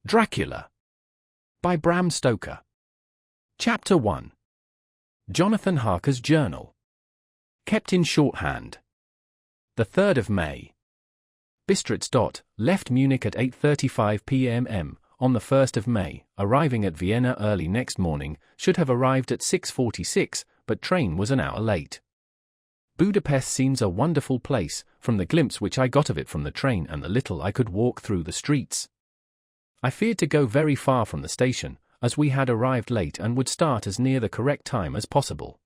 Dracula by Bram Stoker. Chapter 1. Jonathan Harker's Journal. Kept in shorthand. The 3rd of May. Bistritz. Left Munich at 8:35 p.m. on the 1st of May, arriving at Vienna early next morning, should have arrived at 6:46, but train was an hour late. Budapest seems a wonderful place, from the glimpse which I got of it from the train and the little I could walk through the streets. I feared to go very far from the station, as we had arrived late and would start as near the correct time as possible.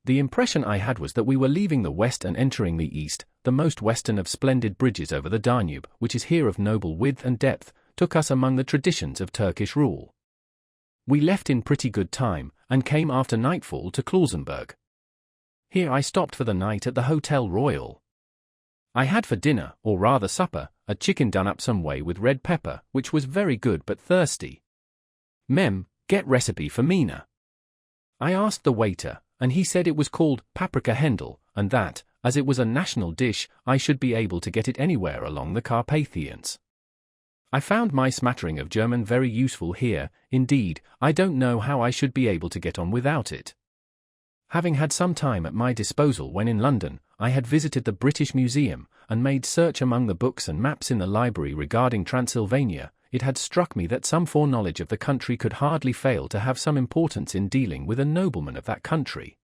The impression I had was that we were leaving the west and entering the east. The most western of splendid bridges over the Danube, which is here of noble width and depth, took us among the traditions of Turkish rule. We left in pretty good time, and came after nightfall to Klausenburg. Here I stopped for the night at the Hotel Royal. I had for dinner, or rather supper, a chicken done up some way with red pepper, which was very good but thirsty. Get recipe for Mina. I asked the waiter, and he said it was called paprika Hendel, and that, as it was a national dish, I should be able to get it anywhere along the Carpathians. I found my smattering of German very useful here. Indeed, I don't know how I should be able to get on without it. Having had some time at my disposal when in London, I had visited the British Museum, and made search among the books and maps in the library regarding Transylvania. It had struck me that some foreknowledge of the country could hardly fail to have some importance in dealing with a nobleman of that country.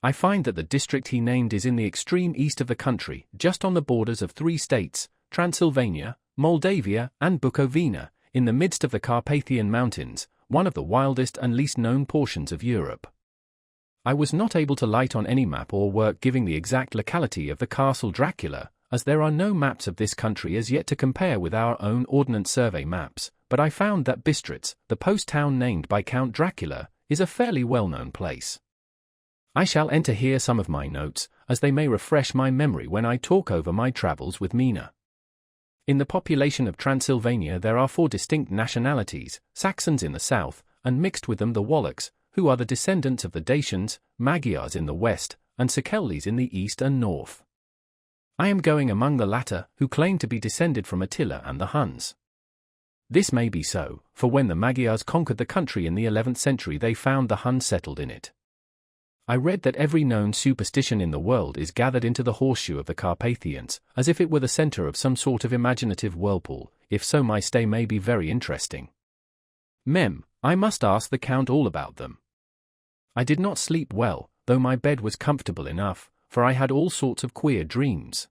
I find that the district he named is in the extreme east of the country, just on the borders of 3 states, Transylvania, Moldavia, and Bukovina, in the midst of the Carpathian Mountains, one of the wildest and least known portions of Europe. I was not able to light on any map or work giving the exact locality of the Castle Dracula, as there are no maps of this country as yet to compare with our own Ordnance Survey maps, but I found that Bistritz, the post town named by Count Dracula, is a fairly well-known place. I shall enter here some of my notes, as they may refresh my memory when I talk over my travels with Mina. In the population of Transylvania there are 4 distinct nationalities, Saxons in the south, and mixed with them the Wallachs, who are the descendants of the Dacians, Magyars in the west, and Szekelys in the east and north. I am going among the latter, who claim to be descended from Attila and the Huns. This may be so, for when the Magyars conquered the country in the 11th century they found the Huns settled in it. I read that every known superstition in the world is gathered into the horseshoe of the Carpathians, as if it were the center of some sort of imaginative whirlpool. If so, my stay may be very interesting. I must ask the Count all about them. I did not sleep well, though my bed was comfortable enough, for I had all sorts of queer dreams.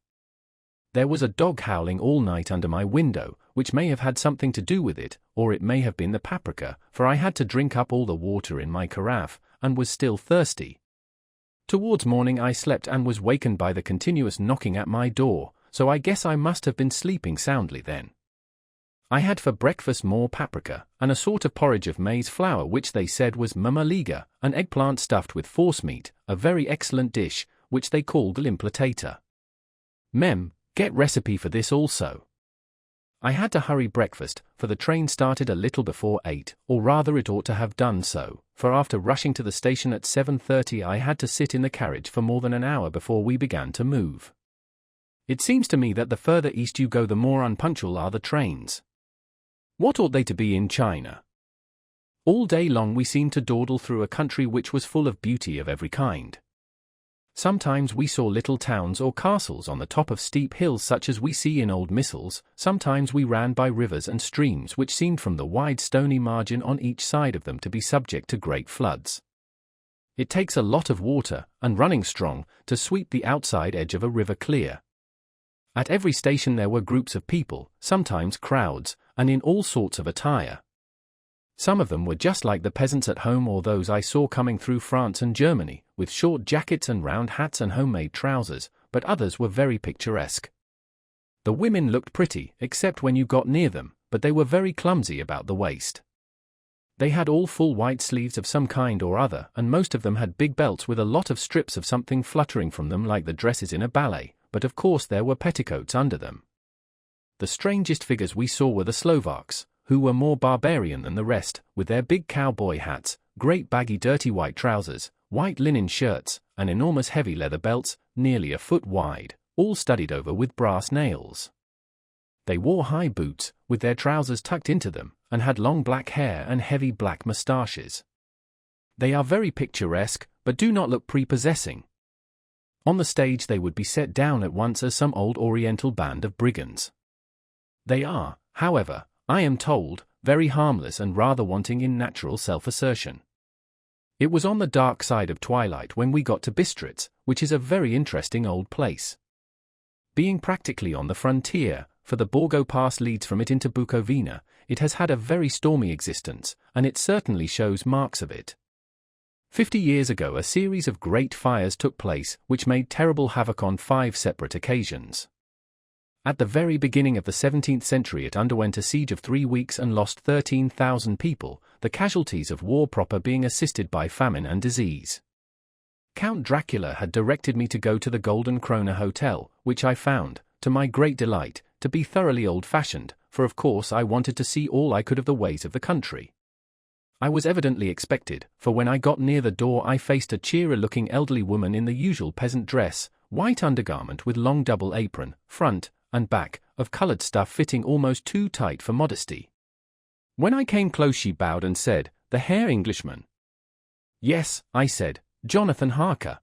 There was a dog howling all night under my window, which may have had something to do with it, or it may have been the paprika, for I had to drink up all the water in my carafe, and was still thirsty. Towards morning I slept and was wakened by the continuous knocking at my door, so I guess I must have been sleeping soundly then. I had for breakfast more paprika, and a sort of porridge of maize flour which they said was mamaliga, an eggplant stuffed with forcemeat, a very excellent dish, which they called limplatata. Get recipe for this also. I had to hurry breakfast, for the train started a little before 8, or rather it ought to have done so, for after rushing to the station at 7:30 I had to sit in the carriage for more than an hour before we began to move. It seems to me that the further east you go the more unpunctual are the trains. What ought they to be in China? All day long we seemed to dawdle through a country which was full of beauty of every kind. Sometimes we saw little towns or castles on the top of steep hills such as we see in old missals, sometimes we ran by rivers and streams which seemed from the wide stony margin on each side of them to be subject to great floods. It takes a lot of water, and running strong, to sweep the outside edge of a river clear. At every station there were groups of people, sometimes crowds, and in all sorts of attire. Some of them were just like the peasants at home or those I saw coming through France and Germany, with short jackets and round hats and homemade trousers, but others were very picturesque. The women looked pretty, except when you got near them, but they were very clumsy about the waist. They had all full white sleeves of some kind or other, and most of them had big belts with a lot of strips of something fluttering from them like the dresses in a ballet, but of course there were petticoats under them. The strangest figures we saw were the Slovaks, who were more barbarian than the rest, with their big cowboy hats, great baggy dirty white trousers, white linen shirts, and enormous heavy leather belts, nearly a foot wide, all studded over with brass nails. They wore high boots, with their trousers tucked into them, and had long black hair and heavy black moustaches. They are very picturesque, but do not look prepossessing. On the stage they would be set down at once as some old Oriental band of brigands. They are, however, I am told, very harmless and rather wanting in natural self-assertion. It was on the dark side of twilight when we got to Bistritz, which is a very interesting old place. Being practically on the frontier, for the Borgo Pass leads from it into Bukovina, it has had a very stormy existence, and it certainly shows marks of it. 50 years ago a series of great fires took place which made terrible havoc on 5 separate occasions. At the very beginning of the 17th century it underwent a siege of 3 weeks and lost 13,000 people, the casualties of war proper being assisted by famine and disease. Count Dracula had directed me to go to the Golden Krone Hotel, which I found, to my great delight, to be thoroughly old-fashioned, for of course I wanted to see all I could of the ways of the country. I was evidently expected, for when I got near the door I faced a cheery-looking elderly woman in the usual peasant dress, white undergarment with long double apron, front and back, of coloured stuff fitting almost too tight for modesty. When I came close she bowed and said, "The Herr Englishman?" "Yes," I said, "Jonathan Harker."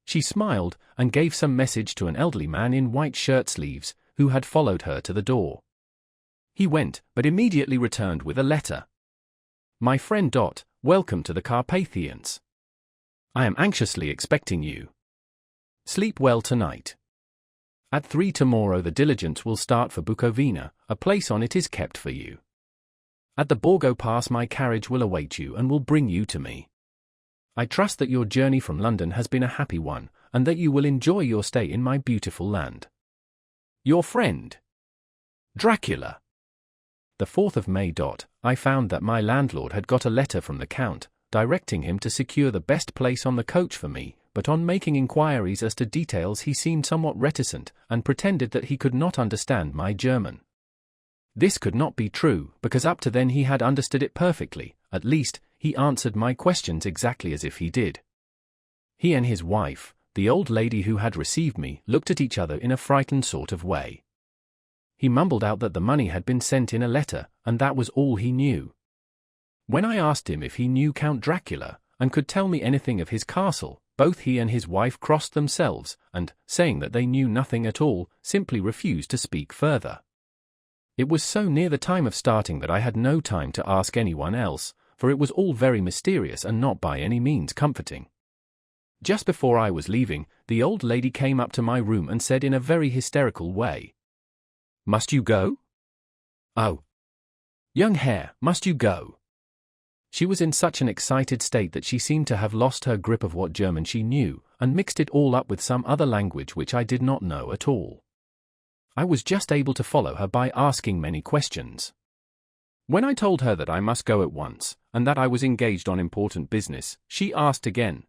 She smiled, and gave some message to an elderly man in white shirt-sleeves, who had followed her to the door. He went, but immediately returned with a letter. "My friend Dot, welcome to the Carpathians. I am anxiously expecting you. Sleep well tonight. At 3 tomorrow the diligence will start for Bukovina, a place on it is kept for you. At the Borgo Pass my carriage will await you and will bring you to me. I trust that your journey from London has been a happy one, and that you will enjoy your stay in my beautiful land. Your friend, Dracula." The 4th of May. I found that my landlord had got a letter from the Count, directing him to secure the best place on the coach for me, but on making inquiries as to details he seemed somewhat reticent, and pretended that he could not understand my German. This could not be true, because up to then he had understood it perfectly, at least, he answered my questions exactly as if he did. He and his wife, the old lady who had received me, looked at each other in a frightened sort of way. He mumbled out that the money had been sent in a letter, and that was all he knew. When I asked him if he knew Count Dracula, and could tell me anything of his castle, both he and his wife crossed themselves, and, saying that they knew nothing at all, simply refused to speak further. It was so near the time of starting that I had no time to ask anyone else, for it was all very mysterious and not by any means comforting. Just before I was leaving, the old lady came up to my room and said in a very hysterical way, "Must you go? Oh, young Herr, must you go?" She was in such an excited state that she seemed to have lost her grip of what German she knew, and mixed it all up with some other language which I did not know at all. I was just able to follow her by asking many questions. When I told her that I must go at once, and that I was engaged on important business, she asked again,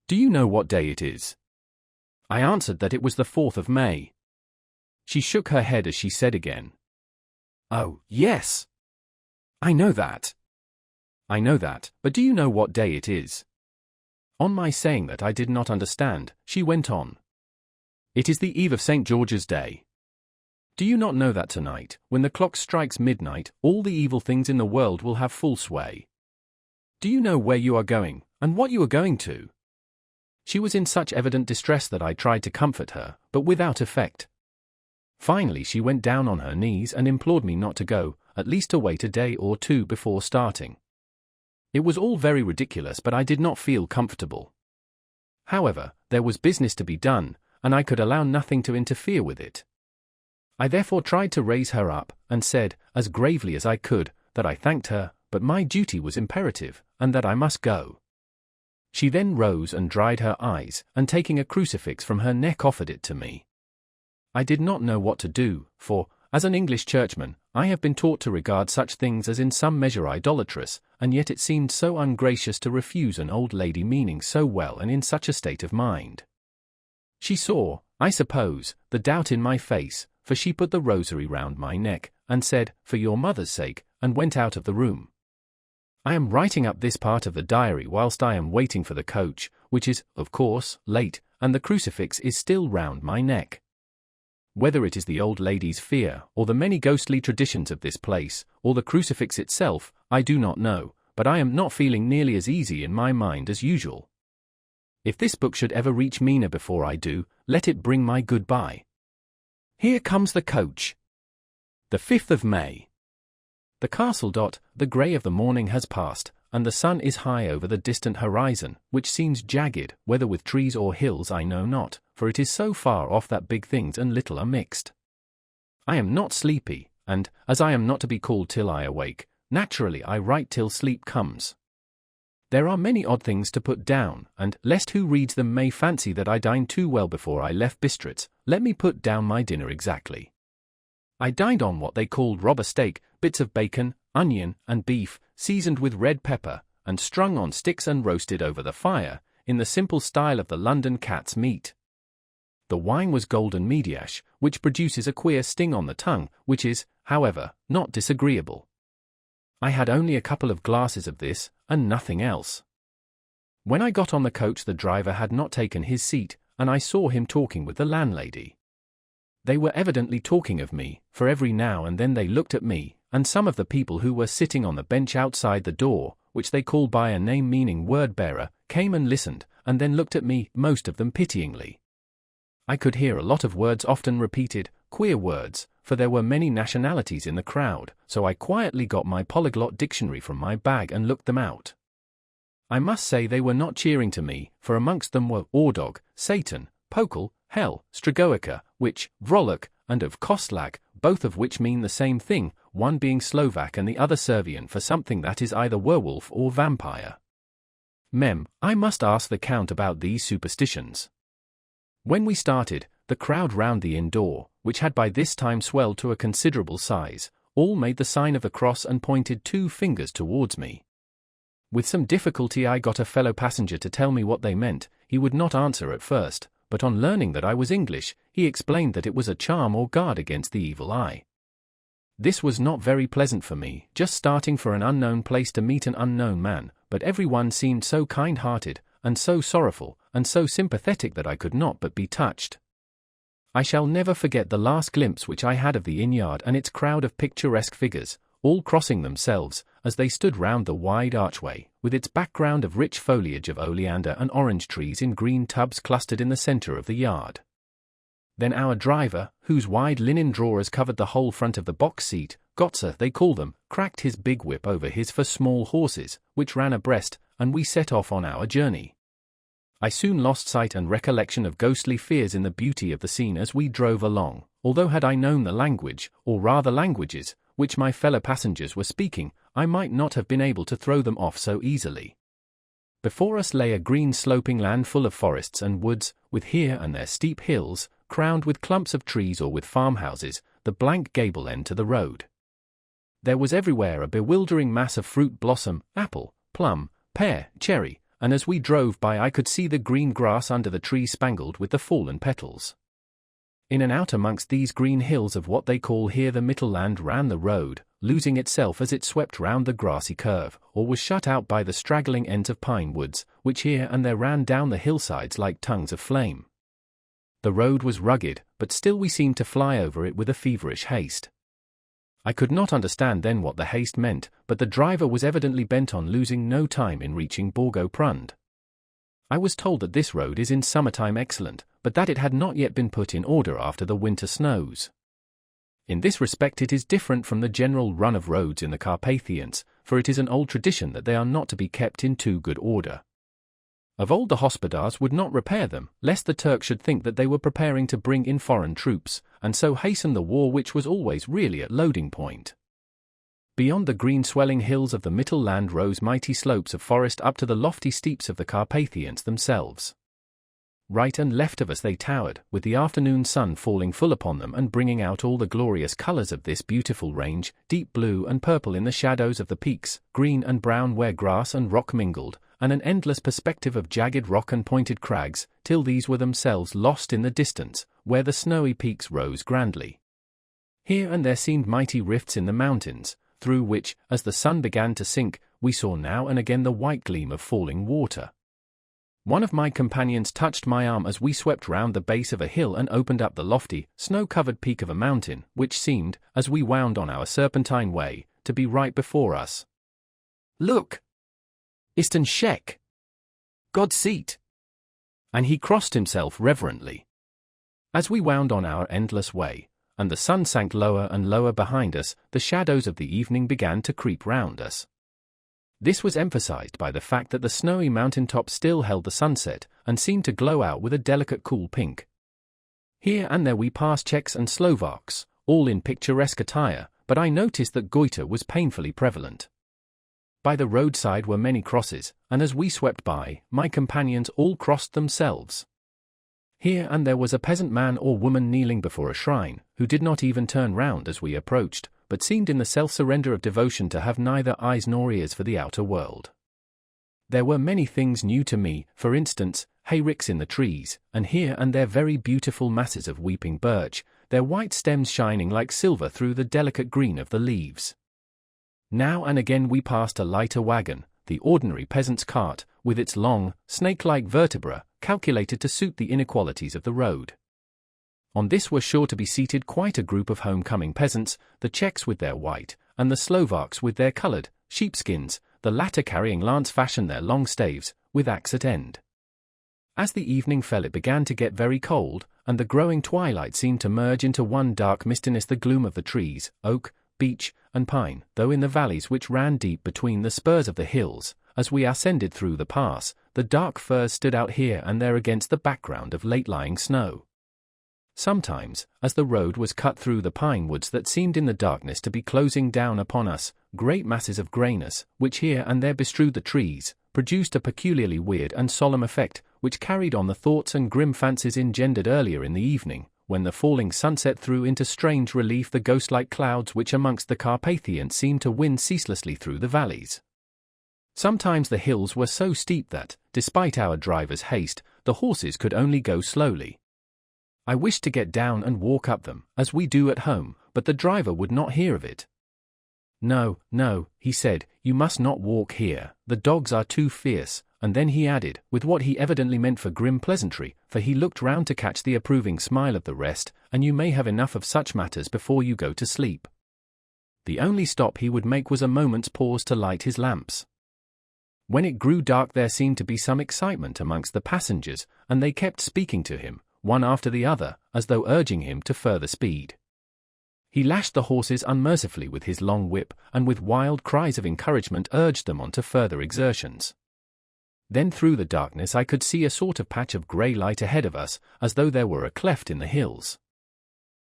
"Do you know what day it is?" I answered that it was the 4th of May. She shook her head as she said again, "Oh, yes. I know that. I know that, but do you know what day it is?" On my saying that I did not understand, she went on, "It is the eve of St. George's Day. Do you not know that tonight, when the clock strikes midnight, all the evil things in the world will have full sway? Do you know where you are going, and what you are going to?" She was in such evident distress that I tried to comfort her, but without effect. Finally she went down on her knees and implored me not to go, at least to wait a day or two before starting. It was all very ridiculous, but I did not feel comfortable. However, there was business to be done, and I could allow nothing to interfere with it. I therefore tried to raise her up, and said, as gravely as I could, that I thanked her, but my duty was imperative, and that I must go. She then rose and dried her eyes, and taking a crucifix from her neck offered it to me. I did not know what to do, for, as an English churchman, I have been taught to regard such things as in some measure idolatrous, and yet it seemed so ungracious to refuse an old lady meaning so well and in such a state of mind. She saw, I suppose, the doubt in my face, for she put the rosary round my neck, and said, "For your mother's sake," and went out of the room. I am writing up this part of the diary whilst I am waiting for the coach, which is, of course, late, and the crucifix is still round my neck. Whether it is the old lady's fear, or the many ghostly traditions of this place, or the crucifix itself, I do not know, but I am not feeling nearly as easy in my mind as usual. If this book should ever reach Mina before I do, let it bring my goodbye. Here comes the coach. The 5th of May. The castle. The grey of the morning has passed, and the sun is high over the distant horizon, which seems jagged, whether with trees or hills I know not, for it is so far off that big things and little are mixed. I am not sleepy, and, as I am not to be called till I awake, naturally I write till sleep comes. There are many odd things to put down, and, lest who reads them may fancy that I dined too well before I left Bistritz, let me put down my dinner exactly. I dined on what they called robber steak, bits of bacon, onion, and beef, seasoned with red pepper, and strung on sticks and roasted over the fire, in the simple style of the London cat's meat. The wine was golden mediash, which produces a queer sting on the tongue, which is, however, not disagreeable. I had only a couple of glasses of this, and nothing else. When I got on the coach the driver had not taken his seat, and I saw him talking with the landlady. They were evidently talking of me, for every now and then they looked at me, and some of the people who were sitting on the bench outside the door, which they called by a name meaning word-bearer, came and listened, and then looked at me, most of them pityingly. I could hear a lot of words often repeated, queer words, for there were many nationalities in the crowd, so I quietly got my polyglot dictionary from my bag and looked them out. I must say they were not cheering to me, for amongst them were Ordog, Satan, Pokel, Hell, Stragoica, Witch, Vrolok, and of Kostlag, both of which mean the same thing, one being Slovak and the other Servian for something that is either werewolf or vampire. I must ask the Count about these superstitions. When we started, the crowd round the inn door, which had by this time swelled to a considerable size, all made the sign of the cross and pointed 2 fingers towards me. With some difficulty I got a fellow passenger to tell me what they meant. He would not answer at first, but on learning that I was English, he explained that it was a charm or guard against the evil eye. This was not very pleasant for me, just starting for an unknown place to meet an unknown man, but everyone seemed so kind-hearted, and so sorrowful, and so sympathetic that I could not but be touched. I shall never forget the last glimpse which I had of the inn-yard and its crowd of picturesque figures, all crossing themselves, as they stood round the wide archway, with its background of rich foliage of oleander and orange trees in green tubs clustered in the centre of the yard. Then our driver, whose wide linen drawers covered the whole front of the box seat, Gotzer they call them, cracked his big whip over his for small horses, which ran abreast, and we set off on our journey. I soon lost sight and recollection of ghostly fears in the beauty of the scene as we drove along, although had I known the language, or rather languages, which my fellow passengers were speaking, I might not have been able to throw them off so easily. Before us lay a green sloping land full of forests and woods, with here and there steep hills, crowned with clumps of trees or with farmhouses, the blank gable end to the road. There was everywhere a bewildering mass of fruit blossom, apple, plum, pear, cherry, and as we drove by I could see the green grass under the trees spangled with the fallen petals. In and out amongst these green hills of what they call here the Mittelland ran the road, losing itself as it swept round the grassy curve, or was shut out by the straggling ends of pine woods, which here and there ran down the hillsides like tongues of flame. The road was rugged, but still we seemed to fly over it with a feverish haste. I could not understand then what the haste meant, but the driver was evidently bent on losing no time in reaching Borgo-Prund. I was told that this road is in summertime excellent, but that it had not yet been put in order after the winter snows. In this respect it is different from the general run of roads in the Carpathians, for it is an old tradition that they are not to be kept in too good order. Of old the hospodars would not repair them, lest the Turks should think that they were preparing to bring in foreign troops, and so hasten the war which was always really at loading point. Beyond the green swelling hills of the Mittelland rose mighty slopes of forest up to the lofty steeps of the Carpathians themselves. Right and left of us they towered, with the afternoon sun falling full upon them and bringing out all the glorious colours of this beautiful range, deep blue and purple in the shadows of the peaks, green and brown where grass and rock mingled, and an endless perspective of jagged rock and pointed crags, till these were themselves lost in the distance, where the snowy peaks rose grandly. Here and there seemed mighty rifts in the mountains, through which, as the sun began to sink, we saw now and again the white gleam of falling water. One of my companions touched my arm as we swept round the base of a hill and opened up the lofty, snow-covered peak of a mountain, which seemed, as we wound on our serpentine way, to be right before us. "Look! Ist'n Shek! God's seat!" And he crossed himself reverently. As we wound on our endless way, and the sun sank lower and lower behind us, the shadows of the evening began to creep round us. This was emphasized by the fact that the snowy mountaintop still held the sunset, and seemed to glow out with a delicate cool pink. Here and there we passed Czechs and Slovaks, all in picturesque attire, but I noticed that goiter was painfully prevalent. By the roadside were many crosses, and as we swept by, my companions all crossed themselves. Here and there was a peasant man or woman kneeling before a shrine, who did not even turn round as we approached, but seemed in the self-surrender of devotion to have neither eyes nor ears for the outer world. There were many things new to me, for instance, hayricks in the trees, and here and there very beautiful masses of weeping birch, their white stems shining like silver through the delicate green of the leaves. Now and again we passed a lighter wagon, the ordinary peasant's cart, with its long, snake-like vertebra, calculated to suit the inequalities of the road. On this were sure to be seated quite a group of homecoming peasants, the Czechs with their white, and the Slovaks with their coloured, sheepskins, the latter carrying lance-fashion their long staves, with axe at end. As the evening fell it began to get very cold, and the growing twilight seemed to merge into one dark mistiness, the gloom of the trees, oak, beech, and pine, though in the valleys which ran deep between the spurs of the hills, as we ascended through the pass, the dark firs stood out here and there against the background of late-lying snow. Sometimes, as the road was cut through the pine woods that seemed in the darkness to be closing down upon us, great masses of greyness, which here and there bestrewed the trees, produced a peculiarly weird and solemn effect, which carried on the thoughts and grim fancies engendered earlier in the evening, when the falling sunset threw into strange relief the ghost-like clouds which amongst the Carpathians seemed to wind ceaselessly through the valleys. Sometimes the hills were so steep that, despite our driver's haste, the horses could only go slowly. I wished to get down and walk up them, as we do at home, but the driver would not hear of it. "No, no," he said, "you must not walk here, the dogs are too fierce," and then he added, with what he evidently meant for grim pleasantry, for he looked round to catch the approving smile of the rest, "and you may have enough of such matters before you go to sleep." The only stop he would make was a moment's pause to light his lamps. When it grew dark there seemed to be some excitement amongst the passengers, and they kept speaking to him, one after the other, as though urging him to further speed. He lashed the horses unmercifully with his long whip, and with wild cries of encouragement urged them on to further exertions. Then through the darkness I could see a sort of patch of grey light ahead of us, as though there were a cleft in the hills.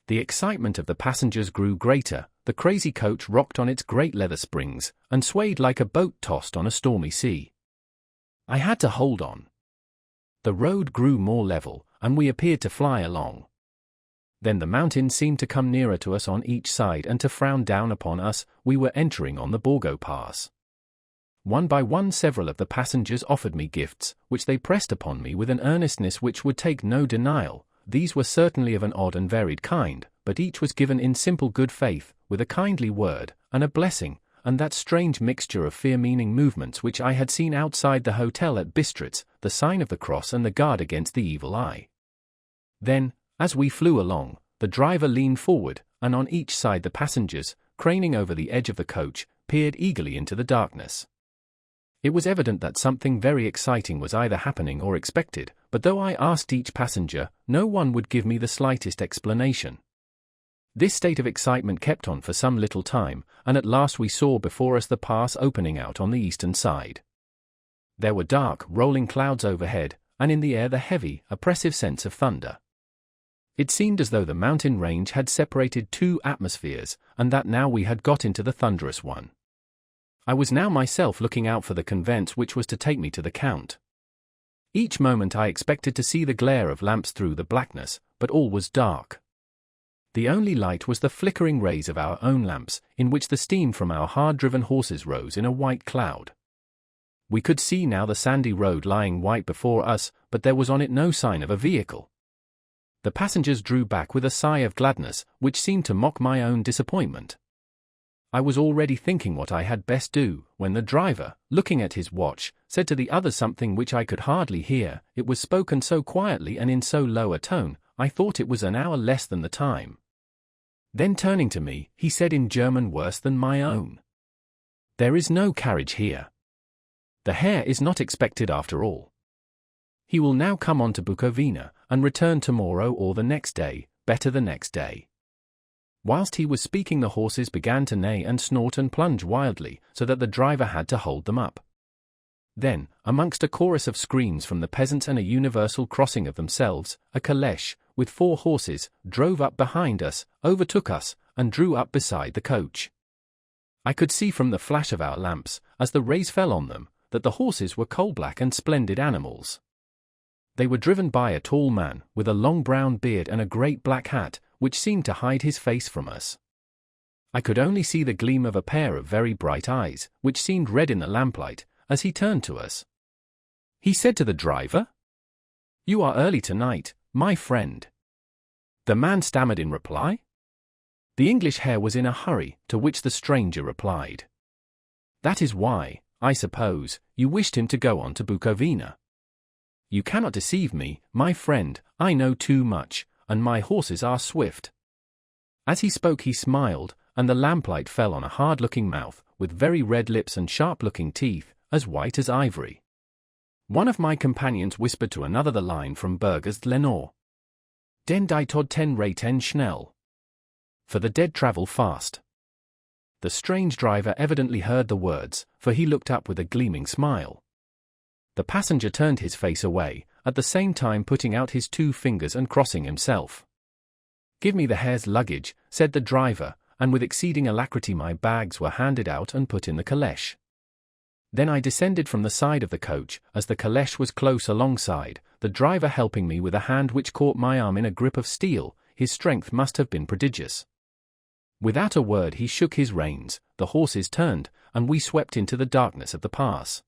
The excitement of the passengers grew greater, the crazy coach rocked on its great leather springs, and swayed like a boat tossed on a stormy sea. I had to hold on. The road grew more level, and we appeared to fly along. Then the mountains seemed to come nearer to us on each side and to frown down upon us. We were entering on the Borgo Pass. One by one several of the passengers offered me gifts, which they pressed upon me with an earnestness which would take no denial. These were certainly of an odd and varied kind, but each was given in simple good faith, with a kindly word, and a blessing, and that strange mixture of fear-meaning movements which I had seen outside the hotel at Bistritz, the sign of the cross and the guard against the evil eye. Then, as we flew along, the driver leaned forward, and on each side the passengers, craning over the edge of the coach, peered eagerly into the darkness. It was evident that something very exciting was either happening or expected, but though I asked each passenger, no one would give me the slightest explanation. This state of excitement kept on for some little time, and at last we saw before us the pass opening out on the eastern side. There were dark, rolling clouds overhead, and in the air the heavy, oppressive sense of thunder. It seemed as though the mountain range had separated two atmospheres, and that now we had got into the thunderous one. I was now myself looking out for the conveyance which was to take me to the Count. Each moment I expected to see the glare of lamps through the blackness, but all was dark. The only light was the flickering rays of our own lamps, in which the steam from our hard-driven horses rose in a white cloud. We could see now the sandy road lying white before us, but there was on it no sign of a vehicle. The passengers drew back with a sigh of gladness, which seemed to mock my own disappointment. I was already thinking what I had best do, when the driver, looking at his watch, said to the other something which I could hardly hear. It was spoken so quietly and in so low a tone, I thought it was an hour less than the time. Then turning to me, he said in German worse than my own, "There is no carriage here. The Herr is not expected after all. He will now come on to Bukovina, and return tomorrow or the next day, better the next day." Whilst he was speaking, the horses began to neigh and snort and plunge wildly, so that the driver had to hold them up. Then, amongst a chorus of screams from the peasants and a universal crossing of themselves, a caleche, with 4 horses, drove up behind us, overtook us, and drew up beside the coach. I could see from the flash of our lamps, as the rays fell on them, that the horses were coal-black and splendid animals. They were driven by a tall man, with a long brown beard and a great black hat, which seemed to hide his face from us. I could only see the gleam of a pair of very bright eyes, which seemed red in the lamplight, as he turned to us. He said to the driver, "You are early tonight, my friend." The man stammered in reply. The English Herr was in a hurry, to which the stranger replied, "That is why, I suppose, you wished him to go on to Bukovina. You cannot deceive me, my friend, I know too much, and my horses are swift." As he spoke he smiled, and the lamplight fell on a hard-looking mouth, with very red lips and sharp-looking teeth, as white as ivory. One of my companions whispered to another the line from Burger's Lenore. "Den die Tod 10 Reiten schnell." For the dead travel fast. The strange driver evidently heard the words, for he looked up with a gleaming smile. The passenger turned his face away, at the same time putting out his 2 fingers and crossing himself. "Give me the Herr's luggage," said the driver, and with exceeding alacrity my bags were handed out and put in the caleche. Then I descended from the side of the coach, as the caleche was close alongside, the driver helping me with a hand which caught my arm in a grip of steel. His strength must have been prodigious. Without a word he shook his reins, the horses turned, and we swept into the darkness of the pass.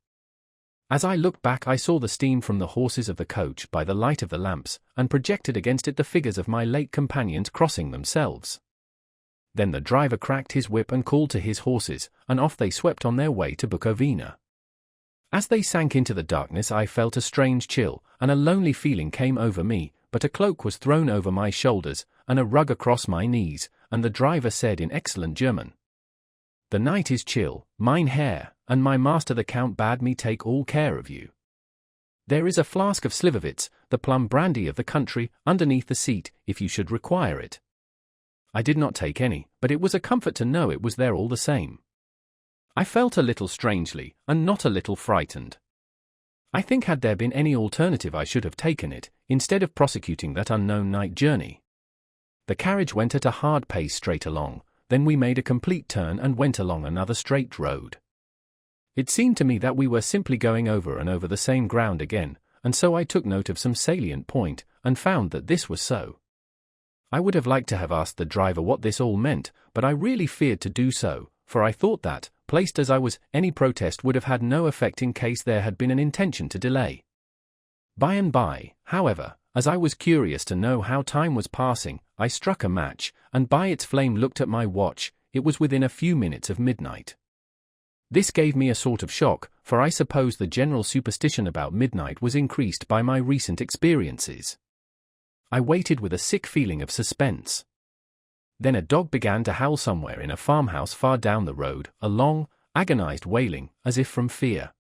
As I looked back I saw the steam from the horses of the coach by the light of the lamps, and projected against it the figures of my late companions crossing themselves. Then the driver cracked his whip and called to his horses, and off they swept on their way to Bukovina. As they sank into the darkness I felt a strange chill, and a lonely feeling came over me, but a cloak was thrown over my shoulders, and a rug across my knees, and the driver said in excellent German, "The night is chill, mein Herr, and my master the Count bade me take all care of you. There is a flask of Slivovitz, the plum brandy of the country, underneath the seat, if you should require it." I did not take any, but it was a comfort to know it was there all the same. I felt a little strangely, and not a little frightened. I think had there been any alternative I should have taken it, instead of prosecuting that unknown night journey. The carriage went at a hard pace straight along, then we made a complete turn and went along another straight road. It seemed to me that we were simply going over and over the same ground again, and so I took note of some salient point, and found that this was so. I would have liked to have asked the driver what this all meant, but I really feared to do so, for I thought that, placed as I was, any protest would have had no effect in case there had been an intention to delay. By and by, however, as I was curious to know how time was passing, I struck a match, and by its flame looked at my watch. It was within a few minutes of midnight. This gave me a sort of shock, for I suppose the general superstition about midnight was increased by my recent experiences. I waited with a sick feeling of suspense. Then a dog began to howl somewhere in a farmhouse far down the road, a long, agonized wailing, as if from fear.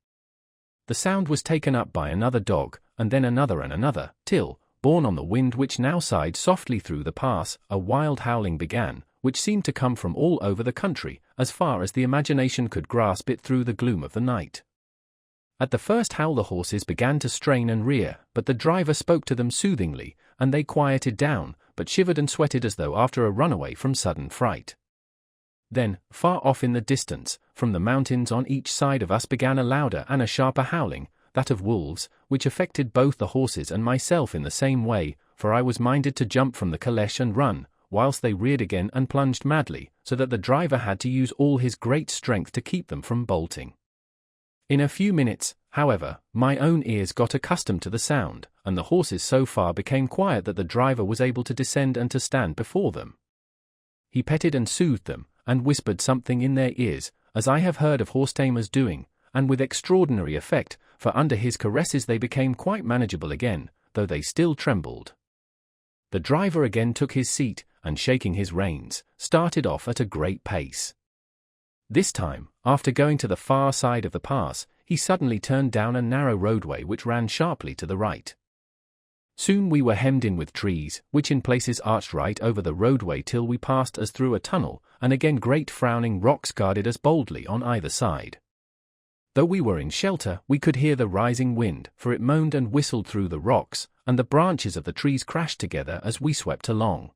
The sound was taken up by another dog, and then another and another, till, borne on the wind which now sighed softly through the pass, a wild howling began, which seemed to come from all over the country, as far as the imagination could grasp it through the gloom of the night. At the first howl the horses began to strain and rear, but the driver spoke to them soothingly, and they quieted down, but shivered and sweated as though after a runaway from sudden fright. Then, far off in the distance, from the mountains on each side of us began a louder and a sharper howling, that of wolves, which affected both the horses and myself in the same way, for I was minded to jump from the caleche and run, whilst they reared again and plunged madly, so that the driver had to use all his great strength to keep them from bolting. In a few minutes, however, my own ears got accustomed to the sound, and the horses so far became quiet that the driver was able to descend and to stand before them. He petted and soothed them, and whispered something in their ears, as I have heard of horse-tamers doing, and with extraordinary effect, for under his caresses they became quite manageable again, though they still trembled. The driver again took his seat, and shaking his reins, started off at a great pace. This time, after going to the far side of the pass, he suddenly turned down a narrow roadway which ran sharply to the right. Soon we were hemmed in with trees, which in places arched right over the roadway till we passed as through a tunnel, and again great frowning rocks guarded us boldly on either side. Though we were in shelter, we could hear the rising wind, for it moaned and whistled through the rocks, and the branches of the trees crashed together as we swept along.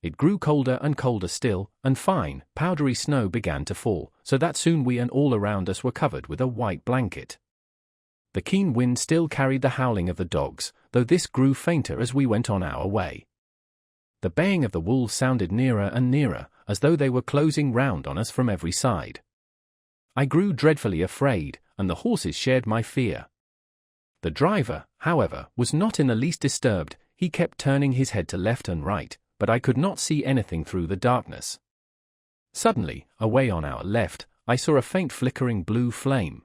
It grew colder and colder still, and fine, powdery snow began to fall, so that soon we and all around us were covered with a white blanket. The keen wind still carried the howling of the dogs, though this grew fainter as we went on our way. The baying of the wolves sounded nearer and nearer, as though they were closing round on us from every side. I grew dreadfully afraid, and the horses shared my fear. The driver, however, was not in the least disturbed. He kept turning his head to left and right, but I could not see anything through the darkness. Suddenly, away on our left, I saw a faint flickering blue flame.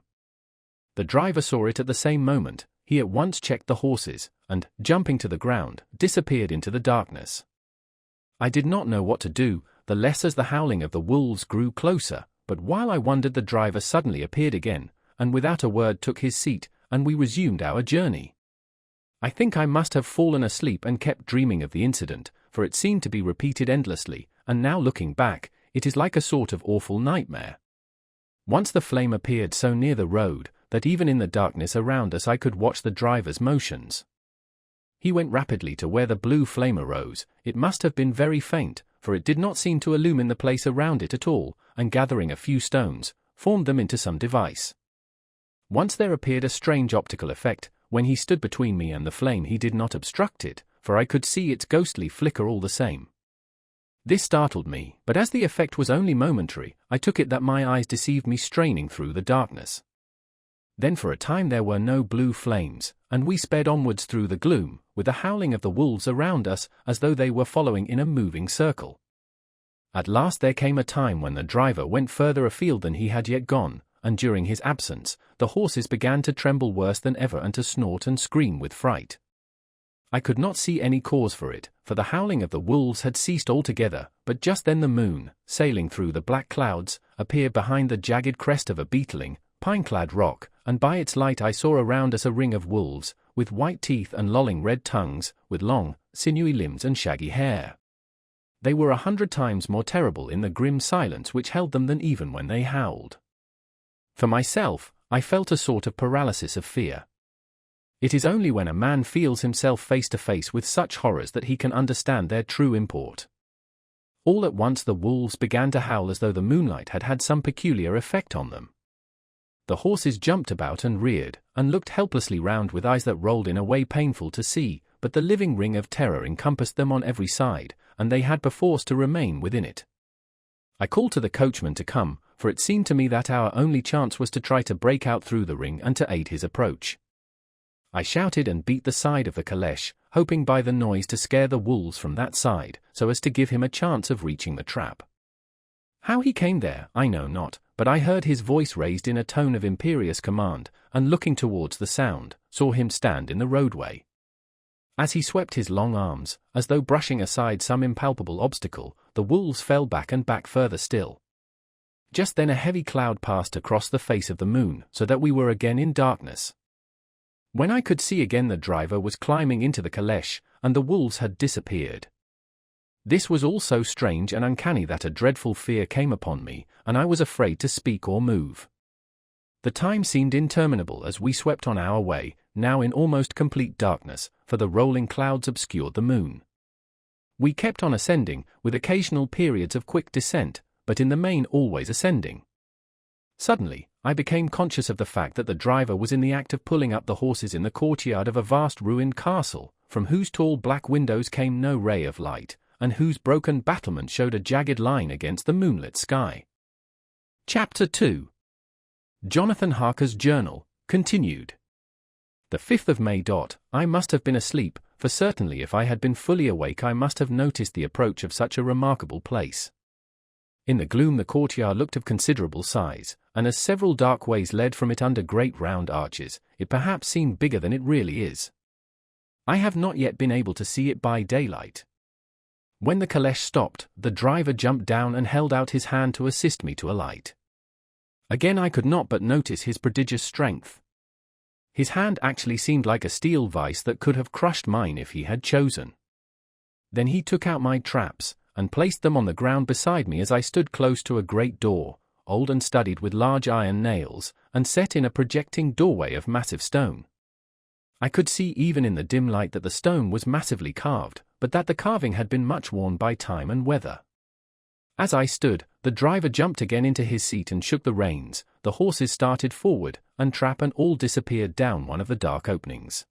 The driver saw it at the same moment. He at once checked the horses, and, jumping to the ground, disappeared into the darkness. I did not know what to do, the less as the howling of the wolves grew closer, but while I wondered the driver suddenly appeared again, and without a word took his seat, and we resumed our journey. I think I must have fallen asleep and kept dreaming of the incident, for it seemed to be repeated endlessly, and now looking back, it is like a sort of awful nightmare. Once the flame appeared so near the road, that even in the darkness around us I could watch the driver's motions. He went rapidly to where the blue flame arose. It must have been very faint, for it did not seem to illumine the place around it at all, and gathering a few stones, formed them into some device. Once there appeared a strange optical effect. When he stood between me and the flame he did not obstruct it, for I could see its ghostly flicker all the same. This startled me, but as the effect was only momentary, I took it that my eyes deceived me straining through the darkness. Then for a time there were no blue flames, and we sped onwards through the gloom, with the howling of the wolves around us, as though they were following in a moving circle. At last there came a time when the driver went further afield than he had yet gone, and during his absence, the horses began to tremble worse than ever and to snort and scream with fright. I could not see any cause for it, for the howling of the wolves had ceased altogether, but just then the moon, sailing through the black clouds, appeared behind the jagged crest of a beetling, pine-clad rock, and by its light I saw around us a ring of wolves, with white teeth and lolling red tongues, with long, sinewy limbs and shaggy hair. They were 100 times more terrible in the grim silence which held them than even when they howled. For myself, I felt a sort of paralysis of fear. It is only when a man feels himself face to face with such horrors that he can understand their true import. All at once the wolves began to howl as though the moonlight had had some peculiar effect on them. The horses jumped about and reared, and looked helplessly round with eyes that rolled in a way painful to see, but the living ring of terror encompassed them on every side, and they had perforce to remain within it. I called to the coachman to come, for it seemed to me that our only chance was to try to break out through the ring and to aid his approach. I shouted and beat the side of the caleche, hoping by the noise to scare the wolves from that side, so as to give him a chance of reaching the trap. How he came there, I know not, but I heard his voice raised in a tone of imperious command, and looking towards the sound, saw him stand in the roadway. As he swept his long arms, as though brushing aside some impalpable obstacle, the wolves fell back and back further still. Just then a heavy cloud passed across the face of the moon, so that we were again in darkness. When I could see again, the driver was climbing into the caleche, and the wolves had disappeared. This was all so strange and uncanny that a dreadful fear came upon me, and I was afraid to speak or move. The time seemed interminable as we swept on our way, now in almost complete darkness, for the rolling clouds obscured the moon. We kept on ascending, with occasional periods of quick descent, but in the main always ascending. Suddenly, I became conscious of the fact that the driver was in the act of pulling up the horses in the courtyard of a vast ruined castle, from whose tall black windows came no ray of light, and whose broken battlement showed a jagged line against the moonlit sky. Chapter 2. Jonathan Harker's Journal, continued. The 5th of May. I must have been asleep, for certainly if I had been fully awake I must have noticed the approach of such a remarkable place. In the gloom the courtyard looked of considerable size, and as several dark ways led from it under great round arches, it perhaps seemed bigger than it really is. I have not yet been able to see it by daylight. When the caleche stopped, the driver jumped down and held out his hand to assist me to alight. Again I could not but notice his prodigious strength. His hand actually seemed like a steel vice that could have crushed mine if he had chosen. Then he took out my traps, and placed them on the ground beside me as I stood close to a great door, old and studded with large iron nails, and set in a projecting doorway of massive stone. I could see even in the dim light that the stone was massively carved, but that the carving had been much worn by time and weather. As I stood, the driver jumped again into his seat and shook the reins, the horses started forward, and trap and all disappeared down one of the dark openings.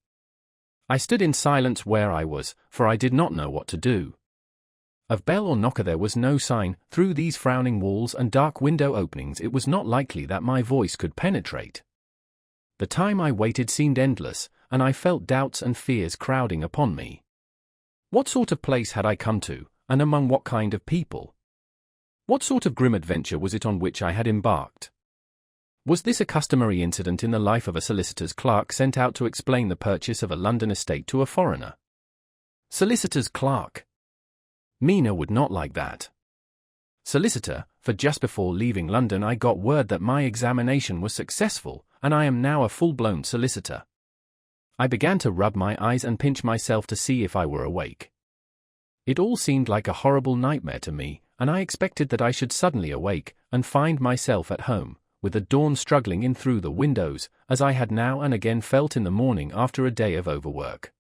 I stood in silence where I was, for I did not know what to do. Of bell or knocker there was no sign. Through these frowning walls and dark window openings it was not likely that my voice could penetrate. The time I waited seemed endless, and I felt doubts and fears crowding upon me. What sort of place had I come to, and among what kind of people? What sort of grim adventure was it on which I had embarked? Was this a customary incident in the life of a solicitor's clerk sent out to explain the purchase of a London estate to a foreigner? Solicitor's clerk! Mina would not like that. Solicitor, for just before leaving London I got word that my examination was successful, and I am now a full-blown solicitor. I began to rub my eyes and pinch myself to see if I were awake. It all seemed like a horrible nightmare to me, and I expected that I should suddenly awake, and find myself at home, with the dawn struggling in through the windows, as I had now and again felt in the morning after a day of overwork.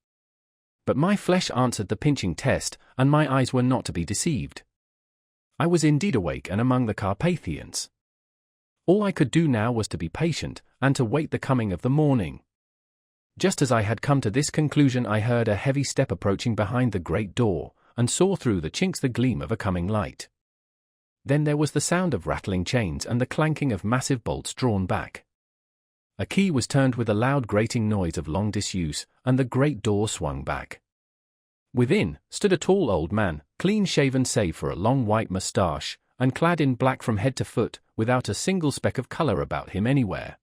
But my flesh answered the pinching test, and my eyes were not to be deceived. I was indeed awake and among the Carpathians. All I could do now was to be patient, and to wait the coming of the morning. Just as I had come to this conclusion I heard a heavy step approaching behind the great door, and saw through the chinks the gleam of a coming light. Then there was the sound of rattling chains and the clanking of massive bolts drawn back. A key was turned with a loud grating noise of long disuse, and the great door swung back. Within stood a tall old man, clean-shaven save for a long white moustache, and clad in black from head to foot, without a single speck of colour about him anywhere.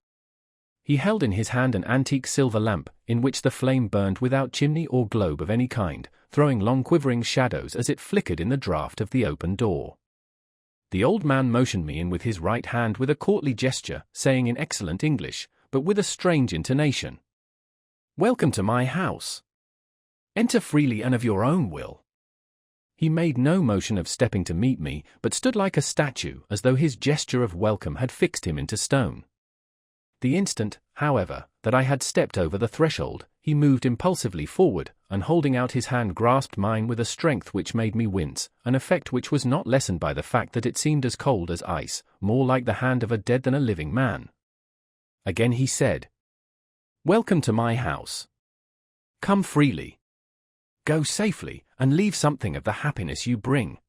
He held in his hand an antique silver lamp, in which the flame burned without chimney or globe of any kind, throwing long quivering shadows as it flickered in the draught of the open door. The old man motioned me in with his right hand with a courtly gesture, saying in excellent English, but with a strange intonation, "Welcome to my house. Enter freely and of your own will." He made no motion of stepping to meet me, but stood like a statue, as though his gesture of welcome had fixed him into stone. The instant, however, that I had stepped over the threshold, he moved impulsively forward, and holding out his hand grasped mine with a strength which made me wince, an effect which was not lessened by the fact that it seemed as cold as ice, more like the hand of a dead than a living man. Again he said, "Welcome to my house. Come freely. Go safely, and leave something of the happiness you bring."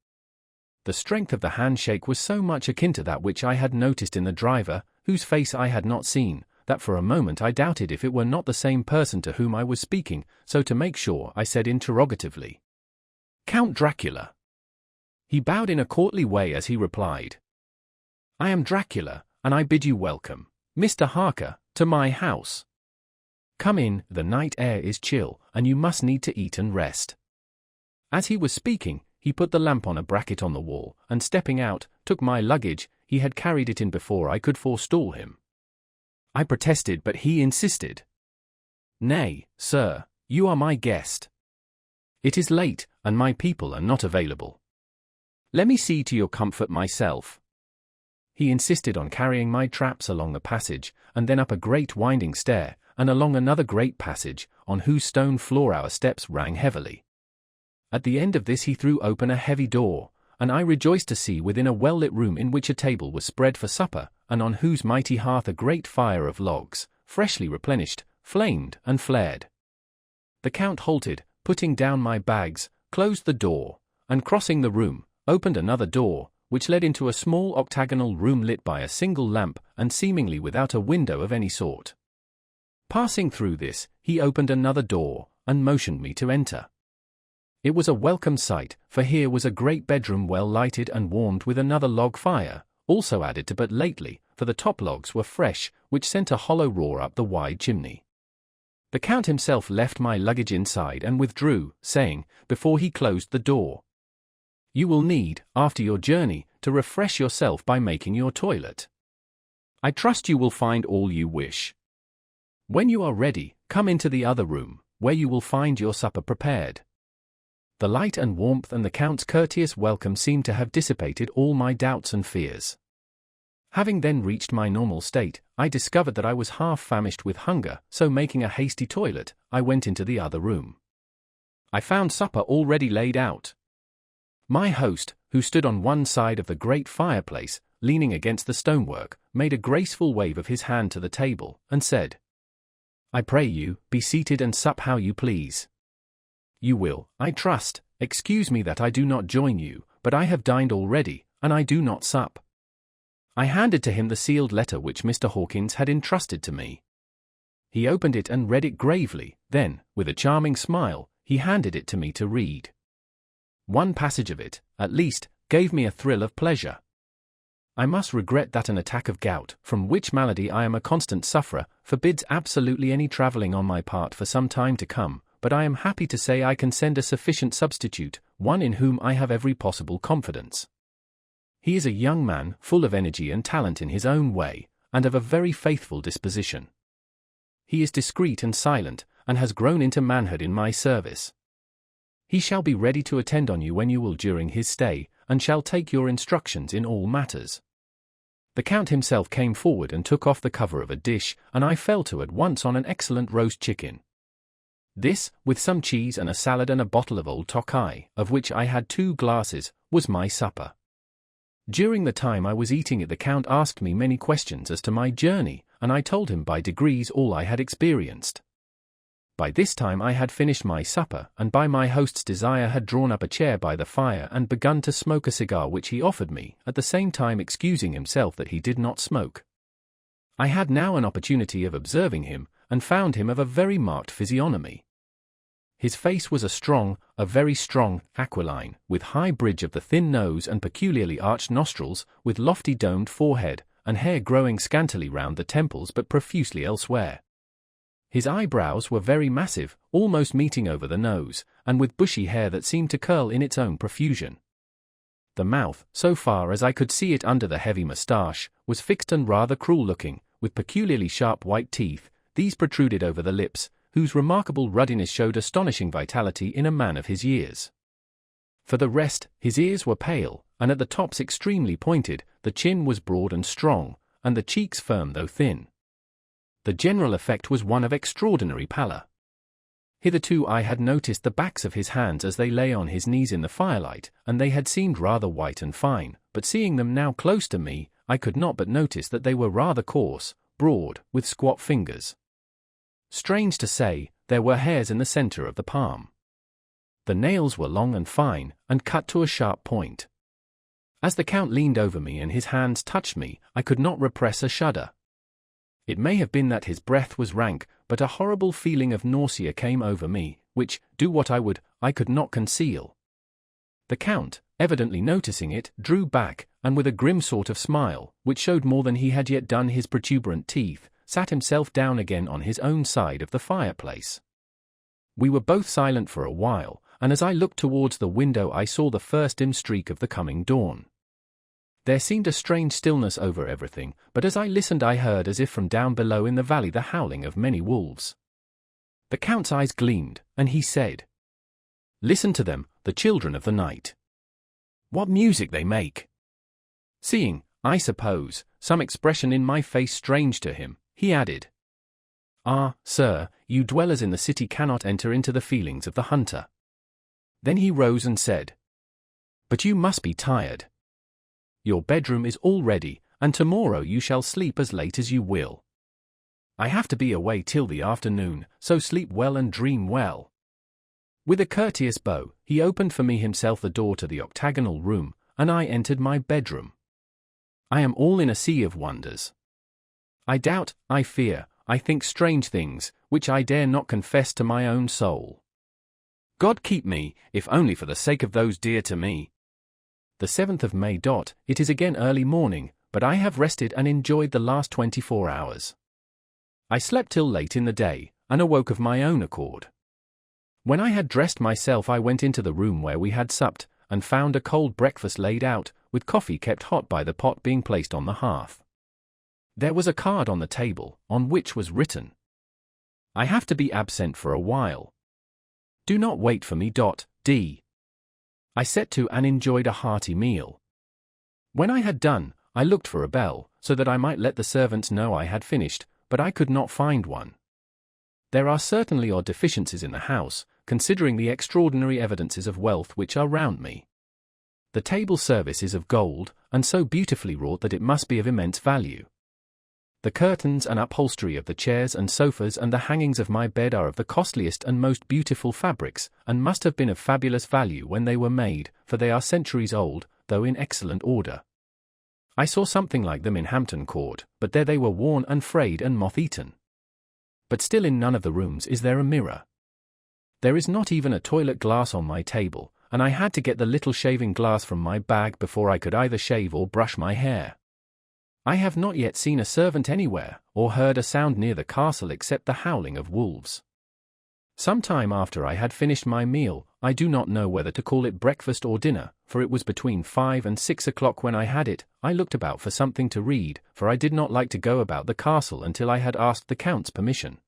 The strength of the handshake was so much akin to that which I had noticed in the driver, whose face I had not seen, that for a moment I doubted if it were not the same person to whom I was speaking, so to make sure I said interrogatively, "Count Dracula?" He bowed in a courtly way as he replied, "I am Dracula, and I bid you welcome, Mr. Harker, to my house. Come in, the night air is chill, and you must need to eat and rest." As he was speaking, he put the lamp on a bracket on the wall, and stepping out, took my luggage. He had carried it in before I could forestall him. I protested, but he insisted. "Nay, sir, you are my guest. It is late, and my people are not available. Let me see to your comfort myself." He insisted on carrying my traps along the passage, and then up a great winding stair, and along another great passage, on whose stone floor our steps rang heavily. At the end of this he threw open a heavy door, and I rejoiced to see within a well-lit room in which a table was spread for supper, and on whose mighty hearth a great fire of logs, freshly replenished, flamed and flared. The Count halted, putting down my bags, closed the door, and crossing the room, opened another door, which led into a small octagonal room lit by a single lamp, and seemingly without a window of any sort. Passing through this, he opened another door, and motioned me to enter. It was a welcome sight, for here was a great bedroom well lighted and warmed with another log fire, also added to but lately, for the top logs were fresh, which sent a hollow roar up the wide chimney. The Count himself left my luggage inside and withdrew, saying, before he closed the door, "You will need, after your journey, to refresh yourself by making your toilet. I trust you will find all you wish. When you are ready, come into the other room, where you will find your supper prepared." The light and warmth and the Count's courteous welcome seemed to have dissipated all my doubts and fears. Having then reached my normal state, I discovered that I was half famished with hunger, so making a hasty toilet, I went into the other room. I found supper already laid out. My host, who stood on one side of the great fireplace, leaning against the stonework, made a graceful wave of his hand to the table, and said, "I pray you, be seated and sup how you please. You will, I trust, excuse me that I do not join you, but I have dined already, and I do not sup." I handed to him the sealed letter which Mr. Hawkins had entrusted to me. He opened it and read it gravely, then, with a charming smile, he handed it to me to read. One passage of it, at least, gave me a thrill of pleasure. "I must regret that an attack of gout, from which malady I am a constant sufferer, forbids absolutely any travelling on my part for some time to come, but I am happy to say I can send a sufficient substitute, one in whom I have every possible confidence. He is a young man, full of energy and talent in his own way, and of a very faithful disposition. He is discreet and silent, and has grown into manhood in my service. He shall be ready to attend on you when you will during his stay, and shall take your instructions in all matters." The Count himself came forward and took off the cover of a dish, and I fell to at once on an excellent roast chicken. This, with some cheese and a salad and a bottle of old Tokai, of which I had 2 glasses, was my supper. During the time I was eating it the Count asked me many questions as to my journey, and I told him by degrees all I had experienced. By this time I had finished my supper, and by my host's desire had drawn up a chair by the fire and begun to smoke a cigar which he offered me, at the same time excusing himself that he did not smoke. I had now an opportunity of observing him, and found him of a very marked physiognomy. His face was a very strong, aquiline, with high bridge of the thin nose and peculiarly arched nostrils, with lofty domed forehead, and hair growing scantily round the temples but profusely elsewhere. His eyebrows were very massive, almost meeting over the nose, and with bushy hair that seemed to curl in its own profusion. The mouth, so far as I could see it under the heavy moustache, was fixed and rather cruel-looking, with peculiarly sharp white teeth. These protruded over the lips, whose remarkable ruddiness showed astonishing vitality in a man of his years. For the rest, his ears were pale, and at the tops extremely pointed, the chin was broad and strong, and the cheeks firm though thin. The general effect was one of extraordinary pallor. Hitherto I had noticed the backs of his hands as they lay on his knees in the firelight, and they had seemed rather white and fine, but seeing them now close to me, I could not but notice that they were rather coarse, broad, with squat fingers. Strange to say, there were hairs in the centre of the palm. The nails were long and fine, and cut to a sharp point. As the Count leaned over me and his hands touched me, I could not repress a shudder. It may have been that his breath was rank, but a horrible feeling of nausea came over me, which, do what I would, I could not conceal. The Count, evidently noticing it, drew back, and with a grim sort of smile, which showed more than he had yet done his protuberant teeth, sat himself down again on his own side of the fireplace. We were both silent for a while, and as I looked towards the window I saw the first dim streak of the coming dawn. There seemed a strange stillness over everything, but as I listened I heard as if from down below in the valley the howling of many wolves. The Count's eyes gleamed, and he said, "Listen to them, the children of the night. What music they make!" Seeing, I suppose, some expression in my face strange to him, he added, "Ah, sir, you dwellers in the city cannot enter into the feelings of the hunter." Then he rose and said, "But you must be tired. Your bedroom is all ready, and tomorrow you shall sleep as late as you will. I have to be away till the afternoon, so sleep well and dream well." With a courteous bow, he opened for me himself the door to the octagonal room, and I entered my bedroom. I am all in a sea of wonders. I doubt, I fear, I think strange things, which I dare not confess to my own soul. God keep me, if only for the sake of those dear to me. The 7th of May. It is again early morning, but I have rested and enjoyed the last 24 hours. I slept till late in the day, and awoke of my own accord. When I had dressed myself, I went into the room where we had supped, and found a cold breakfast laid out, with coffee kept hot by the pot being placed on the hearth. There was a card on the table, on which was written, "I have to be absent for a while. Do not wait for me. D." I set to and enjoyed a hearty meal. When I had done, I looked for a bell, so that I might let the servants know I had finished, but I could not find one. There are certainly odd deficiencies in the house, considering the extraordinary evidences of wealth which are round me. The table service is of gold, and so beautifully wrought that it must be of immense value. The curtains and upholstery of the chairs and sofas and the hangings of my bed are of the costliest and most beautiful fabrics, and must have been of fabulous value when they were made, for they are centuries old, though in excellent order. I saw something like them in Hampton Court, but there they were worn and frayed and moth-eaten. But still in none of the rooms is there a mirror. There is not even a toilet glass on my table, and I had to get the little shaving glass from my bag before I could either shave or brush my hair. I have not yet seen a servant anywhere, or heard a sound near the castle except the howling of wolves. Some time after I had finished my meal, I do not know whether to call it breakfast or dinner, for it was between 5 and 6 o'clock when I had it. I looked about for something to read, for I did not like to go about the castle until I had asked the Count's permission.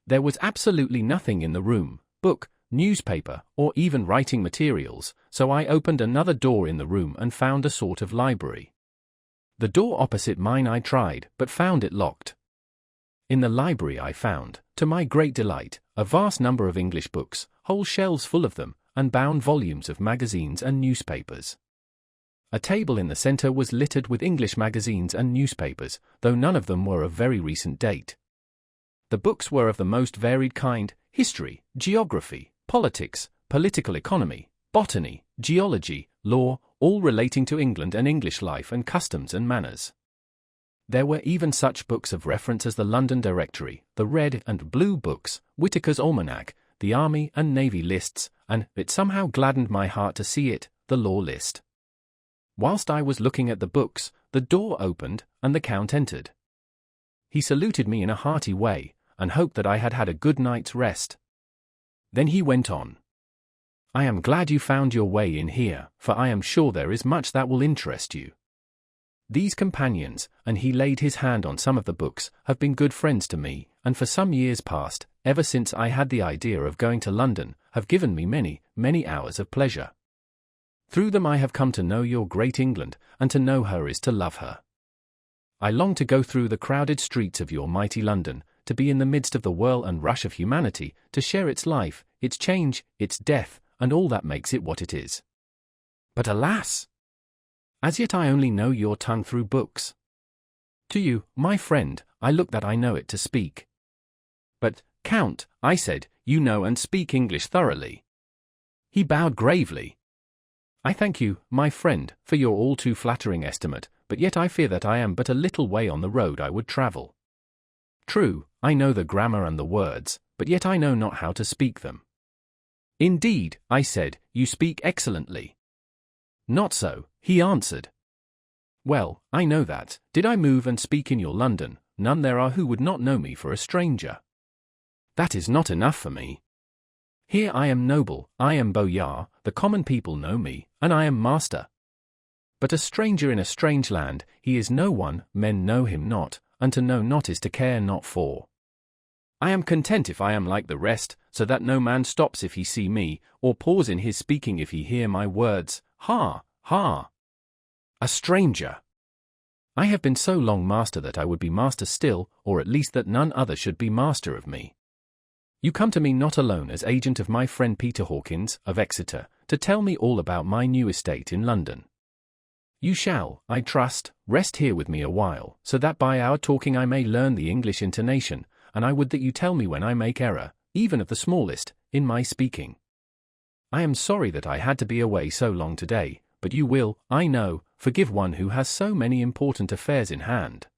There was absolutely nothing in the room, book, newspaper, or even writing materials, so I opened another door in the room and found a sort of library. The door opposite mine I tried, but found it locked. In the library I found, to my great delight, a vast number of English books, whole shelves full of them, and bound volumes of magazines and newspapers. A table in the centre was littered with English magazines and newspapers, though none of them were of very recent date. The books were of the most varied kind: history, geography, politics, political economy, botany, geology, law, all relating to England and English life and customs and manners. There were even such books of reference as the London Directory, the Red and Blue Books, Whitaker's Almanac, the Army and Navy Lists, and, it somehow gladdened my heart to see it, the Law List. Whilst I was looking at the books, the door opened, and the Count entered. He saluted me in a hearty way, and hoped that I had had a good night's rest. Then he went on. "I am glad you found your way in here, for I am sure there is much that will interest you. These companions," and he laid his hand on some of the books, "have been good friends to me, and for some years past, ever since I had the idea of going to London, have given me many, many hours of pleasure. Through them I have come to know your great England, and to know her is to love her. I long to go through the crowded streets of your mighty London, to be in the midst of the whirl and rush of humanity, to share its life, its change, its death, and all that makes it what it is. But alas! As yet I only know your tongue through books. To you, my friend, I look that I know it to speak." "But, Count," I said, "you know and speak English thoroughly." He bowed gravely. "I thank you, my friend, for your all too flattering estimate, but yet I fear that I am but a little way on the road I would travel. True, I know the grammar and the words, but yet I know not how to speak them." "Indeed," I said, "you speak excellently." "Not so," he answered. "Well, I know that, did I move and speak in your London, none there are who would not know me for a stranger. That is not enough for me. Here I am noble, I am boyar, the common people know me, and I am master. But a stranger in a strange land, he is no one, men know him not, and to know not is to care not for. I am content if I am like the rest, so that no man stops if he see me, or pause in his speaking if he hear my words. Ha, ha! A stranger! I have been so long master that I would be master still, or at least that none other should be master of me. You come to me not alone as agent of my friend Peter Hawkins, of Exeter, to tell me all about my new estate in London. You shall, I trust, rest here with me a while, so that by our talking I may learn the English intonation, and I would that you tell me when I make error, even of the smallest, in my speaking. I am sorry that I had to be away so long today, but you will, I know, forgive one who has so many important affairs in hand."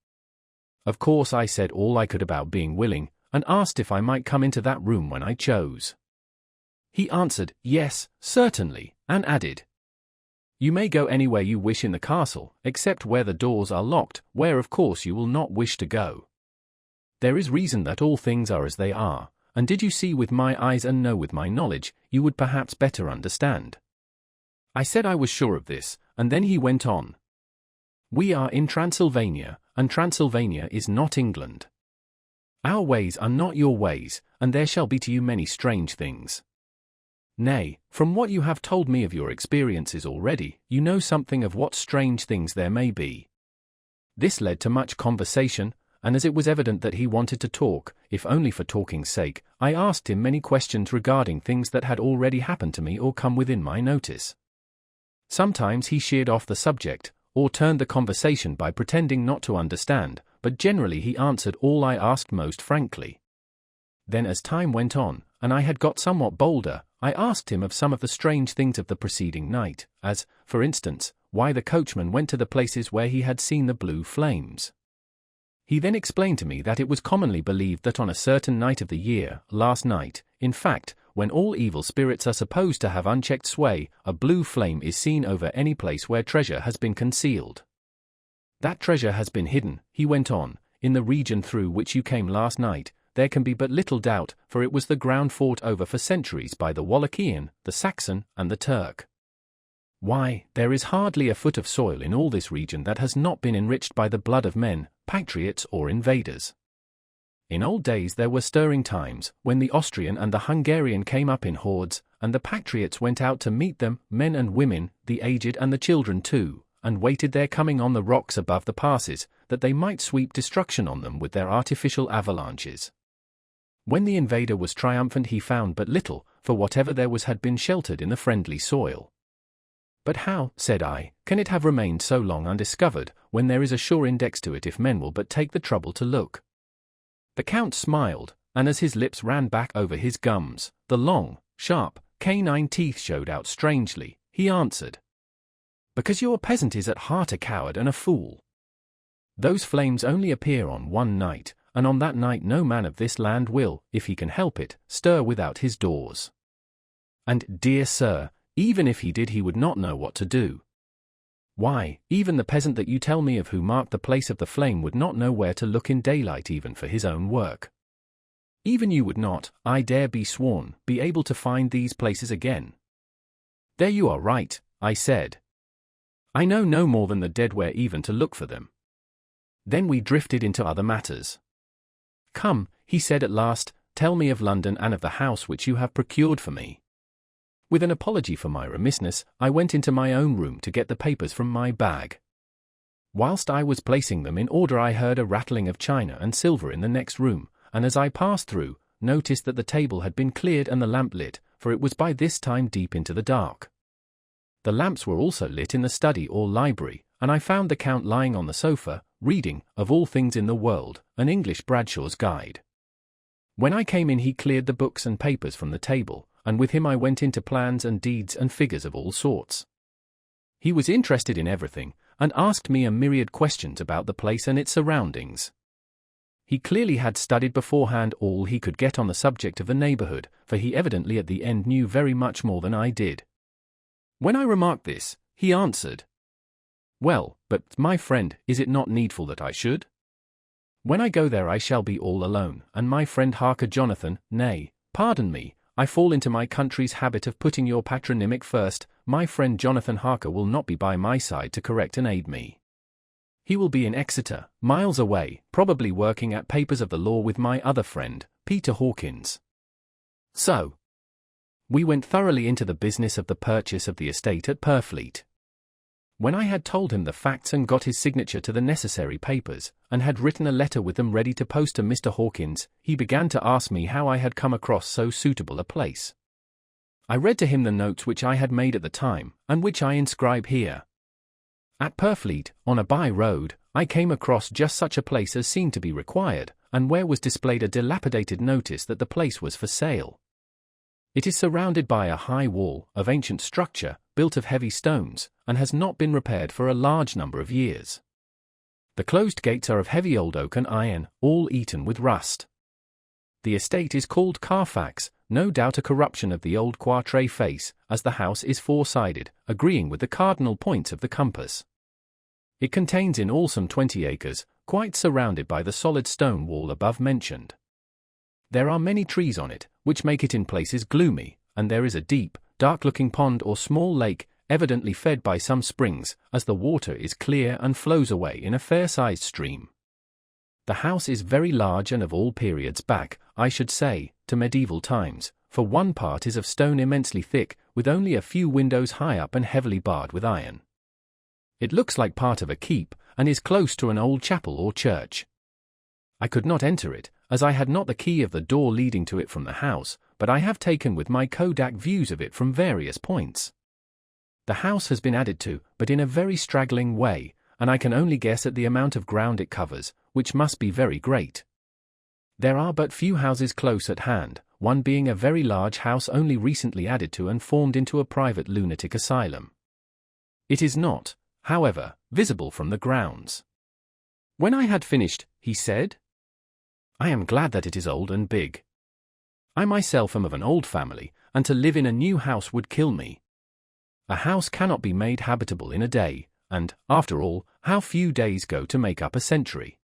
Of course I said all I could about being willing, and asked if I might come into that room when I chose. He answered, "Yes, certainly," and added, "You may go anywhere you wish in the castle, except where the doors are locked, where of course you will not wish to go. There is reason that all things are as they are, and did you see with my eyes and know with my knowledge, you would perhaps better understand." I said I was sure of this, and then he went on. "We are in Transylvania, and Transylvania is not England. Our ways are not your ways, and there shall be to you many strange things. Nay, from what you have told me of your experiences already, you know something of what strange things there may be." This led to much conversation, and as it was evident that he wanted to talk, if only for talking's sake, I asked him many questions regarding things that had already happened to me or come within my notice. Sometimes he sheered off the subject, or turned the conversation by pretending not to understand, but generally he answered all I asked most frankly. Then as time went on, and I had got somewhat bolder, I asked him of some of the strange things of the preceding night, as, for instance, why the coachman went to the places where he had seen the blue flames. He then explained to me that it was commonly believed that on a certain night of the year, last night, in fact, when all evil spirits are supposed to have unchecked sway, a blue flame is seen over any place where treasure has been concealed. That treasure has been hidden, he went on, in the region through which you came last night. There can be but little doubt, for it was the ground fought over for centuries by the Wallachian, the Saxon, and the Turk. Why, there is hardly a foot of soil in all this region that has not been enriched by the blood of men, patriots or invaders. In old days there were stirring times, when the Austrian and the Hungarian came up in hordes, and the patriots went out to meet them, men and women, the aged and the children too, and waited their coming on the rocks above the passes, that they might sweep destruction on them with their artificial avalanches. When the invader was triumphant he found but little, for whatever there was had been sheltered in the friendly soil. But how, said I, can it have remained so long undiscovered, when there is a sure index to it if men will but take the trouble to look? The Count smiled, and as his lips ran back over his gums, the long, sharp, canine teeth showed out strangely, he answered, "Because your peasant is at heart a coward and a fool. Those flames only appear on one night, and on that night no man of this land will, if he can help it, stir without his doors. And, dear sir, even if he did he would not know what to do. Why, even the peasant that you tell me of who marked the place of the flame would not know where to look in daylight even for his own work. Even you would not, I dare be sworn, be able to find these places again." "There you are right," I said. "I know no more than the dead where even to look for them." Then we drifted into other matters. "Come," he said at last, "tell me of London and of the house which you have procured for me." With an apology for my remissness, I went into my own room to get the papers from my bag. Whilst I was placing them in order I heard a rattling of china and silver in the next room, and as I passed through, noticed that the table had been cleared and the lamp lit, for it was by this time deep into the dark. The lamps were also lit in the study or library, and I found the Count lying on the sofa, reading, of all things in the world, an English Bradshaw's Guide. When I came in he cleared the books and papers from the table, and with him I went into plans and deeds and figures of all sorts. He was interested in everything, and asked me a myriad questions about the place and its surroundings. He clearly had studied beforehand all he could get on the subject of the neighborhood, for he evidently at the end knew very much more than I did. When I remarked this, he answered, "Well, but, my friend, is it not needful that I should? When I go there I shall be all alone, and my friend Harker Jonathan, nay, pardon me, I fall into my country's habit of putting your patronymic first, my friend Jonathan Harker will not be by my side to correct and aid me. He will be in Exeter, miles away, probably working at papers of the law with my other friend, Peter Hawkins." So, we went thoroughly into the business of the purchase of the estate at Purfleet. When I had told him the facts and got his signature to the necessary papers, and had written a letter with them ready to post to Mr. Hawkins, he began to ask me how I had come across so suitable a place. I read to him the notes which I had made at the time, and which I inscribe here. At Purfleet, on a by-road, I came across just such a place as seemed to be required, and where was displayed a dilapidated notice that the place was for sale. It is surrounded by a high wall, of ancient structure, built of heavy stones, and has not been repaired for a large number of years. The closed gates are of heavy old oak and iron, all eaten with rust. The estate is called Carfax, no doubt a corruption of the old quatre face, as the house is four-sided, agreeing with the cardinal points of the compass. It contains in all some 20 acres, quite surrounded by the solid stone wall above mentioned. There are many trees on it, which make it in places gloomy, and there is a deep, dark-looking pond or small lake, evidently fed by some springs, as the water is clear and flows away in a fair-sized stream. The house is very large and of all periods back, I should say, to medieval times, for one part is of stone immensely thick, with only a few windows high up and heavily barred with iron. It looks like part of a keep, and is close to an old chapel or church. I could not enter it, as I had not the key of the door leading to it from the house, but I have taken with my Kodak views of it from various points. The house has been added to, but in a very straggling way, and I can only guess at the amount of ground it covers, which must be very great. There are but few houses close at hand, one being a very large house only recently added to and formed into a private lunatic asylum. It is not, however, visible from the grounds. When I had finished, he said, "I am glad that it is old and big. I myself am of an old family, and to live in a new house would kill me. A house cannot be made habitable in a day, and, after all, how few days go to make up a century.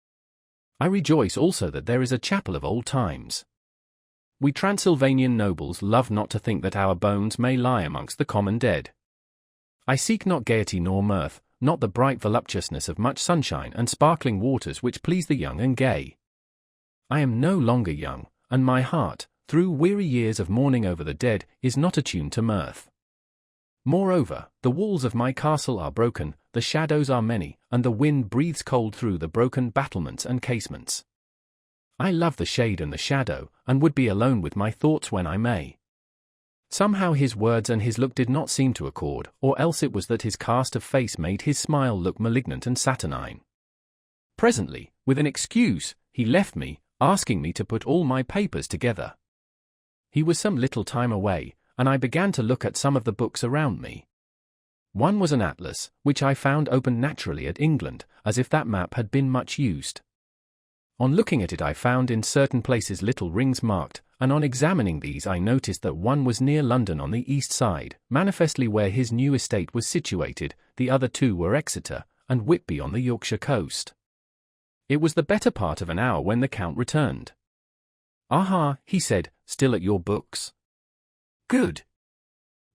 I rejoice also that there is a chapel of old times. We Transylvanian nobles love not to think that our bones may lie amongst the common dead. I seek not gaiety nor mirth, not the bright voluptuousness of much sunshine and sparkling waters which please the young and gay. I am no longer young, and my heart, through weary years of mourning over the dead, is not attuned to mirth. Moreover, the walls of my castle are broken, the shadows are many, and the wind breathes cold through the broken battlements and casements. I love the shade and the shadow, and would be alone with my thoughts when I may." Somehow his words and his look did not seem to accord, or else it was that his cast of face made his smile look malignant and saturnine. Presently, with an excuse, he left me, asking me to put all my papers together. He was some little time away, and I began to look at some of the books around me. One was an atlas, which I found open naturally at England, as if that map had been much used. On looking at it I found in certain places little rings marked, and on examining these I noticed that one was near London on the east side, manifestly where his new estate was situated, the other two were Exeter, and Whitby on the Yorkshire coast. It was the better part of an hour when the Count returned. "Aha," he said, "still at your books? Good.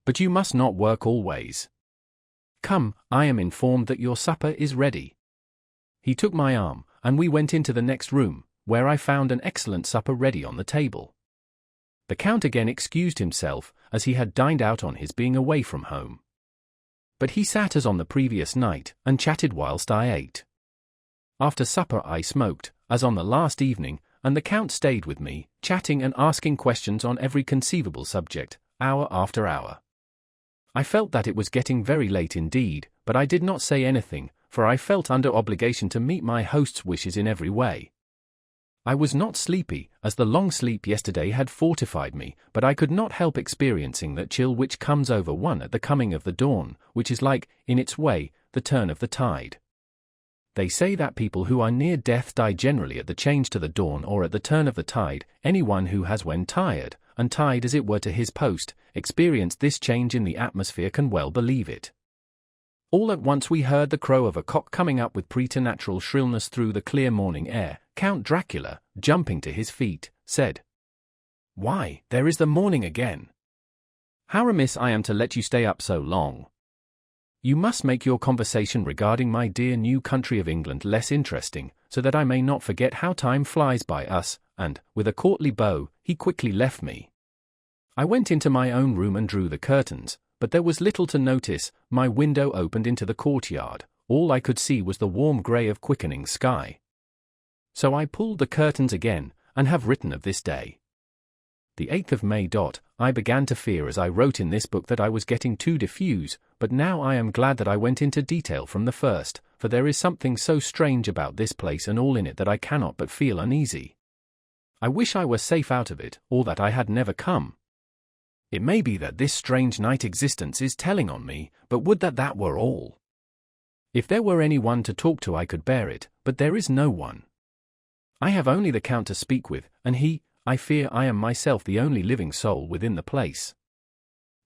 But you must not work always. Come, I am informed that your supper is ready." He took my arm, and we went into the next room, where I found an excellent supper ready on the table. The Count again excused himself, as he had dined out on his being away from home. But he sat as on the previous night, and chatted whilst I ate. After supper I smoked, as on the last evening, and the Count stayed with me, chatting and asking questions on every conceivable subject, hour after hour. I felt that it was getting very late indeed, but I did not say anything, for I felt under obligation to meet my host's wishes in every way. I was not sleepy, as the long sleep yesterday had fortified me, but I could not help experiencing that chill which comes over one at the coming of the dawn, which is like, in its way, the turn of the tide. They say that people who are near death die generally at the change to the dawn or at the turn of the tide. Anyone who has when tired, and tied as it were to his post, experienced this change in the atmosphere can well believe it. All at once we heard the crow of a cock coming up with preternatural shrillness through the clear morning air. Count Dracula, jumping to his feet, said, "Why, there is the morning again. How remiss I am to let you stay up so long. You must make your conversation regarding my dear new country of England less interesting, so that I may not forget how time flies by us," and, with a courtly bow, he quickly left me. I went into my own room and drew the curtains, but there was little to notice. My window opened into the courtyard. All I could see was the warm grey of quickening sky. So I pulled the curtains again, and have written of this day. The 8th of May. I began to fear as I wrote in this book that I was getting too diffuse, but now I am glad that I went into detail from the first, for there is something so strange about this place and all in it that I cannot but feel uneasy. I wish I were safe out of it, or that I had never come. It may be that this strange night existence is telling on me, but would that that were all. If there were any one to talk to I could bear it, but there is no one. I have only the Count to speak with, and he, I fear I am myself the only living soul within the place.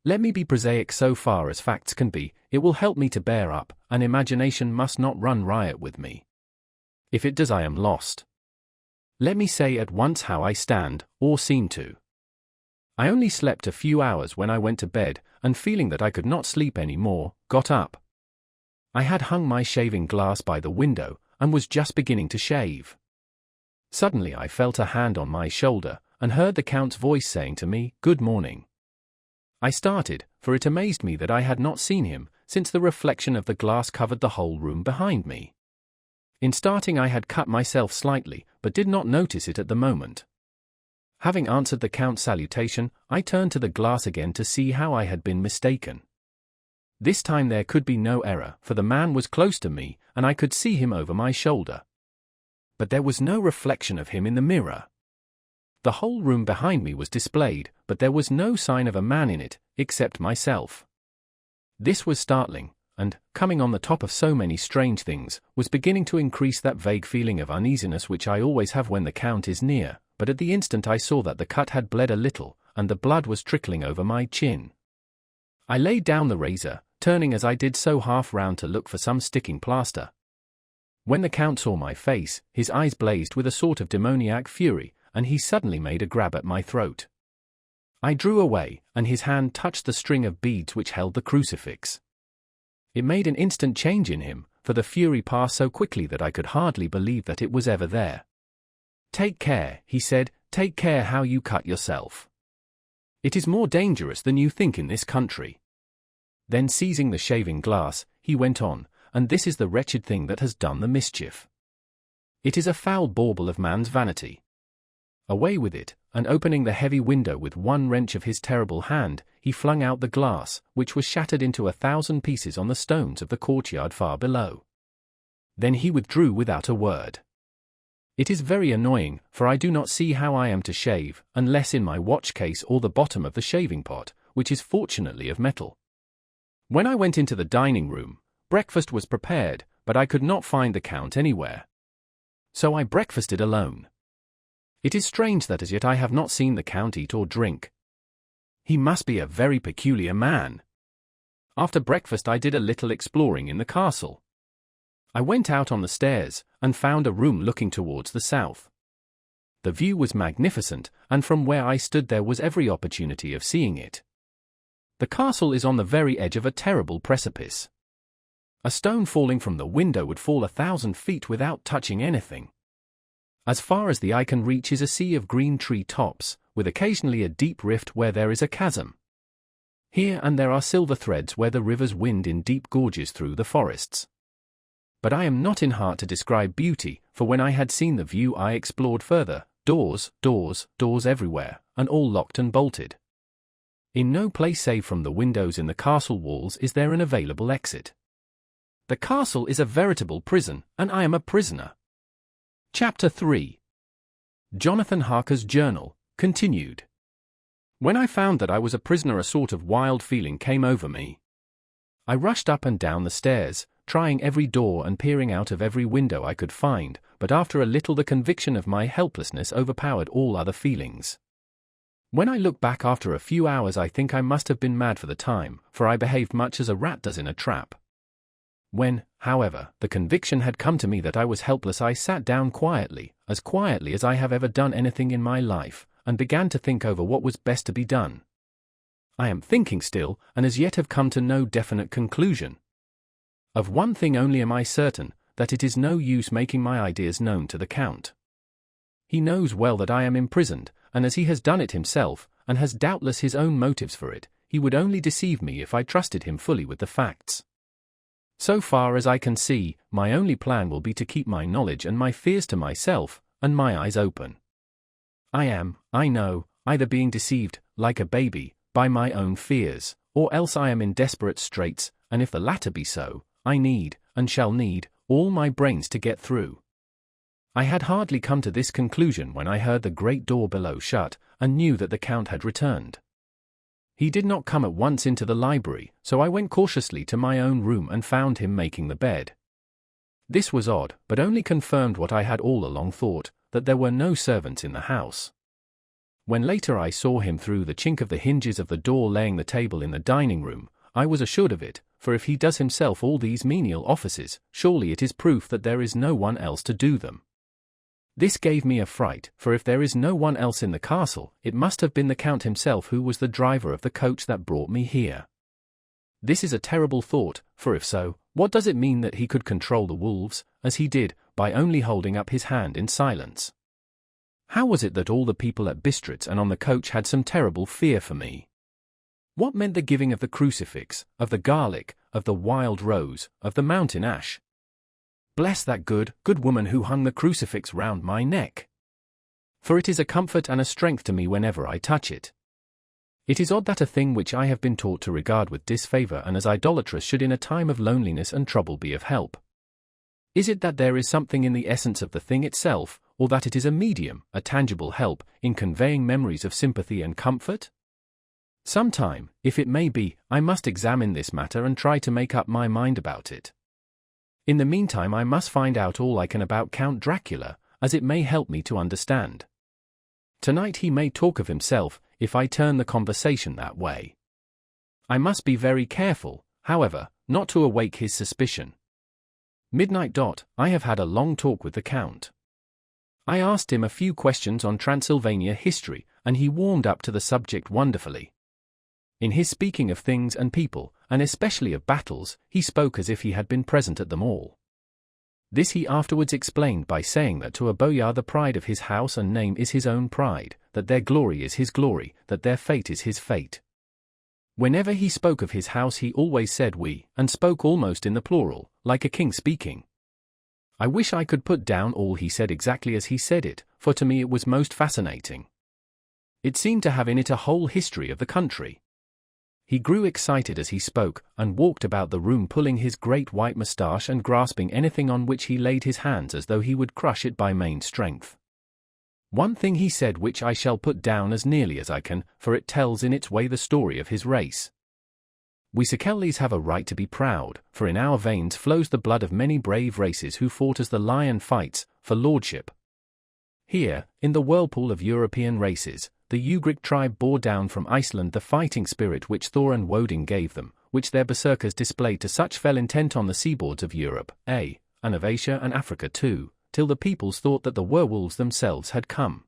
Let me be prosaic so far as facts can be, it will help me to bear up, and imagination must not run riot with me. If it does, I am lost. Let me say at once how I stand, or seem to. I only slept a few hours when I went to bed, and feeling that I could not sleep any more, got up. I had hung my shaving glass by the window, and was just beginning to shave. Suddenly I felt a hand on my shoulder, and heard the Count's voice saying to me, "Good morning." I started, for it amazed me that I had not seen him, since the reflection of the glass covered the whole room behind me. In starting I had cut myself slightly, but did not notice it at the moment. Having answered the Count's salutation, I turned to the glass again to see how I had been mistaken. This time there could be no error, for the man was close to me, and I could see him over my shoulder. But there was no reflection of him in the mirror. The whole room behind me was displayed, but there was no sign of a man in it, except myself. This was startling, and, coming on the top of so many strange things, was beginning to increase that vague feeling of uneasiness which I always have when the Count is near, but at the instant I saw that the cut had bled a little, and the blood was trickling over my chin. I laid down the razor, turning as I did so half round to look for some sticking plaster. When the Count saw my face, his eyes blazed with a sort of demoniac fury, and he suddenly made a grab at my throat. I drew away, and his hand touched the string of beads which held the crucifix. It made an instant change in him, for the fury passed so quickly that I could hardly believe that it was ever there. "Take care," he said, "take care how you cut yourself. It is more dangerous than you think in this country." Then seizing the shaving glass, he went on, "And this is the wretched thing that has done the mischief. It is a foul bauble of man's vanity. Away with it," and opening the heavy window with one wrench of his terrible hand, he flung out the glass, which was shattered into 1,000 pieces on the stones of the courtyard far below. Then he withdrew without a word. It is very annoying, for I do not see how I am to shave, unless in my watch case or the bottom of the shaving pot, which is fortunately of metal. When I went into the dining room, breakfast was prepared, but I could not find the Count anywhere. So I breakfasted alone. It is strange that as yet I have not seen the Count eat or drink. He must be a very peculiar man. After breakfast I did a little exploring in the castle. I went out on the stairs, and found a room looking towards the south. The view was magnificent, and from where I stood there was every opportunity of seeing it. The castle is on the very edge of a terrible precipice. A stone falling from the window would fall 1,000 feet without touching anything. As far as the eye can reach is a sea of green tree tops, with occasionally a deep rift where there is a chasm. Here and there are silver threads where the rivers wind in deep gorges through the forests. But I am not in heart to describe beauty, for when I had seen the view I explored further, doors, doors, doors everywhere, and all locked and bolted. In no place save from the windows in the castle walls is there an available exit. The castle is a veritable prison, and I am a prisoner. Chapter 3. Jonathan Harker's Journal, continued. When I found that I was a prisoner, a sort of wild feeling came over me. I rushed up and down the stairs, trying every door and peering out of every window I could find, but after a little the conviction of my helplessness overpowered all other feelings. When I look back after a few hours I think I must have been mad for the time, for I behaved much as a rat does in a trap. When, however, the conviction had come to me that I was helpless, I sat down quietly as I have ever done anything in my life, and began to think over what was best to be done. I am thinking still, and as yet have come to no definite conclusion. Of one thing only am I certain, that it is no use making my ideas known to the Count. He knows well that I am imprisoned, and as he has done it himself, and has doubtless his own motives for it, he would only deceive me if I trusted him fully with the facts. So far as I can see, my only plan will be to keep my knowledge and my fears to myself, and my eyes open. I am, I know, either being deceived, like a baby, by my own fears, or else I am in desperate straits, and if the latter be so, I need, and shall need, all my brains to get through. I had hardly come to this conclusion when I heard the great door below shut, and knew that the Count had returned. He did not come at once into the library, so I went cautiously to my own room and found him making the bed. This was odd, but only confirmed what I had all along thought, that there were no servants in the house. When later I saw him through the chink of the hinges of the door laying the table in the dining room, I was assured of it, for if he does himself all these menial offices, surely it is proof that there is no one else to do them. This gave me a fright, for if there is no one else in the castle, it must have been the Count himself who was the driver of the coach that brought me here. This is a terrible thought, for if so, what does it mean that he could control the wolves, as he did, by only holding up his hand in silence? How was it that all the people at Bistritz and on the coach had some terrible fear for me? What meant the giving of the crucifix, of the garlic, of the wild rose, of the mountain ash? Bless that good woman who hung the crucifix round my neck. For it is a comfort and a strength to me whenever I touch it. It is odd that a thing which I have been taught to regard with disfavor and as idolatrous should in a time of loneliness and trouble be of help. Is it that there is something in the essence of the thing itself, or that it is a medium, a tangible help, in conveying memories of sympathy and comfort? Sometime, if it may be, I must examine this matter and try to make up my mind about it. In the meantime I must find out all I can about Count Dracula, as it may help me to understand. Tonight he may talk of himself, if I turn the conversation that way. I must be very careful, however, not to awake his suspicion. Midnight. I have had a long talk with the Count. I asked him a few questions on Transylvania history, and he warmed up to the subject wonderfully. In his speaking of things and people, and especially of battles, he spoke as if he had been present at them all. This he afterwards explained by saying that to a boyar the pride of his house and name is his own pride, that their glory is his glory, that their fate is his fate. Whenever he spoke of his house he always said we, and spoke almost in the plural, like a king speaking. I wish I could put down all he said exactly as he said it, for to me it was most fascinating. It seemed to have in it a whole history of the country. He grew excited as he spoke, and walked about the room pulling his great white moustache and grasping anything on which he laid his hands as though he would crush it by main strength. One thing he said which I shall put down as nearly as I can, for it tells in its way the story of his race. We Szekelys have a right to be proud, for in our veins flows the blood of many brave races who fought as the lion fights, for lordship. Here, in the whirlpool of European races, the Ugric tribe bore down from Iceland the fighting spirit which Thor and Woden gave them, which their berserkers displayed to such fell intent on the seaboards of Europe, and of Asia and Africa too, till the peoples thought that the werewolves themselves had come.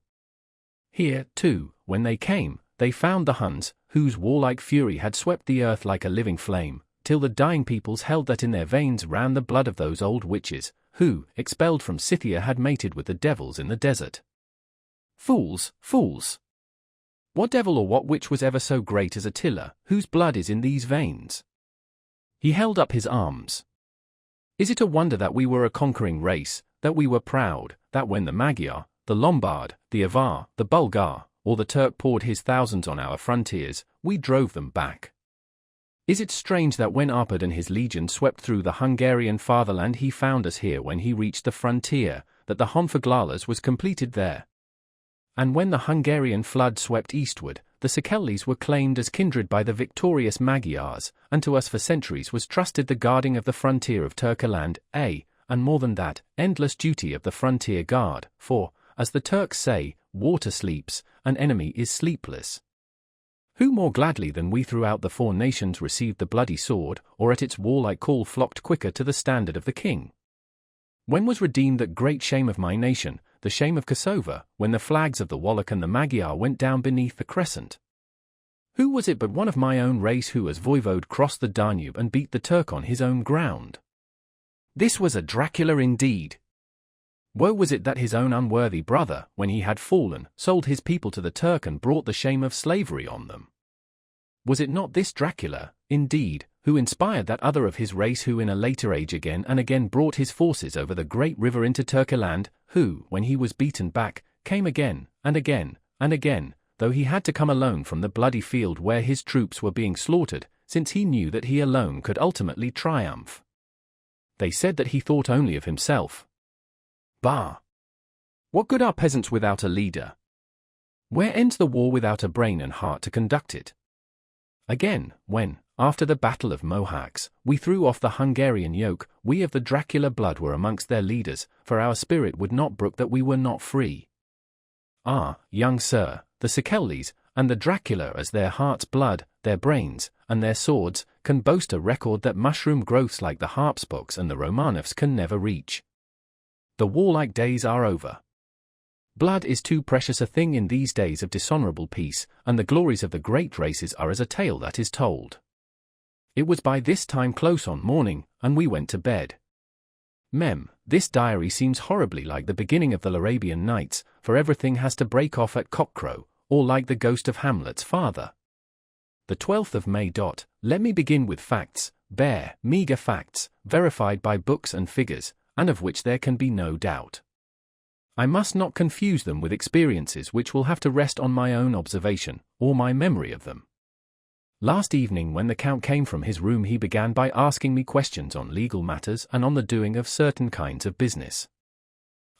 Here, too, when they came, they found the Huns, whose warlike fury had swept the earth like a living flame, till the dying peoples held that in their veins ran the blood of those old witches, who, expelled from Scythia, had mated with the devils in the desert. Fools, fools! What devil or what witch was ever so great as Attila, whose blood is in these veins? He held up his arms. Is it a wonder that we were a conquering race, that we were proud, that when the Magyar, the Lombard, the Avar, the Bulgar, or the Turk poured his thousands on our frontiers, we drove them back? Is it strange that when Arpad and his legion swept through the Hungarian fatherland he found us here when he reached the frontier, that the Honfoglalas was completed there? And when the Hungarian flood swept eastward, the Szekelys were claimed as kindred by the victorious Magyars, and to us for centuries was trusted the guarding of the frontier of Turkeland, and more than that, endless duty of the frontier guard, for, as the Turks say, water sleeps, an enemy is sleepless. Who more gladly than we throughout the four nations received the bloody sword, or at its warlike call flocked quicker to the standard of the king? When was redeemed that great shame of my nation, the shame of Kosovo, when the flags of the Wallach and the Magyar went down beneath the crescent? Who was it but one of my own race who as voivode crossed the Danube and beat the Turk on his own ground? This was a Dracula indeed. Woe was it that his own unworthy brother, when he had fallen, sold his people to the Turk and brought the shame of slavery on them. Was it not this Dracula, indeed, who inspired that other of his race who in a later age again and again brought his forces over the great river into Turkeland, who, when he was beaten back, came again, and again, and again, though he had to come alone from the bloody field where his troops were being slaughtered, since he knew that he alone could ultimately triumph? They said that he thought only of himself. Bah! What good are peasants without a leader? Where ends the war without a brain and heart to conduct it? Again, when, after the Battle of Mohacs, we threw off the Hungarian yoke, we of the Dracula blood were amongst their leaders, for our spirit would not brook that we were not free. Ah, young sir, the Skellies, and the Dracula as their heart's blood, their brains, and their swords, can boast a record that mushroom growths like the Harpsbooks and the Romanovs can never reach. The warlike days are over. Blood is too precious a thing in these days of dishonorable peace, and the glories of the great races are as a tale that is told. It was by this time close on morning, and we went to bed. Mem, this diary seems horribly like the beginning of the Arabian Nights, for everything has to break off at cockcrow, or like the ghost of Hamlet's father. The 12th of May. Let me begin with facts, bare, meagre facts, verified by books and figures, and of which there can be no doubt. I must not confuse them with experiences which will have to rest on my own observation, or my memory of them. Last evening when the Count came from his room he began by asking me questions on legal matters and on the doing of certain kinds of business.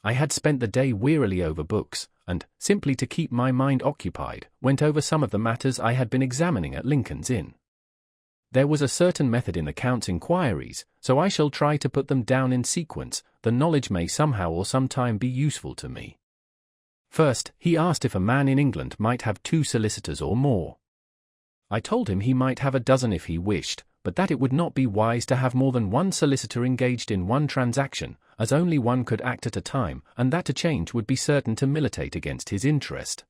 I had spent the day wearily over books, and, simply to keep my mind occupied, went over some of the matters I had been examining at Lincoln's Inn. There was a certain method in the Count's inquiries, so I shall try to put them down in sequence. The knowledge may somehow or sometime be useful to me. First, he asked if a man in England might have 2 solicitors or more. I told him he might have a dozen if he wished, but that it would not be wise to have more than 1 solicitor engaged in one transaction, as only one could act at a time, and that a change would be certain to militate against his interest.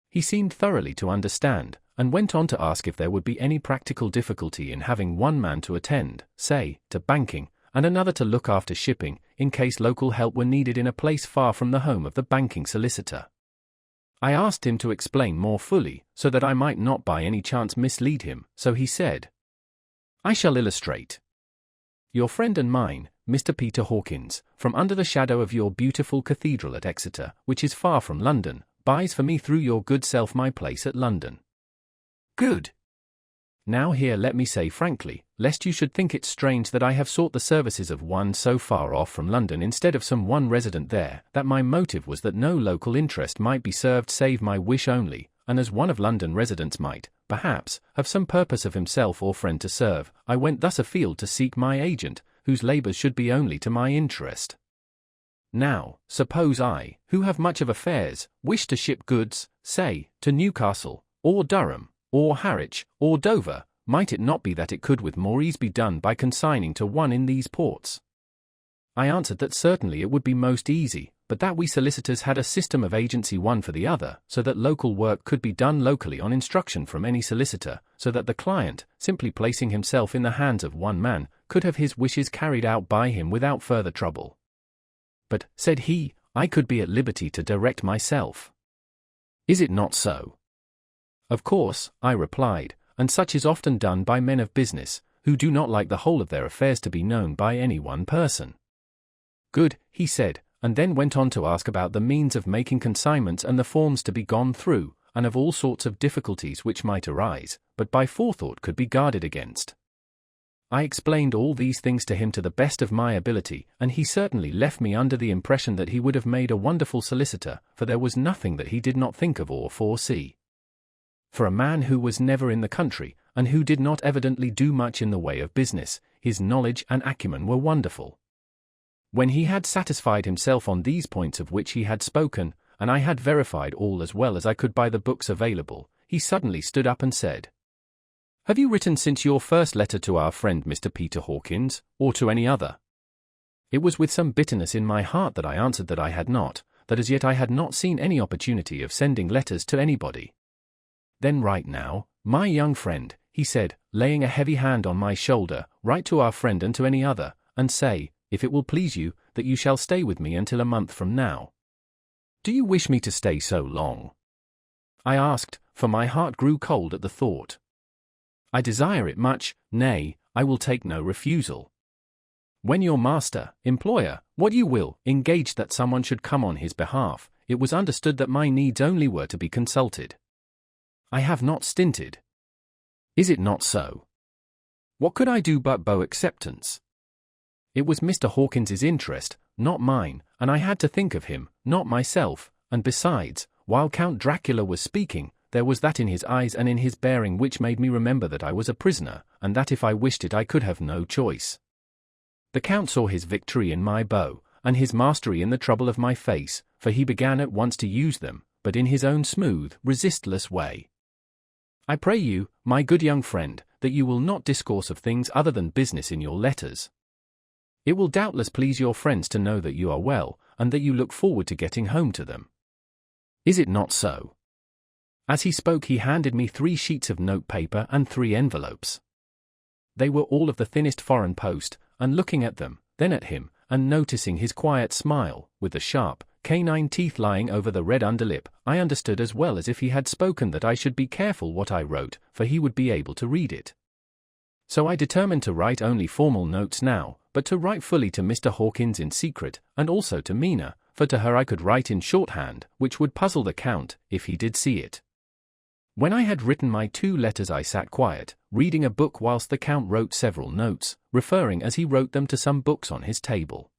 He seemed thoroughly to understand, and went on to ask if there would be any practical difficulty in having one man to attend, say, to banking, and another to look after shipping, in case local help were needed in a place far from the home of the banking solicitor. I asked him to explain more fully, so that I might not by any chance mislead him, so he said, "I shall illustrate. Your friend and mine, Mr. Peter Hawkins, from under the shadow of your beautiful cathedral at Exeter, which is far from London, buys for me through your good self my place at London." Good. Now here let me say frankly, lest you should think it strange that I have sought the services of one so far off from London instead of some one resident there, that my motive was that no local interest might be served save my wish only, and as one of London residents might, perhaps, have some purpose of himself or friend to serve, I went thus afield to seek my agent, whose labours should be only to my interest. Now, suppose I, who have much of affairs, wish to ship goods, say, to Newcastle, or Durham, or Harwich, or Dover, might it not be that it could with more ease be done by consigning to one in these ports? I answered that certainly it would be most easy, but that we solicitors had a system of agency one for the other, so that local work could be done locally on instruction from any solicitor, so that the client, simply placing himself in the hands of one man, could have his wishes carried out by him without further trouble. But, said he, I could be at liberty to direct myself. Is it not so? Of course, I replied, and such is often done by men of business, who do not like the whole of their affairs to be known by any one person. Good, he said, and then went on to ask about the means of making consignments and the forms to be gone through, and of all sorts of difficulties which might arise, but by forethought could be guarded against. I explained all these things to him to the best of my ability, and he certainly left me under the impression that he would have made a wonderful solicitor, for there was nothing that he did not think of or foresee. For a man who was never in the country, and who did not evidently do much in the way of business, his knowledge and acumen were wonderful. When he had satisfied himself on these points of which he had spoken, and I had verified all as well as I could by the books available, he suddenly stood up and said, "Have you written since your first letter to our friend Mr. Peter Hawkins, or to any other?" It was with some bitterness in my heart that I answered that I had not, that as yet I had not seen any opportunity of sending letters to anybody. "Then write now, my young friend," he said, laying a heavy hand on my shoulder, "write to our friend and to any other, and say, if it will please you, that you shall stay with me until a month from now." "Do you wish me to stay so long?" I asked, for my heart grew cold at the thought. "I desire it much, nay, I will take no refusal. When your master, employer, what you will, engaged that someone should come on his behalf, it was understood that my needs only were to be consulted. I have not stinted. Is it not so? What could I do but bow acceptance? It was Mr. Hawkins's interest, not mine, and I had to think of him, not myself, and besides, while Count Dracula was speaking, there was that in his eyes and in his bearing which made me remember that I was a prisoner, and that if I wished it I could have no choice. The Count saw his victory in my bow, and his mastery in the trouble of my face, for he began at once to use them, but in his own smooth, resistless way. I pray you, my good young friend, that you will not discourse of things other than business in your letters. It will doubtless please your friends to know that you are well, and that you look forward to getting home to them. Is it not so? As he spoke, he handed me 3 sheets of notepaper and 3 envelopes. They were all of the thinnest foreign post, and looking at them, then at him, and noticing his quiet smile, with the sharp, canine teeth lying over the red underlip, I understood as well as if he had spoken that I should be careful what I wrote, for he would be able to read it. So I determined to write only formal notes now, but to write fully to Mr. Hawkins in secret, and also to Mina, for to her I could write in shorthand, which would puzzle the Count, if he did see it. When I had written my 2 letters I sat quiet, reading a book whilst the Count wrote several notes, referring as he wrote them to some books on his table.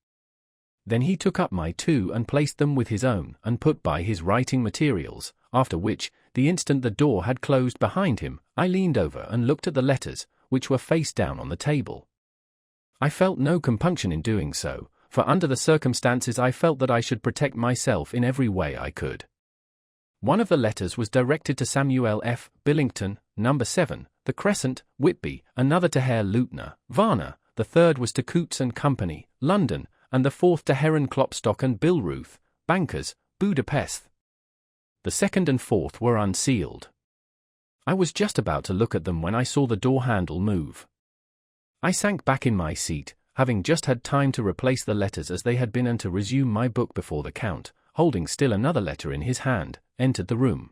Then he took up my 2 and placed them with his own, and put by his writing materials, after which, the instant the door had closed behind him, I leaned over and looked at the letters, which were face down on the table. I felt no compunction in doing so, for under the circumstances I felt that I should protect myself in every way I could. One of the letters was directed to Samuel F. Billington, No. 7, The Crescent, Whitby, another to Herr Leutner, Varna, the third was to Coutts and Company, London, and the fourth to Heron Klopstock and Billruth, bankers, Budapest. The second and fourth were unsealed. I was just about to look at them when I saw the door handle move. I sank back in my seat, having just had time to replace the letters as they had been and to resume my book before the Count, holding still another letter in his hand, entered the room.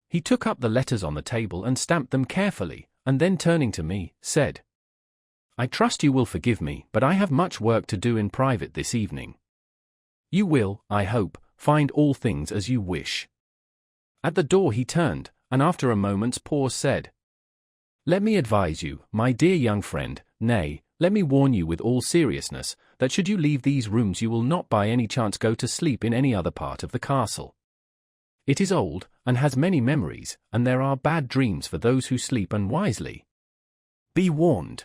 He took up the letters on the table and stamped them carefully, and then turning to me, said, "I trust you will forgive me, but I have much work to do in private this evening. You will, I hope, find all things as you wish." At the door he turned, and after a moment's pause said, "Let me advise you, my dear young friend, nay, let me warn you with all seriousness, that should you leave these rooms you will not by any chance go to sleep in any other part of the castle. It is old, and has many memories, and there are bad dreams for those who sleep unwisely. Be warned.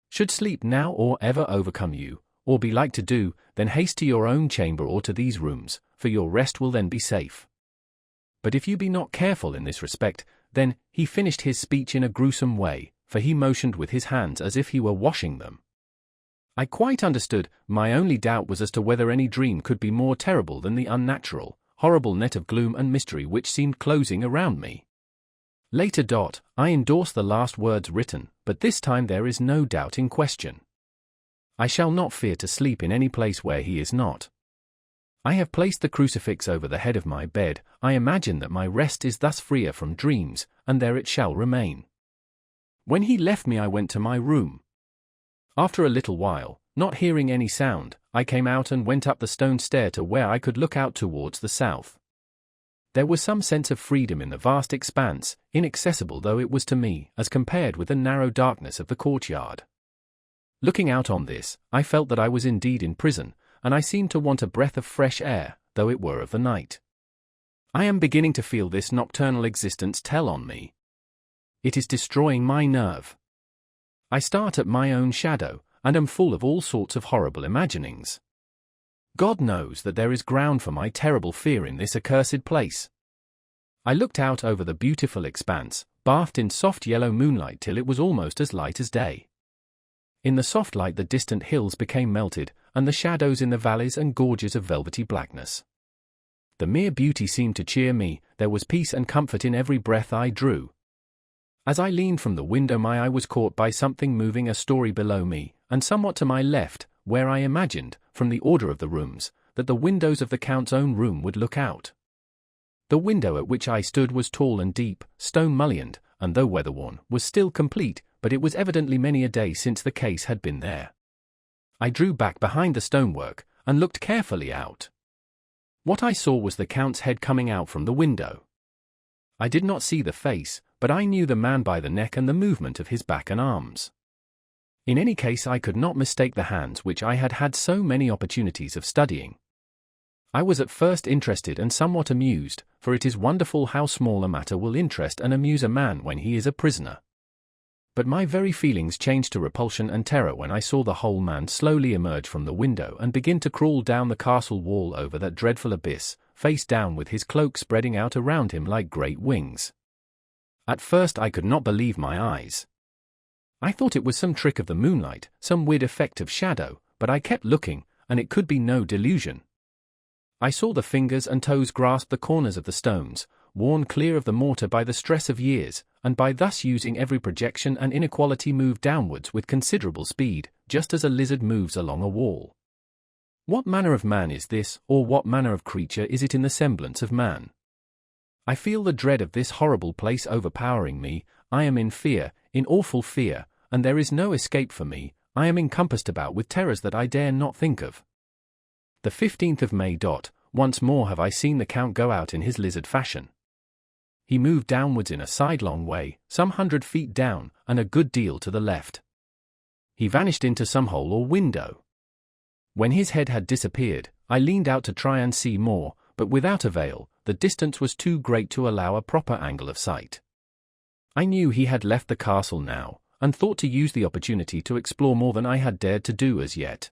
Should sleep now or ever overcome you, or be like to do, then haste to your own chamber or to these rooms, for your rest will then be safe. But if you be not careful in this respect, then," he finished his speech in a gruesome way, for he motioned with his hands as if he were washing them. I quite understood. My only doubt was as to whether any dream could be more terrible than the unnatural, horrible net of gloom and mystery which seemed closing around me. Later. I endorse the last words written, but this time there is no doubt in question. I shall not fear to sleep in any place where he is not. I have placed the crucifix over the head of my bed. I imagine that my rest is thus freer from dreams, and there it shall remain. When he left me I went to my room. After a little while, not hearing any sound, I came out and went up the stone stair to where I could look out towards the south. There was some sense of freedom in the vast expanse, inaccessible though it was to me, as compared with the narrow darkness of the courtyard. Looking out on this, I felt that I was indeed in prison, and I seemed to want a breath of fresh air, though it were of the night. I am beginning to feel this nocturnal existence tell on me. It is destroying my nerve. I start at my own shadow, and am full of all sorts of horrible imaginings. God knows that there is ground for my terrible fear in this accursed place. I looked out over the beautiful expanse, bathed in soft yellow moonlight till it was almost as light as day. In the soft light the distant hills became melted, and the shadows in the valleys and gorges of velvety blackness. The mere beauty seemed to cheer me. There was peace and comfort in every breath I drew. As I leaned from the window my eye was caught by something moving a story below me, and somewhat to my left, where I imagined, from the order of the rooms, that the windows of the Count's own room would look out. The window at which I stood was tall and deep, stone-mullioned, and though weather-worn, was still complete, but it was evidently many a day since the case had been there. I drew back behind the stonework, and looked carefully out. What I saw was the Count's head coming out from the window. I did not see the face, but I knew the man by the neck and the movement of his back and arms. In any case I could not mistake the hands which I had had so many opportunities of studying. I was at first interested and somewhat amused, for it is wonderful how small a matter will interest and amuse a man when he is a prisoner. But my very feelings changed to repulsion and terror when I saw the whole man slowly emerge from the window and begin to crawl down the castle wall over that dreadful abyss, face down with his cloak spreading out around him like great wings. At first I could not believe my eyes. I thought it was some trick of the moonlight, some weird effect of shadow, but I kept looking, and it could be no delusion. I saw the fingers and toes grasp the corners of the stones, worn clear of the mortar by the stress of years, and by thus using every projection and inequality move downwards with considerable speed, just as a lizard moves along a wall. What manner of man is this, or what manner of creature is it in the semblance of man? I feel the dread of this horrible place overpowering me. I am in fear, in awful fear, and there is no escape for me. I am encompassed about with terrors that I dare not think of. The 15th of May. Once more have I seen the Count go out in his lizard fashion. He moved downwards in a sidelong way, some 100 feet down, and a good deal to the left. He vanished into some hole or window. When his head had disappeared, I leaned out to try and see more, but without avail. The distance was too great to allow a proper angle of sight. I knew he had left the castle now, and thought to use the opportunity to explore more than I had dared to do as yet.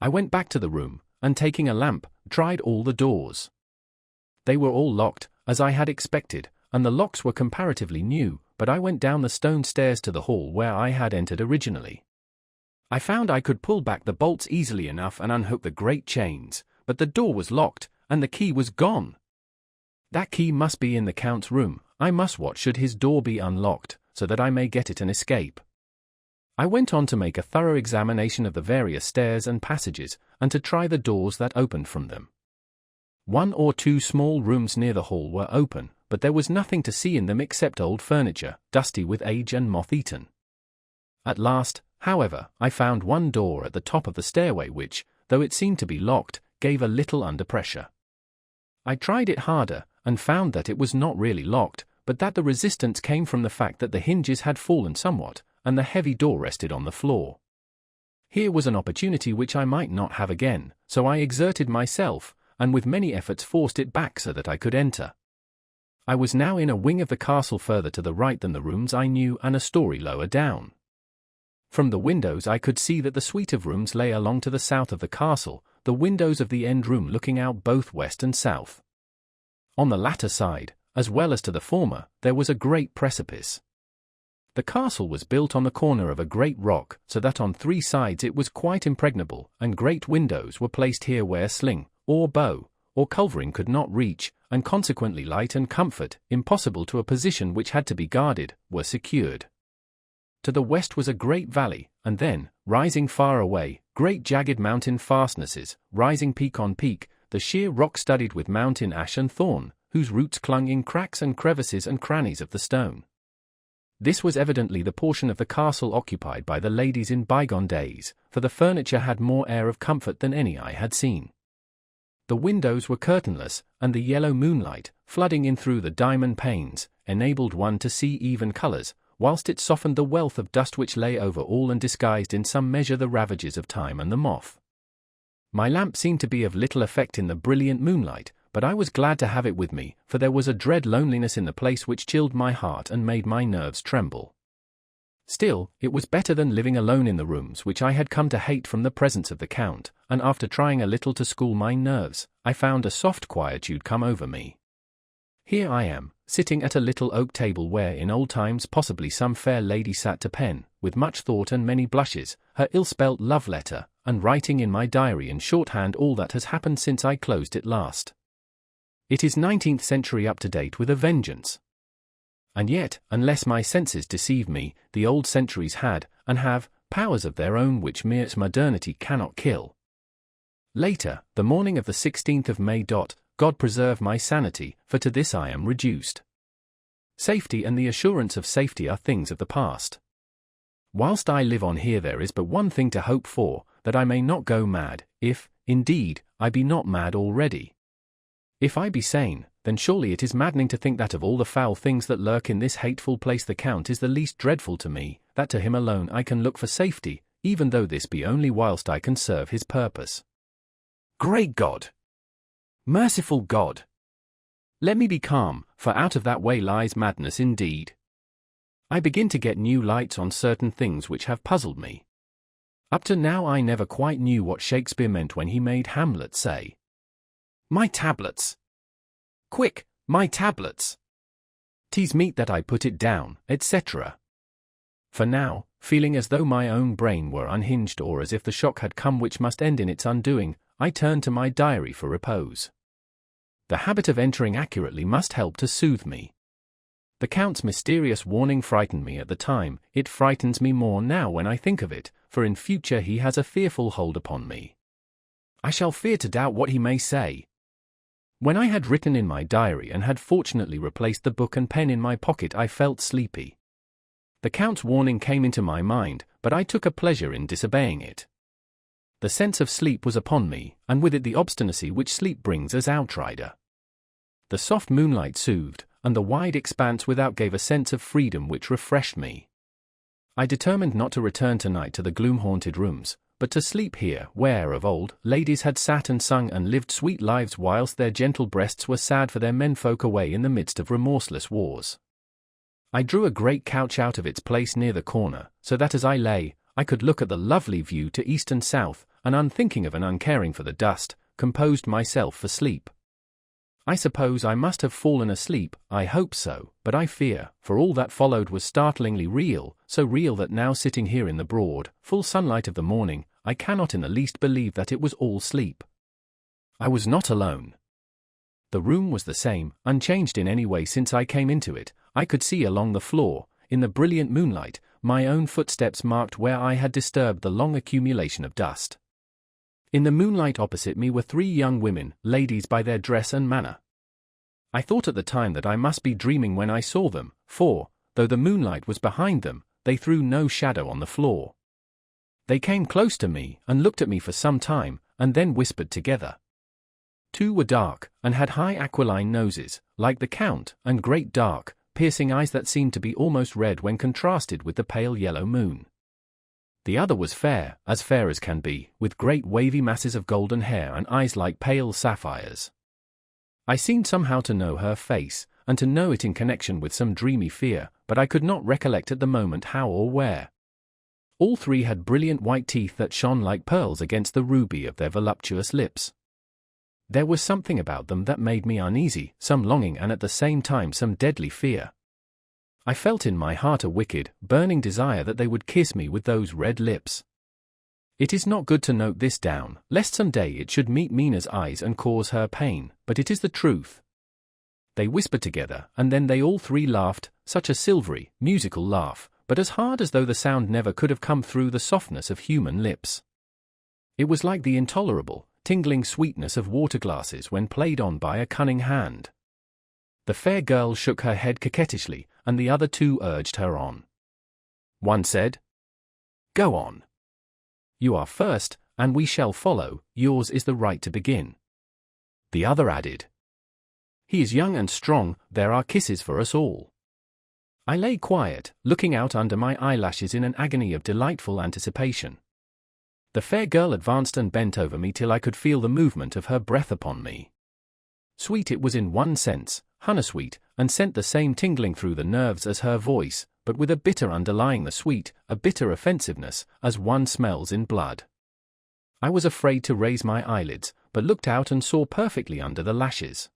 I went back to the room, and taking a lamp, tried all the doors. They were all locked, as I had expected, and the locks were comparatively new, but I went down the stone stairs to the hall where I had entered originally. I found I could pull back the bolts easily enough and unhook the great chains, but the door was locked, and the key was gone. That key must be in the Count's room. I must watch should his door be unlocked, so that I may get it and escape. I went on to make a thorough examination of the various stairs and passages, and to try the doors that opened from them. 1 or 2 small rooms near the hall were open, but there was nothing to see in them except old furniture, dusty with age and moth-eaten. At last, however, I found one door at the top of the stairway which, though it seemed to be locked, gave a little under pressure. I tried it harder, and found that it was not really locked, but that the resistance came from the fact that the hinges had fallen somewhat, and the heavy door rested on the floor. Here was an opportunity which I might not have again, so I exerted myself, and with many efforts forced it back so that I could enter. I was now in a wing of the castle further to the right than the rooms I knew and a story lower down. From the windows I could see that the suite of rooms lay along to the south of the castle, the windows of the end room looking out both west and south. On the latter side, as well as to the former, there was a great precipice. The castle was built on the corner of a great rock, so that on 3 sides it was quite impregnable, and great windows were placed here where sling, or bow, or culverin could not reach, and consequently light and comfort, impossible to a position which had to be guarded, were secured. To the west was a great valley, and then, rising far away, great jagged mountain fastnesses, rising peak on peak, the sheer rock studded with mountain ash and thorn, whose roots clung in cracks and crevices and crannies of the stone. This was evidently the portion of the castle occupied by the ladies in bygone days, for the furniture had more air of comfort than any I had seen. The windows were curtainless, and the yellow moonlight, flooding in through the diamond panes, enabled one to see even colours, whilst it softened the wealth of dust which lay over all and disguised in some measure the ravages of time and the moth. My lamp seemed to be of little effect in the brilliant moonlight, but I was glad to have it with me, for there was a dread loneliness in the place which chilled my heart and made my nerves tremble. Still, it was better than living alone in the rooms which I had come to hate from the presence of the Count, and after trying a little to school my nerves, I found a soft quietude come over me. Here I am, sitting at a little oak table where in old times possibly some fair lady sat to pen, with much thought and many blushes, her ill-spelt love letter, and writing in my diary in shorthand all that has happened since I closed it last. It is 19th century up to date with a vengeance. And yet, unless my senses deceive me, the old centuries had, and have, powers of their own which mere modernity cannot kill. Later, the morning of the 16th of May. God preserve my sanity, for to this I am reduced. Safety and the assurance of safety are things of the past. Whilst I live on here there is but one thing to hope for, that I may not go mad, if, indeed, I be not mad already. If I be sane, then surely it is maddening to think that of all the foul things that lurk in this hateful place the Count is the least dreadful to me, that to him alone I can look for safety, even though this be only whilst I can serve his purpose. Great God! Merciful God! Let me be calm, for out of that way lies madness indeed. I begin to get new lights on certain things which have puzzled me. Up to now I never quite knew what Shakespeare meant when he made Hamlet say, "My tablets! Quick, my tablets! 'Tis meet that I put it down," etc. For now, feeling as though my own brain were unhinged or as if the shock had come which must end in its undoing, I turned to my diary for repose. The habit of entering accurately must help to soothe me. The Count's mysterious warning frightened me at the time. It frightens me more now when I think of it, for in future he has a fearful hold upon me. I shall fear to doubt what he may say. When I had written in my diary and had fortunately replaced the book and pen in my pocket, I felt sleepy. The Count's warning came into my mind, but I took a pleasure in disobeying it. The sense of sleep was upon me, and with it the obstinacy which sleep brings as outrider. The soft moonlight soothed, and the wide expanse without gave a sense of freedom which refreshed me. I determined not to return tonight to the gloom-haunted rooms, but to sleep here, where of old ladies had sat and sung and lived sweet lives whilst their gentle breasts were sad for their menfolk away in the midst of remorseless wars. I drew a great couch out of its place near the corner, so that as I lay, I could look at the lovely view to east and south, and unthinking of and uncaring for the dust, composed myself for sleep. I suppose I must have fallen asleep, I hope so, but I fear, for all that followed was startlingly real, so real that now sitting here in the broad, full sunlight of the morning, I cannot in the least believe that it was all sleep. I was not alone. The room was the same, unchanged in any way since I came into it. I could see along the floor, in the brilliant moonlight, my own footsteps marked where I had disturbed the long accumulation of dust. In the moonlight opposite me were 3 young women, ladies by their dress and manner. I thought at the time that I must be dreaming when I saw them, for, though the moonlight was behind them, they threw no shadow on the floor. They came close to me and looked at me for some time, and then whispered together. 2 were dark, and had high aquiline noses, like the Count, and great dark, piercing eyes that seemed to be almost red when contrasted with the pale yellow moon. The other was fair as can be, with great wavy masses of golden hair and eyes like pale sapphires. I seemed somehow to know her face, and to know it in connection with some dreamy fear, but I could not recollect at the moment how or where. All 3 had brilliant white teeth that shone like pearls against the ruby of their voluptuous lips. There was something about them that made me uneasy, some longing and at the same time some deadly fear. I felt in my heart a wicked, burning desire that they would kiss me with those red lips. It is not good to note this down, lest some day it should meet Mina's eyes and cause her pain, but it is the truth. They whispered together, and then they all 3 laughed, such a silvery, musical laugh, but as hard as though the sound never could have come through the softness of human lips. It was like the intolerable, tingling sweetness of water glasses when played on by a cunning hand. The fair girl shook her head coquettishly, and the other 2 urged her on. One said, "Go on. You are first, and we shall follow, yours is the right to begin." The other added, "He is young and strong, there are kisses for us all." I lay quiet, looking out under my eyelashes in an agony of delightful anticipation. The fair girl advanced and bent over me till I could feel the movement of her breath upon me. Sweet it was in one sense, honey-sweet, and sent the same tingling through the nerves as her voice, but with a bitter underlying the sweet, a bitter offensiveness, as one smells in blood. I was afraid to raise my eyelids, but looked out and saw perfectly under the lashes.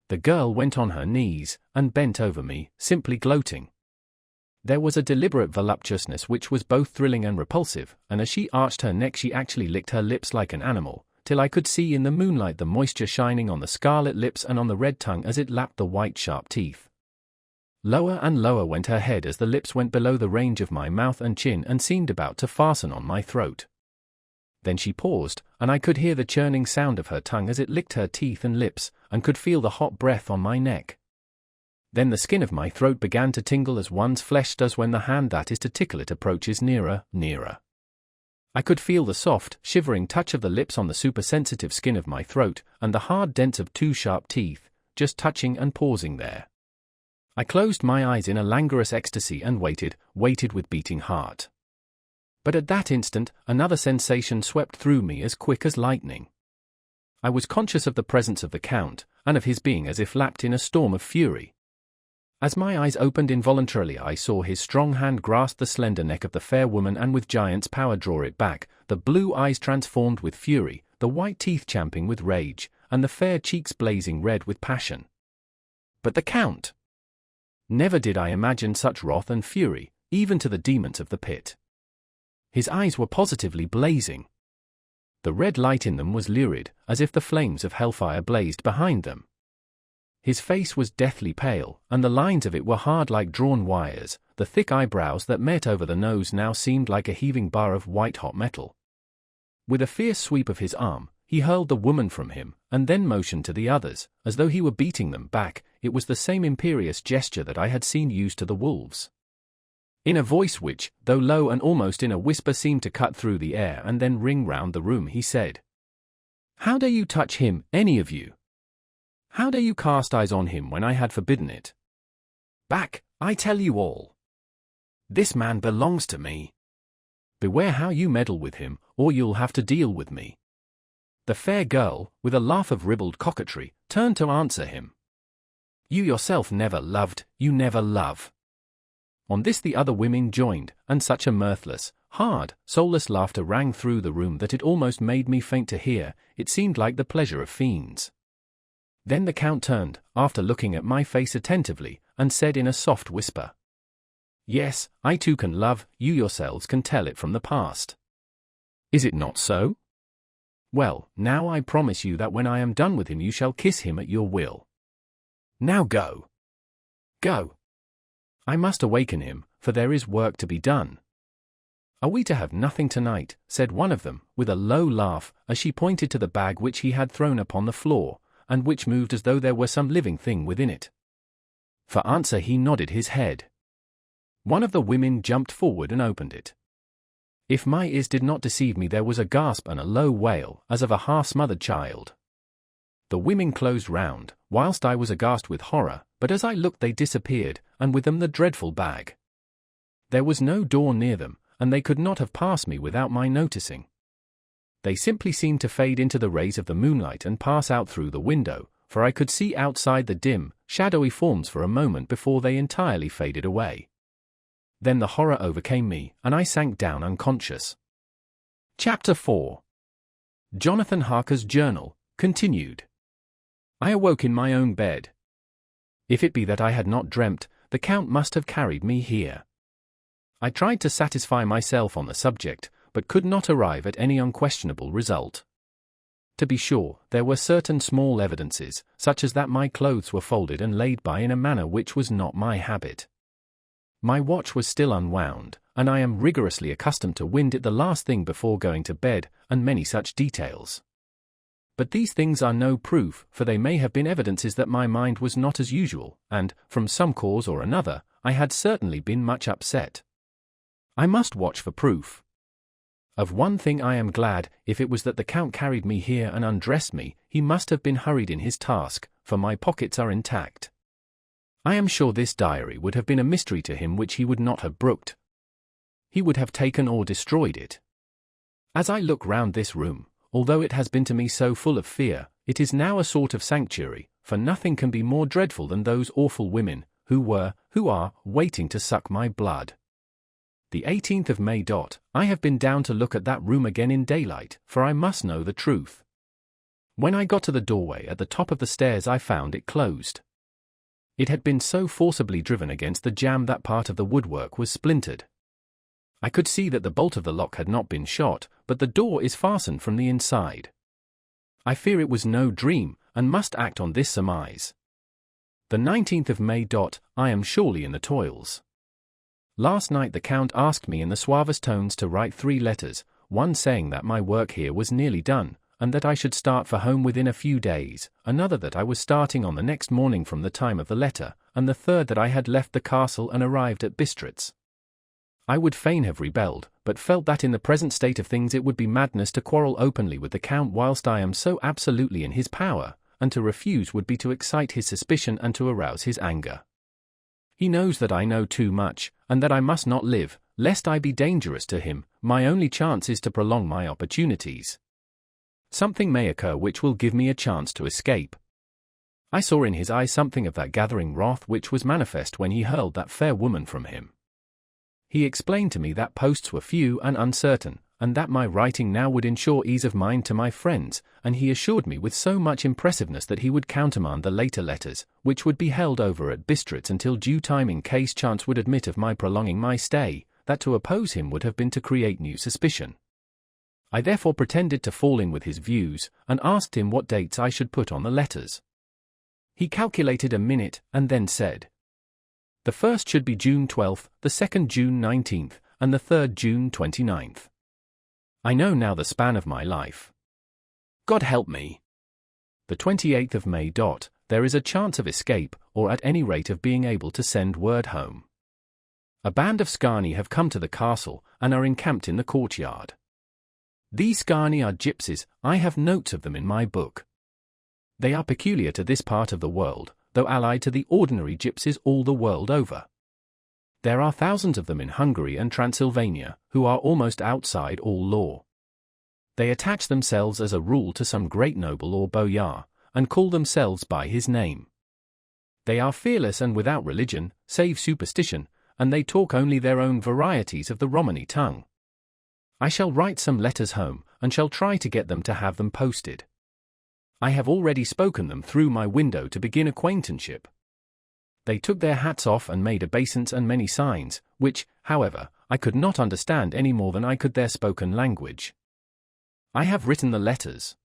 The girl went on her knees, and bent over me, simply gloating. There was a deliberate voluptuousness which was both thrilling and repulsive, and as she arched her neck she actually licked her lips like an animal, till I could see in the moonlight the moisture shining on the scarlet lips and on the red tongue as it lapped the white sharp teeth. Lower and lower went her head as the lips went below the range of my mouth and chin and seemed about to fasten on my throat. Then she paused, and I could hear the churning sound of her tongue as it licked her teeth and lips, and could feel the hot breath on my neck. Then the skin of my throat began to tingle as one's flesh does when the hand that is to tickle it approaches nearer, nearer. I could feel the soft, shivering touch of the lips on the supersensitive skin of my throat, and the hard dents of 2 sharp teeth, just touching and pausing there. I closed my eyes in a languorous ecstasy and waited with beating heart. But at that instant, another sensation swept through me as quick as lightning. I was conscious of the presence of the Count, and of his being as if lapped in a storm of fury. As my eyes opened involuntarily, I saw his strong hand grasp the slender neck of the fair woman and with giant's power draw it back, the blue eyes transformed with fury, the white teeth champing with rage, and the fair cheeks blazing red with passion. But the Count! Never did I imagine such wrath and fury, even to the demons of the pit. His eyes were positively blazing. The red light in them was lurid, as if the flames of hellfire blazed behind them. His face was deathly pale, and the lines of it were hard like drawn wires. The thick eyebrows that met over the nose now seemed like a heaving bar of white-hot metal. With a fierce sweep of his arm, he hurled the woman from him, and then motioned to the others, as though he were beating them back. It was the same imperious gesture that I had seen used to the wolves. In a voice which, though low and almost in a whisper, seemed to cut through the air and then ring round the room, he said, "How dare you touch him, any of you? How dare you cast eyes on him when I had forbidden it? Back, I tell you all. This man belongs to me. Beware how you meddle with him, or you'll have to deal with me." The fair girl, with a laugh of ribald coquetry, turned to answer him. "You yourself never loved, you never love." On this the other women joined, and such a mirthless, hard, soulless laughter rang through the room that it almost made me faint to hear. It seemed like the pleasure of fiends. Then the Count turned, after looking at my face attentively, and said in a soft whisper, "Yes, I too can love, you yourselves can tell it from the past. Is it not so? Well, now I promise you that when I am done with him you shall kiss him at your will. Now go. Go. I must awaken him, for there is work to be done." "Are we to have nothing tonight?" said one of them, with a low laugh, as she pointed to the bag which he had thrown upon the floor, and which moved as though there were some living thing within it. For answer he nodded his head. One of the women jumped forward and opened it. If my ears did not deceive me, there was a gasp and a low wail, as of a half-smothered child. The women closed round, whilst I was aghast with horror, but as I looked they disappeared, and with them the dreadful bag. There was no door near them, and they could not have passed me without my noticing. They simply seemed to fade into the rays of the moonlight and pass out through the window, for I could see outside the dim, shadowy forms for a moment before they entirely faded away. Then the horror overcame me, and I sank down unconscious. Chapter 4. Jonathan Harker's Journal, continued. I awoke in my own bed. If it be that I had not dreamt, the Count must have carried me here. I tried to satisfy myself on the subject, but could not arrive at any unquestionable result. To be sure, there were certain small evidences, such as that my clothes were folded and laid by in a manner which was not my habit. My watch was still unwound, and I am rigorously accustomed to wind it the last thing before going to bed, and many such details. But these things are no proof, for they may have been evidences that my mind was not as usual, and, from some cause or another, I had certainly been much upset. I must watch for proof. Of one thing I am glad, if it was that the Count carried me here and undressed me, he must have been hurried in his task, for my pockets are intact. I am sure this diary would have been a mystery to him which he would not have brooked. He would have taken or destroyed it. As I look round this room, although it has been to me so full of fear, it is now a sort of sanctuary, for nothing can be more dreadful than those awful women, who are, waiting to suck my blood. The 18th of May. I have been down to look at that room again in daylight, for I must know the truth. When I got to the doorway at the top of the stairs I found it closed. It had been so forcibly driven against the jamb that part of the woodwork was splintered. I could see that the bolt of the lock had not been shot, but the door is fastened from the inside. I fear it was no dream, and must act on this surmise. The 19th of May. I am surely in the toils. Last night the Count asked me in the suavest tones to write 3 letters, one saying that my work here was nearly done, and that I should start for home within a few days, another that I was starting on the next morning from the time of the letter, and the third that I had left the castle and arrived at Bistritz. I would fain have rebelled, but felt that in the present state of things it would be madness to quarrel openly with the Count whilst I am so absolutely in his power, and to refuse would be to excite his suspicion and to arouse his anger. He knows that I know too much, and that I must not live, lest I be dangerous to him. My only chance is to prolong my opportunities. Something may occur which will give me a chance to escape. I saw in his eye something of that gathering wrath which was manifest when he hurled that fair woman from him. He explained to me that posts were few and uncertain, and that my writing now would ensure ease of mind to my friends, and he assured me with so much impressiveness that he would countermand the later letters, which would be held over at Bistritz until due time in case chance would admit of my prolonging my stay, that to oppose him would have been to create new suspicion. I therefore pretended to fall in with his views, and asked him what dates I should put on the letters. He calculated a minute, and then said, "The first should be June 12th, the second June 19th, and the third June 29th. I know now the span of my life. God help me. The 28th of May. There is a chance of escape, or at any rate of being able to send word home. A band of Scani have come to the castle, and are encamped in the courtyard. These Scani are gypsies. I have notes of them in my book. They are peculiar to this part of the world, though allied to the ordinary gypsies all the world over. There are thousands of them in Hungary and Transylvania, who are almost outside all law. They attach themselves as a rule to some great noble or boyar, and call themselves by his name. They are fearless and without religion, save superstition, and they talk only their own varieties of the Romany tongue. I shall write some letters home, and shall try to get them to have them posted. I have already spoken them through my window to begin acquaintanceship. They took their hats off and made obeisance and many signs, which, however, I could not understand any more than I could their spoken language. I have written the letters.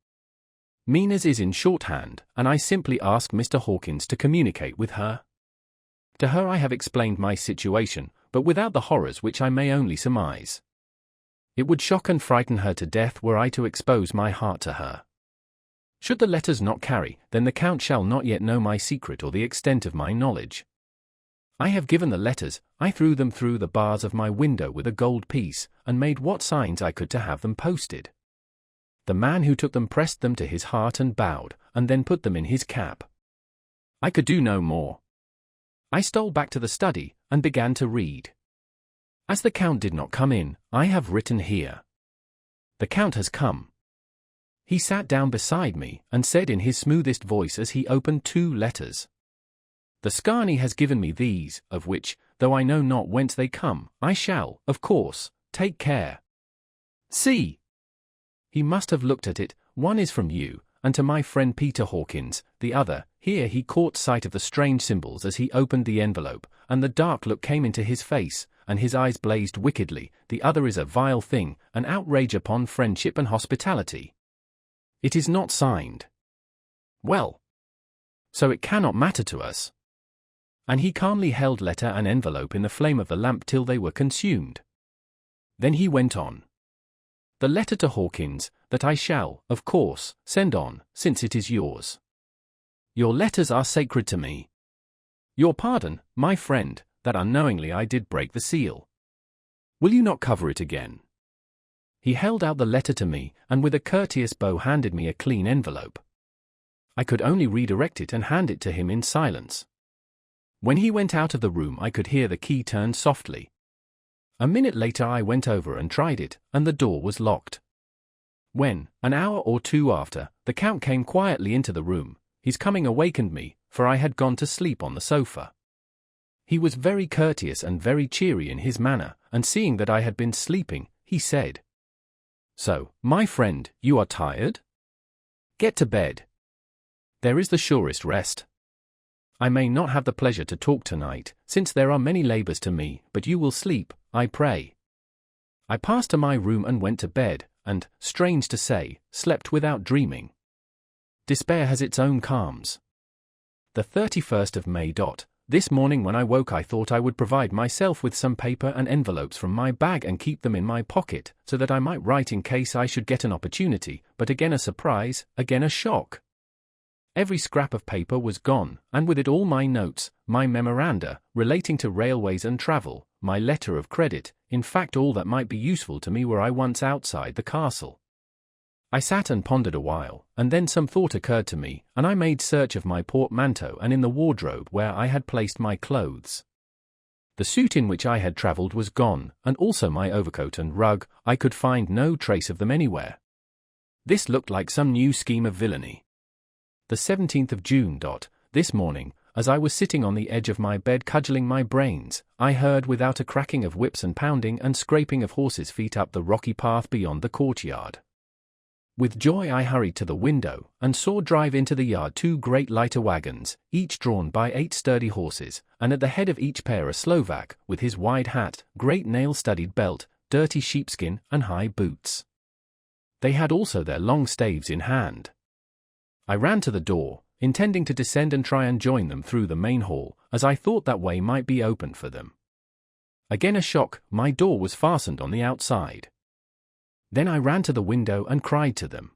Mina's is in shorthand, and I simply ask Mr. Hawkins to communicate with her. To her I have explained my situation, but without the horrors which I may only surmise. It would shock and frighten her to death were I to expose my heart to her. Should the letters not carry, then the Count shall not yet know my secret or the extent of my knowledge. I have given the letters. I threw them through the bars of my window with a gold piece, and made what signs I could to have them posted. The man who took them pressed them to his heart and bowed, and then put them in his cap. I could do no more. I stole back to the study, and began to read. As the Count did not come in, I have written here. The Count has come. He sat down beside me, and said in his smoothest voice as he opened two letters, "The Scani has given me these, of which, though I know not whence they come, I shall, of course, take care. See! He must have looked at it. One is from you, and to my friend Peter Hawkins, the other." Here he caught sight of the strange symbols as he opened the envelope, and the dark look came into his face, and his eyes blazed wickedly. "The other is a vile thing, an outrage upon friendship and hospitality. It is not signed. Well, so it cannot matter to us." And he calmly held letter and envelope in the flame of the lamp till they were consumed. Then he went on. "The letter to Hawkins, that I shall, of course, send on, since it is yours. Your letters are sacred to me. Your pardon, my friend, that unknowingly I did break the seal. Will you not cover it again?" He held out the letter to me, and with a courteous bow handed me a clean envelope. I could only redirect it and hand it to him in silence. When he went out of the room I could hear the key turn softly. A minute later I went over and tried it, and the door was locked. When, an hour or two after, the Count came quietly into the room, his coming awakened me, for I had gone to sleep on the sofa. He was very courteous and very cheery in his manner, and seeing that I had been sleeping, he said, "So, my friend, you are tired? Get to bed. There is the surest rest. I may not have the pleasure to talk tonight, since there are many labors to me, but you will sleep, I pray." I passed to my room and went to bed, and, strange to say, slept without dreaming. Despair has its own calms. The 31st of May. This morning when I woke I thought I would provide myself with some paper and envelopes from my bag and keep them in my pocket, so that I might write in case I should get an opportunity, but again a surprise, again a shock. Every scrap of paper was gone, and with it all my notes, my memoranda, relating to railways and travel, my letter of credit, in fact all that might be useful to me were I once outside the castle. I sat and pondered a while, and then some thought occurred to me, and I made search of my portmanteau and in the wardrobe where I had placed my clothes. The suit in which I had travelled was gone, and also my overcoat and rug. I could find no trace of them anywhere. This looked like some new scheme of villainy. The 17th of June. this morning, as I was sitting on the edge of my bed cudgelling my brains, I heard without a cracking of whips and pounding and scraping of horses' feet up the rocky path beyond the courtyard. With joy I hurried to the window, and saw drive into the yard 2 great lighter wagons, each drawn by 8 sturdy horses, and at the head of each pair a Slovak, with his wide hat, great nail-studded belt, dirty sheepskin, and high boots. They had also their long staves in hand. I ran to the door, intending to descend and try and join them through the main hall, as I thought that way might be opened for them. Again a shock, my door was fastened on the outside. Then I ran to the window and cried to them.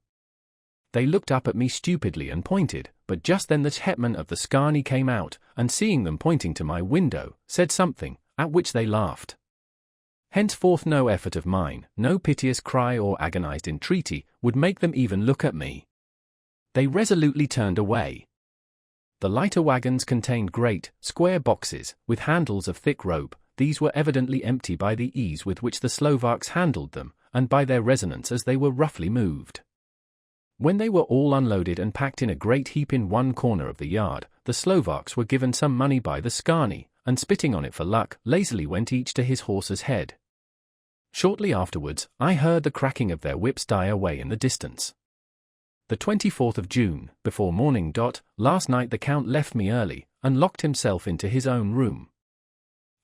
They looked up at me stupidly and pointed, but just then the hetman of the Skani came out, and seeing them pointing to my window, said something, at which they laughed. Henceforth no effort of mine, no piteous cry or agonized entreaty, would make them even look at me. They resolutely turned away. The lighter wagons contained great, square boxes, with handles of thick rope. These were evidently empty by the ease with which the Slovaks handled them, and by their resonance as they were roughly moved. When they were all unloaded and packed in a great heap in one corner of the yard, the Slovaks were given some money by the Skani, and spitting on it for luck, lazily went each to his horse's head. Shortly afterwards, I heard the cracking of their whips die away in the distance. The 24th of June, before morning. Last night the Count left me early, and locked himself into his own room.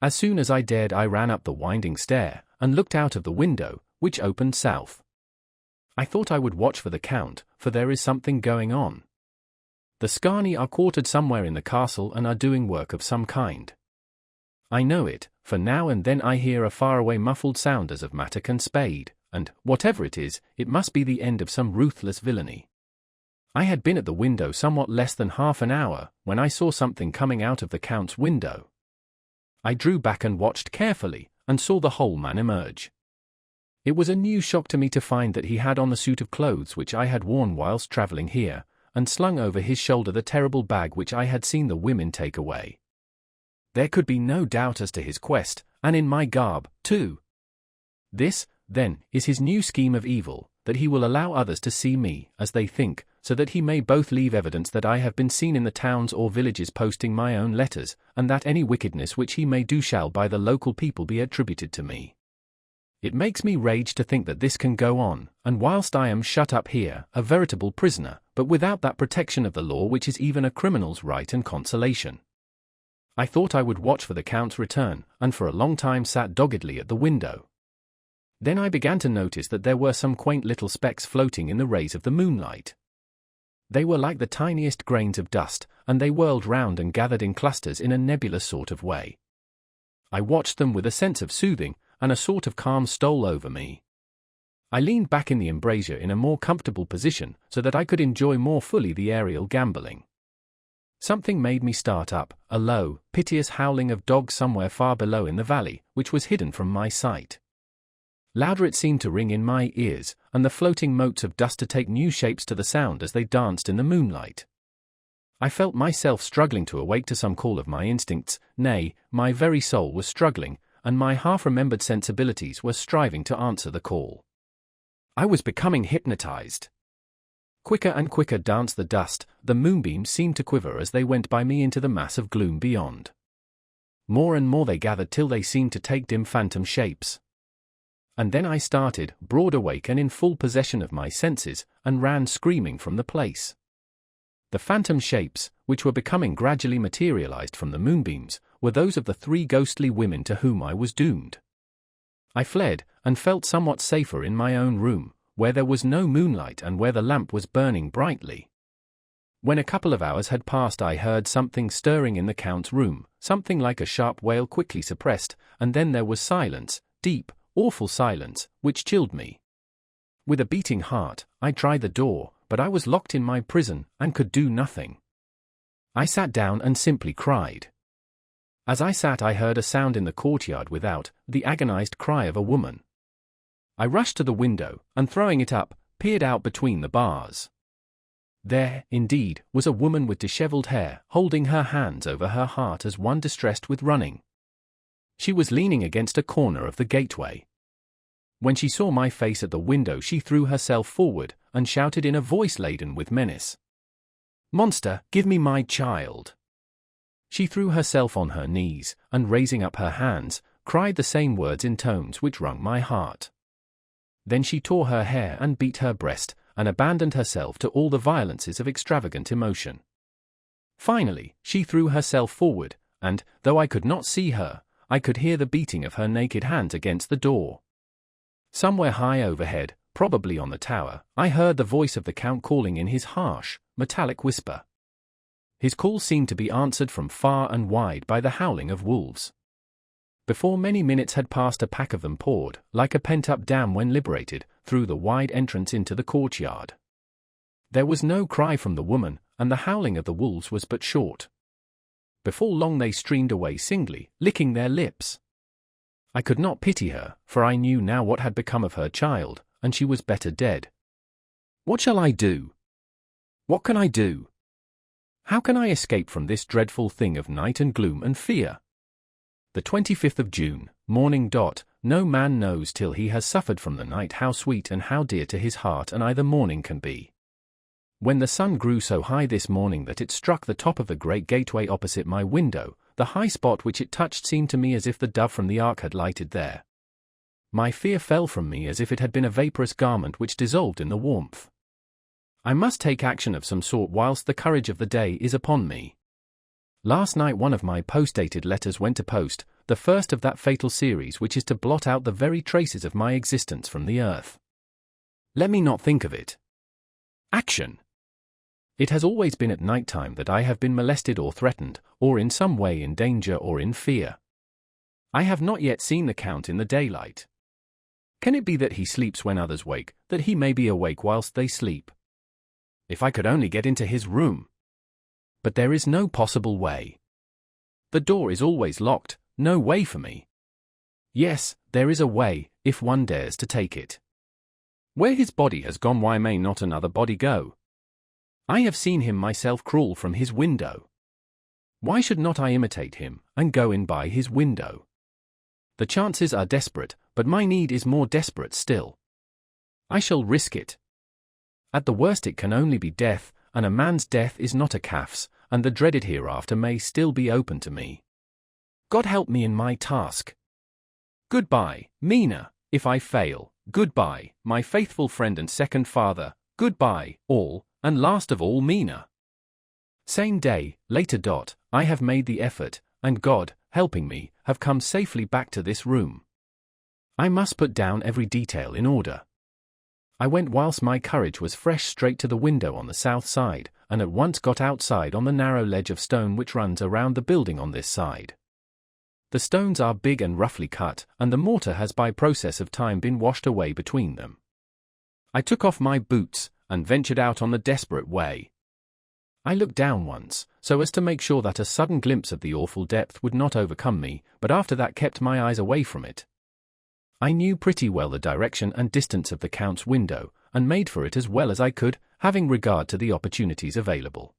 As soon as I dared I ran up the winding stair, and looked out of the window, which opened south. I thought I would watch for the Count, for there is something going on. The Skani are quartered somewhere in the castle and are doing work of some kind. I know it, for now and then I hear a faraway muffled sound as of mattock and spade, and, whatever it is, it must be the end of some ruthless villainy. I had been at the window somewhat less than half an hour, when I saw something coming out of the Count's window. I drew back and watched carefully, and saw the whole man emerge. It was a new shock to me to find that he had on the suit of clothes which I had worn whilst travelling here, and slung over his shoulder the terrible bag which I had seen the women take away. There could be no doubt as to his quest, and in my garb, too. This, then, is his new scheme of evil, that he will allow others to see me, as they think, so that he may both leave evidence that I have been seen in the towns or villages posting my own letters, and that any wickedness which he may do shall by the local people be attributed to me. It makes me rage to think that this can go on, and whilst I am shut up here, a veritable prisoner, but without that protection of the law which is even a criminal's right and consolation. I thought I would watch for the Count's return, and for a long time sat doggedly at the window. Then I began to notice that there were some quaint little specks floating in the rays of the moonlight. They were like the tiniest grains of dust, and they whirled round and gathered in clusters in a nebulous sort of way. I watched them with a sense of soothing, and a sort of calm stole over me. I leaned back in the embrasure in a more comfortable position, so that I could enjoy more fully the aerial gambolling. Something made me start up, a low, piteous howling of dogs somewhere far below in the valley, which was hidden from my sight. Louder it seemed to ring in my ears, and the floating motes of dust to take new shapes to the sound as they danced in the moonlight. I felt myself struggling to awake to some call of my instincts, nay, my very soul was struggling, and my half-remembered sensibilities were striving to answer the call. I was becoming hypnotized. Quicker and quicker danced the dust, the moonbeams seemed to quiver as they went by me into the mass of gloom beyond. More and more they gathered till they seemed to take dim phantom shapes. And then I started, broad awake and in full possession of my senses, and ran screaming from the place. The phantom shapes, which were becoming gradually materialized from the moonbeams, were those of the 3 ghostly women to whom I was doomed. I fled, and felt somewhat safer in my own room, where there was no moonlight and where the lamp was burning brightly. When a couple of hours had passed I heard something stirring in the Count's room, something like a sharp wail quickly suppressed, and then there was silence, deep, awful silence, which chilled me. With a beating heart, I tried the door, but I was locked in my prison, and could do nothing. I sat down and simply cried. As I sat I heard a sound in the courtyard without, the agonized cry of a woman. I rushed to the window, and throwing it up, peered out between the bars. There, indeed, was a woman with dishevelled hair, holding her hands over her heart as one distressed with running. She was leaning against a corner of the gateway. When she saw my face at the window she threw herself forward, and shouted in a voice laden with menace. "Monster, give me my child!" She threw herself on her knees, and raising up her hands, cried the same words in tones which wrung my heart. Then she tore her hair and beat her breast, and abandoned herself to all the violences of extravagant emotion. Finally, she threw herself forward, and, though I could not see her, I could hear the beating of her naked hands against the door. Somewhere high overhead, probably on the tower, I heard the voice of the Count calling in his harsh, metallic whisper. His call seemed to be answered from far and wide by the howling of wolves. Before many minutes had passed, a pack of them poured, like a pent-up dam when liberated, through the wide entrance into the courtyard. There was no cry from the woman, and the howling of the wolves was but short. Before long they streamed away singly, licking their lips. I could not pity her, for I knew now what had become of her child, and she was better dead. What shall I do? What can I do? How can I escape from this dreadful thing of night and gloom and fear? The 25th of June, morning. No man knows till he has suffered from the night how sweet and how dear to his heart and either morning can be. When the sun grew so high this morning that it struck the top of the great gateway opposite my window, the high spot which it touched seemed to me as if the dove from the ark had lighted there. My fear fell from me as if it had been a vaporous garment which dissolved in the warmth. I must take action of some sort whilst the courage of the day is upon me. Last night one of my post-dated letters went to post, the first of that fatal series which is to blot out the very traces of my existence from the earth. Let me not think of it. Action! It has always been at night time that I have been molested or threatened, or in some way in danger or in fear. I have not yet seen the Count in the daylight. Can it be that he sleeps when others wake, that he may be awake whilst they sleep? If I could only get into his room! But there is no possible way. The door is always locked, no way for me. Yes, there is a way, if one dares to take it. Where his body has gone, why may not another body go? I have seen him myself crawl from his window. Why should not I imitate him, and go in by his window? The chances are desperate, but my need is more desperate still. I shall risk it. At the worst it can only be death, and a man's death is not a calf's, and the dreaded hereafter may still be open to me. God help me in my task. Goodbye, Mina, if I fail. Goodbye, my faithful friend and second father. Goodbye, all, and last of all, Mina. Same day, later. I have made the effort, and God, helping me, have come safely back to this room. I must put down every detail in order. I went whilst my courage was fresh straight to the window on the south side, and at once got outside on the narrow ledge of stone which runs around the building on this side. The stones are big and roughly cut, and the mortar has by process of time been washed away between them. I took off my boots, and ventured out on the desperate way. I looked down once, so as to make sure that a sudden glimpse of the awful depth would not overcome me, but after that kept my eyes away from it. I knew pretty well the direction and distance of the Count's window, and made for it as well as I could, having regard to the opportunities available.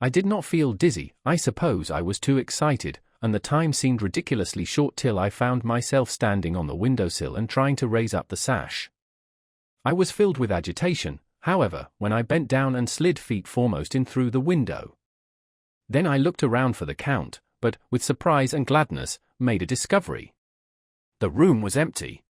I did not feel dizzy. I suppose I was too excited, and the time seemed ridiculously short till I found myself standing on the windowsill and trying to raise up the sash. I was filled with agitation, however, when I bent down and slid feet foremost in through the window. Then I looked around for the Count, but, with surprise and gladness, made a discovery. The room was empty.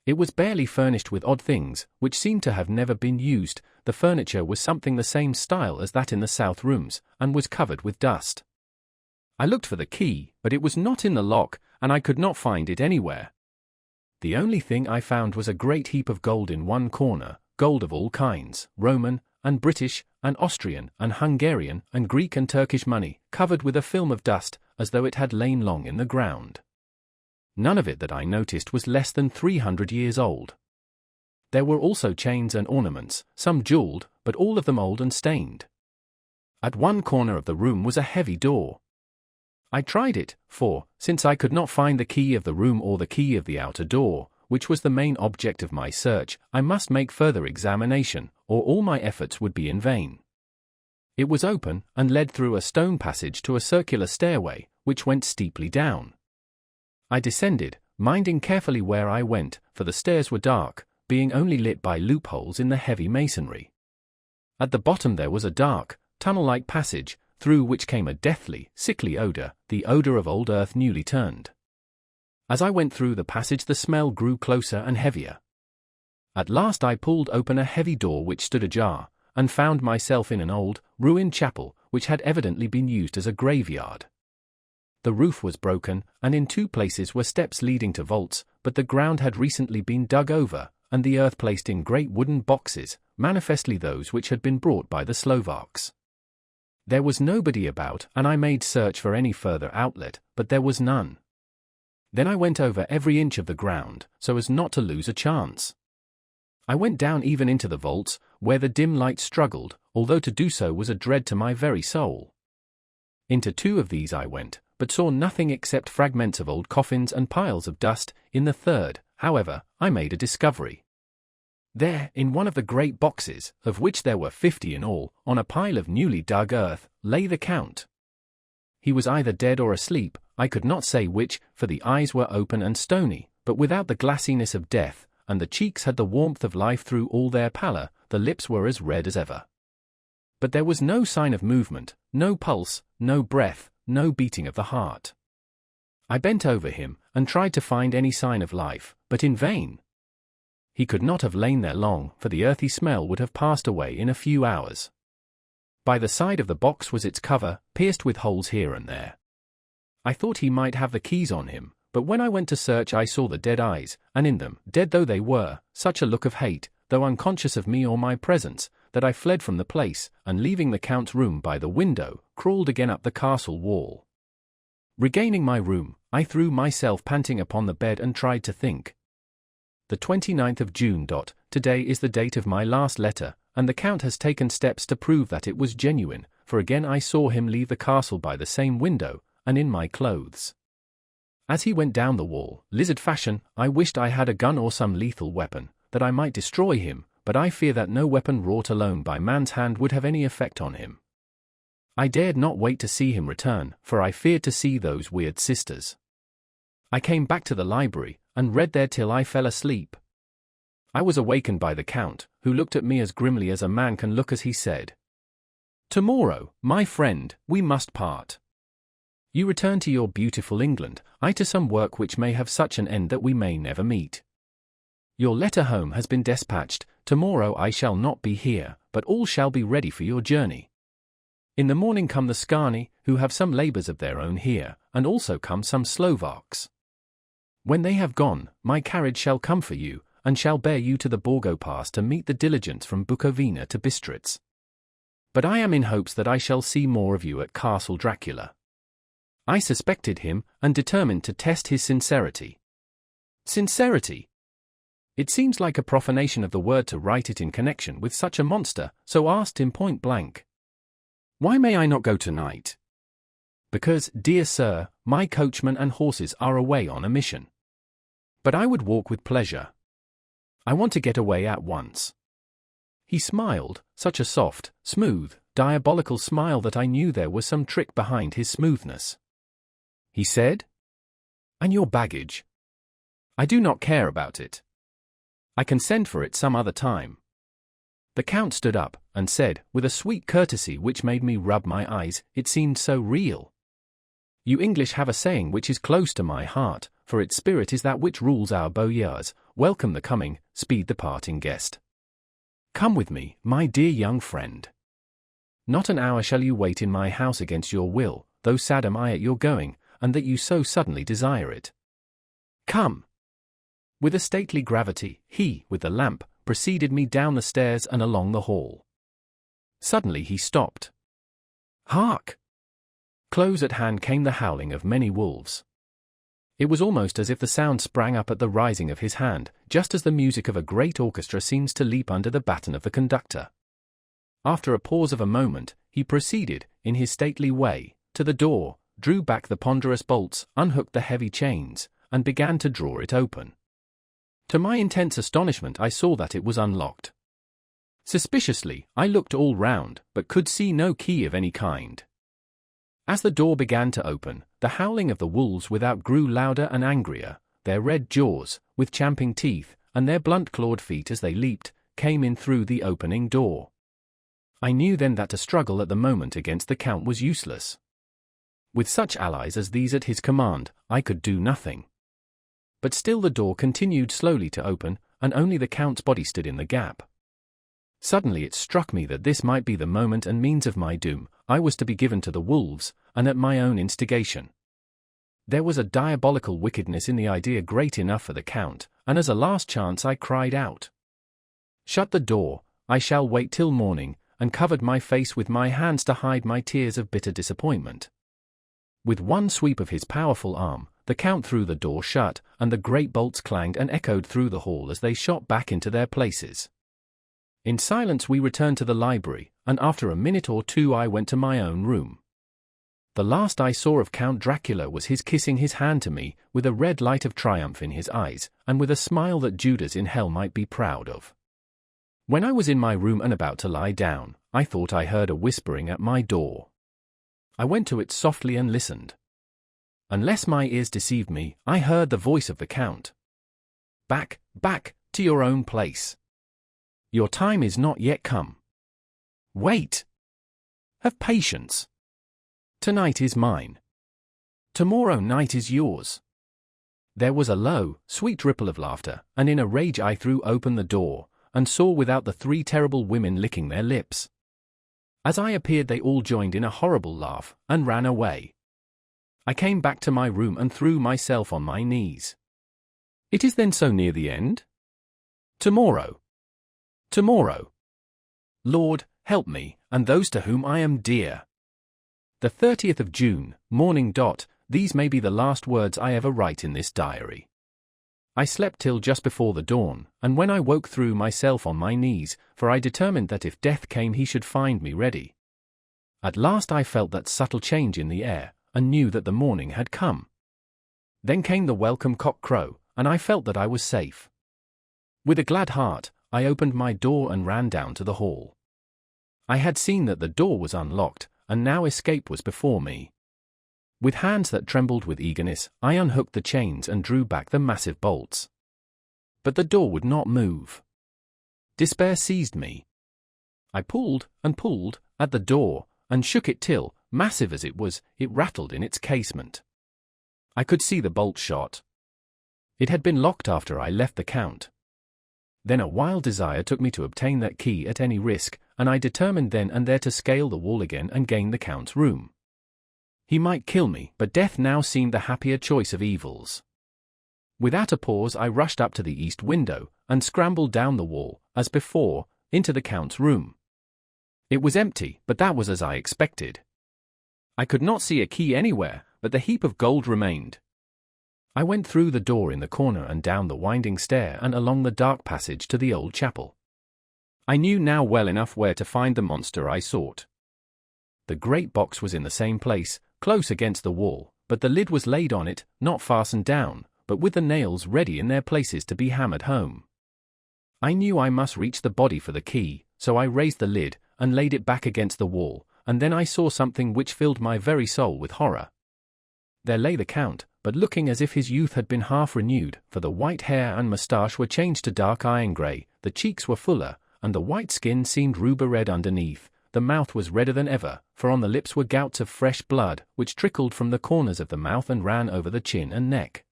It was barely furnished with odd things, which seemed to have never been used. The furniture was something the same style as that in the south rooms, and was covered with dust. I looked for the key, but it was not in the lock, and I could not find it anywhere. The only thing I found was a great heap of gold in one corner, gold of all kinds, Roman, and British, and Austrian, and Hungarian, and Greek and Turkish money, covered with a film of dust, as though it had lain long in the ground. None of it that I noticed was less than 300 years old. There were also chains and ornaments, some jeweled, but all of them old and stained. At one corner of the room was a heavy door. I tried it, for, since I could not find the key of the room or the key of the outer door, which was the main object of my search, I must make further examination, or all my efforts would be in vain. It was open, and led through a stone passage to a circular stairway, which went steeply down. I descended, minding carefully where I went, for the stairs were dark, being only lit by loopholes in the heavy masonry. At the bottom there was a dark, tunnel-like passage, through which came a deathly, sickly odor, the odor of old earth newly turned. As I went through the passage the smell grew closer and heavier. At last I pulled open a heavy door which stood ajar, and found myself in an old, ruined chapel, which had evidently been used as a graveyard. The roof was broken, and in 2 places were steps leading to vaults, but the ground had recently been dug over, and the earth placed in great wooden boxes, manifestly those which had been brought by the Slovaks. There was nobody about, and I made search for any further outlet, but there was none. Then I went over every inch of the ground, so as not to lose a chance. I went down even into the vaults, where the dim light struggled, although to do so was a dread to my very soul. Into 2 of these I went, but saw nothing except fragments of old coffins and piles of dust. In the 3rd, however, I made a discovery. There, in one of the great boxes, of which there were 50 in all, on a pile of newly dug earth, lay the Count. He was either dead or asleep, I could not say which, for the eyes were open and stony, but without the glassiness of death, and the cheeks had the warmth of life through all their pallor, the lips were as red as ever. But there was no sign of movement, no pulse, no breath, no beating of the heart. I bent over him, and tried to find any sign of life, but in vain. He could not have lain there long, for the earthy smell would have passed away in a few hours. By the side of the box was its cover, pierced with holes here and there. I thought he might have the keys on him, but when I went to search I saw the dead eyes, and in them, dead though they were, such a look of hate, though unconscious of me or my presence, that I fled from the place, and leaving the Count's room by the window, crawled again up the castle wall. Regaining my room, I threw myself panting upon the bed and tried to think. The 29th of June. Today is the date of my last letter, and the Count has taken steps to prove that it was genuine, for again I saw him leave the castle by the same window, and in my clothes. As he went down the wall, lizard fashion, I wished I had a gun or some lethal weapon, that I might destroy him, but I fear that no weapon wrought alone by man's hand would have any effect on him. I dared not wait to see him return, for I feared to see those weird sisters. I came back to the library, and read there till I fell asleep. I was awakened by the Count, who looked at me as grimly as a man can look as he said, "Tomorrow, my friend, we must part. You return to your beautiful England, I to some work which may have such an end that we may never meet. Your letter home has been despatched, tomorrow I shall not be here, but all shall be ready for your journey. In the morning come the Scarni, who have some labours of their own here, and also come some Slovaks. When they have gone, my carriage shall come for you, and shall bear you to the Borgo Pass to meet the diligence from Bukovina to Bistritz. But I am in hopes that I shall see more of you at Castle Dracula." I suspected him, and determined to test his sincerity. Sincerity! It seems like a profanation of the word to write it in connection with such a monster, so asked him point blank, "Why may I not go tonight?" "Because, dear sir, my coachman and horses are away on a mission. But I would walk with pleasure. I want to get away at once." He smiled, such a soft, smooth, diabolical smile that I knew there was some trick behind his smoothness. He said, "And your baggage?" "I do not care about it. I can send for it some other time." The Count stood up, and said, with a sweet courtesy which made me rub my eyes, it seemed so real, "You English have a saying which is close to my heart, for its spirit is that which rules our boyars, welcome the coming, speed the parting guest. Come with me, my dear young friend. Not an hour shall you wait in my house against your will, though sad am I at your going, and that you so suddenly desire it. Come." With a stately gravity, he, with the lamp, preceded me down the stairs and along the hall. Suddenly he stopped. Hark! Close at hand came the howling of many wolves. It was almost as if the sound sprang up at the rising of his hand, just as the music of a great orchestra seems to leap under the baton of the conductor. After a pause of a moment, he proceeded, in his stately way, to the door, drew back the ponderous bolts, unhooked the heavy chains, and began to draw it open. To my intense astonishment I saw that it was unlocked. Suspiciously, I looked all round, but could see no key of any kind. As the door began to open, the howling of the wolves without grew louder and angrier, their red jaws, with champing teeth, and their blunt-clawed feet as they leaped, came in through the opening door. I knew then that to struggle at the moment against the Count was useless. With such allies as these at his command, I could do nothing. But still the door continued slowly to open, and only the Count's body stood in the gap. Suddenly it struck me that this might be the moment and means of my doom. I was to be given to the wolves, and at my own instigation. There was a diabolical wickedness in the idea great enough for the Count, and as a last chance I cried out, "Shut the door, I shall wait till morning," and covered my face with my hands to hide my tears of bitter disappointment. With one sweep of his powerful arm, the Count threw the door shut, and the great bolts clanged and echoed through the hall as they shot back into their places. In silence we returned to the library, and after a minute or two I went to my own room. The last I saw of Count Dracula was his kissing his hand to me, with a red light of triumph in his eyes, and with a smile that Judas in hell might be proud of. When I was in my room and about to lie down, I thought I heard a whispering at my door. I went to it softly and listened. Unless my ears deceived me, I heard the voice of the Count. "Back, back, to your own place. Your time is not yet come. Wait. Have patience. Tonight is mine. Tomorrow night is yours." There was a low, sweet ripple of laughter, and in a rage I threw open the door, and saw without the three terrible women licking their lips. As I appeared they all joined in a horrible laugh, and ran away. I came back to my room and threw myself on my knees. "It is then so near the end? Tomorrow. Tomorrow. Lord, help me, and those to whom I am dear." The 30th of June, morning. These may be the last words I ever write in this diary. I slept till just before the dawn, and when I woke threw myself on my knees, for I determined that if death came he should find me ready. At last I felt that subtle change in the air, and knew that the morning had come. Then came the welcome cock-crow, and I felt that I was safe. With a glad heart, I opened my door and ran down to the hall. I had seen that the door was unlocked, and now escape was before me. With hands that trembled with eagerness, I unhooked the chains and drew back the massive bolts. But the door would not move. Despair seized me. I pulled and pulled at the door, and shook it till, massive as it was, it rattled in its casement. I could see the bolt shot. It had been locked after I left the Count. Then a wild desire took me to obtain that key at any risk, and I determined then and there to scale the wall again and gain the Count's room. He might kill me, but death now seemed the happier choice of evils. Without a pause I rushed up to the east window, and scrambled down the wall, as before, into the Count's room. It was empty, but that was as I expected. I could not see a key anywhere, but the heap of gold remained. I went through the door in the corner and down the winding stair and along the dark passage to the old chapel. I knew now well enough where to find the monster I sought. The great box was in the same place, close against the wall, but the lid was laid on it, not fastened down, but with the nails ready in their places to be hammered home. I knew I must reach the body for the key, so I raised the lid, and laid it back against the wall, and then I saw something which filled my very soul with horror. There lay the Count, but looking as if his youth had been half renewed, for the white hair and moustache were changed to dark iron grey, the cheeks were fuller, and the white skin seemed rhubarb red underneath. The mouth was redder than ever, for on the lips were gouts of fresh blood, which trickled from the corners of the mouth and ran over the chin and neck.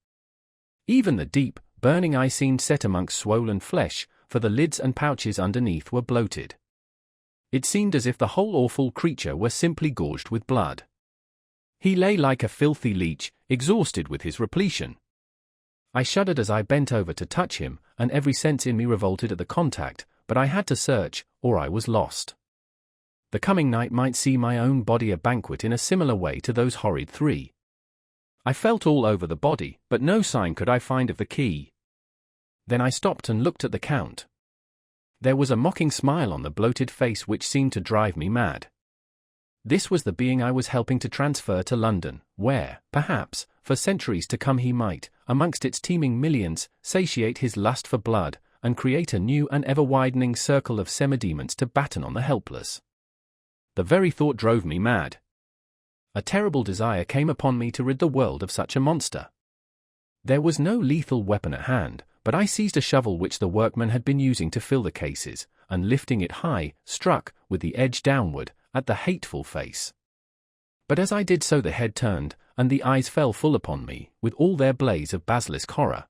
Even the deep, burning eye seemed set amongst swollen flesh, for the lids and pouches underneath were bloated. It seemed as if the whole awful creature were simply gorged with blood. He lay like a filthy leech, exhausted with his repletion. I shuddered as I bent over to touch him, and every sense in me revolted at the contact, but I had to search, or I was lost. The coming night might see my own body a banquet in a similar way to those horrid three. I felt all over the body, but no sign could I find of the key. Then I stopped and looked at the Count. There was a mocking smile on the bloated face which seemed to drive me mad. This was the being I was helping to transfer to London, where, perhaps, for centuries to come he might, amongst its teeming millions, satiate his lust for blood, and create a new and ever-widening circle of semi-demons to batten on the helpless. The very thought drove me mad. A terrible desire came upon me to rid the world of such a monster. There was no lethal weapon at hand, but I seized a shovel which the workmen had been using to fill the cases, and lifting it high, struck, with the edge downward, at the hateful face. But as I did so the head turned, and the eyes fell full upon me, with all their blaze of basilisk horror.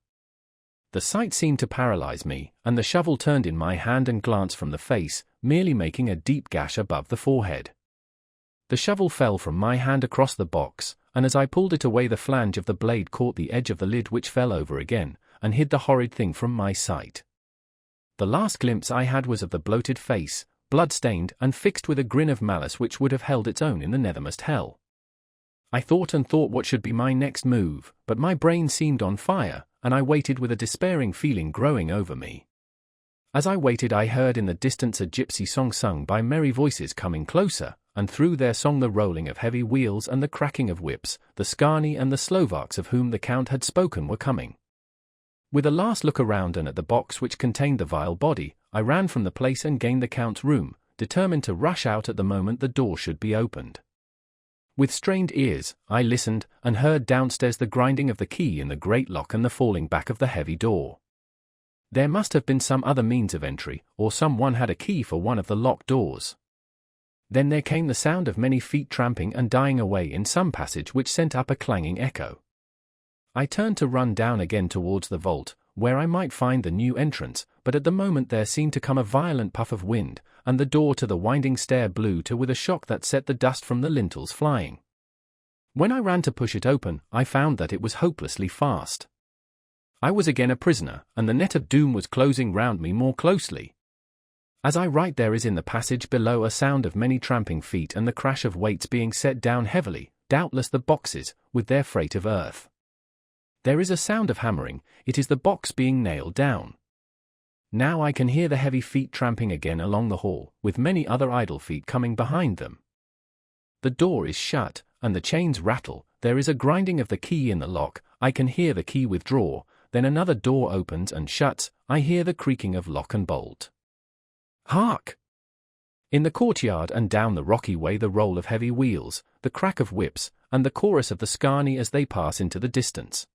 The sight seemed to paralyze me, and the shovel turned in my hand and glanced from the face, merely making a deep gash above the forehead. The shovel fell from my hand across the box, and as I pulled it away the flange of the blade caught the edge of the lid, which fell over again, and hid the horrid thing from my sight. The last glimpse I had was of the bloated face, blood-stained and fixed with a grin of malice which would have held its own in the nethermost hell. I thought and thought what should be my next move, but my brain seemed on fire, and I waited with a despairing feeling growing over me. As I waited I heard in the distance a gypsy song sung by merry voices coming closer, and through their song the rolling of heavy wheels and the cracking of whips, the Scani and the Slovaks of whom the Count had spoken were coming. With a last look around and at the box which contained the vile body, I ran from the place and gained the Count's room, determined to rush out at the moment the door should be opened. With strained ears, I listened, and heard downstairs the grinding of the key in the great lock and the falling back of the heavy door. There must have been some other means of entry, or some one had a key for one of the locked doors. Then there came the sound of many feet tramping and dying away in some passage which sent up a clanging echo. I turned to run down again towards the vault, where I might find the new entrance, but at the moment there seemed to come a violent puff of wind, and the door to the winding stair blew to with a shock that set the dust from the lintels flying. When I ran to push it open, I found that it was hopelessly fast. I was again a prisoner, and the net of doom was closing round me more closely. As I write there is in the passage below a sound of many tramping feet and the crash of weights being set down heavily, doubtless the boxes, with their freight of earth. There is a sound of hammering, it is the box being nailed down. Now I can hear the heavy feet tramping again along the hall, with many other idle feet coming behind them. The door is shut, and the chains rattle, there is a grinding of the key in the lock, I can hear the key withdraw, then another door opens and shuts, I hear the creaking of lock and bolt. Hark! In the courtyard and down the rocky way the roll of heavy wheels, the crack of whips, and the chorus of the Scani as they pass into the distance.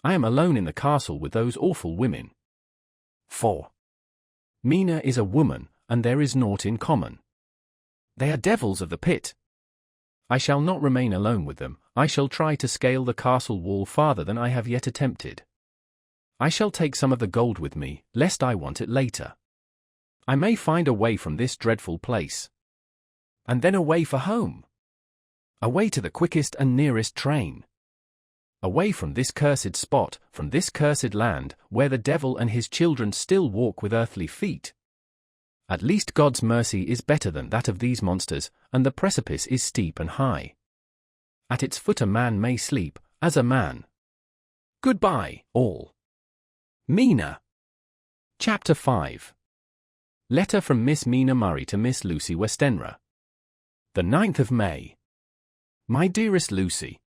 I am alone in the castle with those awful women. 4. Mina is a woman, and there is naught in common. They are devils of the pit. I shall not remain alone with them, I shall try to scale the castle wall farther than I have yet attempted. I shall take some of the gold with me, lest I want it later. I may find a way from this dreadful place. And then away for home. Away to the quickest and nearest train. Away from this cursed spot, from this cursed land, where the devil and his children still walk with earthly feet. At least God's mercy is better than that of these monsters, and the precipice is steep and high. At its foot a man may sleep, as a man. Goodbye, all. Mina. Chapter 5. Letter from Miss Mina Murray to Miss Lucy Westenra. The 9th of May. My dearest Lucy.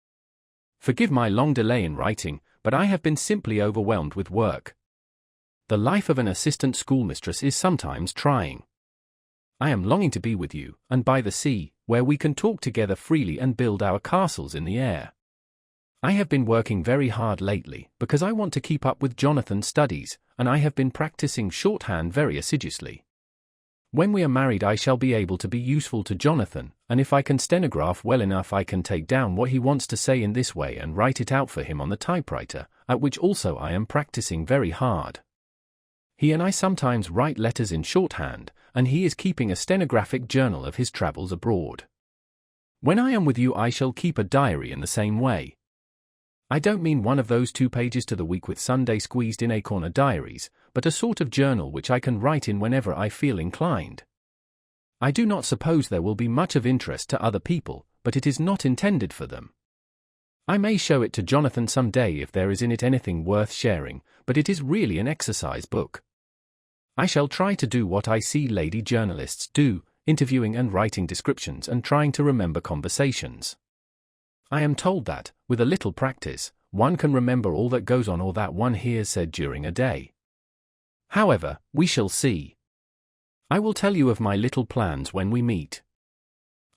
Forgive my long delay in writing, but I have been simply overwhelmed with work. The life of an assistant schoolmistress is sometimes trying. I am longing to be with you, and by the sea, where we can talk together freely and build our castles in the air. I have been working very hard lately, because I want to keep up with Jonathan's studies, and I have been practicing shorthand very assiduously. When we are married I shall be able to be useful to Jonathan, and if I can stenograph well enough I can take down what he wants to say in this way and write it out for him on the typewriter, at which also I am practicing very hard. He and I sometimes write letters in shorthand, and he is keeping a stenographic journal of his travels abroad. When I am with you I shall keep a diary in the same way. I don't mean one of those 2 pages to the week with Sunday squeezed in acorn diaries, but a sort of journal which I can write in whenever I feel inclined. I do not suppose there will be much of interest to other people, but it is not intended for them. I may show it to Jonathan some day if there is in it anything worth sharing, but it is really an exercise book. I shall try to do what I see lady journalists do, interviewing and writing descriptions and trying to remember conversations. I am told that, with a little practice, one can remember all that goes on or that one hears said during a day. However, we shall see. I will tell you of my little plans when we meet.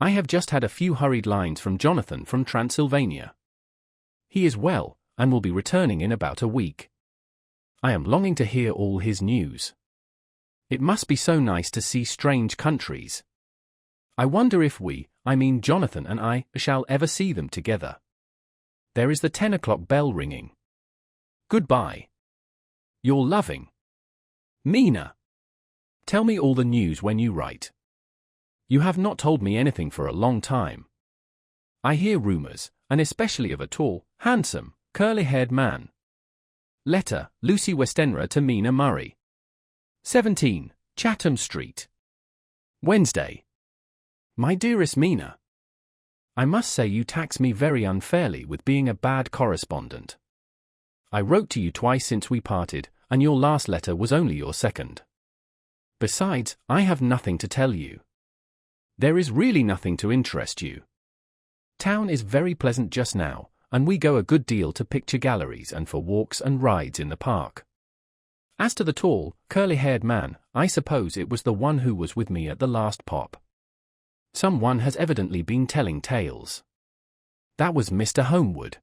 I have just had a few hurried lines from Jonathan from Transylvania. He is well, and will be returning in about a week. I am longing to hear all his news. It must be so nice to see strange countries. I wonder if Jonathan and I, shall ever see them together. There is the 10 o'clock bell ringing. Goodbye. Your loving Mina. Tell me all the news when you write. You have not told me anything for a long time. I hear rumors, and especially of a tall, handsome, curly-haired man. Letter, Lucy Westenra to Mina Murray. 17, Chatham Street. Wednesday. My dearest Mina, I must say you tax me very unfairly with being a bad correspondent. I wrote to you twice since we parted, and your last letter was only your second. Besides, I have nothing to tell you. There is really nothing to interest you. Town is very pleasant just now, and we go a good deal to picture galleries and for walks and rides in the park. As to the tall, curly-haired man, I suppose it was the one who was with me at the last pop. Someone has evidently been telling tales. That was Mr. Homewood.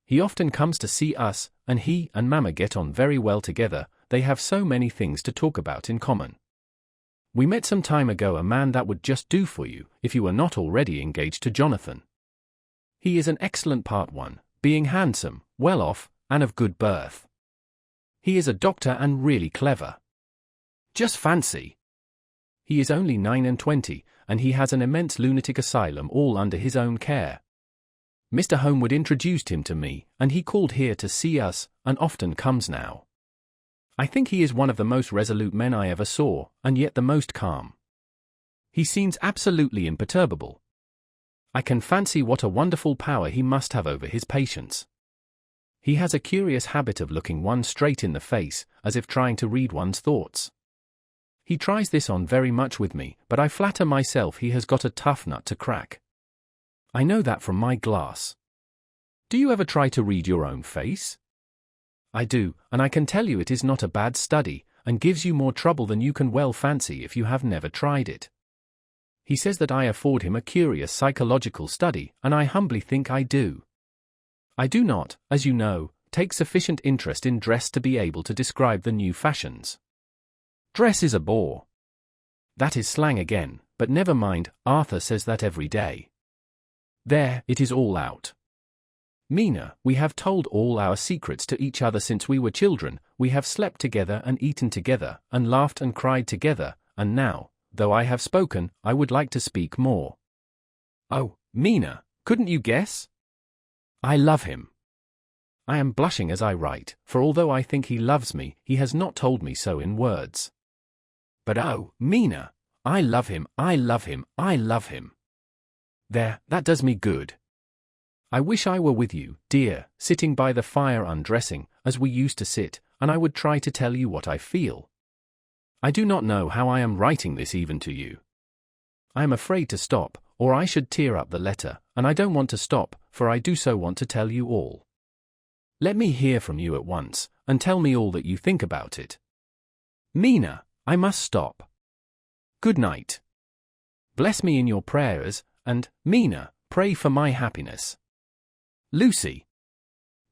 He often comes to see us, and he and Mamma get on very well together. They have so many things to talk about in common. We met some time ago a man that would just do for you, if you were not already engaged to Jonathan. He is an excellent part one, being handsome, well off, and of good birth. He is a doctor and really clever. Just fancy! He is only 29, and he has an immense lunatic asylum all under his own care. Mr. Homewood introduced him to me, and he called here to see us, and often comes now. I think he is one of the most resolute men I ever saw, and yet the most calm. He seems absolutely imperturbable. I can fancy what a wonderful power he must have over his patients. He has a curious habit of looking one straight in the face, as if trying to read one's thoughts. He tries this on very much with me, but I flatter myself he has got a tough nut to crack. I know that from my glass. Do you ever try to read your own face? I do, and I can tell you it is not a bad study, and gives you more trouble than you can well fancy if you have never tried it. He says that I afford him a curious psychological study, and I humbly think I do. I do not, as you know, take sufficient interest in dress to be able to describe the new fashions. Dress is a bore. That is slang again, but never mind, Arthur says that every day. There, it is all out. Mina, we have told all our secrets to each other since we were children, we have slept together and eaten together, and laughed and cried together, and now, though I have spoken, I would like to speak more. Oh, Mina, couldn't you guess? I love him. I am blushing as I write, for although I think he loves me, he has not told me so in words. But oh, Mina, I love him, I love him, I love him. There, that does me good. I wish I were with you, dear, sitting by the fire undressing, as we used to sit, and I would try to tell you what I feel. I do not know how I am writing this even to you. I am afraid to stop, or I should tear up the letter, and I don't want to stop, for I do so want to tell you all. Let me hear from you at once, and tell me all that you think about it. Mina, I must stop. Good night. Bless me in your prayers, and, Mina, pray for my happiness. Lucy.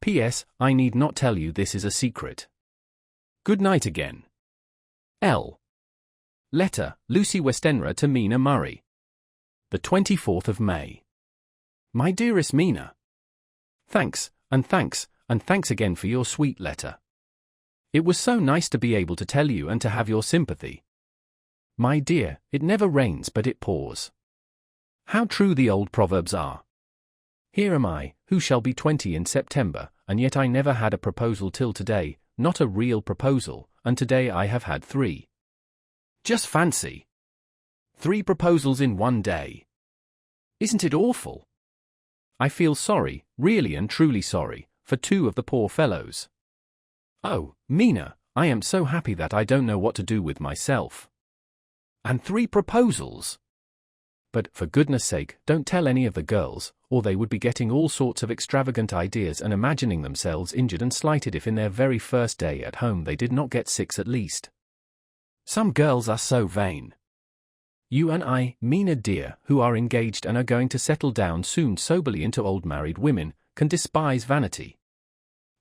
P.S. I need not tell you this is a secret. Good night again. L. Letter, Lucy Westenra to Mina Murray. The 24th of May. My dearest Mina. Thanks, and thanks, and thanks again for your sweet letter. It was so nice to be able to tell you and to have your sympathy. My dear, it never rains but it pours. How true the old proverbs are. Here am I, who shall be 20 in September, and yet I never had a proposal till today, not a real proposal, and today I have had 3. Just fancy. 3 proposals in one day. Isn't it awful? I feel sorry, really and truly sorry, for 2 of the poor fellows. Oh, Mina, I am so happy that I don't know what to do with myself. And 3 proposals. But, for goodness sake, don't tell any of the girls, or they would be getting all sorts of extravagant ideas and imagining themselves injured and slighted if in their very first day at home they did not get 6 at least. Some girls are so vain. You and I, Mina dear, who are engaged and are going to settle down soon soberly into old married women, can despise vanity.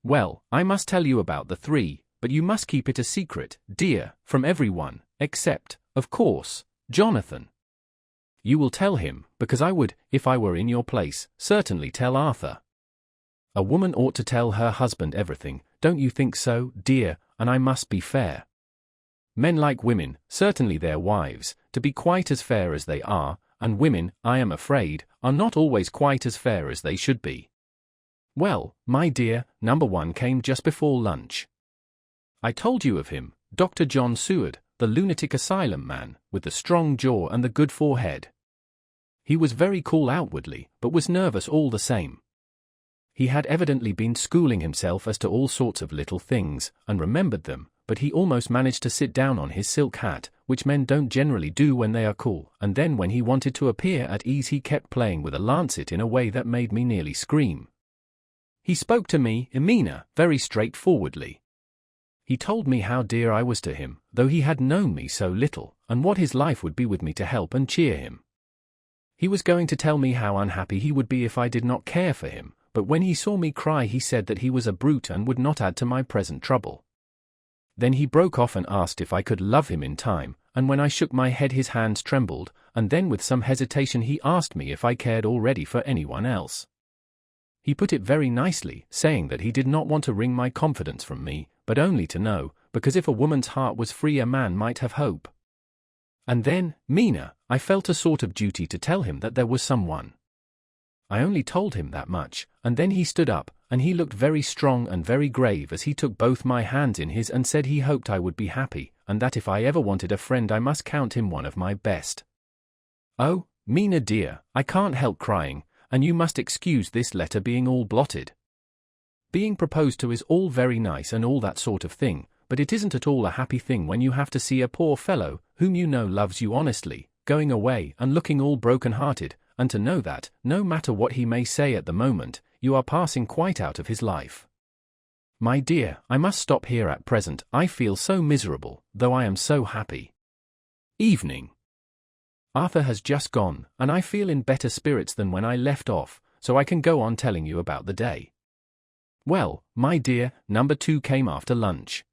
Well, I must tell you about the 3, but you must keep it a secret, dear, from everyone, except, of course, Jonathan. You will tell him, because I would, if I were in your place, certainly tell Arthur. A woman ought to tell her husband everything, don't you think so, dear, and I must be fair. Men like women, certainly their wives, to be quite as fair as they are, and women, I am afraid, are not always quite as fair as they should be. Well, my dear, number one came just before lunch. I told you of him, Dr. John Seward, the lunatic asylum man, with the strong jaw and the good forehead. He was very cool outwardly, but was nervous all the same. He had evidently been schooling himself as to all sorts of little things, and remembered them, but he almost managed to sit down on his silk hat, which men don't generally do when they are cool, and then when he wanted to appear at ease he kept playing with a lancet in a way that made me nearly scream. He spoke to me, Mina, very straightforwardly. He told me how dear I was to him, though he had known me so little, and what his life would be with me to help and cheer him. He was going to tell me how unhappy he would be if I did not care for him, but when he saw me cry he said that he was a brute and would not add to my present trouble. Then he broke off and asked if I could love him in time, and when I shook my head his hands trembled, and then with some hesitation he asked me if I cared already for anyone else. He put it very nicely, saying that he did not want to wring my confidence from me, but only to know, because if a woman's heart was free a man might have hope. And then, Mina, I felt a sort of duty to tell him that there was someone. I only told him that much, and then he stood up, and he looked very strong and very grave as he took both my hands in his and said he hoped I would be happy, and that if I ever wanted a friend I must count him one of my best. Oh, Mina dear, I can't help crying, and you must excuse this letter being all blotted. Being proposed to is all very nice and all that sort of thing, but it isn't at all a happy thing when you have to see a poor fellow, whom you know loves you honestly, going away and looking all broken-hearted, and to know that, no matter what he may say at the moment, you are passing quite out of his life. My dear, I must stop here at present, I feel so miserable, though I am so happy. Evening. Arthur has just gone, and I feel in better spirits than when I left off, so I can go on telling you about the day. Well, my dear, number 2 came after lunch.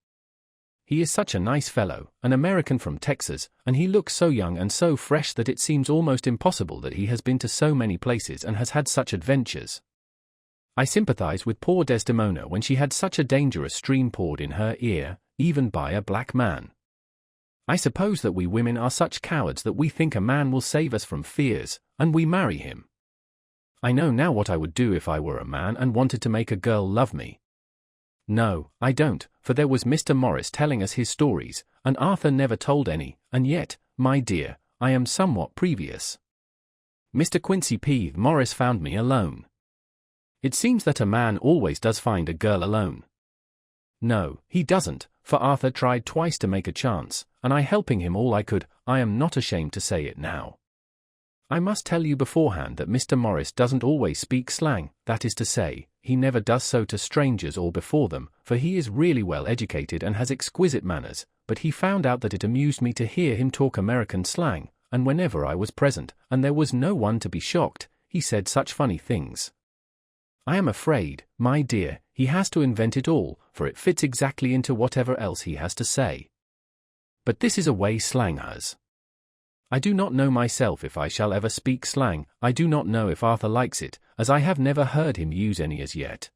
He is such a nice fellow, an American from Texas, and he looks so young and so fresh that it seems almost impossible that he has been to so many places and has had such adventures. I sympathize with poor Desdemona when she had such a dangerous stream poured in her ear, even by a black man. I suppose that we women are such cowards that we think a man will save us from fears, and we marry him. I know now what I would do if I were a man and wanted to make a girl love me. No, I don't, for there was Mr. Morris telling us his stories, and Arthur never told any, and yet, my dear, I am somewhat previous. Mr. Quincy P. Morris found me alone. It seems that a man always does find a girl alone. No, he doesn't, for Arthur tried twice to make a chance, and I helping him all I could, I am not ashamed to say it now. I must tell you beforehand that Mr. Morris doesn't always speak slang, that is to say, he never does so to strangers or before them, for he is really well educated and has exquisite manners, but he found out that it amused me to hear him talk American slang, and whenever I was present, and there was no one to be shocked, he said such funny things. I am afraid, my dear, he has to invent it all, for it fits exactly into whatever else he has to say. But this is a way slang has. I do not know myself if I shall ever speak slang, I do not know if Arthur likes it, as I have never heard him use any as yet.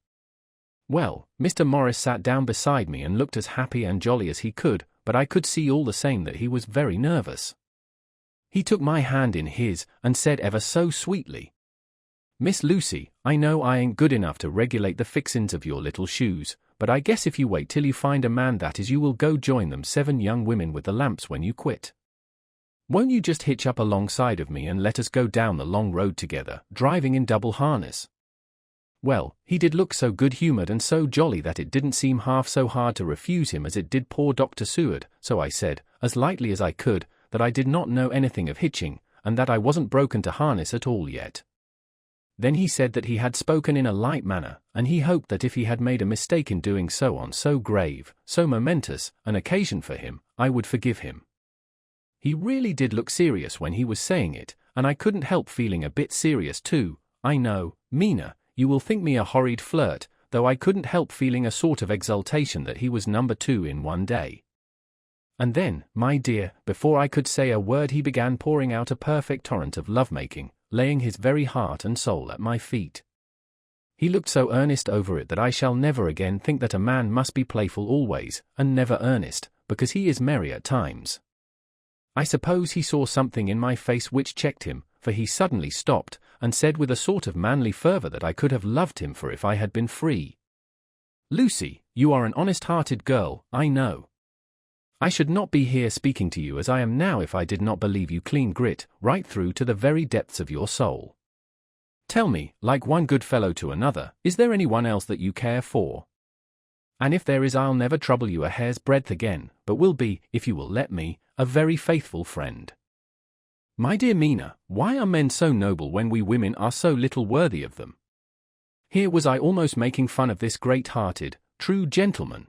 Well, Mr. Morris sat down beside me and looked as happy and jolly as he could, but I could see all the same that he was very nervous. He took my hand in his, and said ever so sweetly, "Miss Lucy, I know I ain't good enough to regulate the fixins of your little shoes, but I guess if you wait till you find a man that is you will go join them 7 young women with the lamps when you quit. Won't you just hitch up alongside of me and let us go down the long road together, driving in double harness?" Well, he did look so good-humored and so jolly that it didn't seem half so hard to refuse him as it did poor Dr. Seward, so I said, as lightly as I could, that I did not know anything of hitching, and that I wasn't broken to harness at all yet. Then he said that he had spoken in a light manner, and he hoped that if he had made a mistake in doing so on so grave, so momentous, an occasion for him, I would forgive him. He really did look serious when he was saying it, and I couldn't help feeling a bit serious too. I know, Mina, you will think me a horrid flirt, though I couldn't help feeling a sort of exultation that he was number 2 in one day. And then, my dear, before I could say a word he began pouring out a perfect torrent of lovemaking, laying his very heart and soul at my feet. He looked so earnest over it that I shall never again think that a man must be playful always, and never earnest, because he is merry at times. I suppose he saw something in my face which checked him, for he suddenly stopped, and said with a sort of manly fervour that I could have loved him for if I had been free. "Lucy, you are an honest-hearted girl, I know. I should not be here speaking to you as I am now if I did not believe you clean grit, right through to the very depths of your soul. Tell me, like one good fellow to another, is there anyone else that you care for? And if there is, I'll never trouble you a hair's breadth again, but will be, if you will let me, a very faithful friend." My dear Mina, why are men so noble when we women are so little worthy of them? Here was I almost making fun of this great-hearted, true gentleman.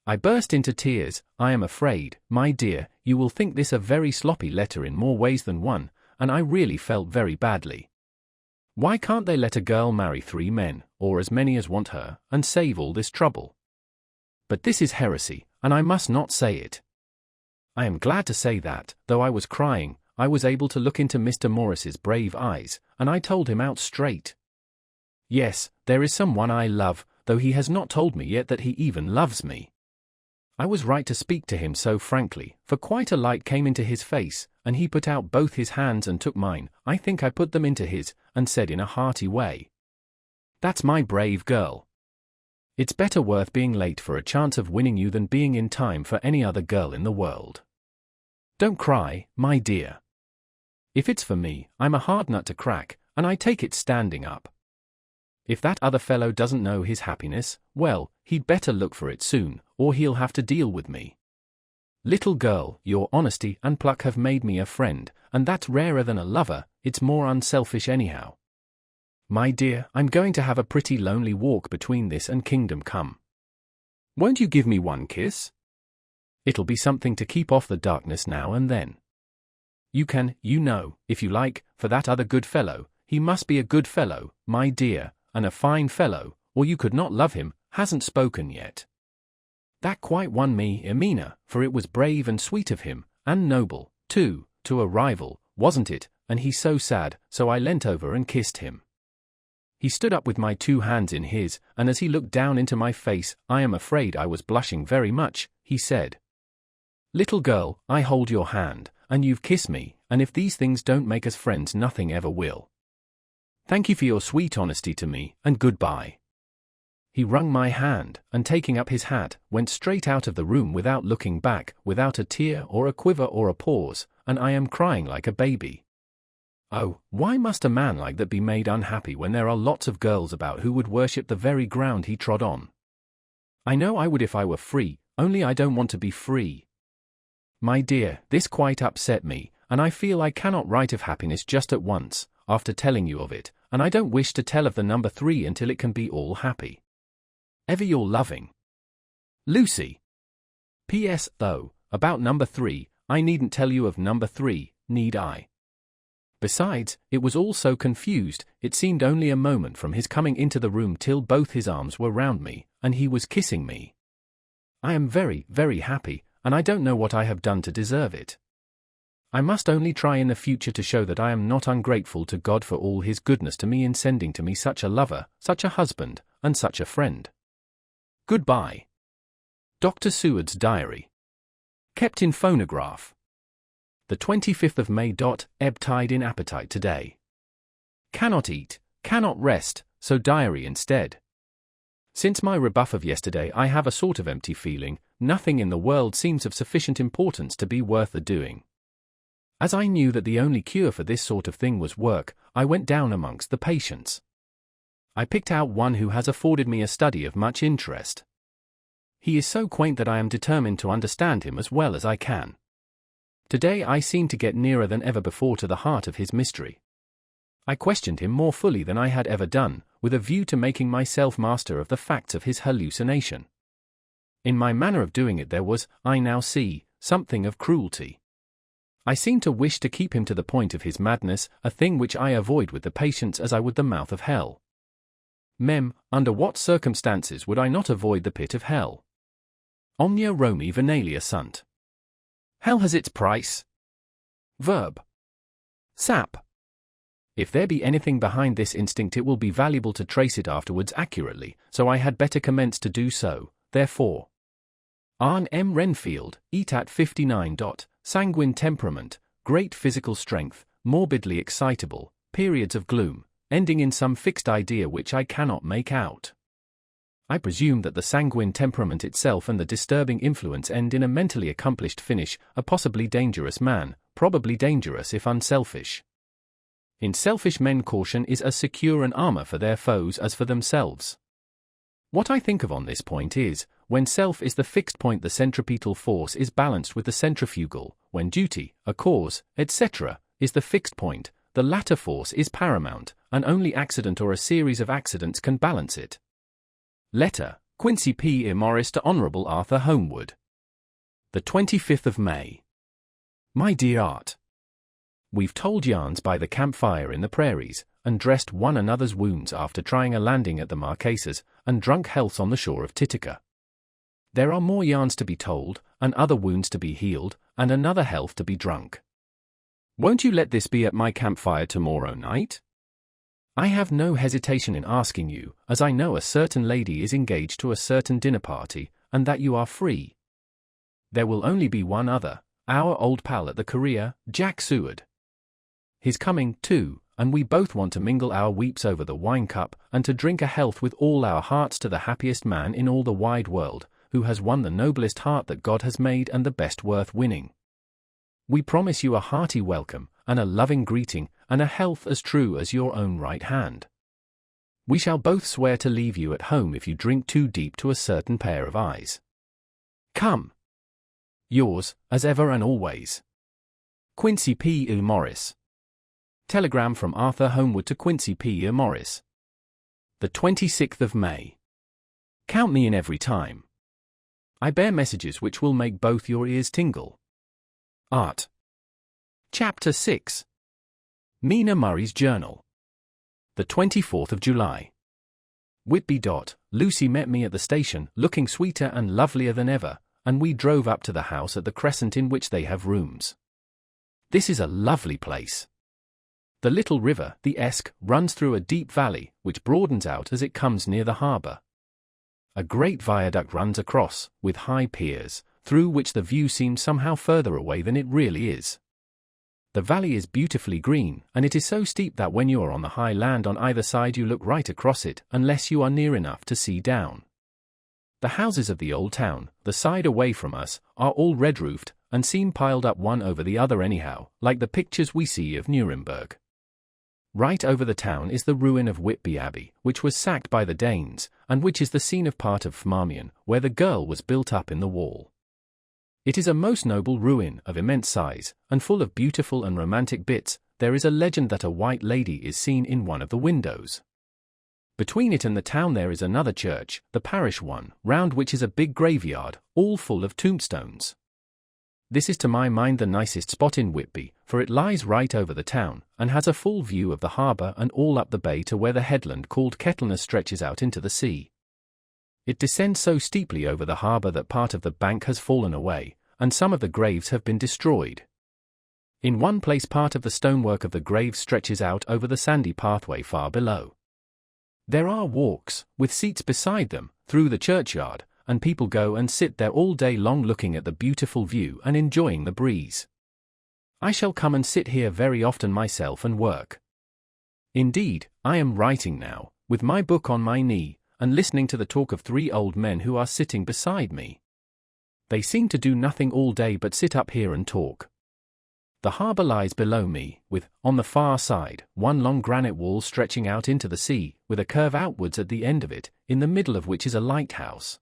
I burst into tears. I am afraid, my dear, you will think this a very sloppy letter in more ways than one, and I really felt very badly. Why can't they let a girl marry 3 men, or as many as want her, and save all this trouble? But this is heresy, and I must not say it. I am glad to say that, though I was crying, I was able to look into Mr. Morris's brave eyes, and I told him out straight. Yes, there is someone I love, though he has not told me yet that he even loves me. I was right to speak to him so frankly, for quite a light came into his face, and he put out both his hands and took mine. I think I put them into his, and said in a hearty way, "That's my brave girl. It's better worth being late for a chance of winning you than being in time for any other girl in the world. Don't cry, my dear. If it's for me, I'm a hard nut to crack, and I take it standing up. If that other fellow doesn't know his happiness, well, he'd better look for it soon, or he'll have to deal with me. Little girl, your honesty and pluck have made me a friend, and that's rarer than a lover. It's more unselfish anyhow. My dear, I'm going to have a pretty lonely walk between this and Kingdom Come. Won't you give me one kiss? It'll be something to keep off the darkness now and then. You can, you know, if you like, for that other good fellow. He must be a good fellow, my dear, and a fine fellow, or you could not love him. Hasn't spoken yet." That quite won me, Mina, for it was brave and sweet of him, and noble, too, to a rival, wasn't it? And he's so sad, so I leant over and kissed him. He stood up with my 2 hands in his, and as he looked down into my face, I am afraid I was blushing very much, he said, "Little girl, I hold your hand, and you've kissed me, and if these things don't make us friends, nothing ever will. Thank you for your sweet honesty to me, and goodbye." He wrung my hand, and taking up his hat, went straight out of the room without looking back, without a tear or a quiver or a pause, and I am crying like a baby. Oh, why must a man like that be made unhappy when there are lots of girls about who would worship the very ground he trod on? I know I would if I were free, only I don't want to be free. My dear, this quite upset me, and I feel I cannot write of happiness just at once, after telling you of it, and I don't wish to tell of the number 3 until it can be all happy. Ever your loving Lucy. P.S. Though, about number 3, I needn't tell you of number 3, need I? Besides, it was all so confused, it seemed only a moment from his coming into the room till both his arms were round me, and he was kissing me. I am very, very happy, and I don't know what I have done to deserve it. I must only try in the future to show that I am not ungrateful to God for all his goodness to me in sending to me such a lover, such a husband, and such a friend. Goodbye. Dr. Seward's Diary. Kept in phonograph. The 25th of May. Ebb tide in appetite today. Cannot eat, cannot rest, so diary instead. Since my rebuff of yesterday I have a sort of empty feeling. Nothing in the world seems of sufficient importance to be worth the doing. As I knew that the only cure for this sort of thing was work, I went down amongst the patients. I picked out one who has afforded me a study of much interest. He is so quaint that I am determined to understand him as well as I can. Today I seem to get nearer than ever before to the heart of his mystery. I questioned him more fully than I had ever done, with a view to making myself master of the facts of his hallucination. In my manner of doing it there was, I now see, something of cruelty. I seemed to wish to keep him to the point of his madness, a thing which I avoid with the patients as I would the mouth of hell. Under what circumstances would I not avoid the pit of hell? Omnia Romi venalia sunt. Hell has its price. Verb. Sap. If there be anything behind this instinct, it will be valuable to trace it afterwards accurately, so I had better commence to do so, therefore. Arne M. Renfield, etat 59. Sanguine temperament, great physical strength, morbidly excitable, periods of gloom, ending in some fixed idea which I cannot make out. I presume that the sanguine temperament itself and the disturbing influence end in a mentally accomplished finish, a possibly dangerous man, probably dangerous if unselfish. In selfish men caution is as secure an armor for their foes as for themselves. What I think of on this point is, when self is the fixed point, the centripetal force is balanced with the centrifugal; when duty, a cause, etc., is the fixed point, the latter force is paramount, and only accident or a series of accidents can balance it. Letter, Quincy P. Morris to Honorable Arthur Homewood. The 25th of May. My dear Art, we've told yarns by the campfire in the prairies, and dressed one another's wounds after trying a landing at the Marquesas, and drunk healths on the shore of Titicaca. There are more yarns to be told, and other wounds to be healed, and another health to be drunk. Won't you let this be at my campfire tomorrow night? I have no hesitation in asking you, as I know a certain lady is engaged to a certain dinner party, and that you are free. There will only be one other, our old pal at the Korea, Jack Seward. He's coming, too, and we both want to mingle our weeps over the wine cup, and to drink a health with all our hearts to the happiest man in all the wide world, who has won the noblest heart that God has made and the best worth winning. We promise you a hearty welcome, and a loving greeting, and a health as true as your own right hand. We shall both swear to leave you at home if you drink too deep to a certain pair of eyes. Come. Yours, as ever and always, Quincy P. Morris. Telegram from Arthur Homewood to Quincy P. Morris. The 26th of May. Count me in every time. I bear messages which will make both your ears tingle. Art. Chapter 6. Mina Murray's Journal. The 24th of July. Whitby. Lucy met me at the station, looking sweeter and lovelier than ever, and we drove up to the house at the Crescent in which they have rooms. This is a lovely place. The little river, the Esk, runs through a deep valley, which broadens out as it comes near the harbour. A great viaduct runs across, with high piers, through which the view seems somehow further away than it really is. The valley is beautifully green, and it is so steep that when you are on the high land on either side you look right across it, unless you are near enough to see down. The houses of the old town, the side away from us, are all red-roofed, and seem piled up one over the other anyhow, like the pictures we see of Nuremberg. Right over the town is the ruin of Whitby Abbey, which was sacked by the Danes, and which is the scene of part of Fmarmion, where the girl was built up in the wall. It is a most noble ruin, of immense size, and full of beautiful and romantic bits. There is a legend that a white lady is seen in one of the windows. Between it and the town there is another church, the parish one, round which is a big graveyard, all full of tombstones. This is to my mind the nicest spot in Whitby, for it lies right over the town, and has a full view of the harbour and all up the bay to where the headland called Kettleness stretches out into the sea. It descends so steeply over the harbour that part of the bank has fallen away, and some of the graves have been destroyed. In one place part of the stonework of the grave stretches out over the sandy pathway far below. There are walks, with seats beside them, through the churchyard, and people go and sit there all day long looking at the beautiful view and enjoying the breeze. I shall come and sit here very often myself and work. Indeed, I am writing now, with my book on my knee, and listening to the talk of 3 old men who are sitting beside me. They seem to do nothing all day but sit up here and talk. The harbour lies below me, with, on the far side, one long granite wall stretching out into the sea, with a curve outwards at the end of it, in the middle of which is a lighthouse.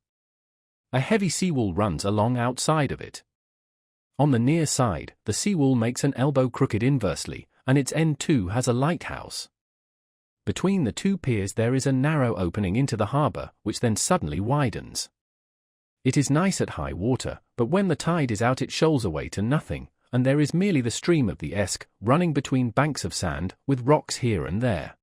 A heavy seawall runs along outside of it. On the near side, the seawall makes an elbow crooked inversely, and its end too has a lighthouse. Between the 2 piers there is a narrow opening into the harbour, which then suddenly widens. It is nice at high water, but when the tide is out it shoals away to nothing, and there is merely the stream of the Esk, running between banks of sand, with rocks here and there.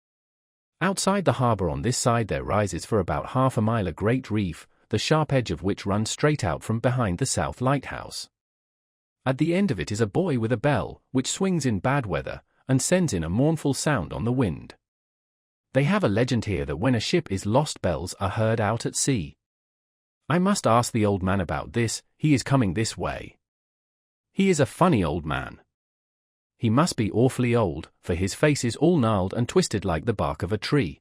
Outside the harbour on this side there rises for about half a mile a great reef, the sharp edge of which runs straight out from behind the south lighthouse. At the end of it is a buoy with a bell, which swings in bad weather, and sends in a mournful sound on the wind. They have a legend here that when a ship is lost bells are heard out at sea. I must ask the old man about this, he is coming this way. He is a funny old man. He must be awfully old, for his face is all gnarled and twisted like the bark of a tree.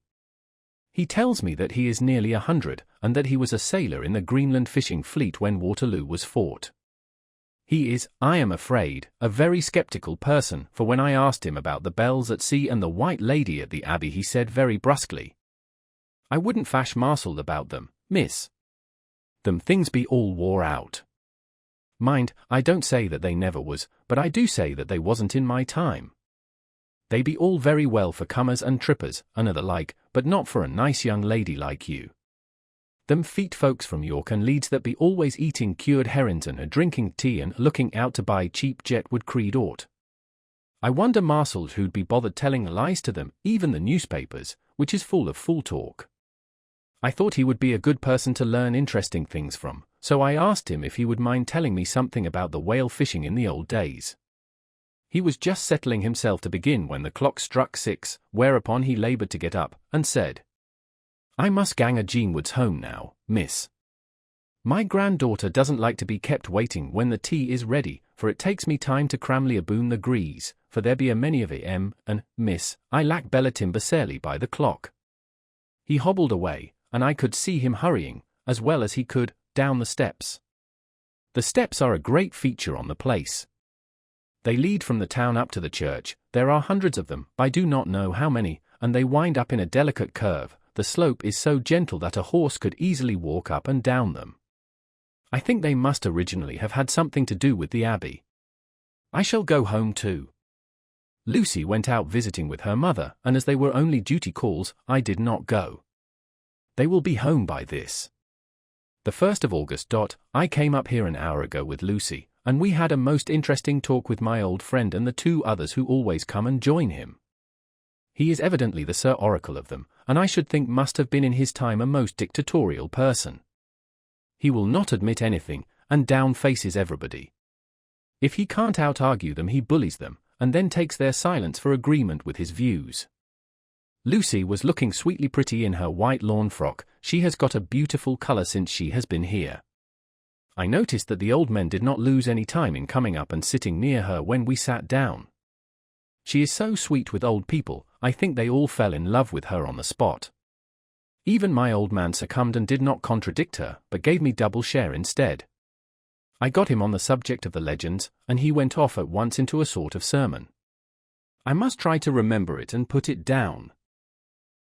He tells me that he is nearly 100, and that he was a sailor in the Greenland fishing fleet when Waterloo was fought. He is, I am afraid, a very sceptical person, for when I asked him about the bells at sea and the White Lady at the Abbey he said very brusquely, "I wouldn't fash marcelled about them, miss. Them things be all wore out. Mind, I don't say that they never was, but I do say that they wasn't in my time. They be all very well for comers and trippers, and the like, but not for a nice young lady like you. Them feet folks from York and Leeds that be always eating cured herrings and drinking tea and looking out to buy cheap jet would creed aught. I wonder marcelled who'd be bothered telling lies to them, even the newspapers, which is full of fool talk. I thought he would be a good person to learn interesting things from, so I asked him if he would mind telling me something about the whale fishing in the old days. He was just settling himself to begin when the clock struck 6, whereupon he laboured to get up, and said, "I must gang a Jeanwoods home now, miss. My granddaughter doesn't like to be kept waiting when the tea is ready, for it takes me time to cramly aboon the grease, for there be a many of and, miss, I lack bella timber sairly by the clock." He hobbled away, and I could see him hurrying, as well as he could, down the steps. The steps are a great feature on the place. They lead from the town up to the church, there are hundreds of them, I do not know how many, and they wind up in a delicate curve. The slope is so gentle that a horse could easily walk up and down them. I think they must originally have had something to do with the Abbey. I shall go home too. Lucy went out visiting with her mother, and as they were only duty calls, I did not go. They will be home by this. The 1st of August. I came up here an hour ago with Lucy, and we had a most interesting talk with my old friend and the 2 others who always come and join him. He is evidently the Sir Oracle of them, and I should think must have been in his time a most dictatorial person. He will not admit anything, and down faces everybody. If he can't out-argue them he bullies them, and then takes their silence for agreement with his views. Lucy was looking sweetly pretty in her white lawn frock, she has got a beautiful colour since she has been here. I noticed that the old men did not lose any time in coming up and sitting near her when we sat down. She is so sweet with old people, I think they all fell in love with her on the spot. Even my old man succumbed and did not contradict her, but gave me double share instead. I got him on the subject of the legends, and he went off at once into a sort of sermon. I must try to remember it and put it down.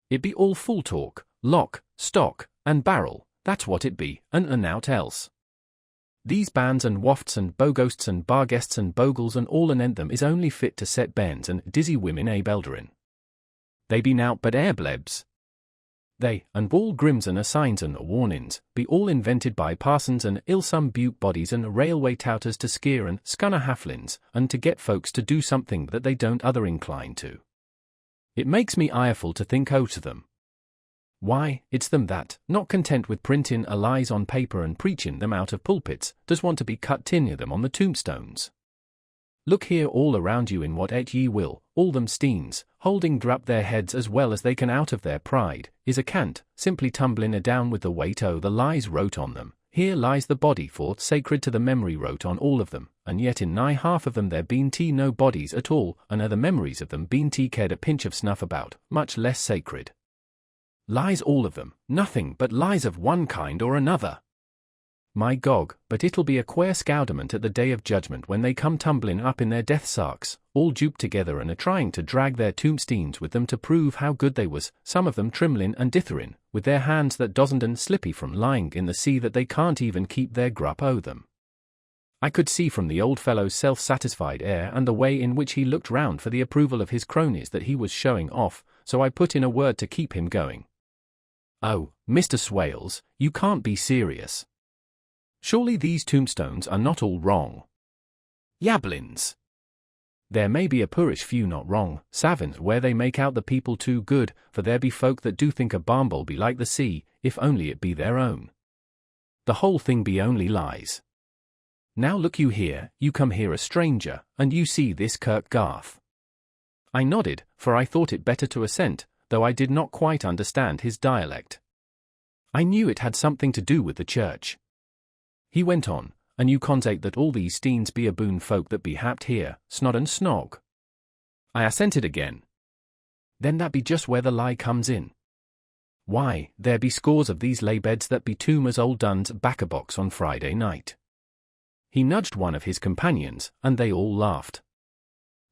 It be all fool talk, lock, stock, and barrel, that's what it be, and nought else. These bands and wafts and boghosts and barguests and bogles and all anent them is only fit to set bairns and dizzy women elderin. They be nowt but airblebs. They, and all grims and assigns and warnings, be all invented by parsons and ill-some buke bodies and railway touters to skeer and scunner halflins, and to get folks to do something that they don't other incline to. It makes me ireful to think o' to them. Why, it's them that, not content with printin' a lies on paper and preachin' them out of pulpits, does want to be cut tin near them on the tombstones. Look here all around you in what ye will, all them steens, holding drup their heads as well as they can out of their pride, is a cant, simply tumblin' down with the weight o' the lies wrote on them. Here lies the body for sacred to the memory wrote on all of them, and yet in nigh half of them there been no bodies at all, and the memories of them been cared a pinch of snuff about, much less sacred. Lies all of them, nothing but lies of one kind or another. My gog, but it'll be a quare scowdament at the day of judgment when they come tumblin' up in their death sarks, all duped together and a-trying to drag their tombsteens with them to prove how good they was, some of them trimlin' and ditherin', with their hands that doesn't and slippy from lying in the sea that they can't even keep their grup o' them. I could see from the old fellow's self-satisfied air and the way in which he looked round for the approval of his cronies that he was showing off, so I put in a word to keep him going. "Oh, Mr. Swales, you can't be serious. Surely these tombstones are not all wrong." "Yablins. There may be a poorish few not wrong, savins, where they make out the people too good, for there be folk that do think a barnbull be like the sea, if only it be their own. The whole thing be only lies. Now look you here, you come here a stranger, and you see this kirk garth. I nodded, for I thought it better to assent, though I did not quite understand his dialect. I knew it had something to do with the church. He went on, and you consate that all these steens be aboon folk that be happed here, snod and snog. I assented again. Then that be just where the lie comes in. Why, there be scores of these lay beds that be tomb as old duns back a box on Friday night. He nudged one of his companions, and they all laughed.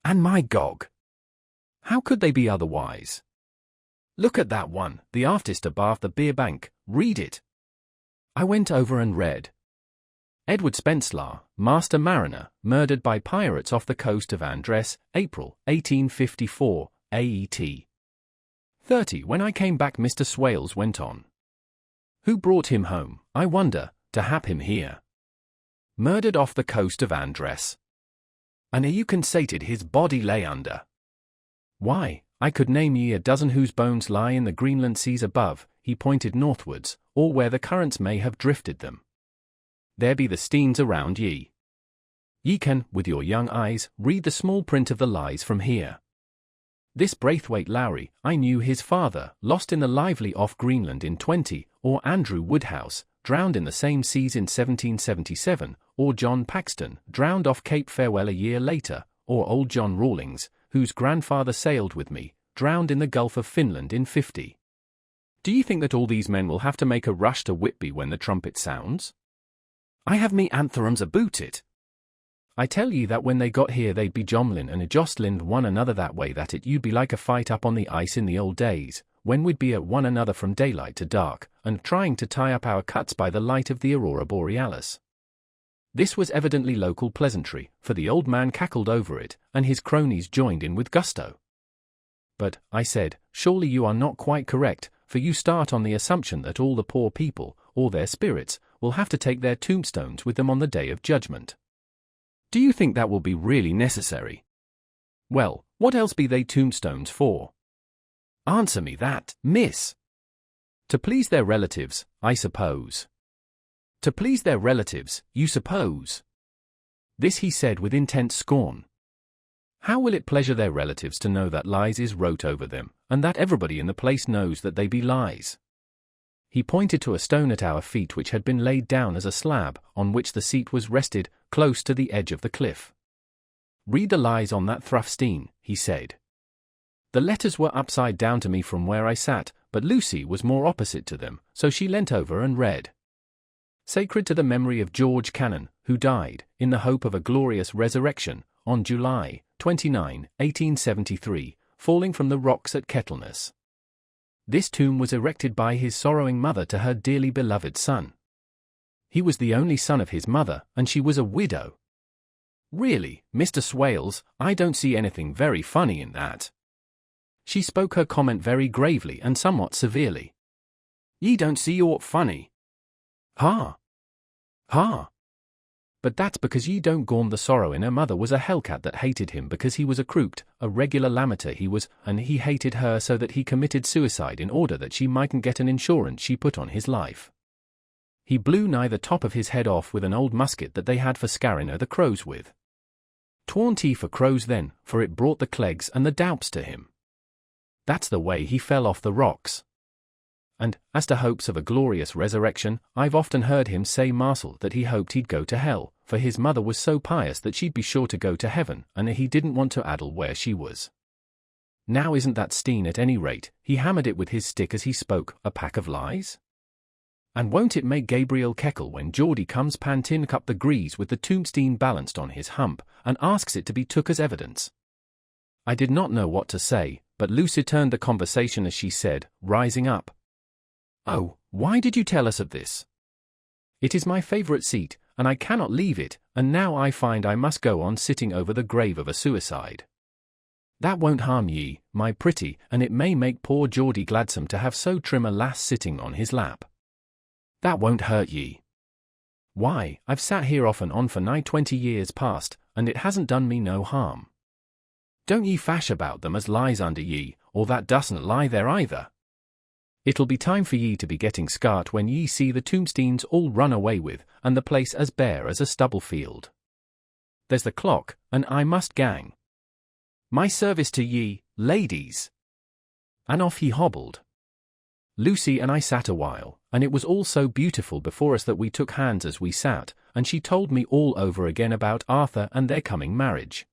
And my gog! How could they be otherwise? Look at that one, the aftest abaft the beer bank, read it. I went over and read. Edward Spencelar, Master Mariner, murdered by pirates off the coast of Andres, April, 1854, AET. 30. When I came back, Mr. Swales went on. Who brought him home, I wonder, to hap him here? Murdered off the coast of Andres. And you consated his body lay under. Why, I could name ye a dozen whose bones lie in the Greenland seas above, he pointed northwards, or where the currents may have drifted them. There be the steens around ye. Ye can, with your young eyes, read the small print of the lies from here. This Braithwaite Lowry, I knew his father, lost in the lively off Greenland in 20, or Andrew Woodhouse, drowned in the same seas in 1777, or John Paxton, drowned off Cape Farewell a year later, or old John Rawlings, whose grandfather sailed with me, drowned in the Gulf of Finland in 50. Do you think that all these men will have to make a rush to Whitby when the trumpet sounds? I have me antherums aboot it. I tell ye that when they got here they'd be jomlin and jostlin one another that way that it you'd be like a fight up on the ice in the old days, when we'd be at one another from daylight to dark, and trying to tie up our cuts by the light of the aurora borealis. This was evidently local pleasantry, for the old man cackled over it, and his cronies joined in with gusto. But, I said, surely you are not quite correct, for you start on the assumption that all the poor people, or their spirits, will have to take their tombstones with them on the day of judgment. Do you think that will be really necessary? Well, what else be they tombstones for? Answer me that, miss. To please their relatives, I suppose. To please their relatives, you suppose. This he said with intense scorn. How will it pleasure their relatives to know that lies is wrote over them, and that everybody in the place knows that they be lies? He pointed to a stone at our feet which had been laid down as a slab, on which the seat was rested, close to the edge of the cliff. Read the lies on that thruffstein, he said. The letters were upside down to me from where I sat, but Lucy was more opposite to them, so she leant over and read. Sacred to the memory of George Cannon, who died, in the hope of a glorious resurrection, on July 29, 1873, falling from the rocks at Kettleness. This tomb was erected by his sorrowing mother to her dearly beloved son. He was the only son of his mother, and she was a widow. Really, Mr. Swales, I don't see anything very funny in that. She spoke her comment very gravely and somewhat severely. Ye don't see aught funny. Ha! Ha! But that's because ye don't gorm the sorrow in her mother was a hellcat that hated him because he was a crooked, a regular lamiter he was, and he hated her so that he committed suicide in order that she mightn't get an insurance she put on his life. He blew nigh the top of his head off with an old musket that they had for scaring her the crows with. 'Twarn't he for crows then, for it brought the clegs and the doups to him. That's the way he fell off the rocks. And, as to hopes of a glorious resurrection, I've often heard him say Marcel that he hoped he'd go to hell, for his mother was so pious that she'd be sure to go to heaven, and he didn't want to addle where she was. Now isn't that Steen at any rate, he hammered it with his stick as he spoke, a pack of lies? And won't it make Gabriel Keckle when Geordie comes pantin up the grease with the tombstone balanced on his hump, and asks it to be took as evidence? I did not know what to say, but Lucy turned the conversation as she said, rising up. Oh, why did you tell us of this? It is my favourite seat, and I cannot leave it, and now I find I must go on sitting over the grave of a suicide. That won't harm ye, my pretty, and it may make poor Geordie gladsome to have so trim a lass sitting on his lap. That won't hurt ye. Why, I've sat here off and on for nigh 20 years past, and it hasn't done me no harm. Don't ye fash about them as lies under ye, or that doesn't lie there either. It'll be time for ye to be getting scart when ye see the tombsteans all run away with, and the place as bare as a stubble field. There's the clock, and I must gang. My service to ye, ladies. And off he hobbled. Lucy and I sat a while, and it was all so beautiful before us that we took hands as we sat, and she told me all over again about Arthur and their coming marriage.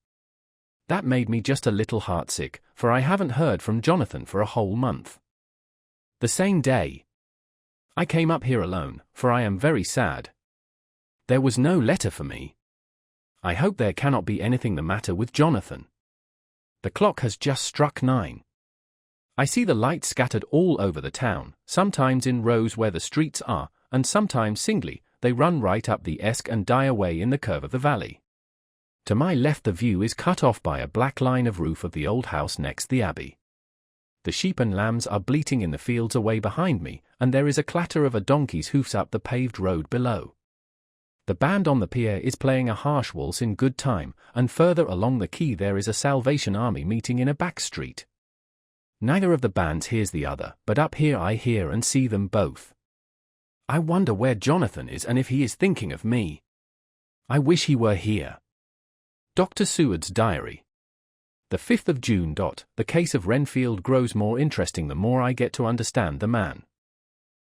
That made me just a little heartsick, for I haven't heard from Jonathan for a whole month. The same day, I came up here alone, for I am very sad. There was no letter for me. I hope there cannot be anything the matter with Jonathan. The clock has just struck 9. I see the lights scattered all over the town, sometimes in rows where the streets are, and sometimes singly. They run right up the Esk and die away in the curve of the valley. To my left the view is cut off by a black line of roof of the old house next the abbey. The sheep and lambs are bleating in the fields away behind me, and there is a clatter of a donkey's hoofs up the paved road below. The band on the pier is playing a harsh waltz in good time, and further along the quay there is a Salvation Army meeting in a back street. Neither of the bands hears the other, but up here I hear and see them both. I wonder where Jonathan is and if he is thinking of me. I wish he were here. Dr. Seward's diary. The 5th of June. The case of Renfield grows more interesting the more I get to understand the man.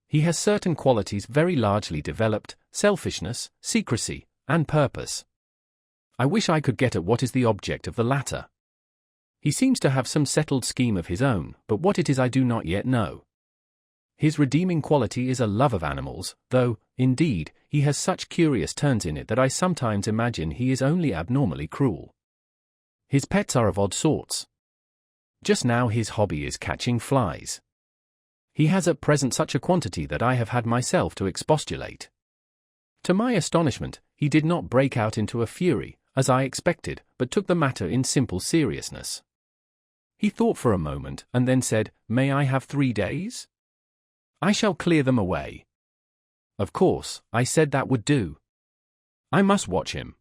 He has certain qualities very largely developed: selfishness, secrecy, and purpose. I wish I could get at what is the object of the latter. He seems to have some settled scheme of his own, but what it is I do not yet know. His redeeming quality is a love of animals, though, indeed, he has such curious turns in it that I sometimes imagine he is only abnormally cruel. His pets are of odd sorts. Just now his hobby is catching flies. He has at present such a quantity that I have had myself to expostulate. To my astonishment, he did not break out into a fury, as I expected, but took the matter in simple seriousness. He thought for a moment, and then said, "May I have 3 days? I shall clear them away." Of course, I said that would do. I must watch him.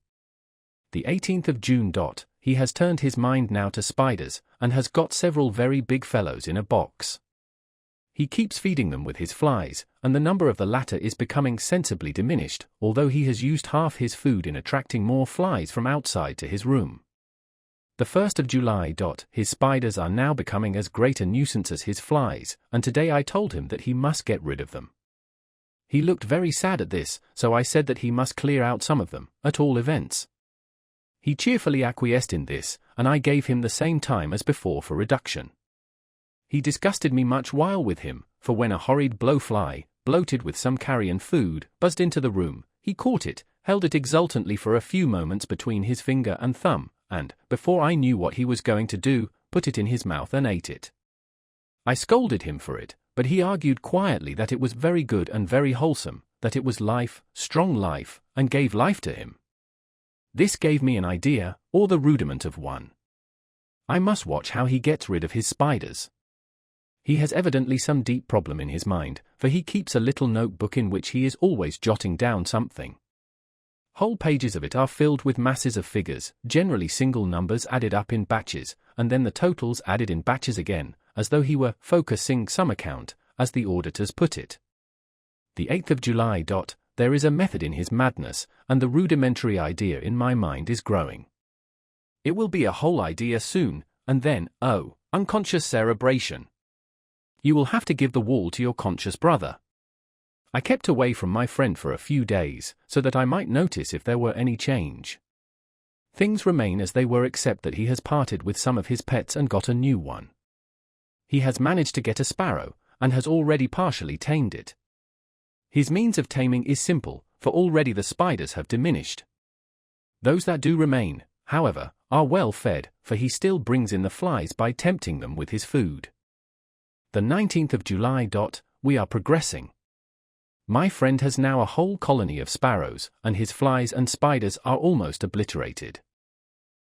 The 18th of June. He has turned his mind now to spiders, and has got several very big fellows in a box. He keeps feeding them with his flies, and the number of the latter is becoming sensibly diminished, although he has used half his food in attracting more flies from outside to his room. The 1st of July. His spiders are now becoming as great a nuisance as his flies, and today I told him that he must get rid of them. He looked very sad at this, so I said that he must clear out some of them, at all events. He cheerfully acquiesced in this, and I gave him the same time as before for reduction. He disgusted me much while with him, for when a horrid blowfly, bloated with some carrion food, buzzed into the room, he caught it, held it exultantly for a few moments between his finger and thumb, and, before I knew what he was going to do, put it in his mouth and ate it. I scolded him for it, but he argued quietly that it was very good and very wholesome, that it was life, strong life, and gave life to him. This gave me an idea, or the rudiment of one. I must watch how he gets rid of his spiders. He has evidently some deep problem in his mind, for he keeps a little notebook in which he is always jotting down something. Whole pages of it are filled with masses of figures, generally single numbers added up in batches, and then the totals added in batches again, as though he were focusing some account, as the auditors put it. The 8th of July. There is a method in his madness, and the rudimentary idea in my mind is growing. It will be a whole idea soon, and then, oh, unconscious cerebration. You will have to give the wall to your conscious brother. I kept away from my friend for a few days, so that I might notice if there were any change. Things remain as they were except that he has parted with some of his pets and got a new one. He has managed to get a sparrow, and has already partially tamed it. His means of taming is simple, for already the spiders have diminished. Those that do remain, however, are well fed, for he still brings in the flies by tempting them with his food. The 19th of July. We are progressing. My friend has now a whole colony of sparrows, and his flies and spiders are almost obliterated.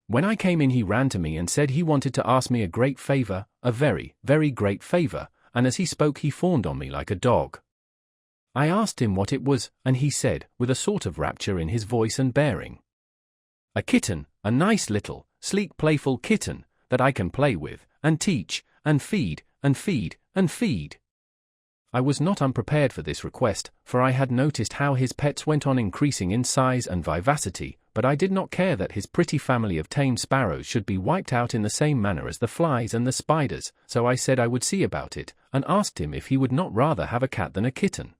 When I came in he ran to me and said he wanted to ask me a great favor, a very, very great favor, and as he spoke he fawned on me like a dog. I asked him what it was, and he said, with a sort of rapture in his voice and bearing, "A kitten, a nice little, sleek playful kitten, that I can play with, and teach, and feed, and feed, and feed. I was not unprepared for this request, for I had noticed how his pets went on increasing in size and vivacity, but I did not care that his pretty family of tame sparrows should be wiped out in the same manner as the flies and the spiders, so I said I would see about it, and asked him if he would not rather have a cat than a kitten.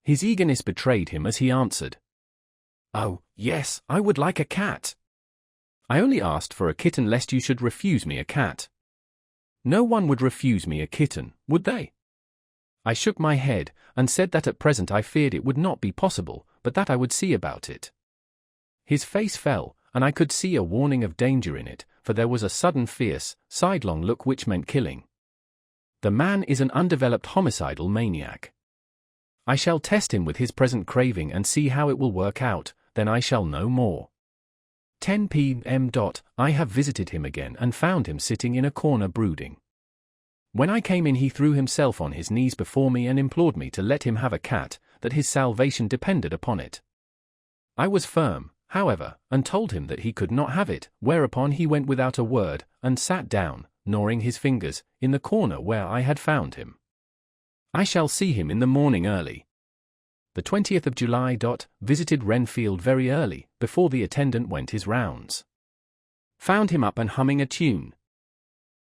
His eagerness betrayed him as he answered, "Oh, yes, I would like a cat. I only asked for a kitten lest you should refuse me a cat." "No one would refuse me a kitten, would they?" I shook my head, and said that at present I feared it would not be possible, but that I would see about it. His face fell, and I could see a warning of danger in it, for there was a sudden fierce, sidelong look which meant killing. The man is an undeveloped homicidal maniac. I shall test him with his present craving and see how it will work out, then I shall know more. 10 p.m. I have visited him again and found him sitting in a corner brooding. When I came in he threw himself on his knees before me and implored me to let him have a cat, that his salvation depended upon it. I was firm, however, and told him that he could not have it, whereupon he went without a word, and sat down, gnawing his fingers, in the corner where I had found him. I shall see him in the morning early. The 20th of July. Visited Renfield very early, before the attendant went his rounds. Found him up and humming a tune.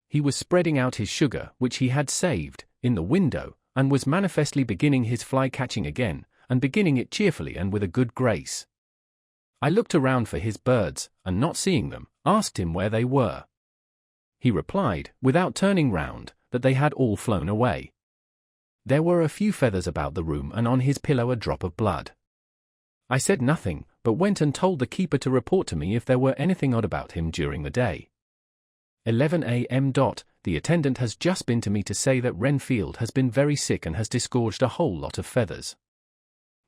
He was spreading out his sugar, which he had saved, in the window, and was manifestly beginning his fly-catching again, and beginning it cheerfully and with a good grace. I looked around for his birds, and not seeing them, asked him where they were. He replied, without turning round, that they had all flown away. There were a few feathers about the room and on his pillow a drop of blood. I said nothing, but went and told the keeper to report to me if there were anything odd about him during the day. 11 a.m. The attendant has just been to me to say that Renfield has been very sick and has disgorged a whole lot of feathers.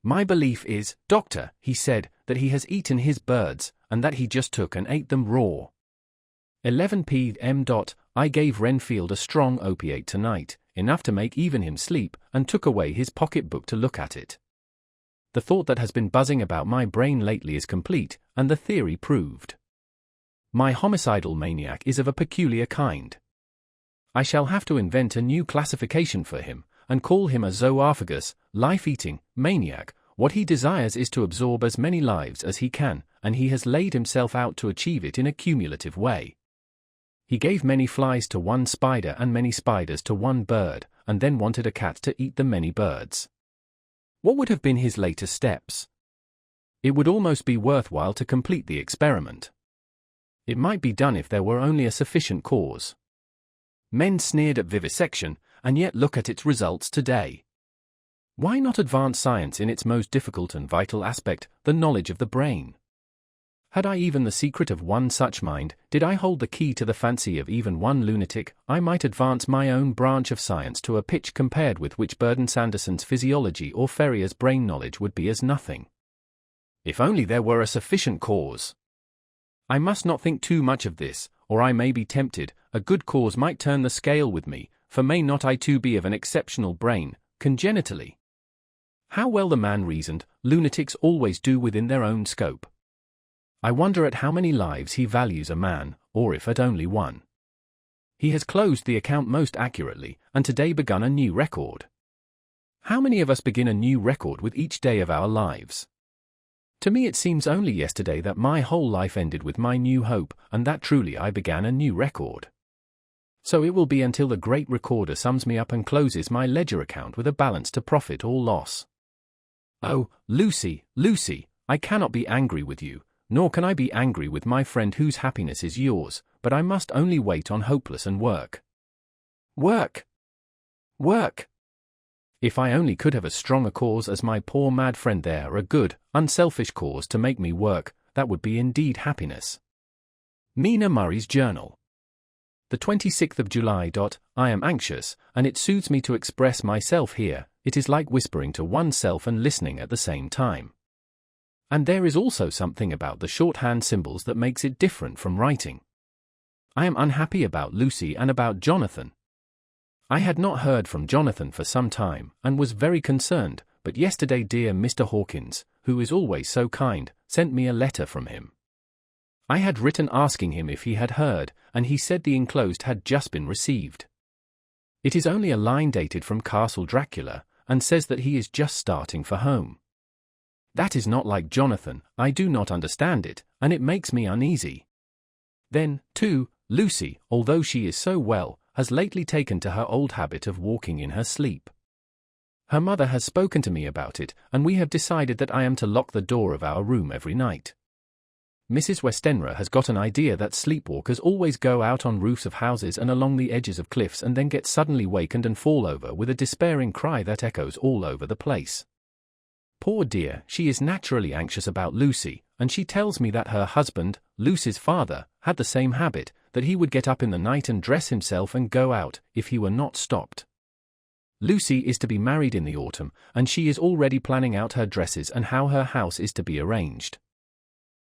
My belief is, "Doctor," he said, "that he has eaten his birds, and that he just took and ate them raw." 11 p.m. I gave Renfield a strong opiate tonight, enough to make even him sleep, and took away his pocket-book to look at it. The thought that has been buzzing about my brain lately is complete, and the theory proved. My homicidal maniac is of a peculiar kind. I shall have to invent a new classification for him, and call him a zoophagous, life-eating, maniac. What he desires is to absorb as many lives as he can, and he has laid himself out to achieve it in a cumulative way. He gave many flies to one spider and many spiders to one bird, and then wanted a cat to eat the many birds. What would have been his later steps? It would almost be worthwhile to complete the experiment. It might be done if there were only a sufficient cause. Men sneered at vivisection, and yet look at its results today. Why not advance science in its most difficult and vital aspect, the knowledge of the brain? Had I even the secret of one such mind, did I hold the key to the fancy of even one lunatic, I might advance my own branch of science to a pitch compared with which Burden Sanderson's physiology or Ferriar's brain knowledge would be as nothing. If only there were a sufficient cause. I must not think too much of this, or I may be tempted. A good cause might turn the scale with me, for may not I too be of an exceptional brain, congenitally? How well the man reasoned, lunatics always do within their own scope. I wonder at how many lives he values a man, or if at only one. He has closed the account most accurately, and today begun a new record. How many of us begin a new record with each day of our lives? To me it seems only yesterday that my whole life ended with my new hope, and that truly I began a new record. So it will be until the great recorder sums me up and closes my ledger account with a balance to profit or loss. Oh, Lucy, Lucy, I cannot be angry with you, nor can I be angry with my friend whose happiness is yours, but I must only wait on hopeless and work. Work! Work! If I only could have as strong a cause as my poor mad friend there, a good, unselfish cause to make me work, that would be indeed happiness. Mina Murray's Journal. The 26th of July. I am anxious, and it soothes me to express myself here. It is like whispering to oneself and listening at the same time. And there is also something about the shorthand symbols that makes it different from writing. I am unhappy about Lucy and about Jonathan. I had not heard from Jonathan for some time, and was very concerned, but yesterday dear Mr. Hawkins, who is always so kind, sent me a letter from him. I had written asking him if he had heard, and he said the enclosed had just been received. It is only a line dated from Castle Dracula, and says that he is just starting for home. That is not like Jonathan. I do not understand it, and it makes me uneasy. Then, too, Lucy, although she is so well, has lately taken to her old habit of walking in her sleep. Her mother has spoken to me about it, and we have decided that I am to lock the door of our room every night. Mrs. Westenra has got an idea that sleepwalkers always go out on roofs of houses and along the edges of cliffs and then get suddenly wakened and fall over with a despairing cry that echoes all over the place. Poor dear, she is naturally anxious about Lucy, and she tells me that her husband, Lucy's father, had the same habit, that he would get up in the night and dress himself and go out, if he were not stopped. Lucy is to be married in the autumn, and she is already planning out her dresses and how her house is to be arranged.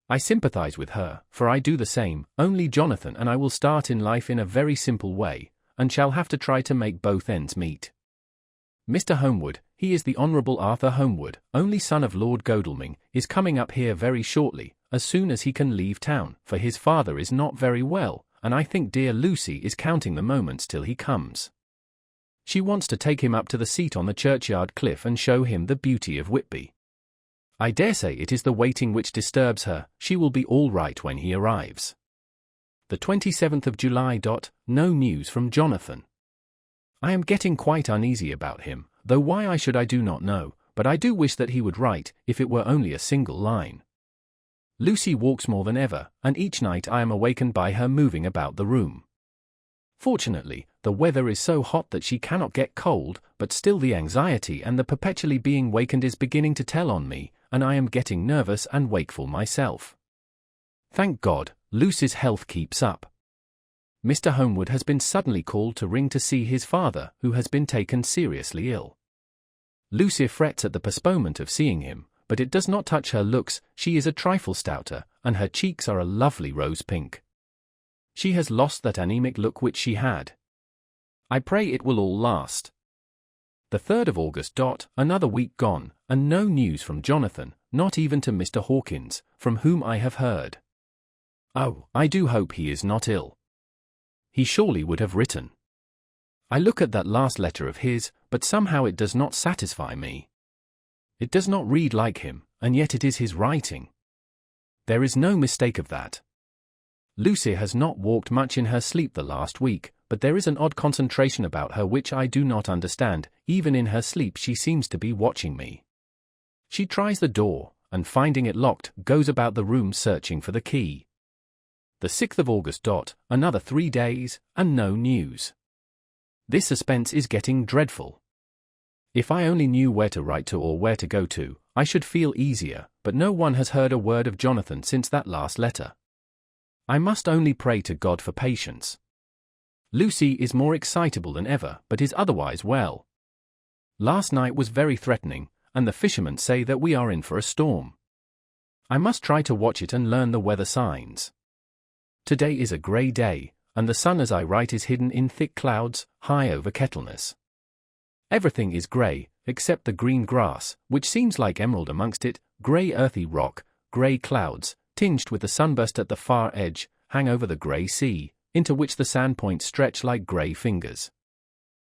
I sympathize with her, for I do the same, only Jonathan and I will start in life in a very simple way, and shall have to try to make both ends meet. Mr. Homewood, he is the Honourable Arthur Homewood, only son of Lord Godalming, is coming up here very shortly, as soon as he can leave town, for his father is not very well, and I think dear Lucy is counting the moments till he comes. She wants to take him up to the seat on the churchyard cliff and show him the beauty of Whitby. I dare say it is the waiting which disturbs her. She will be all right when he arrives. The 27th of July. No news from Jonathan. I am getting quite uneasy about him, though why I do not know, but I do wish that he would write, if it were only a single line. Lucy walks more than ever, and each night I am awakened by her moving about the room. Fortunately, the weather is so hot that she cannot get cold, but still the anxiety and the perpetually being wakened is beginning to tell on me, and I am getting nervous and wakeful myself. Thank God, Lucy's health keeps up. Mr. Homewood has been suddenly called to ring to see his father, who has been taken seriously ill. Lucy frets at the postponement of seeing him, but it does not touch her looks. She is a trifle stouter, and her cheeks are a lovely rose pink. She has lost that anemic look which she had. I pray it will all last. The 3rd of August. Another week gone, and no news from Jonathan, not even to Mr. Hawkins, from whom I have heard. Oh, I do hope he is not ill. He surely would have written. I look at that last letter of his, but somehow it does not satisfy me. It does not read like him, and yet it is his writing. There is no mistake of that. Lucy has not walked much in her sleep the last week, but there is an odd concentration about her which I do not understand. Even in her sleep she seems to be watching me. She tries the door, and finding it locked, goes about the room searching for the key. The 6th of August. Another 3 days, and no news. This suspense is getting dreadful. If I only knew where to write to or where to go to, I should feel easier, but no one has heard a word of Jonathan since that last letter. I must only pray to God for patience. Lucy is more excitable than ever, but is otherwise well. Last night was very threatening, and the fishermen say that we are in for a storm. I must try to watch it and learn the weather signs. Today is a grey day, and the sun as I write is hidden in thick clouds, high over Kettleness. Everything is grey, except the green grass, which seems like emerald amongst it, grey earthy rock, grey clouds, tinged with the sunburst at the far edge, hang over the grey sea, into which the sand points stretch like grey fingers.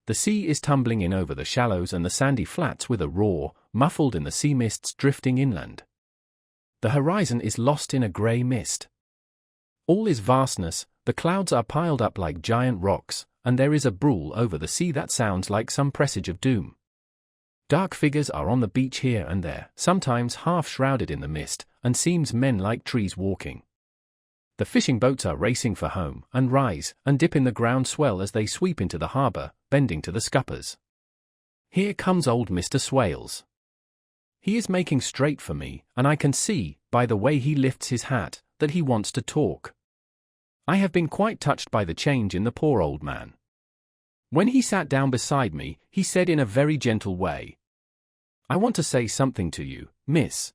The sea is tumbling in over the shallows and the sandy flats with a roar, muffled in the sea mists drifting inland. The horizon is lost in a grey mist. All is vastness, the clouds are piled up like giant rocks, and there is a brool over the sea that sounds like some presage of doom. Dark figures are on the beach here and there, sometimes half shrouded in the mist, and seems men like trees walking. The fishing boats are racing for home, and rise, and dip in the ground swell as they sweep into the harbour, bending to the scuppers. Here comes old Mr. Swales. He is making straight for me, and I can see, by the way he lifts his hat, that he wants to talk. I have been quite touched by the change in the poor old man. When he sat down beside me, he said in a very gentle way, "I want to say something to you, miss."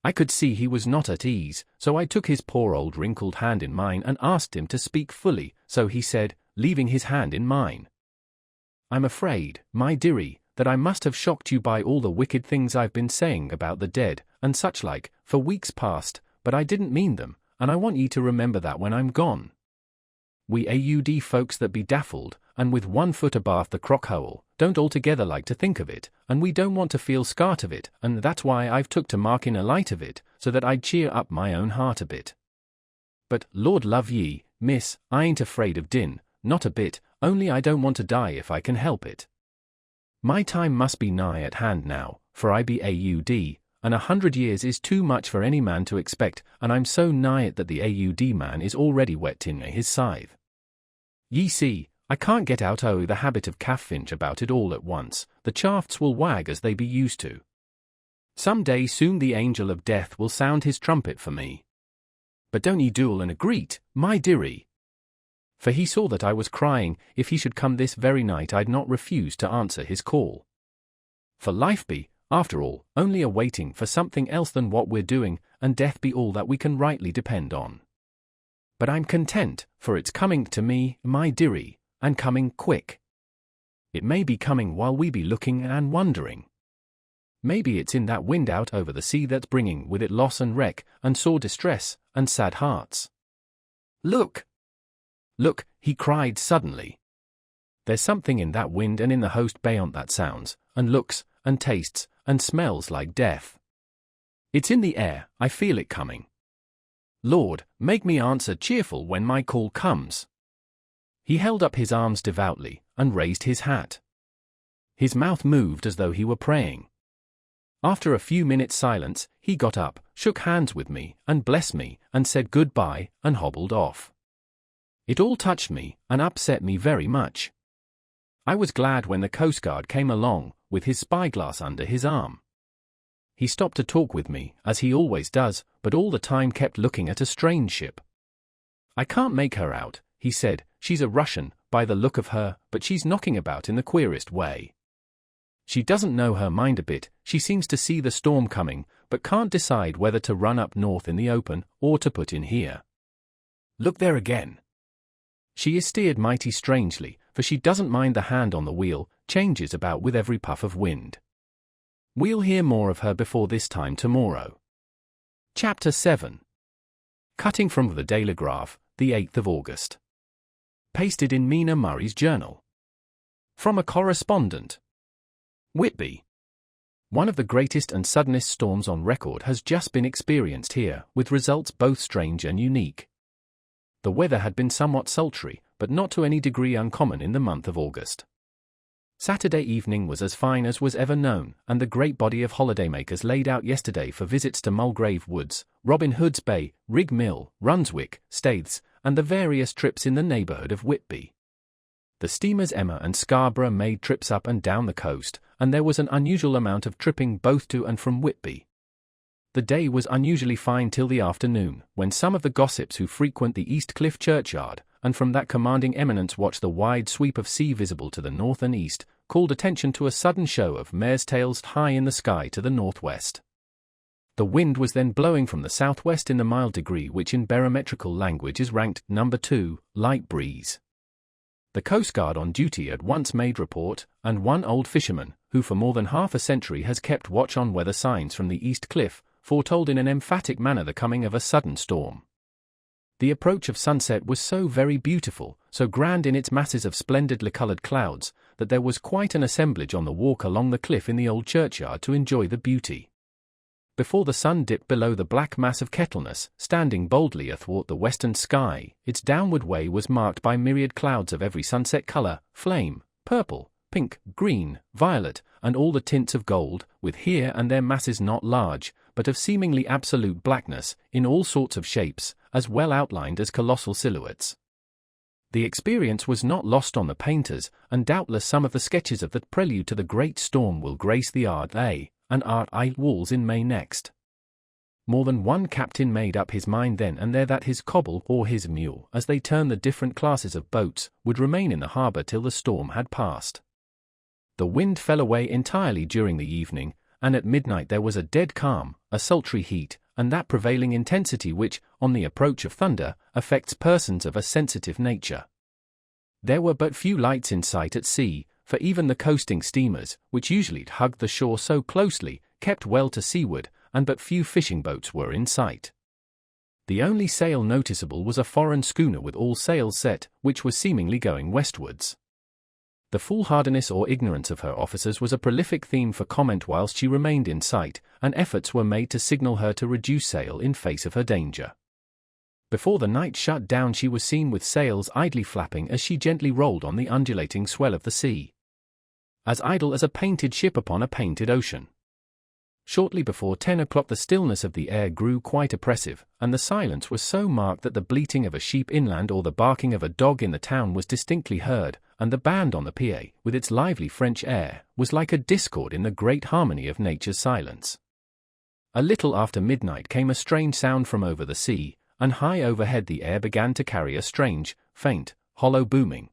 I could see he was not at ease, so I took his poor old wrinkled hand in mine and asked him to speak fully, so he said, leaving his hand in mine, "I'm afraid, my dearie, that I must have shocked you by all the wicked things I've been saying about the dead, and such like, for weeks past, but I didn't mean them, and I want ye to remember that when I'm gone. We AUD folks that be daffled, and with 1 foot abaft the crock-hole, don't altogether like to think of it, and we don't want to feel scart of it, and that's why I've took to marking a light of it, so that I'd cheer up my own heart a bit. But, Lord love ye, miss, I ain't afraid of din, not a bit, only I don't want to die if I can help it. My time must be nigh at hand now, for I be AUD, and 100 years is too much for any man to expect, and I'm so nigh it that the AUD man is already wet in his scythe. Ye see, I can't get out the habit of calf-finch about it all at once, the shafts will wag as they be used to. Some day soon the angel of death will sound his trumpet for me. But don't ye duel and agreet, my dearie. For he saw that I was crying, if he should come this very night I'd not refuse to answer his call. For life be, after all, only a waiting for something else than what we're doing, and death be all that we can rightly depend on. But I'm content, for it's coming to me, my dearie, and coming quick. It may be coming while we be looking and wondering. Maybe it's in that wind out over the sea that's bringing with it loss and wreck, and sore distress, and sad hearts. Look! Look, he cried suddenly. There's something in that wind and in the host beyond that sounds, and looks, and tastes, and smells like death. It's in the air, I feel it coming. Lord, make me answer cheerful when my call comes. He held up his arms devoutly, and raised his hat. His mouth moved as though he were praying. After a few minutes' silence, he got up, shook hands with me, and blessed me, and said goodbye, and hobbled off. It all touched me, and upset me very much. I was glad when the Coast Guard came along, with his spyglass under his arm. He stopped to talk with me, as he always does, but all the time kept looking at a strange ship. I can't make her out, he said, she's a Russian, by the look of her, but she's knocking about in the queerest way. She doesn't know her mind a bit, she seems to see the storm coming, but can't decide whether to run up north in the open, or to put in here. Look there again. She is steered mighty strangely, for she doesn't mind the hand on the wheel, changes about with every puff of wind. We'll hear more of her before this time tomorrow. Chapter 7. Cutting from the Telegraph, the 8th of August. Pasted in Mina Murray's journal. From a correspondent. Whitby. One of the greatest and suddenest storms on record has just been experienced here, with results both strange and unique. The weather had been somewhat sultry, but not to any degree uncommon in the month of August. Saturday evening was as fine as was ever known, and the great body of holidaymakers laid out yesterday for visits to Mulgrave Woods, Robin Hood's Bay, Rig Mill, Runswick, Staithes, and the various trips in the neighbourhood of Whitby. The steamers Emma and Scarborough made trips up and down the coast, and there was an unusual amount of tripping both to and from Whitby. The day was unusually fine till the afternoon, when some of the gossips who frequent the East Cliff churchyard, and from that commanding eminence watch the wide sweep of sea visible to the north and east, called attention to a sudden show of mares' tails high in the sky to the northwest. The wind was then blowing from the southwest in the mild degree which in barometrical language is ranked number 2, light breeze. The Coast Guard on duty at once made report, and one old fisherman, who for more than half a century has kept watch on weather signs from the East Cliff, foretold in an emphatic manner the coming of a sudden storm. The approach of sunset was so very beautiful, so grand in its masses of splendidly coloured clouds, that there was quite an assemblage on the walk along the cliff in the old churchyard to enjoy the beauty. Before the sun dipped below the black mass of Kettleness, standing boldly athwart the western sky, its downward way was marked by myriad clouds of every sunset colour, flame, purple, pink, green, violet, and all the tints of gold, with here and there masses not large, but of seemingly absolute blackness, in all sorts of shapes, as well outlined as colossal silhouettes. The experience was not lost on the painters, and doubtless some of the sketches of the prelude to the great storm will grace the Art A and Art I walls in May next. More than one captain made up his mind then and there that his cobble or his mule, as they term the different classes of boats, would remain in the harbour till the storm had passed. The wind fell away entirely during the evening, and at midnight there was a dead calm, a sultry heat, and that prevailing intensity which, on the approach of thunder, affects persons of a sensitive nature. There were but few lights in sight at sea, for even the coasting steamers, which usually hugged the shore so closely, kept well to seaward, and but few fishing boats were in sight. The only sail noticeable was a foreign schooner with all sails set, which was seemingly going westwards. The foolhardiness or ignorance of her officers was a prolific theme for comment whilst she remained in sight, and efforts were made to signal her to reduce sail in face of her danger. Before the night shut down she was seen with sails idly flapping as she gently rolled on the undulating swell of the sea. As idle as a painted ship upon a painted ocean. Shortly before 10 o'clock the stillness of the air grew quite oppressive, and the silence was so marked that the bleating of a sheep inland or the barking of a dog in the town was distinctly heard, and the band on the pier, with its lively French air, was like a discord in the great harmony of nature's silence. A little after midnight came a strange sound from over the sea, and high overhead the air began to carry a strange, faint, hollow booming.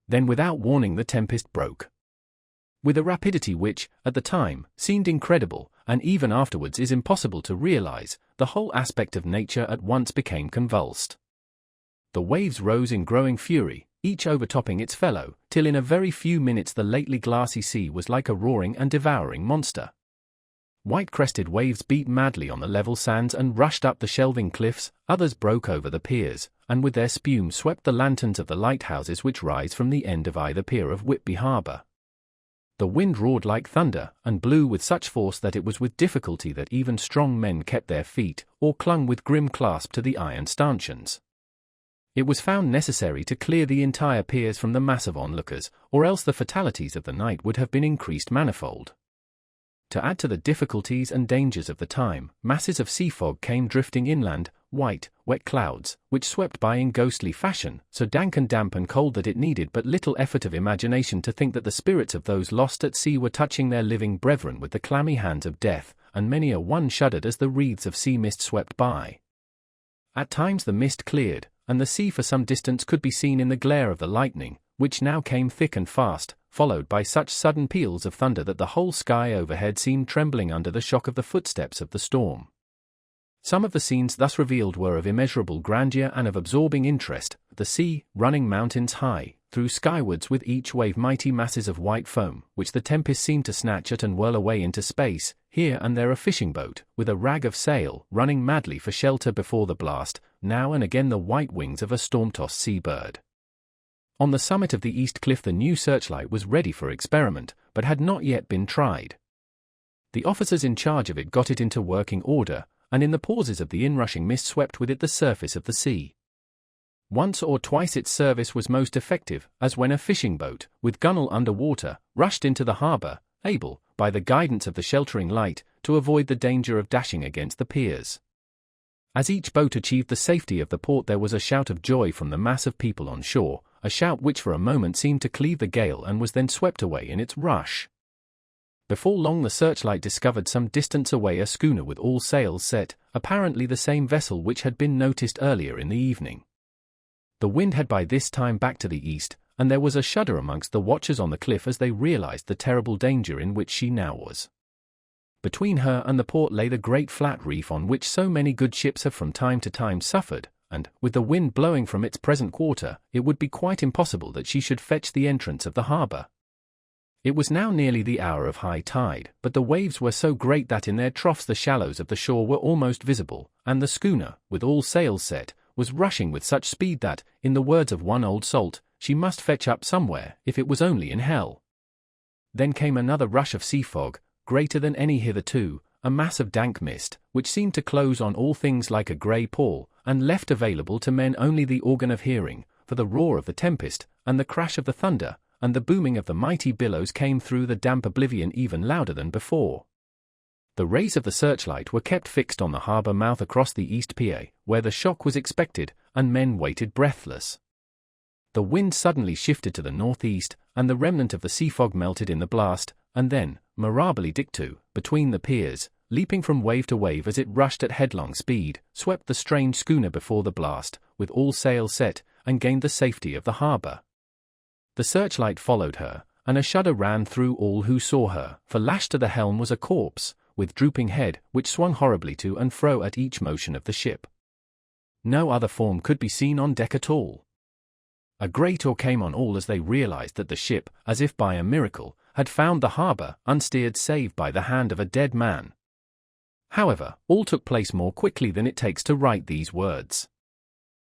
Then without warning the tempest broke. With a rapidity which, at the time, seemed incredible, and even afterwards is impossible to realize, the whole aspect of nature at once became convulsed. The waves rose in growing fury, each overtopping its fellow, till in a very few minutes the lately glassy sea was like a roaring and devouring monster. White-crested waves beat madly on the level sands and rushed up the shelving cliffs, others broke over the piers, and with their spume swept the lanterns of the lighthouses which rise from the end of either pier of Whitby harbour. The wind roared like thunder, and blew with such force that it was with difficulty that even strong men kept their feet, or clung with grim clasp to the iron stanchions. It was found necessary to clear the entire piers from the mass of onlookers, or else the fatalities of the night would have been increased manifold. To add to the difficulties and dangers of the time, masses of sea fog came drifting inland, white, wet clouds, which swept by in ghostly fashion, so dank and damp and cold that it needed but little effort of imagination to think that the spirits of those lost at sea were touching their living brethren with the clammy hands of death, and many a one shuddered as the wreaths of sea mist swept by. At times the mist cleared, and the sea for some distance could be seen in the glare of the lightning, which now came thick and fast, followed by such sudden peals of thunder that the whole sky overhead seemed trembling under the shock of the footsteps of the storm. Some of the scenes thus revealed were of immeasurable grandeur and of absorbing interest, the sea, running mountains high, threw skywards with each wave mighty masses of white foam, which the tempest seemed to snatch at and whirl away into space, here and there a fishing boat, with a rag of sail, running madly for shelter before the blast, now and again the white wings of a storm-tossed sea-bird. On the summit of the east cliff the new searchlight was ready for experiment, but had not yet been tried. The officers in charge of it got it into working order, and in the pauses of the inrushing mist swept with it the surface of the sea. Once or twice its service was most effective, as when a fishing boat, with gunwale under water, rushed into the harbour, able, by the guidance of the sheltering light, to avoid the danger of dashing against the piers. As each boat achieved the safety of the port there was a shout of joy from the mass of people on shore, a shout which for a moment seemed to cleave the gale and was then swept away in its rush. Before long the searchlight discovered some distance away a schooner with all sails set, apparently the same vessel which had been noticed earlier in the evening. The wind had by this time backed to the east, and there was a shudder amongst the watchers on the cliff as they realized the terrible danger in which she now was. Between her and the port lay the great flat reef on which so many good ships have from time to time suffered, and, with the wind blowing from its present quarter, it would be quite impossible that she should fetch the entrance of the harbour. It was now nearly the hour of high tide, but the waves were so great that in their troughs the shallows of the shore were almost visible, and the schooner, with all sails set, was rushing with such speed that, in the words of one old salt, she must fetch up somewhere, if it was only in hell. Then came another rush of sea fog, greater than any hitherto, a mass of dank mist, which seemed to close on all things like a grey pall, and left available to men only the organ of hearing, for the roar of the tempest, and the crash of the thunder, and the booming of the mighty billows came through the damp oblivion even louder than before. The rays of the searchlight were kept fixed on the harbour mouth across the east pier, where the shock was expected, and men waited breathless. The wind suddenly shifted to the northeast, and the remnant of the sea fog melted in the blast, and then, mirabile dictu, between the piers, leaping from wave to wave as it rushed at headlong speed, swept the strange schooner before the blast, with all sails set, and gained the safety of the harbour. The searchlight followed her, and a shudder ran through all who saw her, for lashed to the helm was a corpse, with drooping head, which swung horribly to and fro at each motion of the ship. No other form could be seen on deck at all. A great awe came on all as they realized that the ship, as if by a miracle, had found the harbour, unsteered save by the hand of a dead man. However, all took place more quickly than it takes to write these words.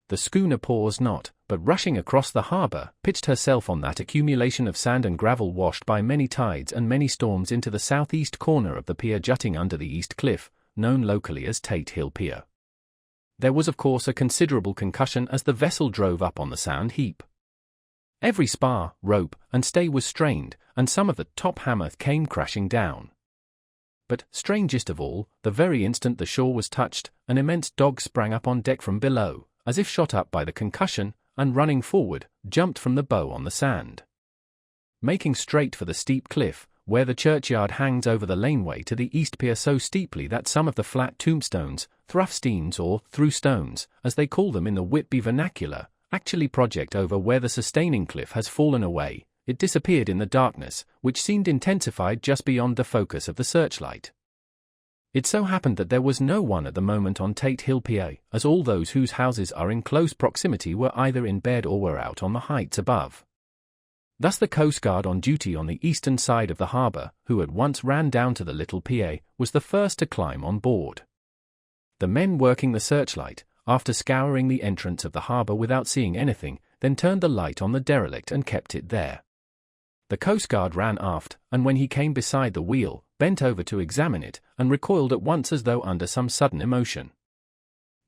The schooner paused not, but rushing across the harbour, pitched herself on that accumulation of sand and gravel washed by many tides and many storms into the southeast corner of the pier jutting under the east cliff, known locally as Tate Hill Pier. There was of course a considerable concussion as the vessel drove up on the sand heap. Every spar, rope, and stay was strained, and some of the top hammer came crashing down. But, strangest of all, the very instant the shore was touched, an immense dog sprang up on deck from below, as if shot up by the concussion, and running forward, jumped from the bow on the sand. Making straight for the steep cliff, where the churchyard hangs over the laneway to the east pier so steeply that some of the flat tombstones, thruffsteins or through-stones, as they call them in the Whitby vernacular, actually project over where the sustaining cliff has fallen away, it disappeared in the darkness, which seemed intensified just beyond the focus of the searchlight. It so happened that there was no one at the moment on Tate Hill Pier, as all those whose houses are in close proximity were either in bed or were out on the heights above. Thus the Coast Guard on duty on the eastern side of the harbour, who at once ran down to the little pier, was the first to climb on board. The men working the searchlight, after scouring the entrance of the harbour without seeing anything, then turned the light on the derelict and kept it there. The Coast Guard ran aft, and when he came beside the wheel, bent over to examine it, and recoiled at once as though under some sudden emotion.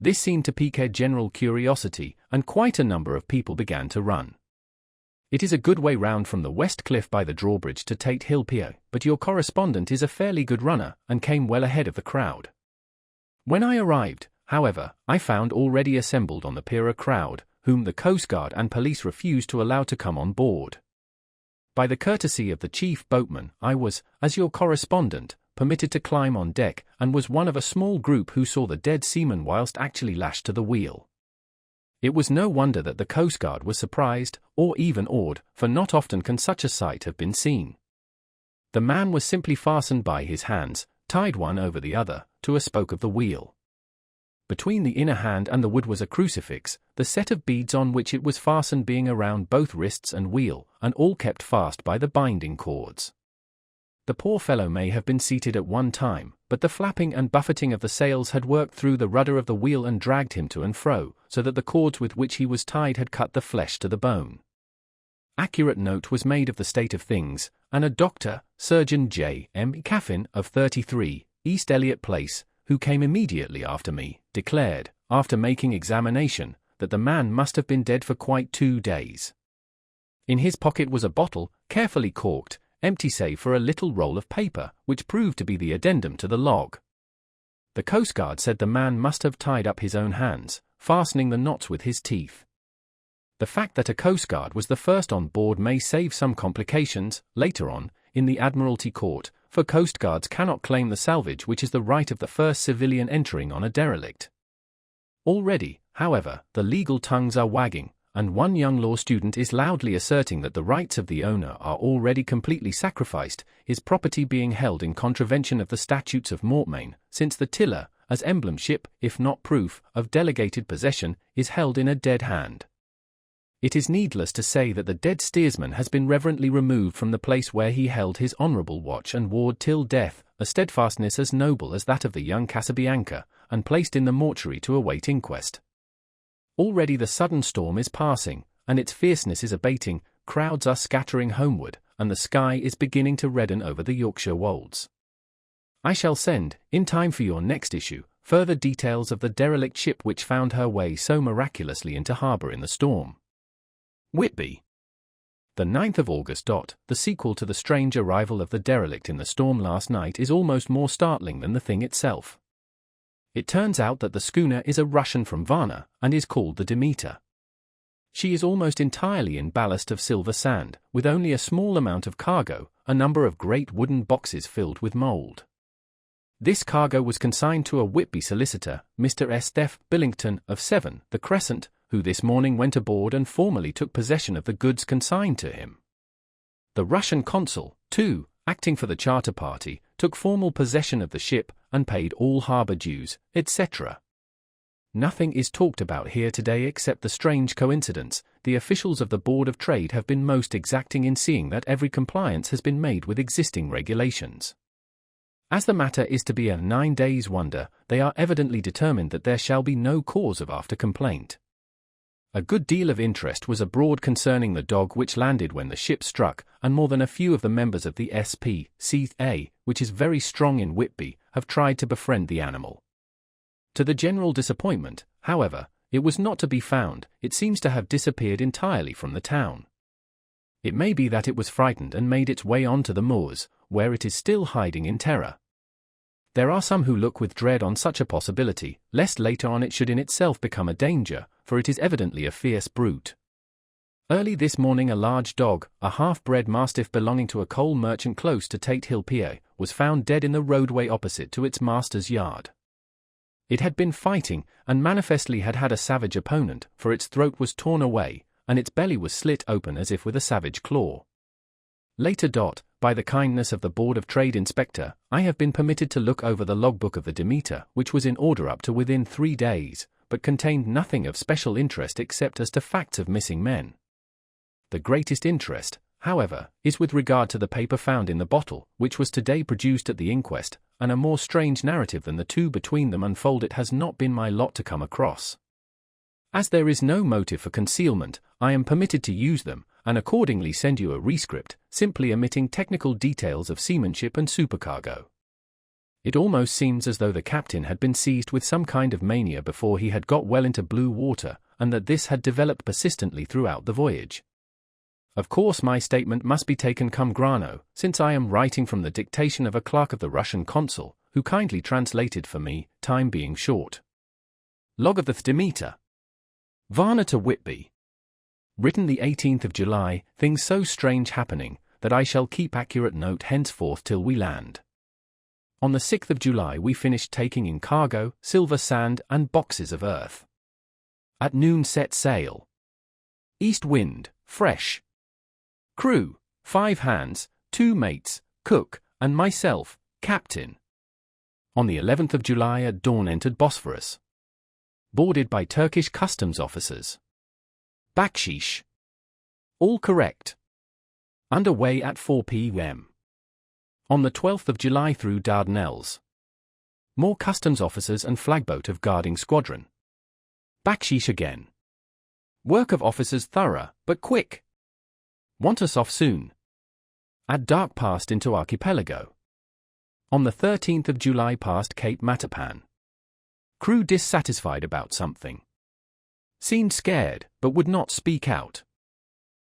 This seemed to pique general curiosity, and quite a number of people began to run. It is a good way round from the west cliff by the drawbridge to Tate Hill Pier, but your correspondent is a fairly good runner, and came well ahead of the crowd. When I arrived, however, I found already assembled on the pier a crowd, whom the Coast Guard and police refused to allow to come on board. By the courtesy of the chief boatman, I was, as your correspondent, permitted to climb on deck, and was one of a small group who saw the dead seaman whilst actually lashed to the wheel. It was no wonder that the Coast Guard was surprised, or even awed, for not often can such a sight have been seen. The man was simply fastened by his hands, tied one over the other, to a spoke of the wheel. Between the inner hand and the wood was a crucifix, the set of beads on which it was fastened being around both wrists and wheel, and all kept fast by the binding cords. The poor fellow may have been seated at one time, but the flapping and buffeting of the sails had worked through the rudder of the wheel and dragged him to and fro, so that the cords with which he was tied had cut the flesh to the bone. Accurate note was made of the state of things, and a doctor, Surgeon J. M. Caffin, of 33, East Elliot Place, who came immediately after me, declared, after making examination, that the man must have been dead for quite 2 days. In his pocket was a bottle, carefully corked, empty save for a little roll of paper, which proved to be the addendum to the log. The Coast Guard said the man must have tied up his own hands, fastening the knots with his teeth. The fact that a Coast Guard was the first on board may save some complications, later on, in the Admiralty Court, for Coast Guards cannot claim the salvage which is the right of the first civilian entering on a derelict. Already, however, the legal tongues are wagging, and one young law student is loudly asserting that the rights of the owner are already completely sacrificed, his property being held in contravention of the statutes of Mortmain, since the tiller, as emblem ship, if not proof, of delegated possession, is held in a dead hand. It is needless to say that the dead steersman has been reverently removed from the place where he held his honourable watch and ward till death, a steadfastness as noble as that of the young Casabianca, and placed in the mortuary to await inquest. Already the sudden storm is passing, and its fierceness is abating, crowds are scattering homeward, and the sky is beginning to redden over the Yorkshire wolds. I shall send, in time for your next issue, further details of the derelict ship which found her way so miraculously into harbour in the storm. Whitby. The 9th of August. The sequel to the strange arrival of the derelict in the storm last night is almost more startling than the thing itself. It turns out that the schooner is a Russian from Varna, and is called the Demeter. She is almost entirely in ballast of silver sand, with only a small amount of cargo, a number of great wooden boxes filled with mould. This cargo was consigned to a Whitby solicitor, Mr. S. F. Billington, of 7, the Crescent, who this morning went aboard and formally took possession of the goods consigned to him. The Russian consul, too, acting for the charter party, took formal possession of the ship, and paid all harbour dues, etc. Nothing is talked about here today except the strange coincidence. The officials of the Board of Trade have been most exacting in seeing that every compliance has been made with existing regulations. As the matter is to be a 9 days' wonder, they are evidently determined that there shall be no cause of after complaint. A good deal of interest was abroad concerning the dog which landed when the ship struck, and more than a few of the members of the S.P.C.A., which is very strong in Whitby, have tried to befriend the animal. To the general disappointment, however, it was not to be found. It seems to have disappeared entirely from the town. It may be that it was frightened and made its way on to the moors, where it is still hiding in terror. There are some who look with dread on such a possibility, lest later on it should in itself become a danger, for it is evidently a fierce brute. Early this morning a large dog, a half-bred mastiff belonging to a coal merchant close to Tate Hill Pier, was found dead in the roadway opposite to its master's yard. It had been fighting, and manifestly had had a savage opponent, for its throat was torn away, and its belly was slit open as if with a savage claw. Later. By the kindness of the Board of Trade Inspector, I have been permitted to look over the logbook of the Demeter, which was in order up to within 3 days, but contained nothing of special interest except as to facts of missing men. The greatest interest, however, is with regard to the paper found in the bottle, which was today produced at the inquest, and a more strange narrative than the two between them unfold it has not been my lot to come across. As there is no motive for concealment, I am permitted to use them, and accordingly send you a rescript, simply omitting technical details of seamanship and supercargo. It almost seems as though the captain had been seized with some kind of mania before he had got well into blue water, and that this had developed persistently throughout the voyage. Of course my statement must be taken cum grano, since I am writing from the dictation of a clerk of the Russian consul, who kindly translated for me, time being short. Log of the Demeter. Varna to Whitby. Written the 18th of July, things so strange happening, that I shall keep accurate note henceforth till we land. On the 6th of July we finished taking in cargo, silver sand, and boxes of earth. At noon set sail. East wind, fresh. Crew, 5 hands, 2 mates, cook, and myself, captain. On the 11th of July at dawn entered Bosphorus. Boarded by Turkish customs officers. Bakshish. All correct. Under way at 4 p.m. On the 12th of July through Dardanelles. More customs officers and flagboat of guarding squadron. Bakshish again. Work of officers thorough, but quick. Want us off soon. At dark passed into archipelago. On the 13th of July past Cape Matapan. Crew dissatisfied about something. Seemed scared, but would not speak out.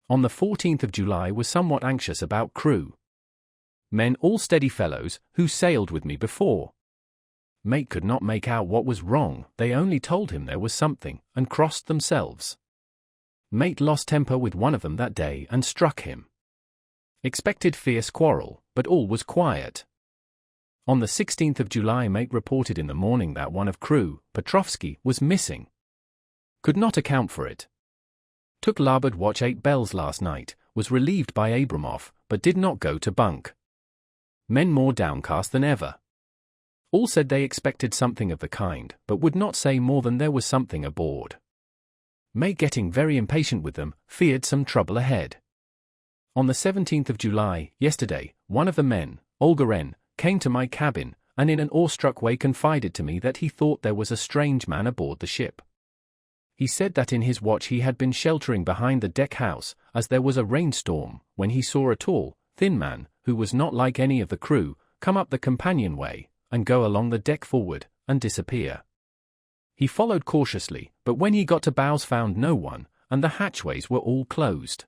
On the 14th of July was somewhat anxious about crew. Men all steady fellows, who sailed with me before. Mate could not make out what was wrong, they only told him there was something, and crossed themselves. Mate lost temper with one of them that day and struck him. Expected fierce quarrel, but all was quiet. On the 16th of July mate reported in the morning that one of crew, Petrovsky, was missing. Could not account for it. Took larboard watch 8 bells last night, was relieved by Abramoff, but did not go to bunk. Men more downcast than ever. All said they expected something of the kind, but would not say more than there was something aboard. Mate getting very impatient with them, feared some trouble ahead. On the 17th of July, yesterday, one of the men, Olgaren, came to my cabin, and in an awestruck way confided to me that he thought there was a strange man aboard the ship. He said that in his watch he had been sheltering behind the deck house, as there was a rainstorm, when he saw a tall, thin man, who was not like any of the crew, come up the companionway, and go along the deck forward, and disappear. He followed cautiously, but when he got to bows found no one, and the hatchways were all closed.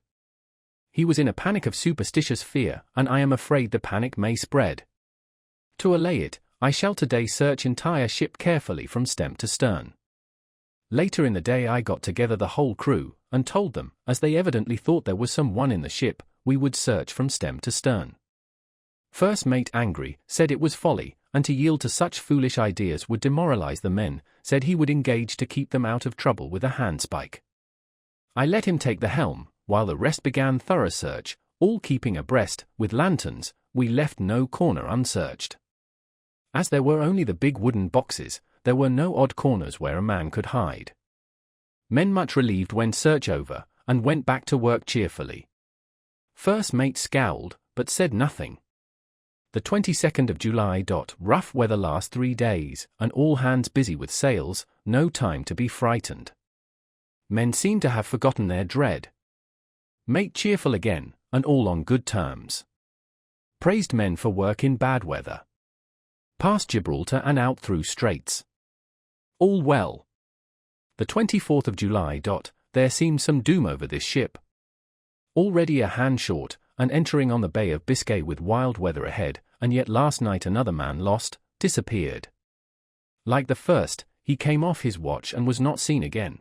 He was in a panic of superstitious fear, and I am afraid the panic may spread. To allay it, I shall today search entire ship carefully from stem to stern. Later in the day I got together the whole crew, and told them, as they evidently thought there was some one in the ship, we would search from stem to stern. First mate angry, said it was folly, and to yield to such foolish ideas would demoralize the men, said he would engage to keep them out of trouble with a handspike. I let him take the helm, while the rest began thorough search, all keeping abreast, with lanterns, we left no corner unsearched. As there were only the big wooden boxes, there were no odd corners where a man could hide. Men much relieved when search over, and went back to work cheerfully. First mate scowled, but said nothing. The 22nd of July. Rough weather last 3 days, and all hands busy with sails, no time to be frightened. Men seem to have forgotten their dread. Mate cheerful again, and all on good terms. Praised men for work in bad weather. Past Gibraltar and out through straits. All well. The 24th of July. There seemed some doom over this ship. Already a hand short, and entering on the Bay of Biscay with wild weather ahead, and yet last night another man lost, disappeared. Like the first, he came off his watch and was not seen again.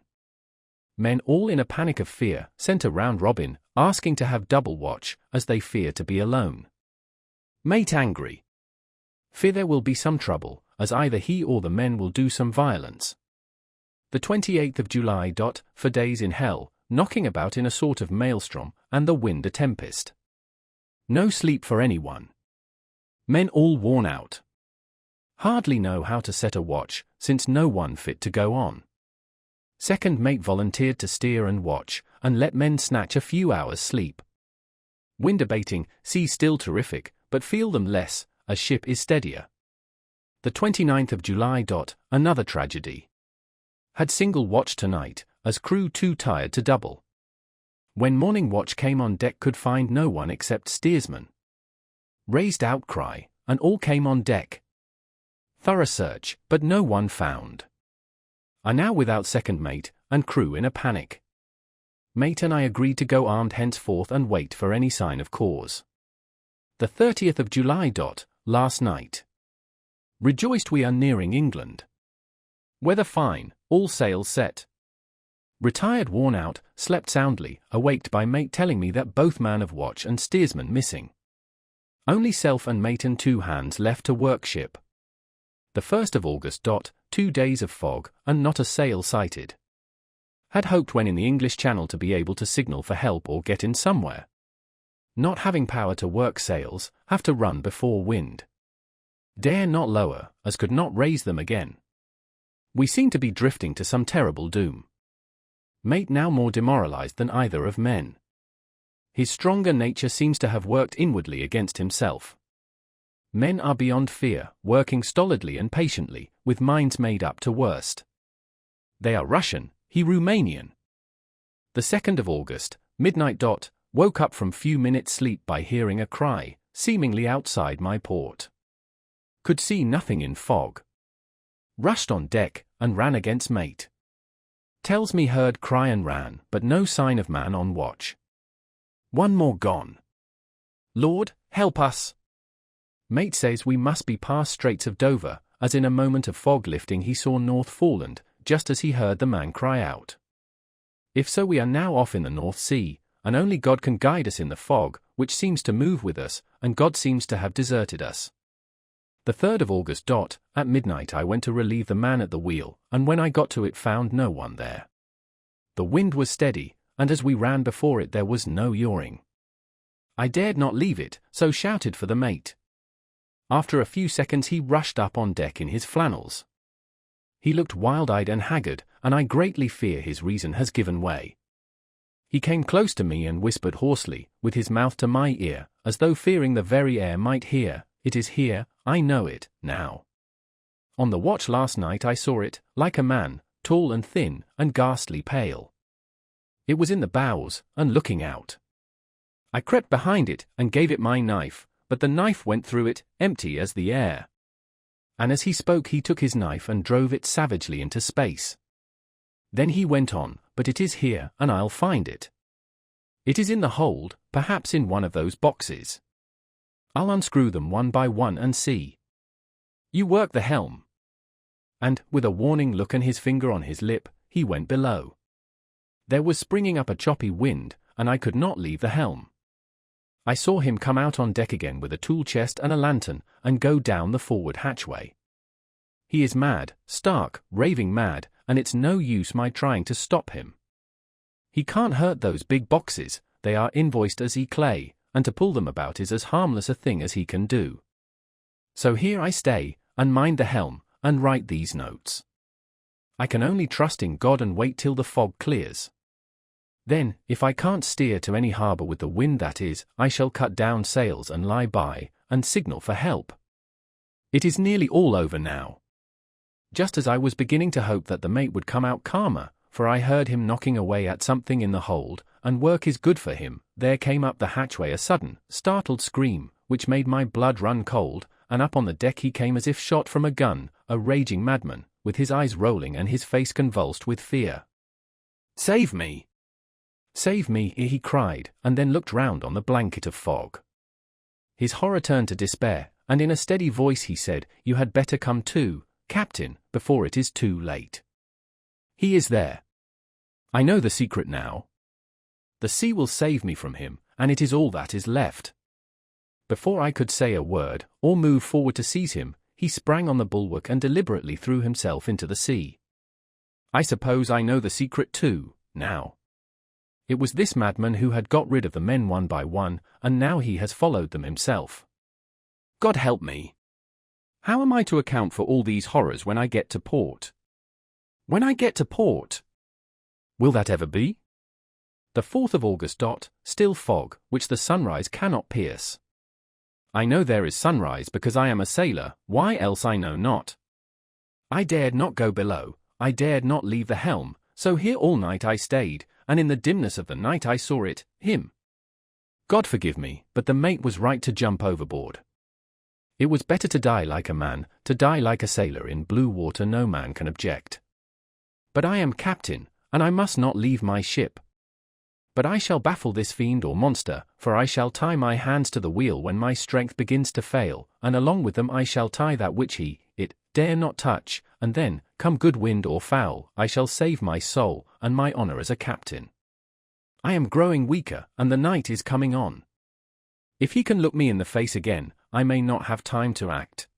Men all in a panic of fear, sent a round robin, asking to have double watch, as they fear to be alone. Mate angry. Fear there will be some trouble, as either he or the men will do some violence. The 28th of July. For days in hell, knocking about in a sort of maelstrom, and the wind a tempest. No sleep for anyone. Men all worn out. Hardly know how to set a watch, since no one fit to go on. Second mate volunteered to steer and watch, and let men snatch a few hours' sleep. Wind abating, sea still terrific, but feel them less, as ship is steadier. The 29th of July. Another tragedy. Had single watch tonight, as crew too tired to double. When morning watch came on deck could find no one except steersman. Raised outcry, and all came on deck. Thorough search, but no one found. Are now without second mate, and crew in a panic. Mate and I agreed to go armed henceforth and wait for any sign of cause. The 30th of July. Last night. Rejoiced we are nearing England. Weather fine, all sails set. Retired worn out, slept soundly, awaked by mate telling me that both man of watch and steersman missing. Only self and mate and 2 hands left to work ship. The 1st of August. 2 days of fog, and not a sail sighted. Had hoped when in the English Channel to be able to signal for help or get in somewhere. Not having power to work sails, have to run before wind. Dare not lower, as could not raise them again. We seem to be drifting to some terrible doom. Mate now more demoralized than either of men. His stronger nature seems to have worked inwardly against himself. Men are beyond fear, working stolidly and patiently, with minds made up to worst. They are Russian, he Romanian. The 2nd of August, midnight. Woke up from few minutes' sleep by hearing a cry, seemingly outside my port. Could see nothing in fog. Rushed on deck, and ran against mate. Tells me heard cry and ran, but no sign of man on watch. One more gone. Lord, help us! Mate says we must be past Straits of Dover, as in a moment of fog lifting he saw North Foreland, just as he heard the man cry out. If so we are now off in the North Sea, and only God can guide us in the fog, which seems to move with us, and God seems to have deserted us. The 3rd of August. At midnight I went to relieve the man at the wheel, and when I got to it found no one there. The wind was steady, and as we ran before it there was no yawing. I dared not leave it, so shouted for the mate. After a few seconds he rushed up on deck in his flannels. He looked wild-eyed and haggard, and I greatly fear his reason has given way. He came close to me and whispered hoarsely, with his mouth to my ear, as though fearing the very air might hear, "It is here, I know it, now. On the watch last night I saw it, like a man, tall and thin, and ghastly pale. It was in the bows, and looking out. I crept behind it, and gave it my knife, but the knife went through it, empty as the air." And as he spoke he took his knife and drove it savagely into space. Then he went on, "But it is here, and I'll find it. It is in the hold, perhaps in one of those boxes. I'll unscrew them one by one and see. You work the helm." And, with a warning look and his finger on his lip, he went below. There was springing up a choppy wind, and I could not leave the helm. I saw him come out on deck again with a tool chest and a lantern, and go down the forward hatchway. He is mad, stark, raving mad, and it's no use my trying to stop him. He can't hurt those big boxes, they are invoiced as clay, and to pull them about is as harmless a thing as he can do. So here I stay, and mind the helm, and write these notes. I can only trust in God and wait till the fog clears. Then, if I can't steer to any harbour with the wind that is, I shall cut down sails and lie by, and signal for help. It is nearly all over now. Just as I was beginning to hope that the mate would come out calmer, for I heard him knocking away at something in the hold, and work is good for him, there came up the hatchway a sudden, startled scream, which made my blood run cold, and up on the deck he came as if shot from a gun, a raging madman, with his eyes rolling and his face convulsed with fear. "Save me! Save me!" he cried, and then looked round on the blanket of fog. His horror turned to despair, and in a steady voice he said, "You had better come too, Captain, before it is too late. He is there. I know the secret now. The sea will save me from him, and it is all that is left." Before I could say a word, or move forward to seize him, he sprang on the bulwark and deliberately threw himself into the sea. I suppose I know the secret too, now. It was this madman who had got rid of the men one by one, and now he has followed them himself. God help me! How am I to account for all these horrors when I get to port? When I get to port? Will that ever be? The 4th of August. Still fog, which the sunrise cannot pierce. I know there is sunrise because I am a sailor, why else I know not. I dared not go below, I dared not leave the helm, so here all night I stayed, and in the dimness of the night I saw it, him. God forgive me, but the mate was right to jump overboard. It was better to die like a man, to die like a sailor in blue water no man can object. But I am captain, and I must not leave my ship. But I shall baffle this fiend or monster, for I shall tie my hands to the wheel when my strength begins to fail, and along with them I shall tie that which it dare not touch, and then, come good wind or foul, I shall save my soul, and my honor as a captain. I am growing weaker, and the night is coming on. If he can look me in the face again, I may not have time to act.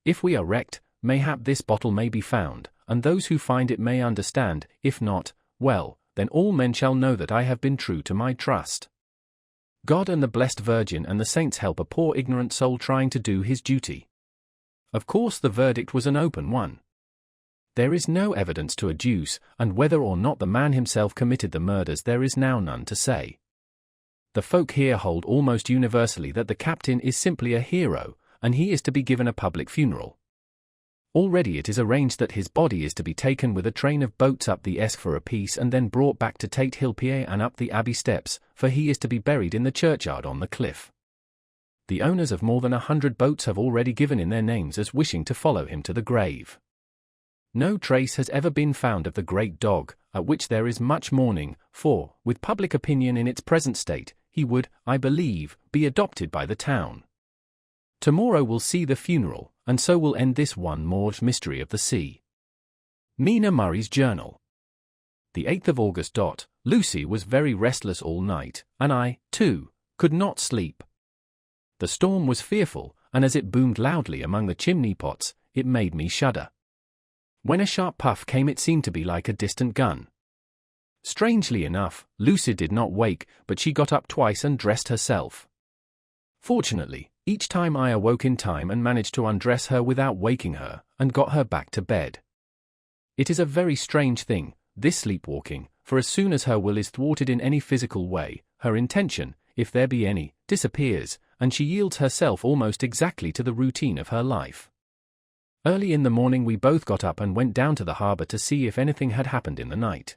If we are wrecked, mayhap this bottle may be found, and those who find it may understand, if not, well, then all men shall know that I have been true to my trust. God and the Blessed Virgin and the saints help a poor ignorant soul trying to do his duty. Of course the verdict was an open one. There is no evidence to adduce, and whether or not the man himself committed the murders there is now none to say. The folk here hold almost universally that the captain is simply a hero, and he is to be given a public funeral. Already it is arranged that his body is to be taken with a train of boats up the Esk for a piece and then brought back to Tate Hill Pier and up the Abbey steps, for he is to be buried in the churchyard on the cliff. The owners of more than 100 boats have already given in their names as wishing to follow him to the grave. No trace has ever been found of the great dog, at which there is much mourning, for, with public opinion in its present state, he would, I believe, be adopted by the town. Tomorrow will see the funeral, and so will end this one more mystery of the sea. Mina Murray's Journal. The 8th of August. Lucy was very restless all night, and I, too, could not sleep. The storm was fearful, and as it boomed loudly among the chimney pots, it made me shudder. When a sharp puff came it seemed to be like a distant gun. Strangely enough, Lucy did not wake, but she got up twice and dressed herself. Fortunately, each time I awoke in time and managed to undress her without waking her, and got her back to bed. It is a very strange thing, this sleepwalking, for as soon as her will is thwarted in any physical way, her intention, if there be any, disappears, and she yields herself almost exactly to the routine of her life. Early in the morning we both got up and went down to the harbour to see if anything had happened in the night.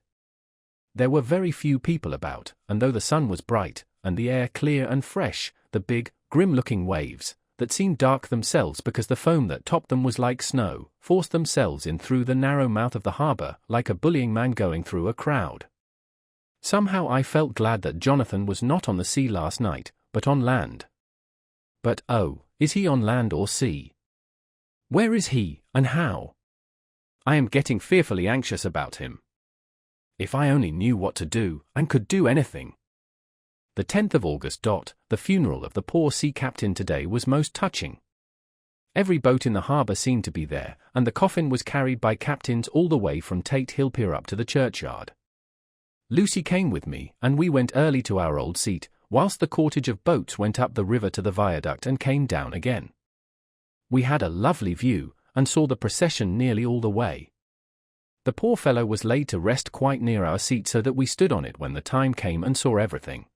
There were very few people about, and though the sun was bright, and the air clear and fresh, the big, grim-looking waves, that seemed dark themselves because the foam that topped them was like snow, forced themselves in through the narrow mouth of the harbour like a bullying man going through a crowd. Somehow I felt glad that Jonathan was not on the sea last night, but on land. But oh, is he on land or sea? Where is he, and how? I am getting fearfully anxious about him. If I only knew what to do, and could do anything. The 10th of August. The funeral of the poor sea captain today was most touching. Every boat in the harbour seemed to be there, and the coffin was carried by captains all the way from Tate Hill Pier up to the churchyard. Lucy came with me, and we went early to our old seat, whilst the cortege of boats went up the river to the viaduct and came down again. We had a lovely view, and saw the procession nearly all the way. The poor fellow was laid to rest quite near our seat so that we stood on it when the time came and saw everything.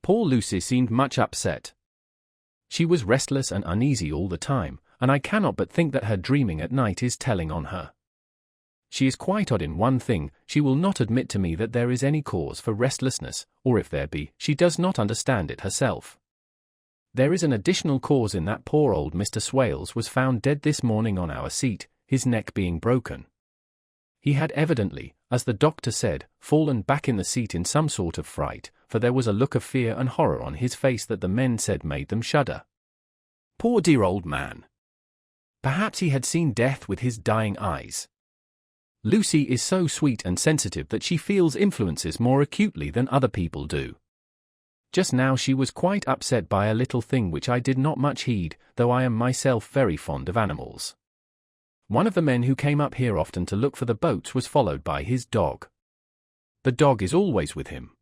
Poor Lucy seemed much upset. She was restless and uneasy all the time, and I cannot but think that her dreaming at night is telling on her. She is quite odd in one thing: she will not admit to me that there is any cause for restlessness, or if there be, she does not understand it herself. There is an additional cause in that poor old Mr. Swales was found dead this morning on our seat, his neck being broken. He had evidently, as the doctor said, fallen back in the seat in some sort of fright, for there was a look of fear and horror on his face that the men said made them shudder. Poor dear old man! Perhaps he had seen death with his dying eyes. Lucy is so sweet and sensitive that she feels influences more acutely than other people do. Just now she was quite upset by a little thing which I did not much heed, though I am myself very fond of animals. One of the men who came up here often to look for the boats was followed by his dog. The dog is always with him.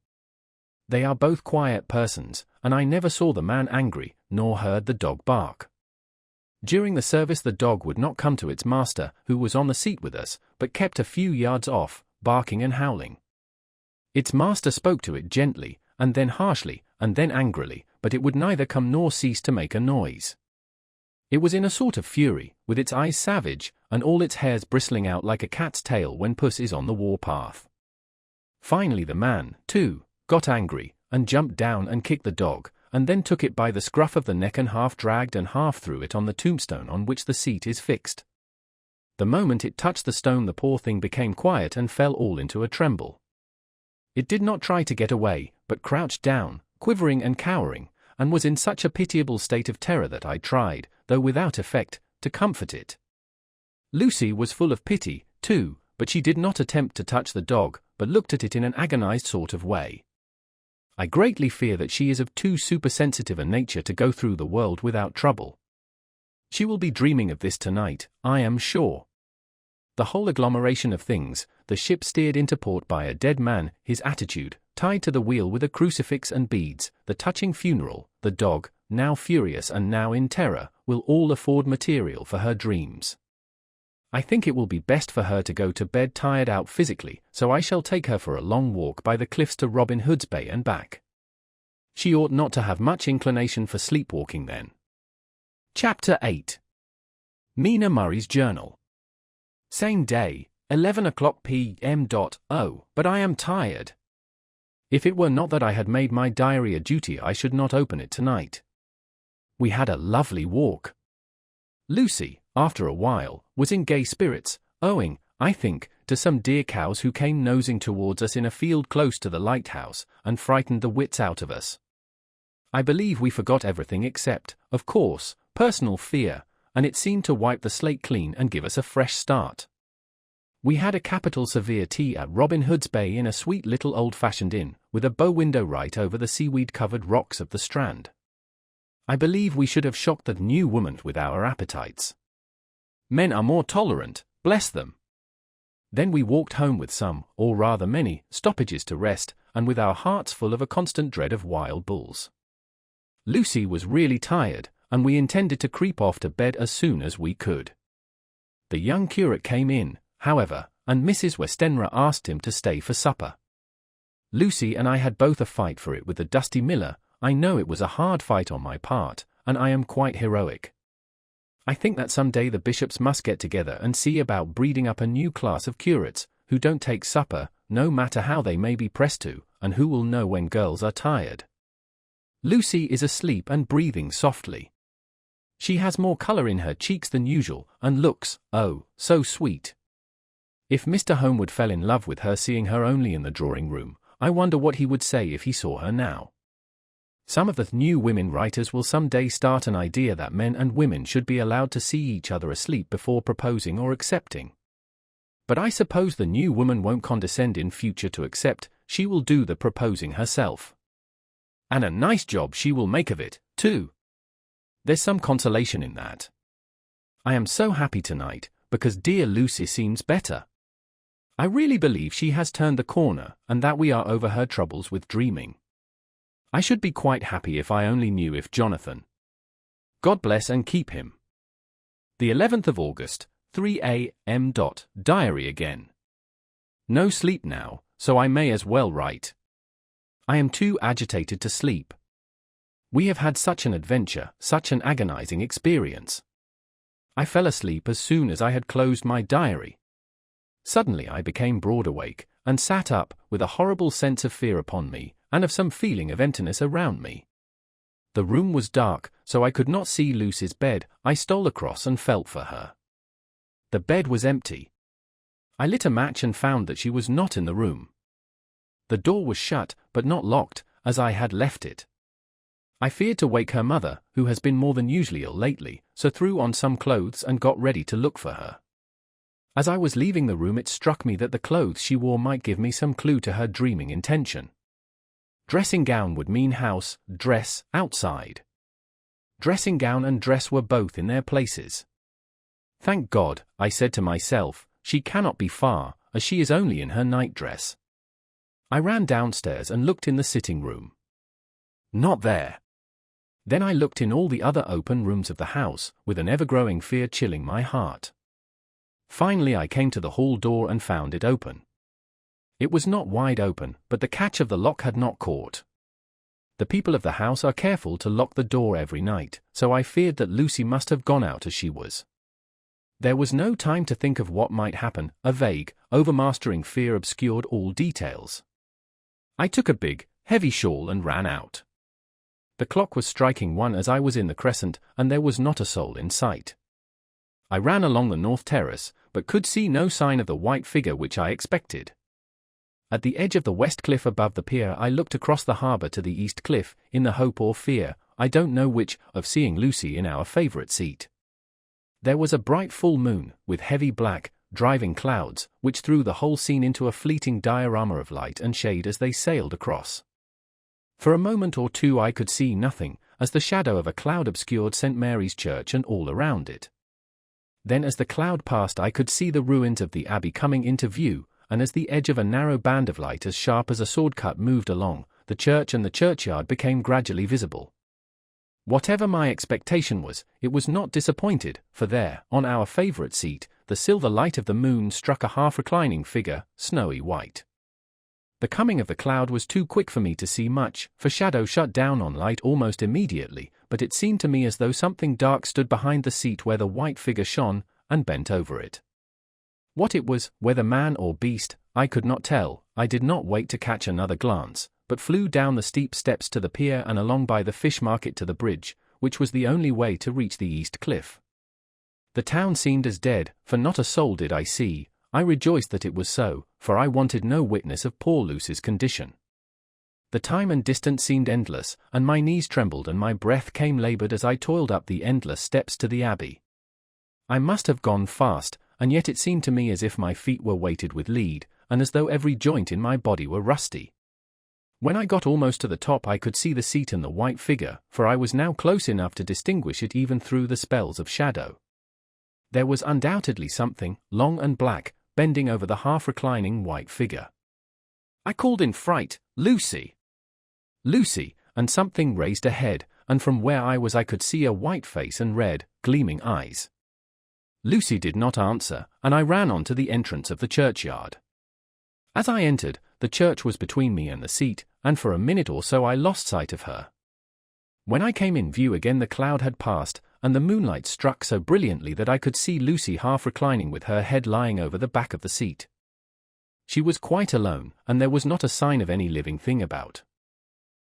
They are both quiet persons, and I never saw the man angry, nor heard the dog bark. During the service the dog would not come to its master, who was on the seat with us, but kept a few yards off, barking and howling. Its master spoke to it gently, and then harshly, and then angrily, but it would neither come nor cease to make a noise. It was in a sort of fury, with its eyes savage, and all its hairs bristling out like a cat's tail when puss is on the war-path. Finally the man, too, got angry, and jumped down and kicked the dog, and then took it by the scruff of the neck and half dragged and half threw it on the tombstone on which the seat is fixed. The moment it touched the stone the poor thing became quiet and fell all into a tremble. It did not try to get away, but crouched down, quivering and cowering, and was in such a pitiable state of terror that I tried, though without effect, to comfort it. Lucy was full of pity, too, but she did not attempt to touch the dog, but looked at it in an agonized sort of way. I greatly fear that she is of too supersensitive a nature to go through the world without trouble. She will be dreaming of this tonight, I am sure. The whole agglomeration of things, the ship steered into port by a dead man, his attitude, tied to the wheel with a crucifix and beads, the touching funeral, the dog, now furious and now in terror, will all afford material for her dreams. I think it will be best for her to go to bed tired out physically, so I shall take her for a long walk by the cliffs to Robin Hood's Bay and back. She ought not to have much inclination for sleepwalking then. Chapter 8. Mina Murray's Journal. Same day, 11 o'clock p.m. Oh, but I am tired. If it were not that I had made my diary a duty I should not open it tonight. We had a lovely walk. Lucy, after a while, was in gay spirits, owing, I think, to some dear cows who came nosing towards us in a field close to the lighthouse, and frightened the wits out of us. I believe we forgot everything except, of course, personal fear, and it seemed to wipe the slate clean and give us a fresh start. We had a capital severe tea at Robin Hood's Bay in a sweet little old-fashioned inn, with a bow window right over the seaweed-covered rocks of the Strand. I believe we should have shocked the new woman with our appetites. Men are more tolerant, bless them. Then we walked home with some, or rather many, stoppages to rest, and with our hearts full of a constant dread of wild bulls. Lucy was really tired, and we intended to creep off to bed as soon as we could. The young curate came in, however, and Mrs. Westenra asked him to stay for supper. Lucy and I had both a fight for it with the dusty miller. I know it was a hard fight on my part, and I am quite heroic. I think that some day the bishops must get together and see about breeding up a new class of curates, who don't take supper, no matter how they may be pressed to, and who will know when girls are tired. Lucy is asleep and breathing softly. She has more colour in her cheeks than usual, and looks, oh, so sweet. If Mr. Homewood fell in love with her seeing her only in the drawing-room, I wonder what he would say if he saw her now. Some of the new women writers will some day start an idea that men and women should be allowed to see each other asleep before proposing or accepting. But I suppose the new woman won't condescend in future to accept, she will do the proposing herself. And a nice job she will make of it, too. There's some consolation in that. I am so happy tonight, because dear Lucy seems better. I really believe she has turned the corner, and that we are over her troubles with dreaming. I should be quite happy if I only knew if Jonathan. God bless and keep him. The 11th of August, 3 a.m. Diary again. No sleep now, so I may as well write. I am too agitated to sleep. We have had such an adventure, such an agonizing experience. I fell asleep as soon as I had closed my diary. Suddenly I became broad awake, and sat up, with a horrible sense of fear upon me, and of some feeling of emptiness around me. The room was dark, so I could not see Lucy's bed. I stole across and felt for her. The bed was empty. I lit a match and found that she was not in the room. The door was shut, but not locked, as I had left it. I feared to wake her mother, who has been more than usually ill lately, so threw on some clothes and got ready to look for her. As I was leaving the room, it struck me that the clothes she wore might give me some clue to her dreaming intention. Dressing gown would mean house, dress, outside. Dressing gown and dress were both in their places. Thank God, I said to myself, she cannot be far, as she is only in her nightdress. I ran downstairs and looked in the sitting room. Not there. Then I looked in all the other open rooms of the house, with an ever-growing fear chilling my heart. Finally I came to the hall door and found it open. It was not wide open, but the catch of the lock had not caught. The people of the house are careful to lock the door every night, so I feared that Lucy must have gone out as she was. There was no time to think of what might happen. A vague, overmastering fear obscured all details. I took a big, heavy shawl and ran out. The clock was striking 1 as I was in the crescent, and there was not a soul in sight. I ran along the north terrace, but could see no sign of the white figure which I expected. At the edge of the west cliff above the pier I looked across the harbour to the east cliff, in the hope or fear, I don't know which, of seeing Lucy in our favourite seat. There was a bright full moon, with heavy black, driving clouds, which threw the whole scene into a fleeting diorama of light and shade as they sailed across. For a moment or two I could see nothing, as the shadow of a cloud obscured St. Mary's Church and all around it. Then as the cloud passed I could see the ruins of the abbey coming into view, and as the edge of a narrow band of light as sharp as a sword cut moved along, the church and the churchyard became gradually visible. Whatever my expectation was, it was not disappointed, for there, on our favourite seat, the silver light of the moon struck a half-reclining figure, snowy white. The coming of the cloud was too quick for me to see much, for shadow shut down on light almost immediately, but it seemed to me as though something dark stood behind the seat where the white figure shone, and bent over it. What it was, whether man or beast, I could not tell. I did not wait to catch another glance, but flew down the steep steps to the pier and along by the fish market to the bridge, which was the only way to reach the east cliff. The town seemed as dead, for not a soul did I see. I rejoiced that it was so, for I wanted no witness of poor Lucy's condition. The time and distance seemed endless, and my knees trembled and my breath came laboured as I toiled up the endless steps to the abbey. I must have gone fast, and yet it seemed to me as if my feet were weighted with lead, and as though every joint in my body were rusty. When I got almost to the top I could see the seat and the white figure, for I was now close enough to distinguish it even through the spells of shadow. There was undoubtedly something, long and black, bending over the half-reclining white figure. I called in fright, "Lucy! Lucy!" and something raised a head, and from where I was I could see a white face and red, gleaming eyes. Lucy did not answer, and I ran on to the entrance of the churchyard. As I entered, the church was between me and the seat, and for a minute or so I lost sight of her. When I came in view again the cloud had passed, and the moonlight struck so brilliantly that I could see Lucy half reclining with her head lying over the back of the seat. She was quite alone, and there was not a sign of any living thing about.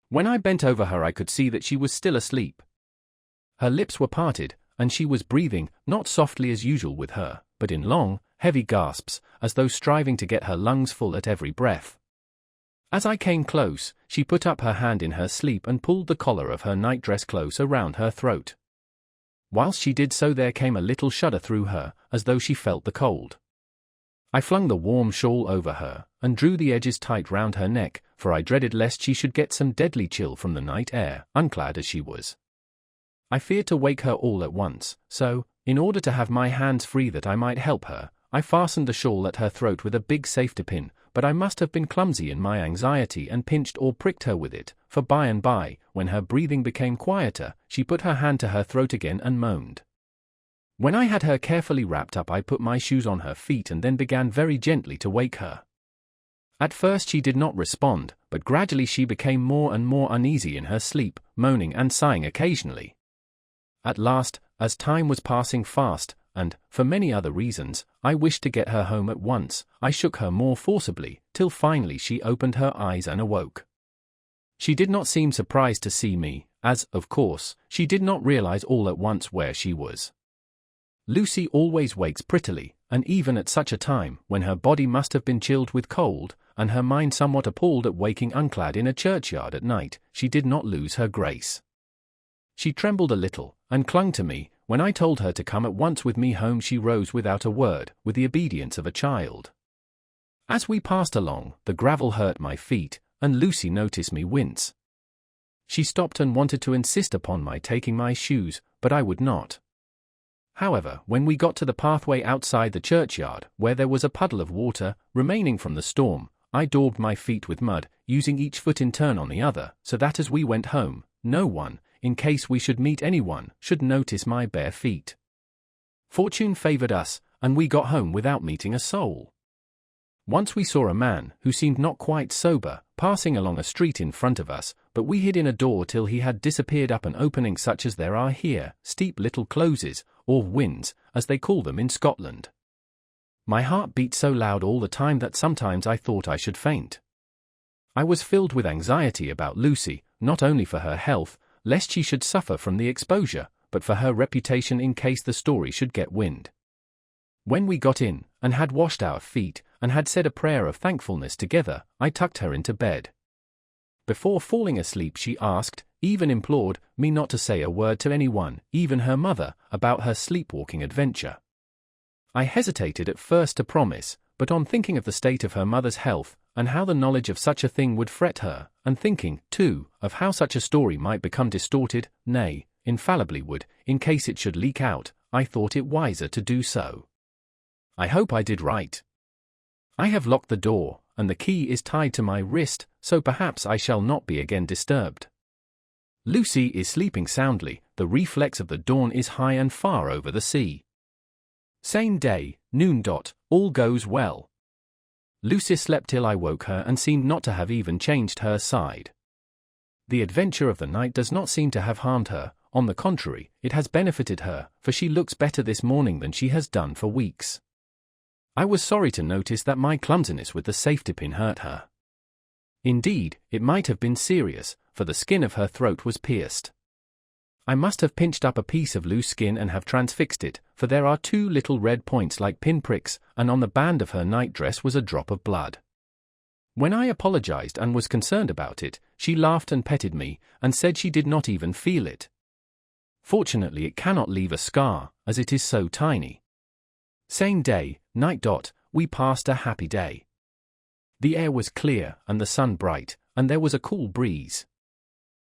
When I bent over her I could see that she was still asleep. Her lips were parted, and she was breathing, not softly as usual with her, but in long, heavy gasps, as though striving to get her lungs full at every breath. As I came close, she put up her hand in her sleep and pulled the collar of her nightdress close around her throat. Whilst she did so there came a little shudder through her, as though she felt the cold. I flung the warm shawl over her, and drew the edges tight round her neck, for I dreaded lest she should get some deadly chill from the night air, unclad as she was. I feared to wake her all at once, so, in order to have my hands free that I might help her, I fastened the shawl at her throat with a big safety pin, but I must have been clumsy in my anxiety and pinched or pricked her with it, for by and by, when her breathing became quieter, she put her hand to her throat again and moaned. When I had her carefully wrapped up I put my shoes on her feet and then began very gently to wake her. At first she did not respond, but gradually she became more and more uneasy in her sleep, moaning and sighing occasionally. At last, as time was passing fast, and, for many other reasons, I wished to get her home at once, I shook her more forcibly, till finally she opened her eyes and awoke. She did not seem surprised to see me, as, of course, she did not realize all at once where she was. Lucy always wakes prettily, and even at such a time, when her body must have been chilled with cold, and her mind somewhat appalled at waking unclad in a churchyard at night, she did not lose her grace. She trembled a little, and clung to me. When I told her to come at once with me home, she rose without a word, with the obedience of a child. As we passed along, the gravel hurt my feet, and Lucy noticed me wince. She stopped and wanted to insist upon my taking my shoes, but I would not. However, when we got to the pathway outside the churchyard, where there was a puddle of water remaining from the storm, I daubed my feet with mud, using each foot in turn on the other, so that as we went home, no one, in case we should meet anyone, should notice my bare feet. Fortune favored us, and we got home without meeting a soul. Once we saw a man, who seemed not quite sober, passing along a street in front of us, but we hid in a door till he had disappeared up an opening such as there are here, steep little closes, or wynds, as they call them in Scotland. My heart beat so loud all the time that sometimes I thought I should faint. I was filled with anxiety about Lucy, not only for her health, lest she should suffer from the exposure, but for her reputation in case the story should get wind. When we got in, and had washed our feet, and had said a prayer of thankfulness together, I tucked her into bed. Before falling asleep she asked, even implored, me not to say a word to anyone, even her mother, about her sleepwalking adventure. I hesitated at first to promise, but on thinking of the state of her mother's health, and how the knowledge of such a thing would fret her, and thinking, too, of how such a story might become distorted, nay, infallibly would, in case it should leak out, I thought it wiser to do so. I hope I did right. I have locked the door, and the key is tied to my wrist, so perhaps I shall not be again disturbed. Lucy is sleeping soundly, the reflex of the dawn is high and far over the sea. Same day, noon. All goes well. Lucy slept till I woke her and seemed not to have even changed her side. The adventure of the night does not seem to have harmed her, on the contrary, it has benefited her, for she looks better this morning than she has done for weeks. I was sorry to notice that my clumsiness with the safety pin hurt her. Indeed, it might have been serious, for the skin of her throat was pierced. I must have pinched up a piece of loose skin and have transfixed it, for there are 2 little red points like pinpricks, and on the band of her nightdress was a drop of blood. When I apologized and was concerned about it, she laughed and petted me, and said she did not even feel it. Fortunately it cannot leave a scar, as it is so tiny. Same day, night. We passed a happy day. The air was clear, and the sun bright, and there was a cool breeze.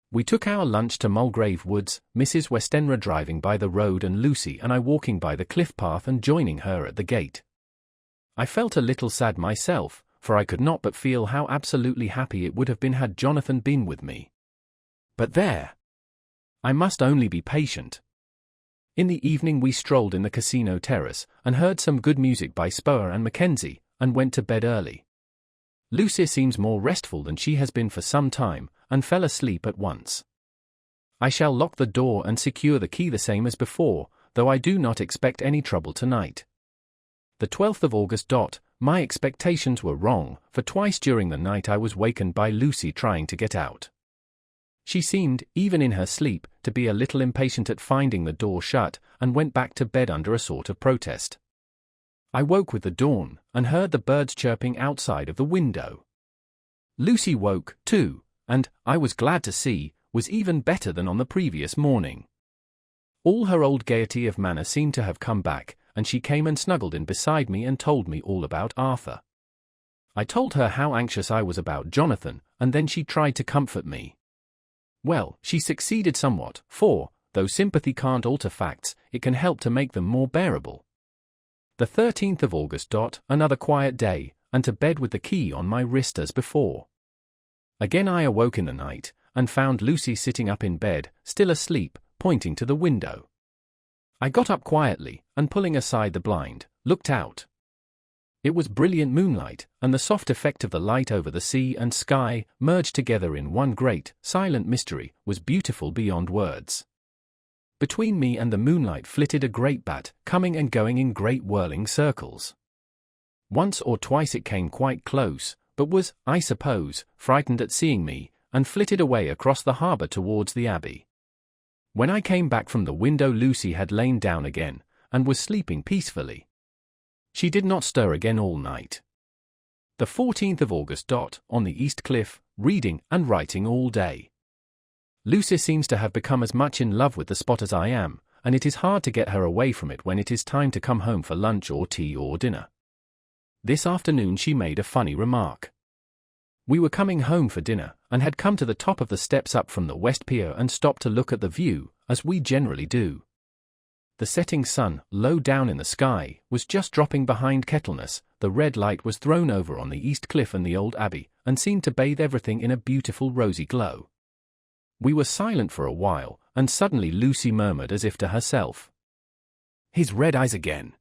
We took our lunch to Mulgrave Woods, Mrs. Westenra driving by the road and Lucy and I walking by the cliff path and joining her at the gate. I felt a little sad myself, for I could not but feel how absolutely happy it would have been had Jonathan been with me. But there! I must only be patient. In the evening we strolled in the casino terrace, and heard some good music by Spoer and Mackenzie, and went to bed early. Lucy seems more restful than she has been for some time, and fell asleep at once. I shall lock the door and secure the key the same as before, though I do not expect any trouble tonight. The 12th of August. My expectations were wrong, for twice during the night I was wakened by Lucy trying to get out. She seemed, even in her sleep, to be a little impatient at finding the door shut, and went back to bed under a sort of protest. I woke with the dawn, and heard the birds chirping outside of the window. Lucy woke, too, and, I was glad to see, was even better than on the previous morning. All her old gaiety of manner seemed to have come back, and she came and snuggled in beside me and told me all about Arthur. I told her how anxious I was about Jonathan, and then she tried to comfort me. Well, she succeeded somewhat, for, though sympathy can't alter facts, it can help to make them more bearable. The 13th of August. Another quiet day, and to bed with the key on my wrist as before. Again I awoke in the night, and found Lucy sitting up in bed, still asleep, pointing to the window. I got up quietly, and pulling aside the blind, looked out. It was brilliant moonlight, and the soft effect of the light over the sea and sky, merged together in one great, silent mystery, was beautiful beyond words. Between me and the moonlight flitted a great bat, coming and going in great whirling circles. Once or twice it came quite close, but was, I suppose, frightened at seeing me, and flitted away across the harbour towards the abbey. When I came back from the window, Lucy had lain down again, and was sleeping peacefully. She did not stir again all night. The 14th of August. On the East Cliff, reading and writing all day. Lucy seems to have become as much in love with the spot as I am, and it is hard to get her away from it when it is time to come home for lunch or tea or dinner. This afternoon she made a funny remark. We were coming home for dinner, and had come to the top of the steps up from the West Pier and stopped to look at the view, as we generally do. The setting sun, low down in the sky, was just dropping behind Kettleness. The red light was thrown over on the East Cliff and the old abbey, and seemed to bathe everything in a beautiful rosy glow. We were silent for a while, and suddenly Lucy murmured as if to herself, "His red eyes again.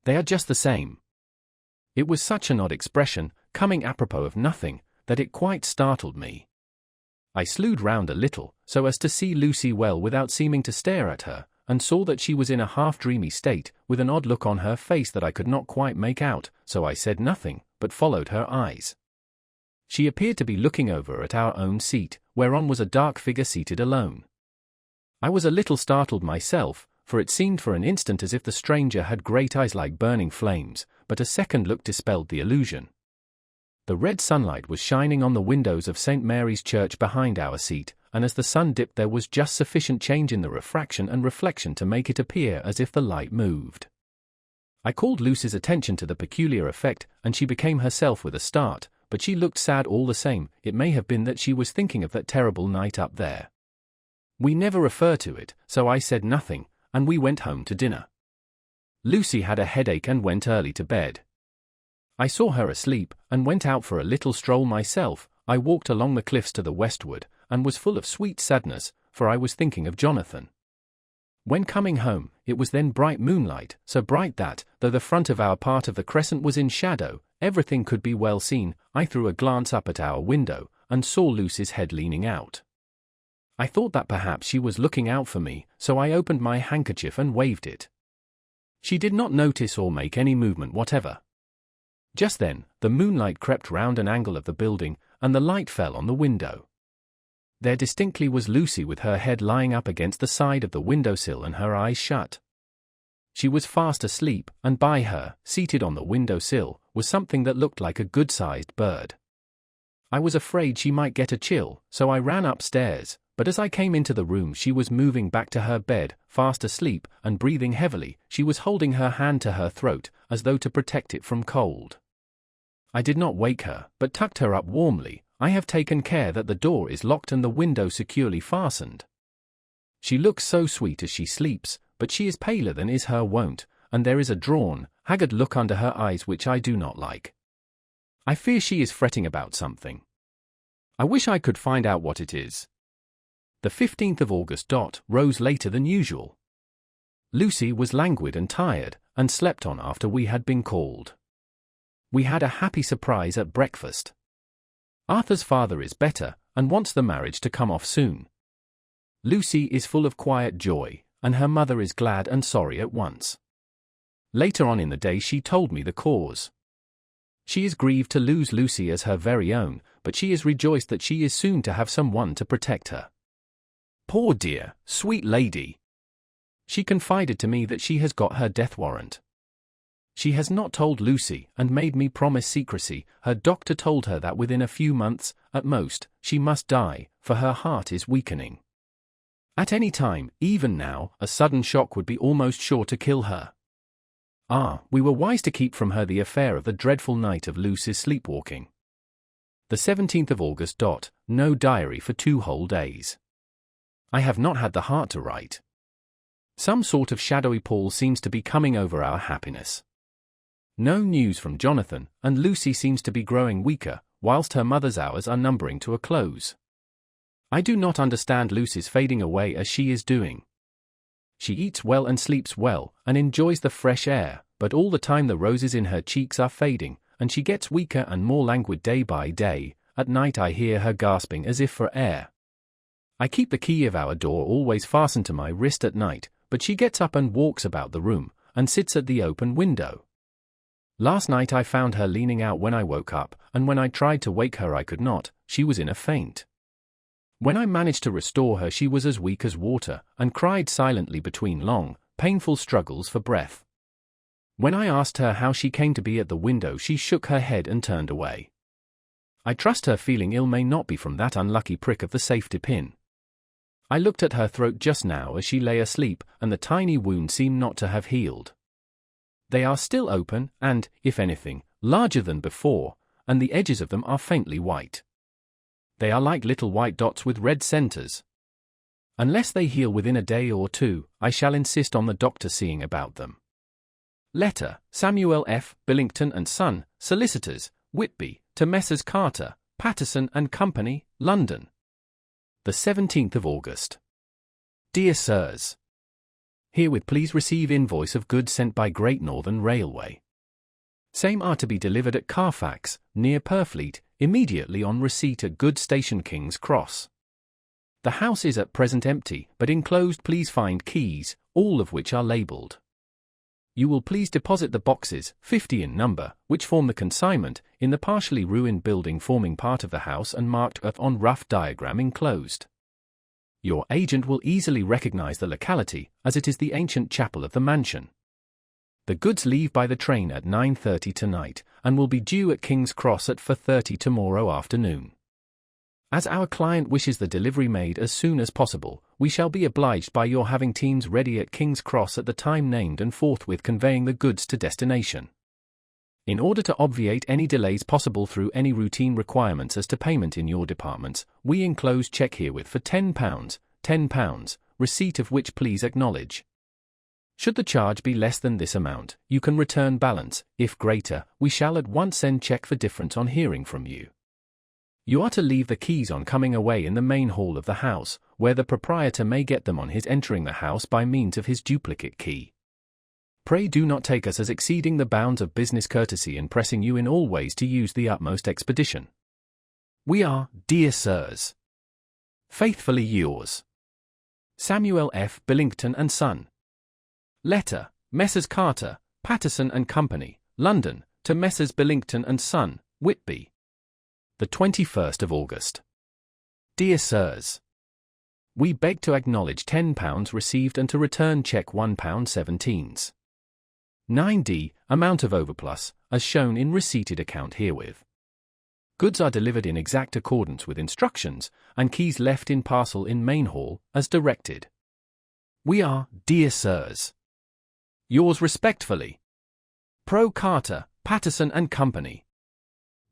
They are just the same." It was such an odd expression, coming apropos of nothing, that it quite startled me. I slewed round a little, so as to see Lucy well without seeming to stare at her, and saw that she was in a half-dreamy state, with an odd look on her face that I could not quite make out, so I said nothing, but followed her eyes. She appeared to be looking over at our own seat, whereon was a dark figure seated alone. I was a little startled myself, for it seemed for an instant as if the stranger had great eyes like burning flames, but a second look dispelled the illusion. The red sunlight was shining on the windows of St. Mary's Church behind our seat, and as the sun dipped there was just sufficient change in the refraction and reflection to make it appear as if the light moved. I called Lucy's attention to the peculiar effect, and she became herself with a start, but she looked sad all the same. It may have been that she was thinking of that terrible night up there. We never refer to it, so I said nothing, and we went home to dinner. Lucy had a headache and went early to bed. I saw her asleep, and went out for a little stroll myself. I walked along the cliffs to the westward, and was full of sweet sadness, for I was thinking of Jonathan. When coming home, it was then bright moonlight, so bright that, though the front of our part of the crescent was in shadow, everything could be well seen. I threw a glance up at our window, and saw Lucy's head leaning out. I thought that perhaps she was looking out for me, so I opened my handkerchief and waved it. She did not notice or make any movement whatever. Just then, the moonlight crept round an angle of the building, and the light fell on the window. There distinctly was Lucy with her head lying up against the side of the windowsill and her eyes shut. She was fast asleep, and by her, seated on the windowsill, was something that looked like a good-sized bird. I was afraid she might get a chill, so I ran upstairs, but as I came into the room she was moving back to her bed, fast asleep, and breathing heavily. She was holding her hand to her throat, as though to protect it from cold. I did not wake her, but tucked her up warmly. I have taken care that the door is locked and the window securely fastened. She looks so sweet as she sleeps, but she is paler than is her wont, and there is a drawn, haggard look under her eyes which I do not like. I fear she is fretting about something. I wish I could find out what it is. The 15th of August. Rose later than usual. Lucy was languid and tired, and slept on after we had been called. We had a happy surprise at breakfast. Arthur's father is better, and wants the marriage to come off soon. Lucy is full of quiet joy, and her mother is glad and sorry at once. Later on in the day she told me the cause. She is grieved to lose Lucy as her very own, but she is rejoiced that she is soon to have some one to protect her. Poor dear, sweet lady! She confided to me that she has got her death warrant. She has not told Lucy, and made me promise secrecy. Her doctor told her that within a few months, at most, she must die, for her heart is weakening. At any time, even now, a sudden shock would be almost sure to kill her. We were wise to keep from her the affair of the dreadful night of Lucy's sleepwalking. The 17th of August. No diary for 2 whole days. I have not had the heart to write. Some sort of shadowy pall seems to be coming over our happiness. No news from Jonathan, and Lucy seems to be growing weaker, whilst her mother's hours are numbering to a close. I do not understand Lucy's fading away as she is doing. She eats well and sleeps well, and enjoys the fresh air, but all the time the roses in her cheeks are fading, and she gets weaker and more languid day by day. At night I hear her gasping as if for air. I keep the key of our door always fastened to my wrist at night, but she gets up and walks about the room, and sits at the open window. Last night I found her leaning out when I woke up, and when I tried to wake her I could not. She was in a faint. When I managed to restore her she was as weak as water, and cried silently between long, painful struggles for breath. When I asked her how she came to be at the window she shook her head and turned away. I trust her feeling ill may not be from that unlucky prick of the safety pin. I looked at her throat just now as she lay asleep, and the tiny wound seemed not to have healed. They are still open, and, if anything, larger than before, and the edges of them are faintly white. They are like little white dots with red centers. Unless they heal within a day or two, I shall insist on the doctor seeing about them. Letter, Samuel F. Billington and Son, Solicitors, Whitby, to Messrs. Carter, Patterson and Company, London. The 17th of August. Dear Sirs, herewith please receive invoice of goods sent by Great Northern Railway. Same are to be delivered at Carfax, near Purfleet, immediately on receipt at goods station King's Cross. The house is at present empty, but enclosed please find keys, all of which are labelled. You will please deposit the boxes, 50 in number, which form the consignment, in the partially ruined building forming part of the house and marked F on rough diagram enclosed. Your agent will easily recognize the locality, as it is the ancient chapel of the mansion. The goods leave by the train at 9:30 tonight, and will be due at King's Cross at 4:30 tomorrow afternoon. As our client wishes the delivery made as soon as possible, we shall be obliged by your having teams ready at King's Cross at the time named and forthwith conveying the goods to destination. In order to obviate any delays possible through any routine requirements as to payment in your departments, we enclose cheque herewith for £10, receipt of which please acknowledge. Should the charge be less than this amount, you can return balance. If greater, we shall at once send cheque for difference on hearing from you. You are to leave the keys on coming away in the main hall of the house, where the proprietor may get them on his entering the house by means of his duplicate key. Pray do not take us as exceeding the bounds of business courtesy in pressing you in all ways to use the utmost expedition. We are, dear sirs, faithfully yours, Samuel F. Billington and Son. Letter, Messrs. Carter, Patterson and Company, London, to Messrs. Billington and Son, Whitby. The 21st of August. Dear Sirs, we beg to acknowledge £10 received and to return cheque £1.17. 9d, amount of overplus, as shown in receipted account herewith. Goods are delivered in exact accordance with instructions, and keys left in parcel in main hall, as directed. We are, dear Sirs, yours respectfully, Pro Carter, Patterson and Company.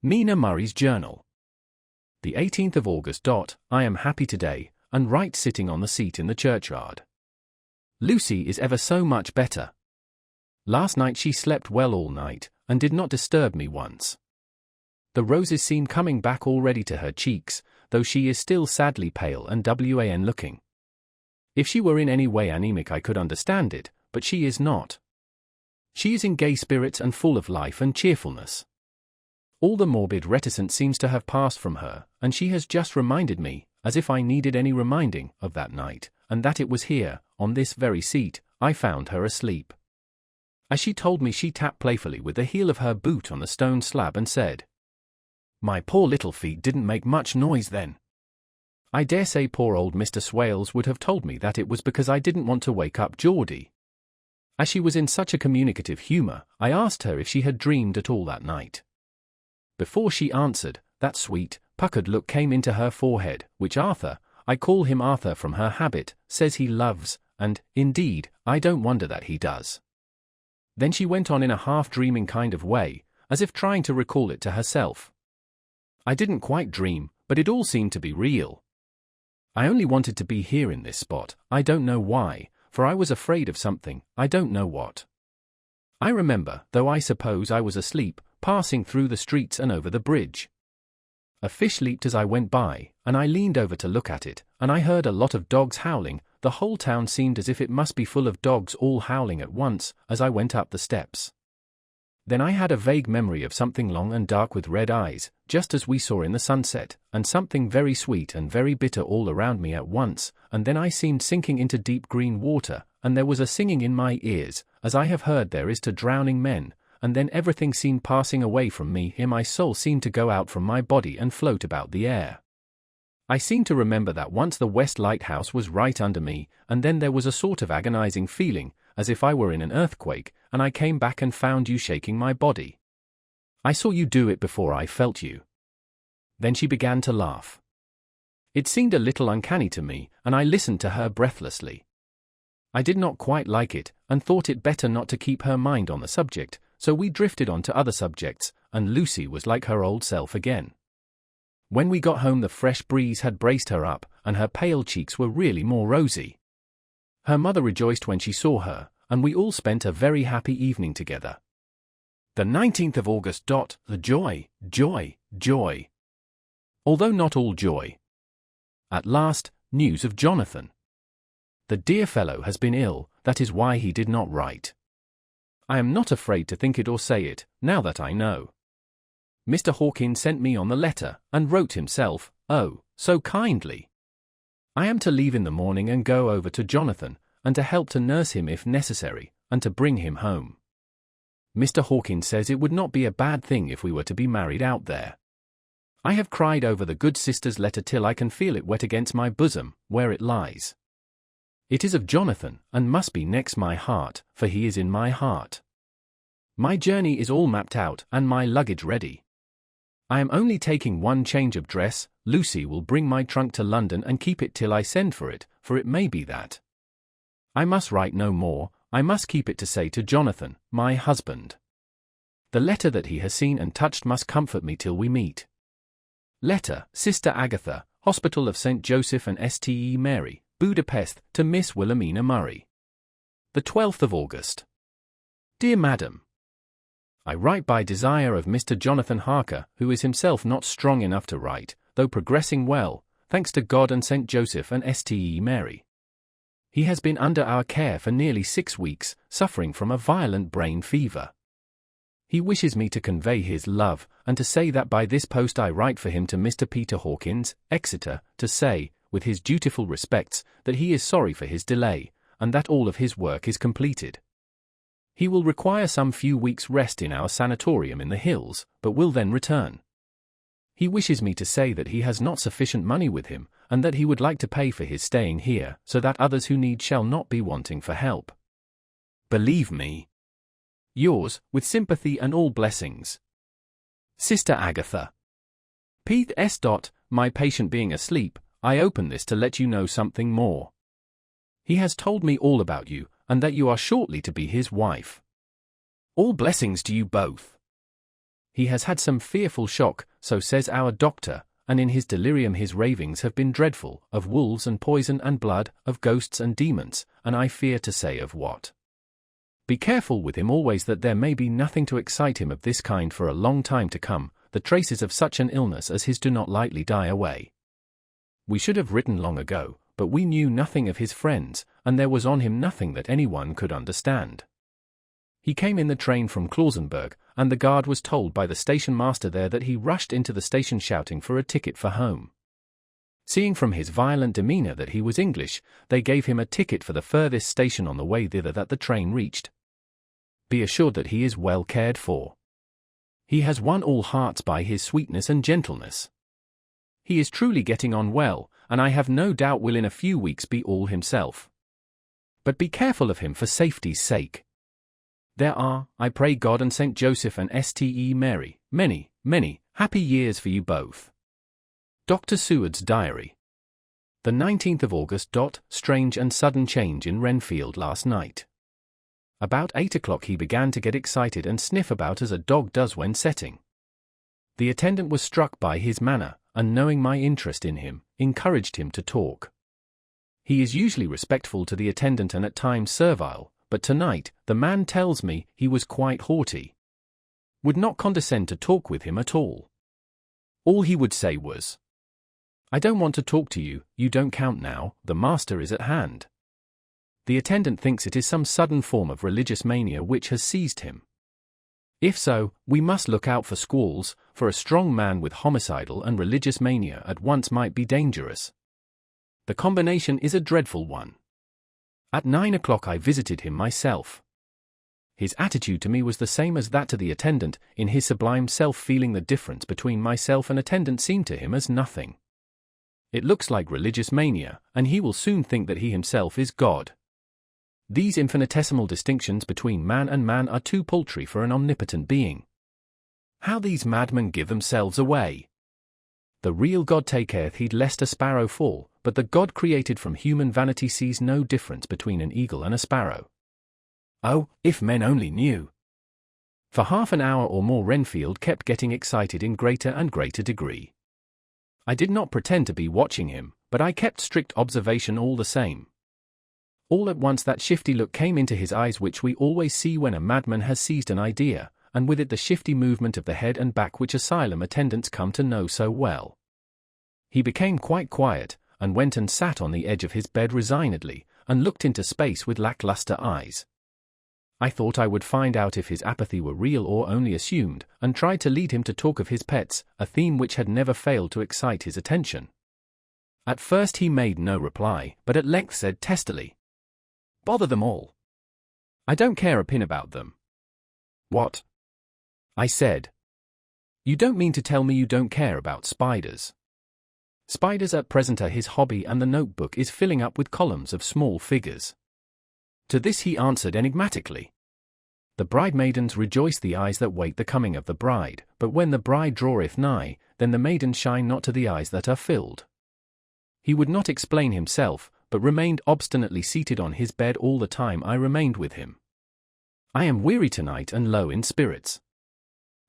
Mina Murray's Journal. The 18th of August. I am happy today, and right sitting on the seat in the churchyard. Lucy is ever so much better. Last night she slept well all night, and did not disturb me once. The roses seem coming back already to her cheeks, though she is still sadly pale and wan looking. If she were in any way anemic I could understand it, but she is not. She is in gay spirits and full of life and cheerfulness. All the morbid reticence seems to have passed from her, and she has just reminded me, as if I needed any reminding, of that night, and that it was here, on this very seat, I found her asleep. As she told me she tapped playfully with the heel of her boot on the stone slab and said, "My poor little feet didn't make much noise then." I dare say poor old Mr. Swales would have told me that it was because I didn't want to wake up Geordie. As she was in such a communicative humour, I asked her if she had dreamed at all that night. Before she answered, that sweet, puckered look came into her forehead, which Arthur, I call him Arthur from her habit, says he loves, and, indeed, I don't wonder that he does. Then she went on in a half-dreaming kind of way, as if trying to recall it to herself. I didn't quite dream, but it all seemed to be real. I only wanted to be here in this spot, I don't know why, for I was afraid of something, I don't know what. I remember, though I suppose I was asleep, passing through the streets and over the bridge. A fish leaped as I went by, and I leaned over to look at it, and I heard a lot of dogs howling. The whole town seemed as if it must be full of dogs all howling at once, as I went up the steps. Then I had a vague memory of something long and dark with red eyes, just as we saw in the sunset, and something very sweet and very bitter all around me at once, and then I seemed sinking into deep green water, and there was a singing in my ears, as I have heard there is to drowning men, and then everything seemed passing away from me. Here my soul seemed to go out from my body and float about the air. I seem to remember that once the West Lighthouse was right under me, and then there was a sort of agonizing feeling, as if I were in an earthquake, and I came back and found you shaking my body. I saw you do it before I felt you. Then she began to laugh. It seemed a little uncanny to me, and I listened to her breathlessly. I did not quite like it, and thought it better not to keep her mind on the subject, so we drifted on to other subjects, and Lucy was like her old self again. When we got home the fresh breeze had braced her up, and her pale cheeks were really more rosy. Her mother rejoiced when she saw her, and we all spent a very happy evening together. The 19th of August. The joy, joy, joy. Although not all joy. At last, news of Jonathan. The dear fellow has been ill, that is why he did not write. I am not afraid to think it or say it, now that I know. Mr. Hawkins sent me on the letter, and wrote himself, oh, so kindly. I am to leave in the morning and go over to Jonathan, and to help to nurse him if necessary, and to bring him home. Mr. Hawkins says it would not be a bad thing if we were to be married out there. I have cried over the good sister's letter till I can feel it wet against my bosom, where it lies. It is of Jonathan, and must be next my heart, for he is in my heart. My journey is all mapped out, and my luggage ready. I am only taking one change of dress. Lucy will bring my trunk to London and keep it till I send for it may be that. I must write no more, I must keep it to say to Jonathan, my husband. The letter that he has seen and touched must comfort me till we meet. Letter, Sister Agatha, Hospital of St. Joseph and Ste Mary, Budapest, to Miss Wilhelmina Murray. The 12th of August. Dear Madam, I write by desire of Mr. Jonathan Harker, who is himself not strong enough to write, though progressing well, thanks to God and St. Joseph and Ste Mary. He has been under our care for nearly 6 weeks, suffering from a violent brain fever. He wishes me to convey his love, and to say that by this post I write for him to Mr. Peter Hawkins, Exeter, to say, with his dutiful respects, that he is sorry for his delay, and that all of his work is completed. He will require some few weeks' rest in our sanatorium in the hills, but will then return. He wishes me to say that he has not sufficient money with him, and that he would like to pay for his staying here, so that others who need shall not be wanting for help. Believe me, yours, with sympathy and all blessings, Sister Agatha. P.S. My patient being asleep, I open this to let you know something more. He has told me all about you, and that you are shortly to be his wife. All blessings to you both. He has had some fearful shock, so says our doctor, and in his delirium his ravings have been dreadful, of wolves and poison and blood, of ghosts and demons, and I fear to say of what. Be careful with him always that there may be nothing to excite him of this kind for a long time to come. The traces of such an illness as his do not lightly die away. We should have written long ago, but we knew nothing of his friends, and there was on him nothing that anyone could understand. He came in the train from Klausenburg, and the guard was told by the station master there that he rushed into the station shouting for a ticket for home. Seeing from his violent demeanor that he was English, they gave him a ticket for the furthest station on the way thither that the train reached. Be assured that he is well cared for. He has won all hearts by his sweetness and gentleness. He is truly getting on well, and I have no doubt will in a few weeks be all himself. But be careful of him for safety's sake. There are, I pray God and St. Joseph and Ste Mary, many, many happy years for you both. Dr. Seward's Diary. The 19th of August. Strange and sudden change in Renfield last night. About 8 o'clock he began to get excited and sniff about as a dog does when setting. The attendant was struck by his manner, and knowing my interest in him, encouraged him to talk. He is usually respectful to the attendant and at times servile, but tonight, the man tells me, he was quite haughty. Would not condescend to talk with him at all. All he would say was, "I don't want to talk to you, you don't count now, the master is at hand." The attendant thinks it is some sudden form of religious mania which has seized him. If so, we must look out for squalls, for a strong man with homicidal and religious mania at once might be dangerous. The combination is a dreadful one. At 9 o'clock I visited him myself. His attitude to me was the same as that to the attendant, in his sublime self feeling the difference between myself and attendant seemed to him as nothing. It looks like religious mania, and he will soon think that he himself is God. These infinitesimal distinctions between man and man are too paltry for an omnipotent being. How these madmen give themselves away! The real God taketh heed lest a sparrow fall, but the God created from human vanity sees no difference between an eagle and a sparrow. Oh, if men only knew! For half an hour or more Renfield kept getting excited in greater and greater degree. I did not pretend to be watching him, but I kept strict observation all the same. All at once that shifty look came into his eyes which we always see when a madman has seized an idea, and with it the shifty movement of the head and back which asylum attendants come to know so well. He became quite quiet, and went and sat on the edge of his bed resignedly, and looked into space with lackluster eyes. I thought I would find out if his apathy were real or only assumed, and tried to lead him to talk of his pets, a theme which had never failed to excite his attention. At first he made no reply, but at length said testily, "Bother them all. I don't care a pin about them." "What?" I said. "You don't mean to tell me you don't care about spiders?" Spiders at present are his hobby, and the notebook is filling up with columns of small figures. To this he answered enigmatically, "The bridemaidens rejoice the eyes that wait the coming of the bride, but when the bride draweth nigh, then the maidens shine not to the eyes that are filled." He would not explain himself, but remained obstinately seated on his bed all the time I remained with him. I am weary tonight and low in spirits.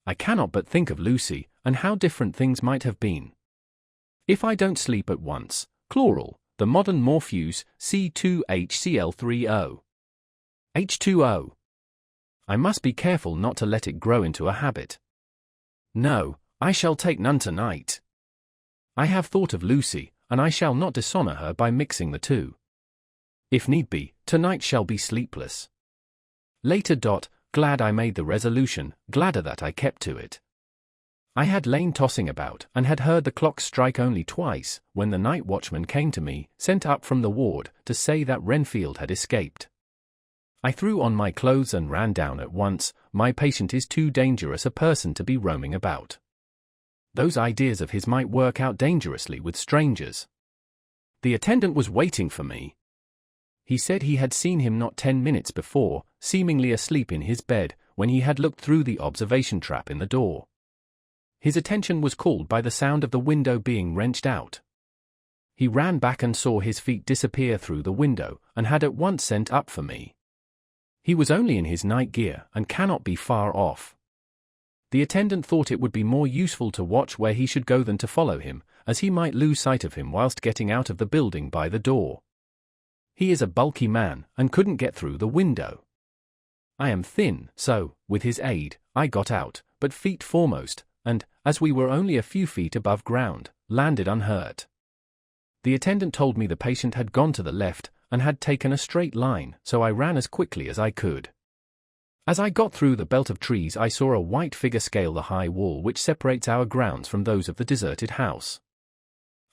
I cannot but think of Lucy, and how different things might have been. If I don't sleep at once, chloral, the modern Morpheus, C2HCl3O. H2O. I must be careful not to let it grow into a habit. No, I shall take none tonight. I have thought of Lucy, and I shall not dishonor her by mixing the two. If need be, tonight shall be sleepless. Later. Glad I made the resolution, gladder that I kept to it. I had lain tossing about, and had heard the clock strike only twice, when the night watchman came to me, sent up from the ward, to say that Renfield had escaped. I threw on my clothes and ran down at once. My patient is too dangerous a person to be roaming about. Those ideas of his might work out dangerously with strangers. The attendant was waiting for me. He said he had seen him not 10 minutes before, seemingly asleep in his bed, when he had looked through the observation trap in the door. His attention was called by the sound of the window being wrenched out. He ran back and saw his feet disappear through the window, and had at once sent up for me. He was only in his night gear, and cannot be far off. The attendant thought it would be more useful to watch where he should go than to follow him, as he might lose sight of him whilst getting out of the building by the door. He is a bulky man, and couldn't get through the window. I am thin, so, with his aid, I got out, but feet foremost, and, as we were only a few feet above ground, landed unhurt. The attendant told me the patient had gone to the left, and had taken a straight line, so I ran as quickly as I could. As I got through the belt of trees I saw a white figure scale the high wall which separates our grounds from those of the deserted house.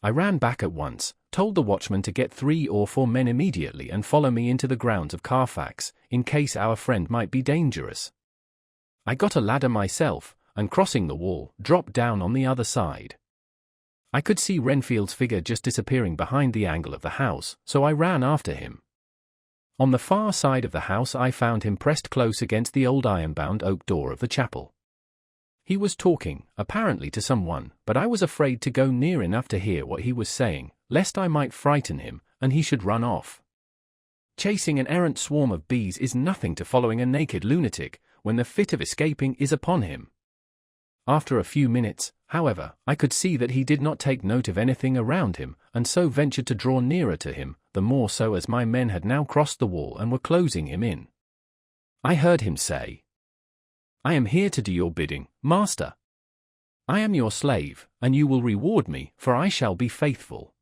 I ran back at once, told the watchman to get 3 or 4 men immediately and follow me into the grounds of Carfax, in case our friend might be dangerous. I got a ladder myself, and crossing the wall, dropped down on the other side. I could see Renfield's figure just disappearing behind the angle of the house, so I ran after him. On the far side of the house I found him pressed close against the old iron-bound oak door of the chapel. He was talking, apparently to someone, but I was afraid to go near enough to hear what he was saying, lest I might frighten him, and he should run off. Chasing an errant swarm of bees is nothing to following a naked lunatic, when the fit of escaping is upon him. After a few minutes, however, I could see that he did not take note of anything around him, and so ventured to draw nearer to him, the more so as my men had now crossed the wall and were closing him in. I heard him say, "I am here to do your bidding, master. I am your slave, and you will reward me, for I shall be faithful.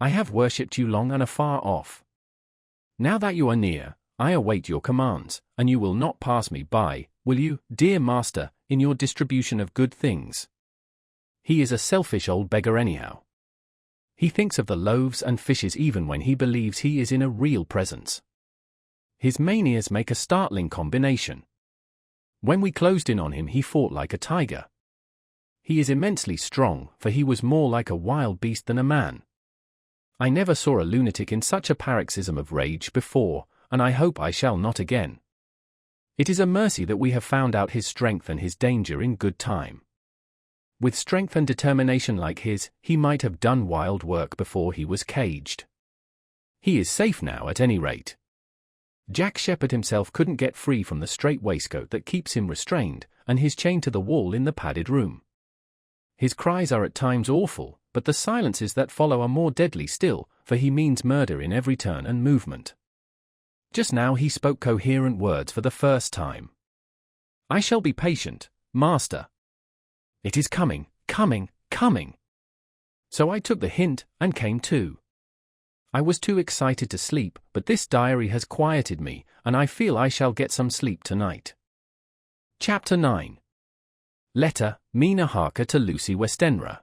I have worshipped you long and afar off. Now that you are near, I await your commands, and you will not pass me by, will you, dear master, in your distribution of good things? He is a selfish old beggar anyhow. He thinks of the loaves and fishes even when he believes he is in a real presence. His manias make a startling combination. When we closed in on him he fought like a tiger. He is immensely strong, for he was more like a wild beast than a man. I never saw a lunatic in such a paroxysm of rage before, and I hope I shall not again. It is a mercy that we have found out his strength and his danger in good time. With strength and determination like his, he might have done wild work before he was caged. He is safe now at any rate. Jack Sheppard himself couldn't get free from the strait waistcoat that keeps him restrained, and his chain to the wall in the padded room. His cries are at times awful, but the silences that follow are more deadly still, for he means murder in every turn and movement. Just now he spoke coherent words for the first time. "I shall be patient, master. It is coming, coming, coming." So I took the hint, and came to. I was too excited to sleep, but this diary has quieted me, and I feel I shall get some sleep tonight. Chapter 9. Letter, Mina Harker to Lucy Westenra.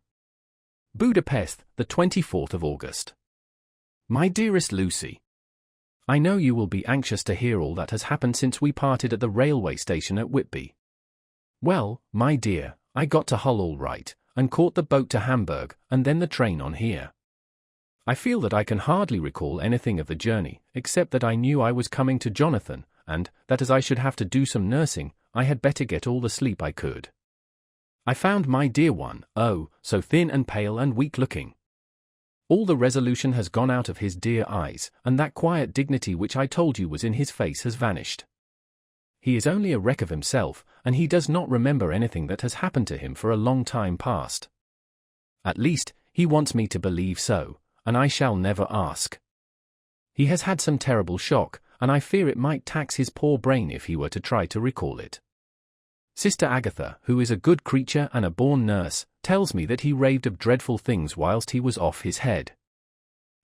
Budapest, the 24th of August. My dearest Lucy, I know you will be anxious to hear all that has happened since we parted at the railway station at Whitby. Well, my dear, I got to Hull all right, and caught the boat to Hamburg, and then the train on here. I feel that I can hardly recall anything of the journey, except that I knew I was coming to Jonathan, and that as I should have to do some nursing, I had better get all the sleep I could. I found my dear one, oh, so thin and pale and weak-looking. All the resolution has gone out of his dear eyes, and that quiet dignity which I told you was in his face has vanished. He is only a wreck of himself, and he does not remember anything that has happened to him for a long time past. At least, he wants me to believe so, and I shall never ask. He has had some terrible shock, and I fear it might tax his poor brain if he were to try to recall it. Sister Agatha, who is a good creature and a born nurse, tells me that he raved of dreadful things whilst he was off his head.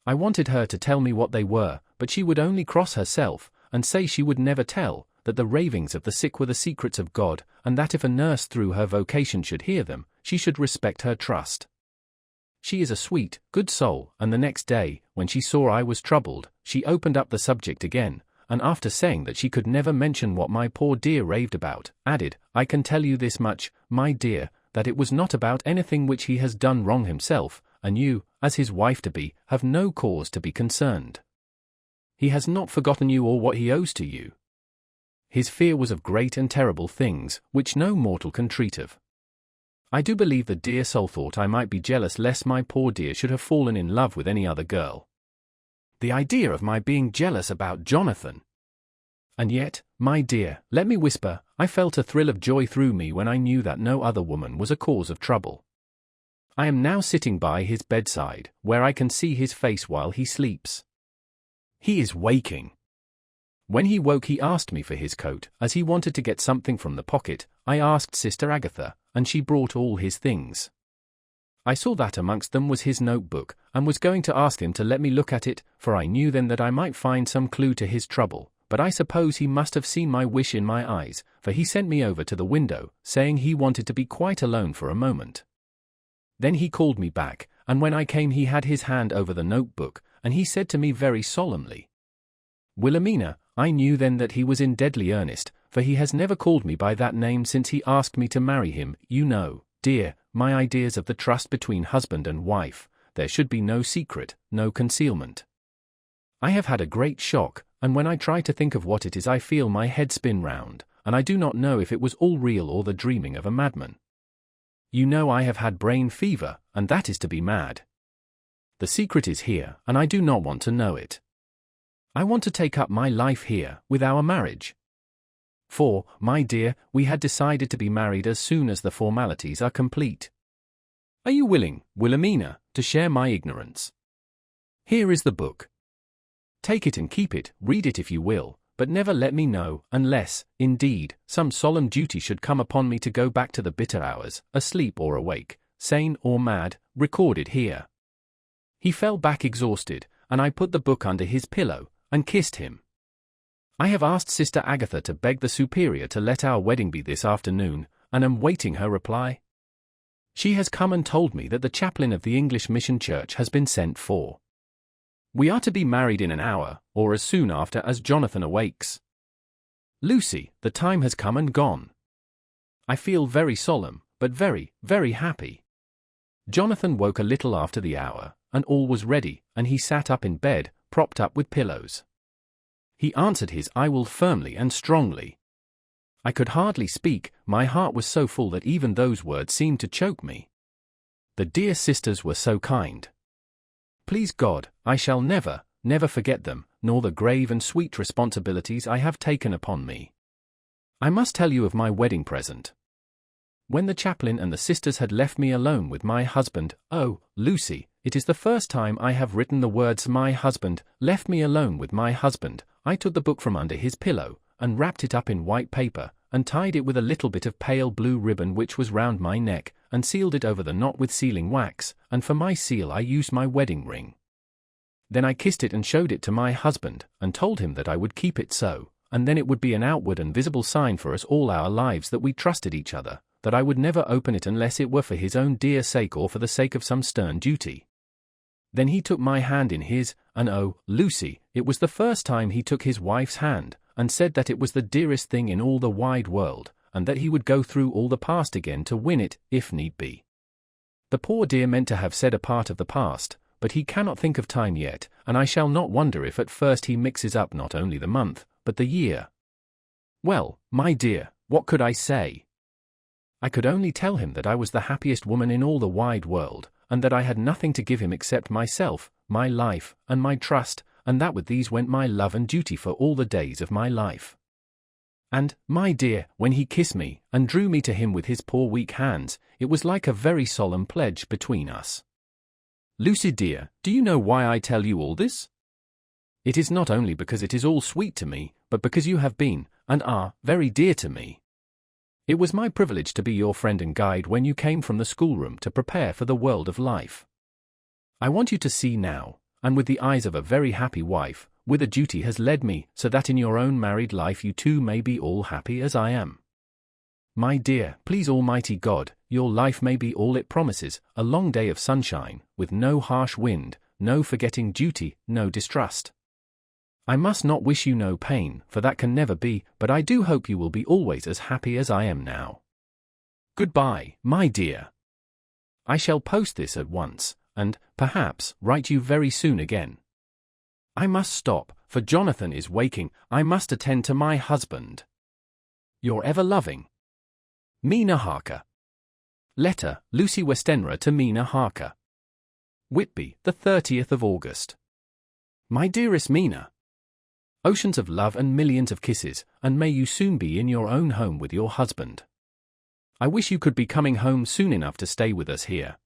I wanted her to tell me what they were, but she would only cross herself, and say she would never tell, that the ravings of the sick were the secrets of God, and that if a nurse through her vocation should hear them, she should respect her trust. She is a sweet, good soul, and the next day, when she saw I was troubled, she opened up the subject again, and after saying that she could never mention what my poor dear raved about, added, "I can tell you this much, my dear, that it was not about anything which he has done wrong himself, and you, as his wife-to-be, have no cause to be concerned. He has not forgotten you or what he owes to you. His fear was of great and terrible things, which no mortal can treat of. I do believe the dear soul thought I might be jealous lest my poor dear should have fallen in love with any other girl. The idea of my being jealous about Jonathan! And yet, my dear, let me whisper, I felt a thrill of joy through me when I knew that no other woman was a cause of trouble. I am now sitting by his bedside, where I can see his face while he sleeps. He is waking. When he woke he asked me for his coat, as he wanted to get something from the pocket. I asked Sister Agatha, and she brought all his things. I saw that amongst them was his notebook, and was going to ask him to let me look at it, for I knew then that I might find some clue to his trouble, but I suppose he must have seen my wish in my eyes, for he sent me over to the window, saying he wanted to be quite alone for a moment. Then he called me back, and when I came he had his hand over the notebook, and he said to me very solemnly, "Wilhelmina," I knew then that he was in deadly earnest, for he has never called me by that name since he asked me to marry him. You know, dear, my ideas of the trust between husband and wife. There should be no secret, no concealment. I have had a great shock, and when I try to think of what it is I feel my head spin round, and I do not know if it was all real or the dreaming of a madman. You know I have had brain fever, and that is to be mad. The secret is here, and I do not want to know it. I want to take up my life here, with our marriage. For, my dear, we had decided to be married as soon as the formalities are complete. Are you willing, Wilhelmina, to share my ignorance? Here is the book. Take it and keep it, read it if you will, but never let me know, unless, indeed, some solemn duty should come upon me to go back to the bitter hours, asleep or awake, sane or mad, recorded here. He fell back exhausted, and I put the book under his pillow, and kissed him. I have asked Sister Agatha to beg the Superior to let our wedding be this afternoon, and am waiting her reply. She has come and told me that the chaplain of the English Mission Church has been sent for. We are to be married in an hour, or as soon after as Jonathan awakes. Lucy, the time has come and gone. I feel very solemn, but very, very happy. Jonathan woke a little after the hour, and all was ready, and he sat up in bed, propped up with pillows. He answered his "I will" firmly and strongly. I could hardly speak, my heart was so full that even those words seemed to choke me. The dear sisters were so kind. Please God, I shall never, never forget them, nor the grave and sweet responsibilities I have taken upon me. I must tell you of my wedding present. When the chaplain and the sisters had left me alone with my husband, oh, Lucy, it is the first time I have written the words "my husband," left me alone with my husband, I took the book from under his pillow, and wrapped it up in white paper, and tied it with a little bit of pale blue ribbon which was round my neck, and sealed it over the knot with sealing wax, and for my seal I used my wedding ring. Then I kissed it and showed it to my husband, and told him that I would keep it so, and then it would be an outward and visible sign for us all our lives that we trusted each other, that I would never open it unless it were for his own dear sake or for the sake of some stern duty. Then he took my hand in his, and oh, Lucy, it was the first time he took his wife's hand, and said that it was the dearest thing in all the wide world, and that he would go through all the past again to win it, if need be. The poor dear meant to have said a part of the past, but he cannot think of time yet, and I shall not wonder if at first he mixes up not only the month, but the year. Well, my dear, what could I say? I could only tell him that I was the happiest woman in all the wide world, and that I had nothing to give him except myself, my life, and my trust, and that with these went my love and duty for all the days of my life. And, my dear, when he kissed me, and drew me to him with his poor weak hands, it was like a very solemn pledge between us. Lucy dear, do you know why I tell you all this? It is not only because it is all sweet to me, but because you have been, and are, very dear to me. It was my privilege to be your friend and guide when you came from the schoolroom to prepare for the world of life. I want you to see now, and with the eyes of a very happy wife, whither duty has led me, so that in your own married life you too may be all happy as I am. My dear, please Almighty God, your life may be all it promises, a long day of sunshine, with no harsh wind, no forgetting duty, no distrust. I must not wish you no pain, for that can never be, but I do hope you will be always as happy as I am now. Goodbye, my dear. I shall post this at once, and, perhaps, write you very soon again. I must stop, for Jonathan is waking. I must attend to my husband. Your ever-loving Mina Harker. Letter, Lucy Westenra to Mina Harker. Whitby, the 30th of August. My dearest Mina, oceans of love and millions of kisses, and may you soon be in your own home with your husband. I wish you could be coming home soon enough to stay with us here.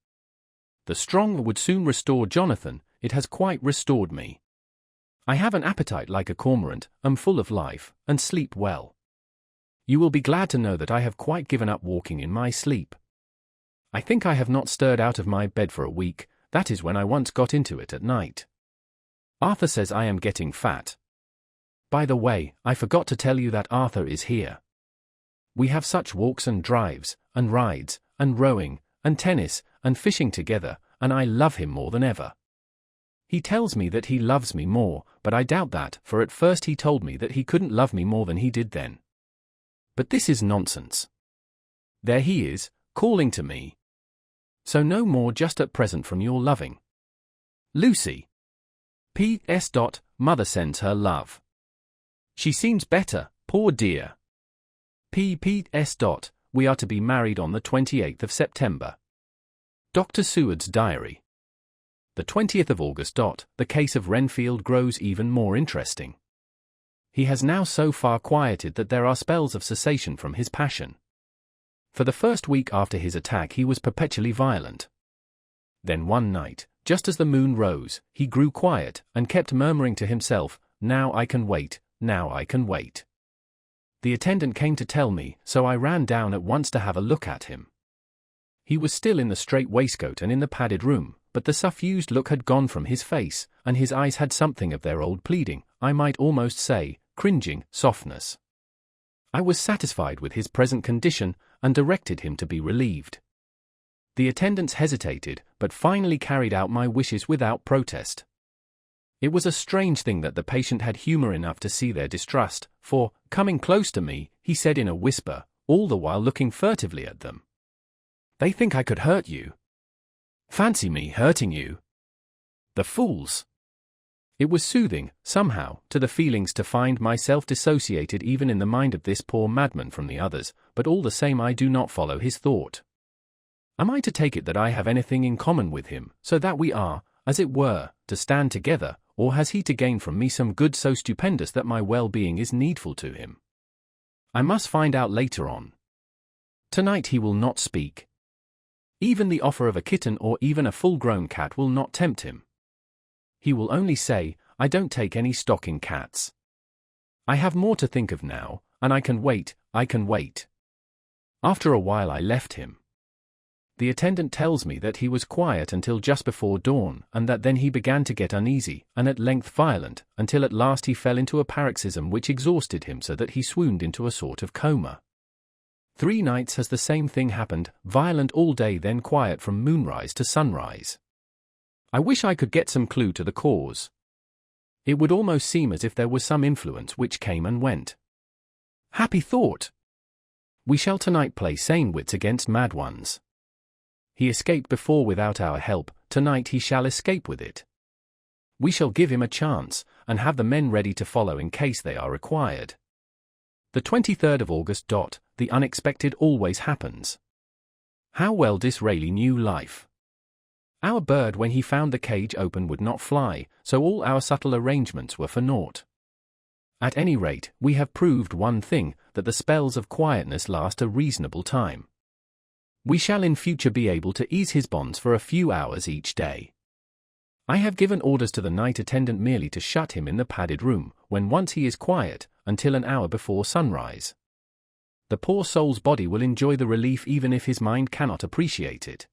The strong would soon restore Jonathan, it has quite restored me. I have an appetite like a cormorant, am full of life, and sleep well. You will be glad to know that I have quite given up walking in my sleep. I think I have not stirred out of my bed for a week, that is when I once got into it at night. Arthur says I am getting fat. By the way, I forgot to tell you that Arthur is here. We have such walks and drives, and rides, and rowing, and tennis, and fishing together, and I love him more than ever. He tells me that he loves me more, but I doubt that, for at first he told me that he couldn't love me more than he did then. But this is nonsense. There he is, calling to me. So no more just at present from your loving Lucy. P.S. Mother sends her love. She seems better, poor dear. P.S. We are to be married on the 28th of September. Dr. Seward's diary. The 20th of August. The case of Renfield grows even more interesting. He has now so far quieted that there are spells of cessation from his passion. For the first week after his attack he was perpetually violent. Then one night, just as the moon rose, he grew quiet, and kept murmuring to himself, "Now I can wait, now I can wait." The attendant came to tell me, so I ran down at once to have a look at him. He was still in the strait waistcoat and in the padded room, but the suffused look had gone from his face, and his eyes had something of their old pleading, I might almost say, cringing softness. I was satisfied with his present condition, and directed him to be relieved. The attendants hesitated, but finally carried out my wishes without protest. It was a strange thing that the patient had humor enough to see their distrust, for, coming close to me, he said in a whisper, all the while looking furtively at them, "They think I could hurt you. Fancy me hurting you. The fools!" It was soothing, somehow, to the feelings to find myself dissociated even in the mind of this poor madman from the others, but all the same I do not follow his thought. Am I to take it that I have anything in common with him, so that we are, as it were, to stand together, or has he to gain from me some good so stupendous that my well-being is needful to him? I must find out later on. Tonight he will not speak. Even the offer of a kitten or even a full-grown cat will not tempt him. He will only say, "I don't take any stock in cats. I have more to think of now, and I can wait, I can wait." After a while I left him. The attendant tells me that he was quiet until just before dawn, and that then he began to get uneasy, and at length violent, until at last he fell into a paroxysm which exhausted him so that he swooned into a sort of coma. 3 nights has the same thing happened, violent all day then quiet from moonrise to sunrise. I wish I could get some clue to the cause. It would almost seem as if there was some influence which came and went. Happy thought! We shall tonight play sane wits against mad ones. He escaped before without our help, tonight he shall escape with it. We shall give him a chance, and have the men ready to follow in case they are required. The 23rd of August. The unexpected always happens. How well Disraeli knew life. Our bird when he found the cage open would not fly, so all our subtle arrangements were for naught. At any rate, we have proved one thing, that the spells of quietness last a reasonable time. We shall in future be able to ease his bonds for a few hours each day. I have given orders to the night attendant merely to shut him in the padded room, when once he is quiet, until an hour before sunrise. The poor soul's body will enjoy the relief even if his mind cannot appreciate it.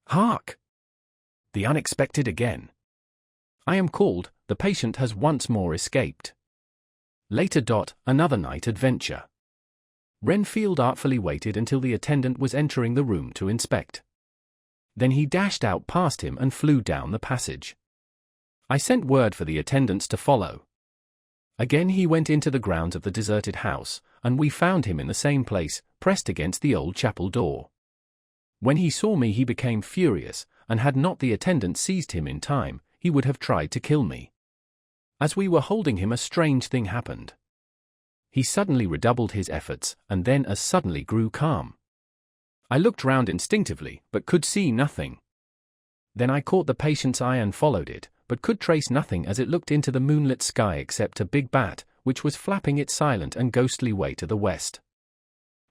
Hark! The unexpected again. I am called, the patient has once more escaped. Later. Another night adventure. Renfield artfully waited until the attendant was entering the room to inspect. Then he dashed out past him and flew down the passage. I sent word for the attendants to follow. Again he went into the grounds of the deserted house, and we found him in the same place, pressed against the old chapel door. When he saw me he became furious, and had not the attendant seized him in time, he would have tried to kill me. As we were holding him a strange thing happened. He suddenly redoubled his efforts, and then as suddenly grew calm. I looked round instinctively, but could see nothing. Then I caught the patient's eye and followed it, but could trace nothing as it looked into the moonlit sky except a big bat, which was flapping its silent and ghostly way to the west.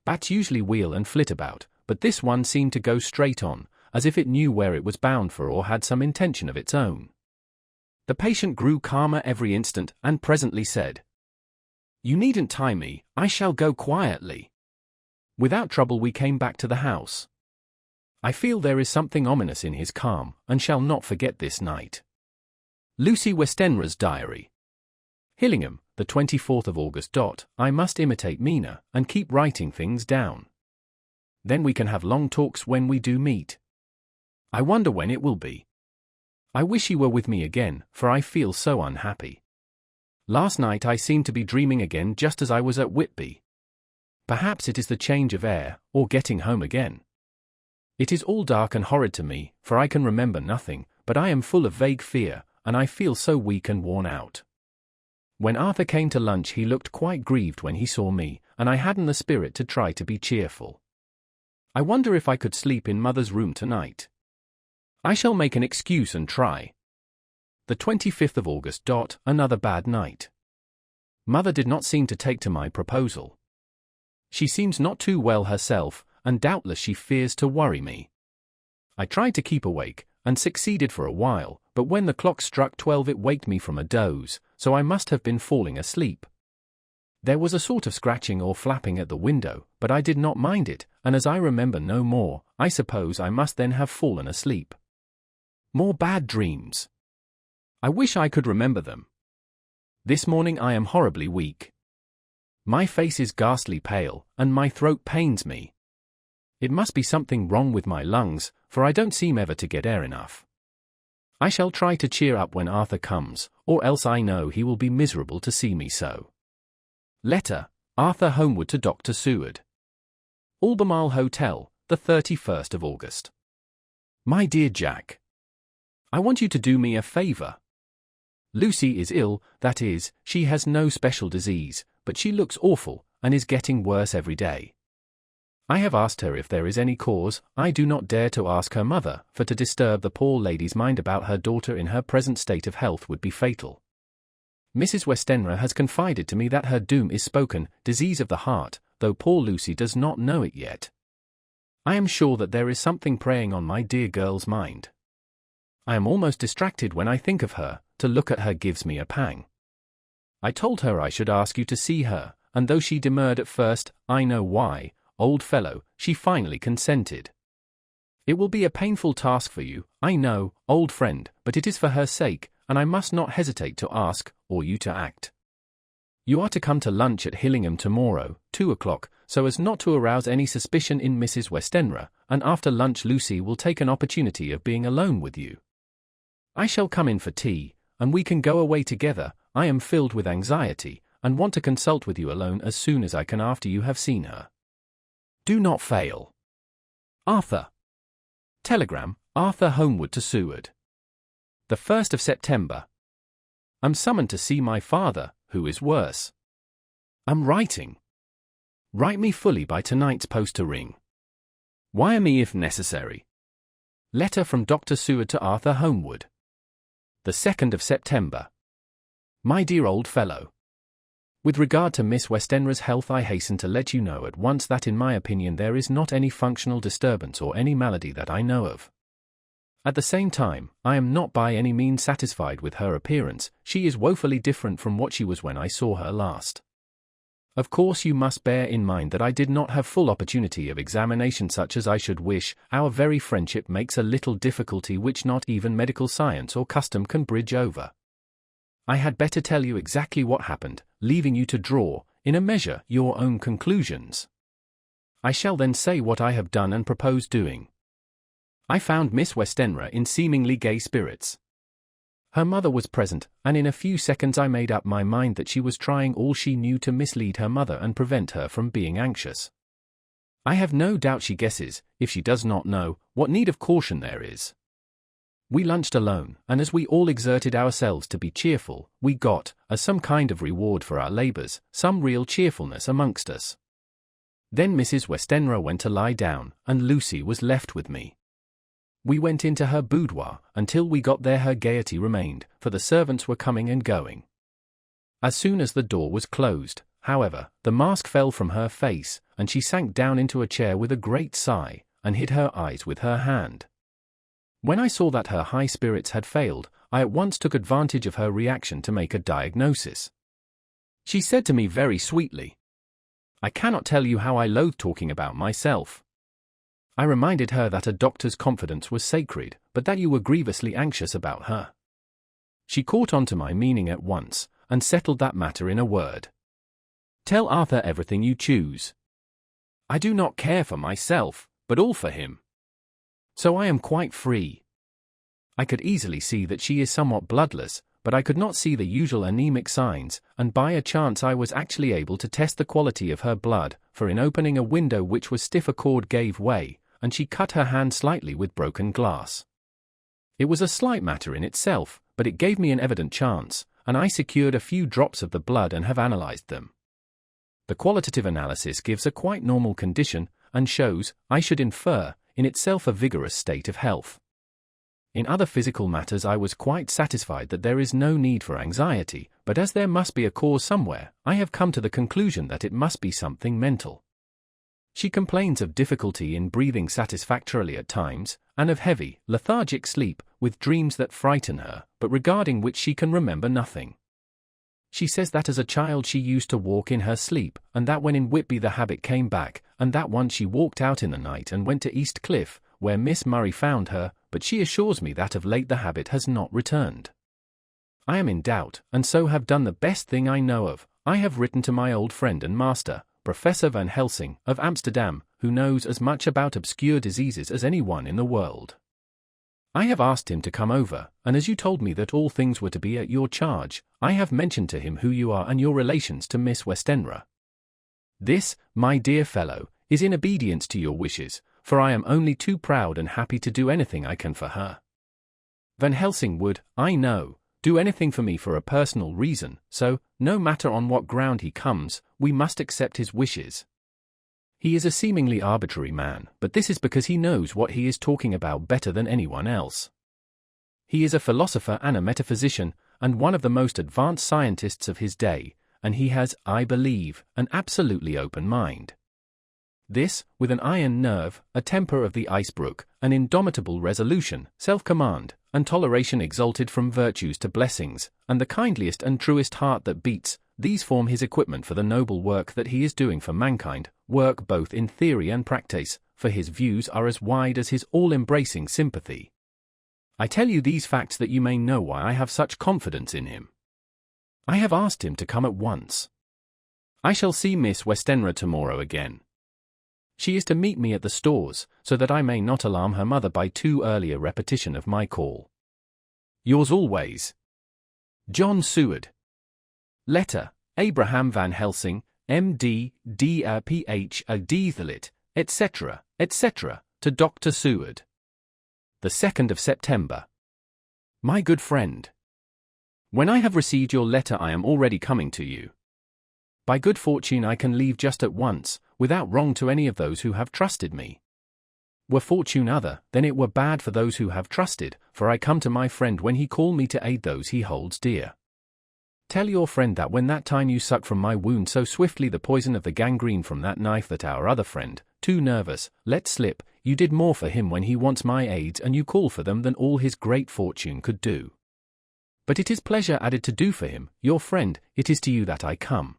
Bats usually wheel and flit about, but this one seemed to go straight on, as if it knew where it was bound for or had some intention of its own. The patient grew calmer every instant, and presently said, "You needn't tie me, I shall go quietly." Without trouble we came back to the house. I feel there is something ominous in his calm, and shall not forget this night. Lucy Westenra's diary. Hillingham, the 24th of August. I must imitate Mina, and keep writing things down. Then we can have long talks when we do meet. I wonder when it will be. I wish he were with me again, for I feel so unhappy. Last night I seemed to be dreaming again just as I was at Whitby. Perhaps it is the change of air, or getting home again. It is all dark and horrid to me, for I can remember nothing, but I am full of vague fear, and I feel so weak and worn out. When Arthur came to lunch he looked quite grieved when he saw me, and I hadn't the spirit to try to be cheerful. I wonder if I could sleep in Mother's room tonight. I shall make an excuse and try. The 25th of August. Another bad night. Mother did not seem to take to my proposal. She seems not too well herself, and doubtless she fears to worry me. I tried to keep awake, and succeeded for a while, but when the clock struck 12 it waked me from a doze, so I must have been falling asleep. There was a sort of scratching or flapping at the window, but I did not mind it, and as I remember no more, I suppose I must then have fallen asleep. More bad dreams. I wish I could remember them. This morning I am horribly weak. My face is ghastly pale, and my throat pains me. It must be something wrong with my lungs, for I don't seem ever to get air enough. I shall try to cheer up when Arthur comes, or else I know he will be miserable to see me so. Letter, Arthur Homewood to Dr. Seward. Albemarle Hotel, the 31st of August. My dear Jack, I want you to do me a favor. Lucy is ill, that is, she has no special disease, but she looks awful, and is getting worse every day. I have asked her if there is any cause. I do not dare to ask her mother, for to disturb the poor lady's mind about her daughter in her present state of health would be fatal. Mrs. Westenra has confided to me that her doom is spoken, disease of the heart, though poor Lucy does not know it yet. I am sure that there is something preying on my dear girl's mind. I am almost distracted when I think of her. To look at her gives me a pang. I told her I should ask you to see her, and though she demurred at first, I know why, old fellow, she finally consented. It will be a painful task for you, I know, old friend, but it is for her sake, and I must not hesitate to ask, or you to act. You are to come to lunch at Hillingham tomorrow, 2 o'clock, so as not to arouse any suspicion in Mrs. Westenra, and after lunch Lucy will take an opportunity of being alone with you. I shall come in for tea, and we can go away together. I am filled with anxiety, and want to consult with you alone as soon as I can after you have seen her. Do not fail. Arthur. Telegram, Arthur Homewood to Seward. The 1st of September. I'm summoned to see my father, who is worse. I'm writing. Write me fully by tonight's post to ring. Wire me if necessary. Letter from Dr. Seward to Arthur Homewood. The 2nd of September. My dear old fellow. With regard to Miss Westenra's health, I hasten to let you know at once that in my opinion there is not any functional disturbance or any malady that I know of. At the same time, I am not by any means satisfied with her appearance. She is woefully different from what she was when I saw her last. Of course you must bear in mind that I did not have full opportunity of examination such as I should wish. Our very friendship makes a little difficulty which not even medical science or custom can bridge over. I had better tell you exactly what happened, leaving you to draw, in a measure, your own conclusions. I shall then say what I have done and propose doing. I found Miss Westenra in seemingly gay spirits. Her mother was present, and in a few seconds I made up my mind that she was trying all she knew to mislead her mother and prevent her from being anxious. I have no doubt she guesses, if she does not know, what need of caution there is. We lunched alone, and as we all exerted ourselves to be cheerful, we got, as some kind of reward for our labours, some real cheerfulness amongst us. Then Mrs. Westenra went to lie down, and Lucy was left with me. We went into her boudoir. Until we got there her gaiety remained, for the servants were coming and going. As soon as the door was closed, however, the mask fell from her face, and she sank down into a chair with a great sigh, and hid her eyes with her hand. When I saw that her high spirits had failed, I at once took advantage of her reaction to make a diagnosis. She said to me very sweetly, "I cannot tell you how I loathe talking about myself." I reminded her that a doctor's confidence was sacred, but that you were grievously anxious about her. She caught on to my meaning at once, and settled that matter in a word. "Tell Arthur everything you choose. I do not care for myself, but all for him. So I am quite free." I could easily see that she is somewhat bloodless, but I could not see the usual anemic signs, and by a chance I was actually able to test the quality of her blood, for in opening a window which was stiff a cord gave way, and she cut her hand slightly with broken glass. It was a slight matter in itself, but it gave me an evident chance, and I secured a few drops of the blood and have analyzed them. The qualitative analysis gives a quite normal condition, and shows, I should infer, in itself a vigorous state of health. In other physical matters I was quite satisfied that there is no need for anxiety, but as there must be a cause somewhere, I have come to the conclusion that it must be something mental. She complains of difficulty in breathing satisfactorily at times, and of heavy, lethargic sleep, with dreams that frighten her, but regarding which she can remember nothing. She says that as a child she used to walk in her sleep, and that when in Whitby the habit came back, and that once she walked out in the night and went to East Cliff, where Miss Murray found her, but she assures me that of late the habit has not returned. I am in doubt, and so have done the best thing I know of. I have written to my old friend and master, Professor Van Helsing, of Amsterdam, who knows as much about obscure diseases as anyone in the world. I have asked him to come over, and as you told me that all things were to be at your charge, I have mentioned to him who you are and your relations to Miss Westenra. This, my dear fellow, is in obedience to your wishes, for I am only too proud and happy to do anything I can for her. Van Helsing would, I know, do anything for me for a personal reason, so, no matter on what ground he comes, we must accept his wishes. He is a seemingly arbitrary man, but this is because he knows what he is talking about better than anyone else. He is a philosopher and a metaphysician, and one of the most advanced scientists of his day, and he has, I believe, an absolutely open mind. This, with an iron nerve, a temper of the ice brook, an indomitable resolution, self-command, and toleration exalted from virtues to blessings, and the kindliest and truest heart that beats, these form his equipment for the noble work that he is doing for mankind, work both in theory and practice, for his views are as wide as his all-embracing sympathy. I tell you these facts that you may know why I have such confidence in him. I have asked him to come at once. I shall see Miss Westenra tomorrow again. She is to meet me at the stores, so that I may not alarm her mother by too early a repetition of my call. Yours always, John Seward. Letter, Abraham Van Helsing, M.D., D.A. Ph.A. Dethelit, etc., etc., to Dr. Seward. The 2nd of September. My good friend, when I have received your letter I am already coming to you. By good fortune I can leave just at once, without wrong to any of those who have trusted me. Were fortune other, then it were bad for those who have trusted, for I come to my friend when he call me to aid those he holds dear. Tell your friend that when that time you suck from my wound so swiftly the poison of the gangrene from that knife that our other friend, too nervous, let slip, you did more for him when he wants my aids and you call for them than all his great fortune could do. But it is pleasure added to do for him, your friend, it is to you that I come.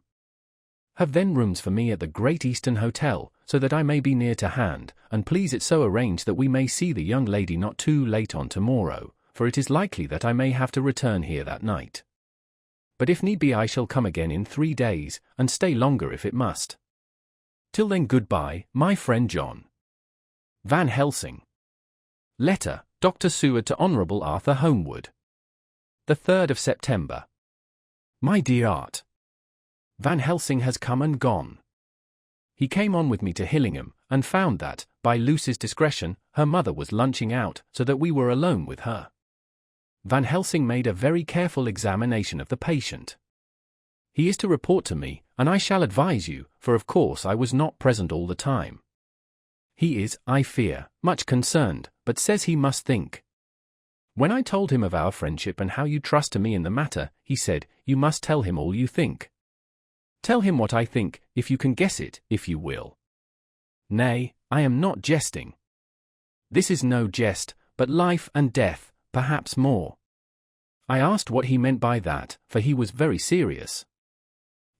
Have then rooms for me at the Great Eastern Hotel, so that I may be near to hand, and please it so arrange that we may see the young lady not too late on tomorrow, for it is likely that I may have to return here that night. But if need be I shall come again in 3 days, and stay longer if it must. Till then goodbye, my friend John. Van Helsing. Letter, Dr. Seward to Honourable Arthur Homewood. The 3rd of September. My dear Art, Van Helsing has come and gone. He came on with me to Hillingham, and found that, by Lucy's discretion, her mother was lunching out, so that we were alone with her. Van Helsing made a very careful examination of the patient. He is to report to me, and I shall advise you, for of course I was not present all the time. He is, I fear, much concerned, but says he must think. When I told him of our friendship and how you trust to me in the matter, he said, you must tell him all you think. Tell him what I think, if you can guess it, if you will. Nay, I am not jesting. This is no jest, but life and death, perhaps more. I asked what he meant by that, for he was very serious.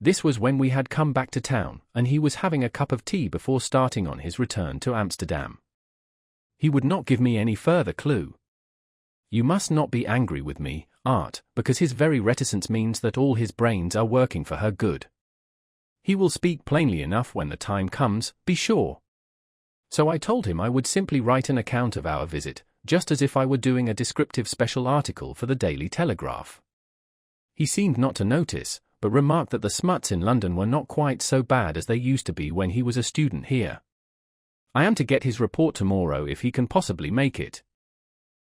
This was when we had come back to town, and he was having a cup of tea before starting on his return to Amsterdam. He would not give me any further clue. You must not be angry with me, Art, because his very reticence means that all his brains are working for her good. He will speak plainly enough when the time comes, be sure. So I told him I would simply write an account of our visit, just as if I were doing a descriptive special article for the Daily Telegraph. He seemed not to notice, but remarked that the smuts in London were not quite so bad as they used to be when he was a student here. I am to get his report tomorrow if he can possibly make it.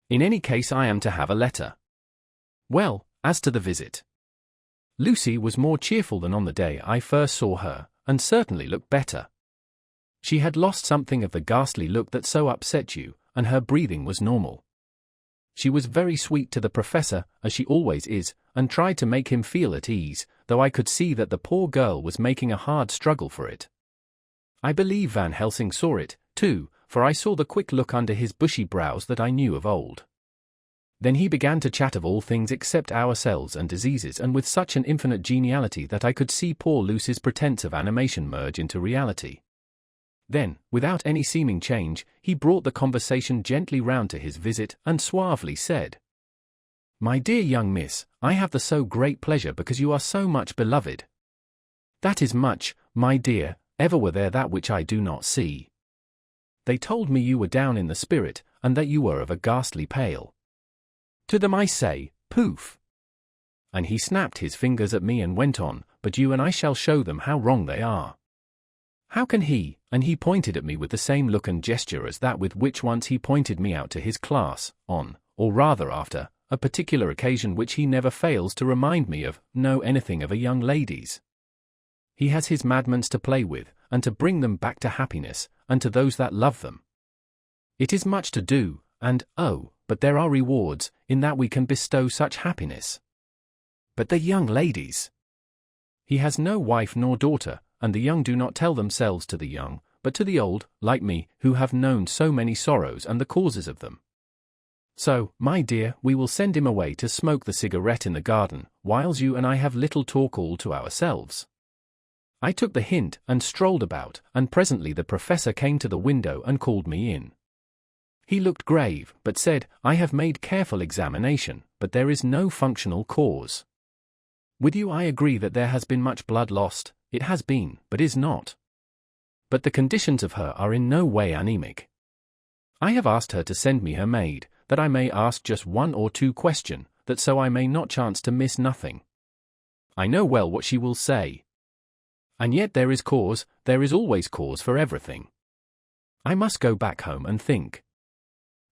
In any case I am to have a letter. Well, as to the visit. Lucy was more cheerful than on the day I first saw her, and certainly looked better. She had lost something of the ghastly look that so upset you, and her breathing was normal. She was very sweet to the professor, as she always is, and tried to make him feel at ease, though I could see that the poor girl was making a hard struggle for it. I believe Van Helsing saw it, too, for I saw the quick look under his bushy brows that I knew of old. Then he began to chat of all things except ourselves and diseases, and with such an infinite geniality that I could see poor Lucy's pretense of animation merge into reality. Then, without any seeming change, he brought the conversation gently round to his visit, and suavely said, My dear young miss, I have the so great pleasure because you are so much beloved. That is much, my dear, ever were there that which I do not see. They told me you were down in the spirit, and that you were of a ghastly pale. To them I say, poof! And he snapped his fingers at me and went on, but you and I shall show them how wrong they are. How can he, and he pointed at me with the same look and gesture as that with which once he pointed me out to his class, on, or rather after, a particular occasion which he never fails to remind me of, know anything of a young lady's. He has his madmans to play with, and to bring them back to happiness, and to those that love them. It is much to do, and, oh, but there are rewards, in that we can bestow such happiness. But the young ladies! He has no wife nor daughter, and the young do not tell themselves to the young, but to the old, like me, who have known so many sorrows and the causes of them. So, my dear, we will send him away to smoke the cigarette in the garden, whiles you and I have little talk all to ourselves. I took the hint and strolled about, and presently the professor came to the window and called me in. He looked grave, but said, I have made careful examination, but there is no functional cause. With you I agree that there has been much blood lost, it has been, but is not. But the conditions of her are in no way anemic. I have asked her to send me her maid, that I may ask just one or two questions, that so I may not chance to miss nothing. I know well what she will say. And yet there is always cause for everything. I must go back home and think.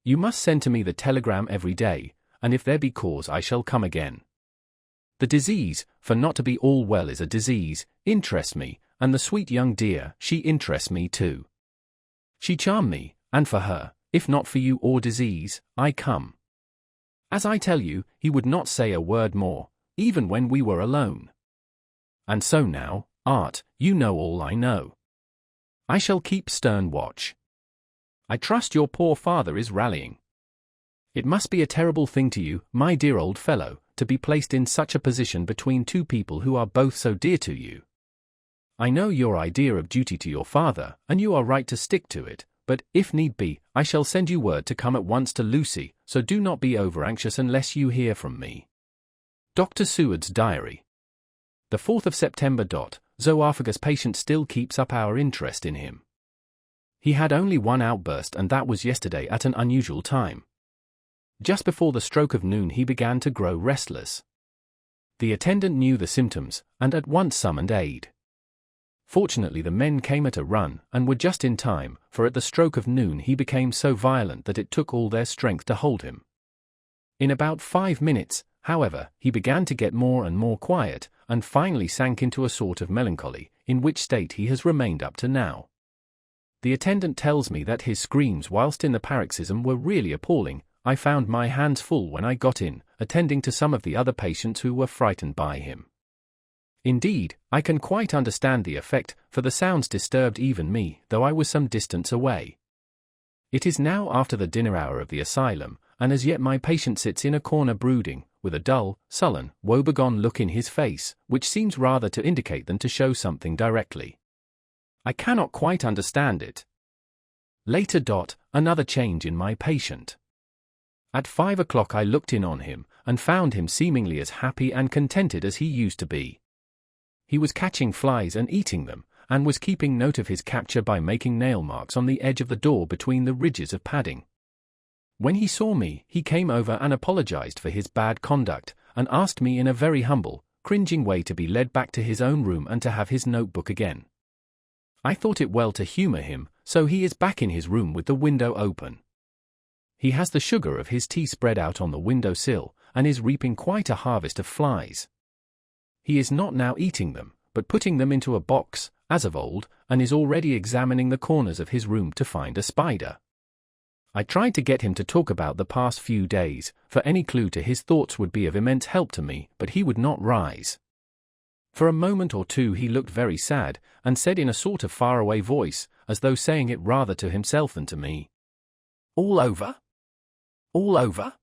You must send to me the telegram every day, and if there be cause I shall come again. The disease, for not to be all well is a disease, interests me, and the sweet young dear, she interests me too. She charmed me, and for her, if not for you or disease, I come. As I tell you, he would not say a word more, even when we were alone. And so now, Art, you know all I know. I shall keep stern watch. I trust your poor father is rallying. It must be a terrible thing to you, my dear old fellow, to be placed in such a position between two people who are both so dear to you. I know your idea of duty to your father, and you are right to stick to it, but, if need be, I shall send you word to come at once to Lucy, so do not be over-anxious unless you hear from me. Dr. Seward's Diary. The 4th of September. Zoophagus patient still keeps up our interest in him. He had only one outburst, and that was yesterday at an unusual time. Just before the stroke of noon he began to grow restless. The attendant knew the symptoms, and at once summoned aid. Fortunately the men came at a run, and were just in time, for at the stroke of noon he became so violent that it took all their strength to hold him. In about 5 minutes, however, he began to get more and more quiet, and finally sank into a sort of melancholy, in which state he has remained up to now. The attendant tells me that his screams whilst in the paroxysm were really appalling. I found my hands full when I got in, attending to some of the other patients who were frightened by him. Indeed, I can quite understand the effect, for the sounds disturbed even me, though I was some distance away. It is now after the dinner hour of the asylum, and as yet my patient sits in a corner brooding, with a dull, sullen, woebegone look in his face, which seems rather to indicate than to show something directly. I cannot quite understand it. Later. Another change in my patient. At 5 o'clock I looked in on him, and found him seemingly as happy and contented as he used to be. He was catching flies and eating them, and was keeping note of his capture by making nail marks on the edge of the door between the ridges of padding. When he saw me, he came over and apologized for his bad conduct, and asked me in a very humble, cringing way to be led back to his own room and to have his notebook again. I thought it well to humor him, so he is back in his room with the window open. He has the sugar of his tea spread out on the window sill, and is reaping quite a harvest of flies. He is not now eating them, but putting them into a box, as of old, and is already examining the corners of his room to find a spider. I tried to get him to talk about the past few days, for any clue to his thoughts would be of immense help to me, but he would not rise. For a moment or two he looked very sad, and said in a sort of faraway voice, as though saying it rather to himself than to me, "All over? All over?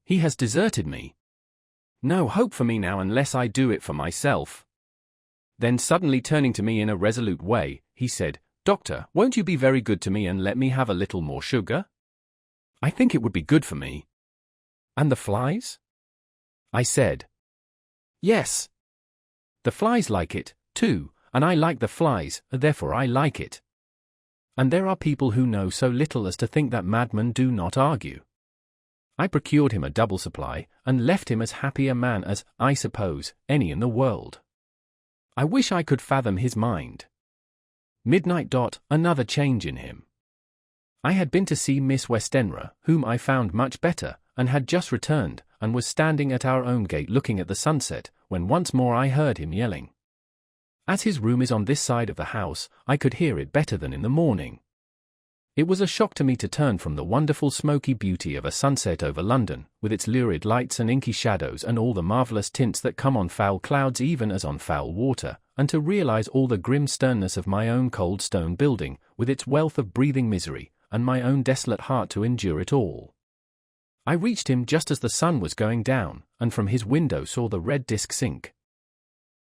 He has deserted me. No hope for me now unless I do it for myself." Then suddenly turning to me in a resolute way, he said, "Doctor, won't you be very good to me and let me have a little more sugar? I think it would be good for me." "And the flies?" I said. Yes. The flies like it, too, and I like the flies, therefore I like it. And there are people who know so little as to think that madmen do not argue. I procured him a double supply, and left him as happy a man as, I suppose, any in the world. I wish I could fathom his mind. Midnight. Another change in him. I had been to see Miss Westenra, whom I found much better, and had just returned, and was standing at our own gate looking at the sunset, when once more I heard him yelling. As his room is on this side of the house, I could hear it better than in the morning. It was a shock to me to turn from the wonderful smoky beauty of a sunset over London, with its lurid lights and inky shadows and all the marvellous tints that come on foul clouds even as on foul water, and to realize all the grim sternness of my own cold stone building, with its wealth of breathing misery, and my own desolate heart to endure it all. I reached him just as the sun was going down, and from his window saw the red disk sink.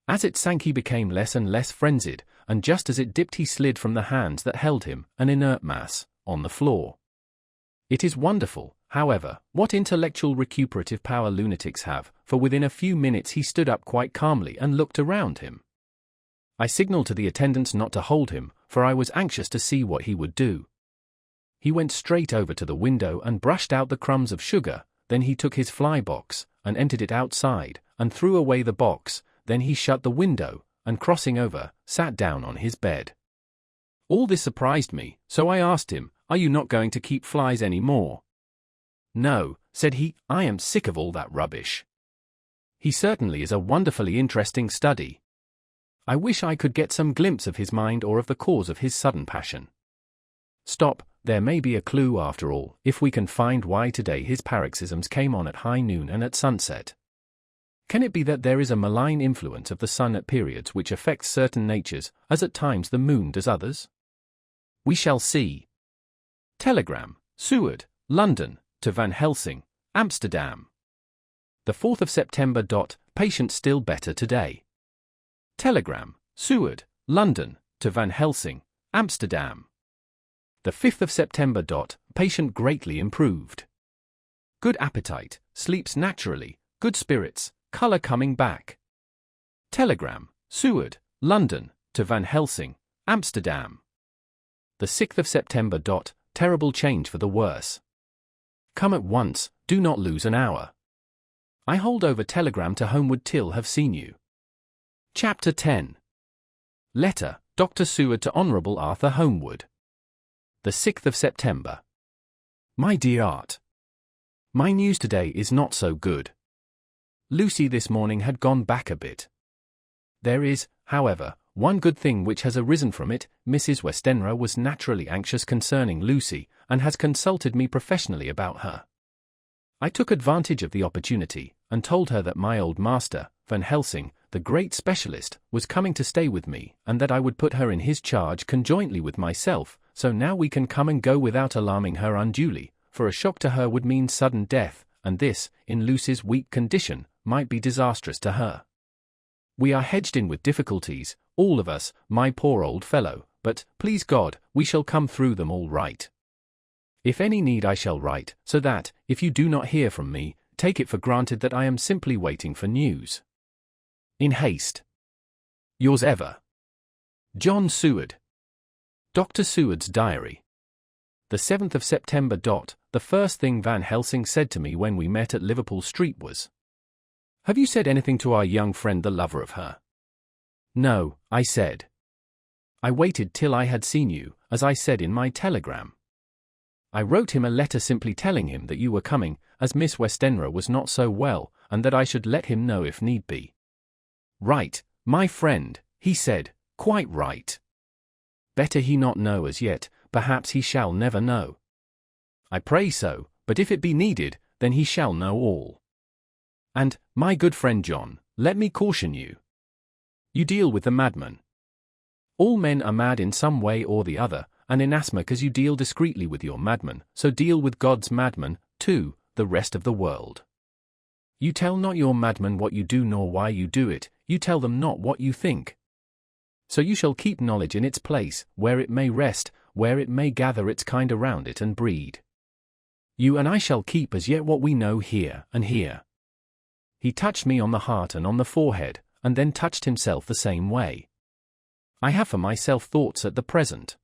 As it sank he became less and less frenzied, and just as it dipped he slid from the hands that held him, an inert mass, on the floor. It is wonderful, however, what intellectual recuperative power lunatics have, for within a few minutes he stood up quite calmly and looked around him. I signaled to the attendants not to hold him, for I was anxious to see what he would do. He went straight over to the window and brushed out the crumbs of sugar, then he took his fly box, and emptied it outside, and threw away the box, then he shut the window, and crossing over, sat down on his bed. All this surprised me, so I asked him, "Are you not going to keep flies any more?" "No," said he, "I am sick of all that rubbish." He certainly is a wonderfully interesting study. I wish I could get some glimpse of his mind or of the cause of his sudden passion. Stop, there may be a clue after all, if we can find why today his paroxysms came on at high noon and at sunset. Can it be that there is a malign influence of the sun at periods which affects certain natures, as at times the moon does others? We shall see. Telegram, Seward, London, to Van Helsing, Amsterdam. The 4th of September. Patient still better today. Telegram, Seward, London, to Van Helsing, Amsterdam. The 5th of September. Patient greatly improved. Good appetite, sleeps naturally, good spirits, colour coming back. Telegram, Seward, London, to Van Helsing, Amsterdam. The 6th of September. Terrible change for the worse. Come at once, do not lose an hour. I hold over telegram to Homewood till have seen you. Chapter 10. Letter, Dr. Seward to Honourable Arthur Homewood. The 6th of September. My dear Art, my news today is not so good. Lucy this morning had gone back a bit. There is, however, one good thing which has arisen from it. Mrs. Westenra was naturally anxious concerning Lucy, and has consulted me professionally about her. I took advantage of the opportunity, and told her that my old master, Van Helsing, the great specialist, was coming to stay with me, and that I would put her in his charge conjointly with myself, so now we can come and go without alarming her unduly, for a shock to her would mean sudden death, and this, in Lucy's weak condition, might be disastrous to her. We are hedged in with difficulties, all of us, my poor old fellow, but, please God, we shall come through them all right. If any need I shall write, so that, if you do not hear from me, take it for granted that I am simply waiting for news. In haste. Yours ever, John Seward. Dr. Seward's Diary. The 7th of September. The first thing Van Helsing said to me when we met at Liverpool Street was, "Have you said anything to our young friend the lover of her?" "No," I said. "I waited till I had seen you, as I said in my telegram. I wrote him a letter simply telling him that you were coming, as Miss Westenra was not so well, and that I should let him know if need be." "Right, my friend," he said, "quite right. Better he not know as yet, perhaps he shall never know. I pray so, but if it be needed, then he shall know all. And, my good friend John, let me caution you. You deal with the madman. All men are mad in some way or the other, and inasmuch as you deal discreetly with your madman, so deal with God's madman, too, the rest of the world. You tell not your madman what you do nor why you do it, you tell them not what you think. So you shall keep knowledge in its place, where it may rest, where it may gather its kind around it and breed. You and I shall keep as yet what we know here and here. He touched me on the heart and on the forehead, and then touched himself the same way. I have for myself thoughts at the present.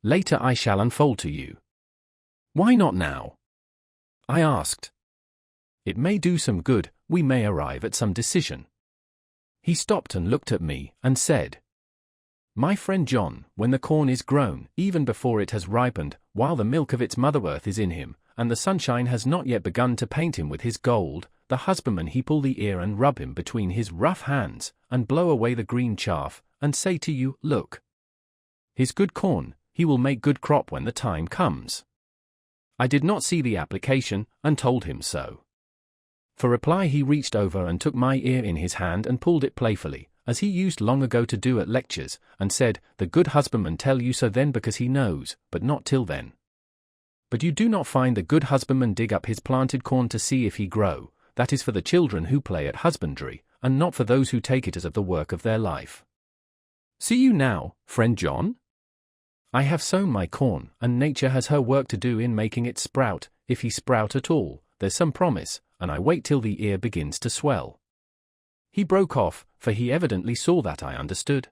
Later I shall unfold to you. Why not now? I asked. It may do some good, we may arrive at some decision. He stopped and looked at me, and said, My friend John, when the corn is grown, even before it has ripened, while the milk of its mother earth is in him, and the sunshine has not yet begun to paint him with his gold, the husbandman he pull the ear and rub him between his rough hands, and blow away the green chaff, and say to you, Look. His good corn, he will make good crop when the time comes. I did not see the application, and told him so. For reply he reached over and took my ear in his hand and pulled it playfully, as he used long ago to do at lectures, and said, The good husbandman tell you so then because he knows, but not till then. But you do not find the good husbandman dig up his planted corn to see if he grow, that is for the children who play at husbandry, and not for those who take it as of the work of their life. See you now, friend John? I have sown my corn, and nature has her work to do in making it sprout. If he sprout at all, there's some promise, and I wait till the ear begins to swell. He broke off, for he evidently saw that I understood.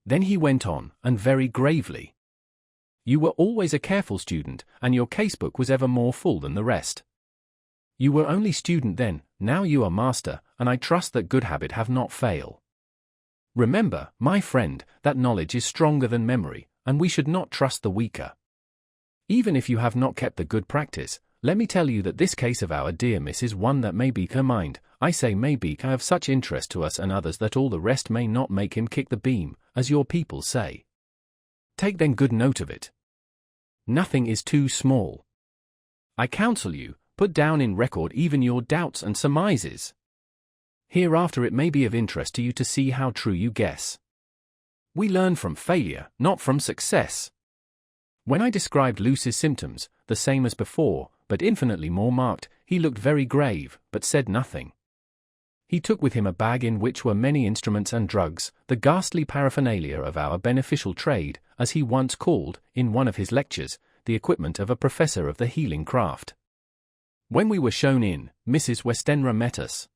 Then he went on, and very gravely. You were always a careful student, and your casebook was ever more full than the rest. You were only student then, now you are master, and I trust that good habit have not fail. Remember, my friend, that knowledge is stronger than memory, and we should not trust the weaker. Even if you have not kept the good practice, let me tell you that this case of our dear miss is one that may be her mind, I say may be of such interest to us and others that all the rest may not make him kick the beam, as your people say. Take then good note of it. Nothing is too small. I counsel you, put down in record even your doubts and surmises. Hereafter it may be of interest to you to see how true you guess. We learn from failure, not from success. When I described Lucy's symptoms, the same as before, but infinitely more marked, he looked very grave, but said nothing. He took with him a bag in which were many instruments and drugs, the ghastly paraphernalia of our beneficial trade, as he once called, in one of his lectures, the equipment of a professor of the healing craft. When we were shown in, Mrs. Westenra met us.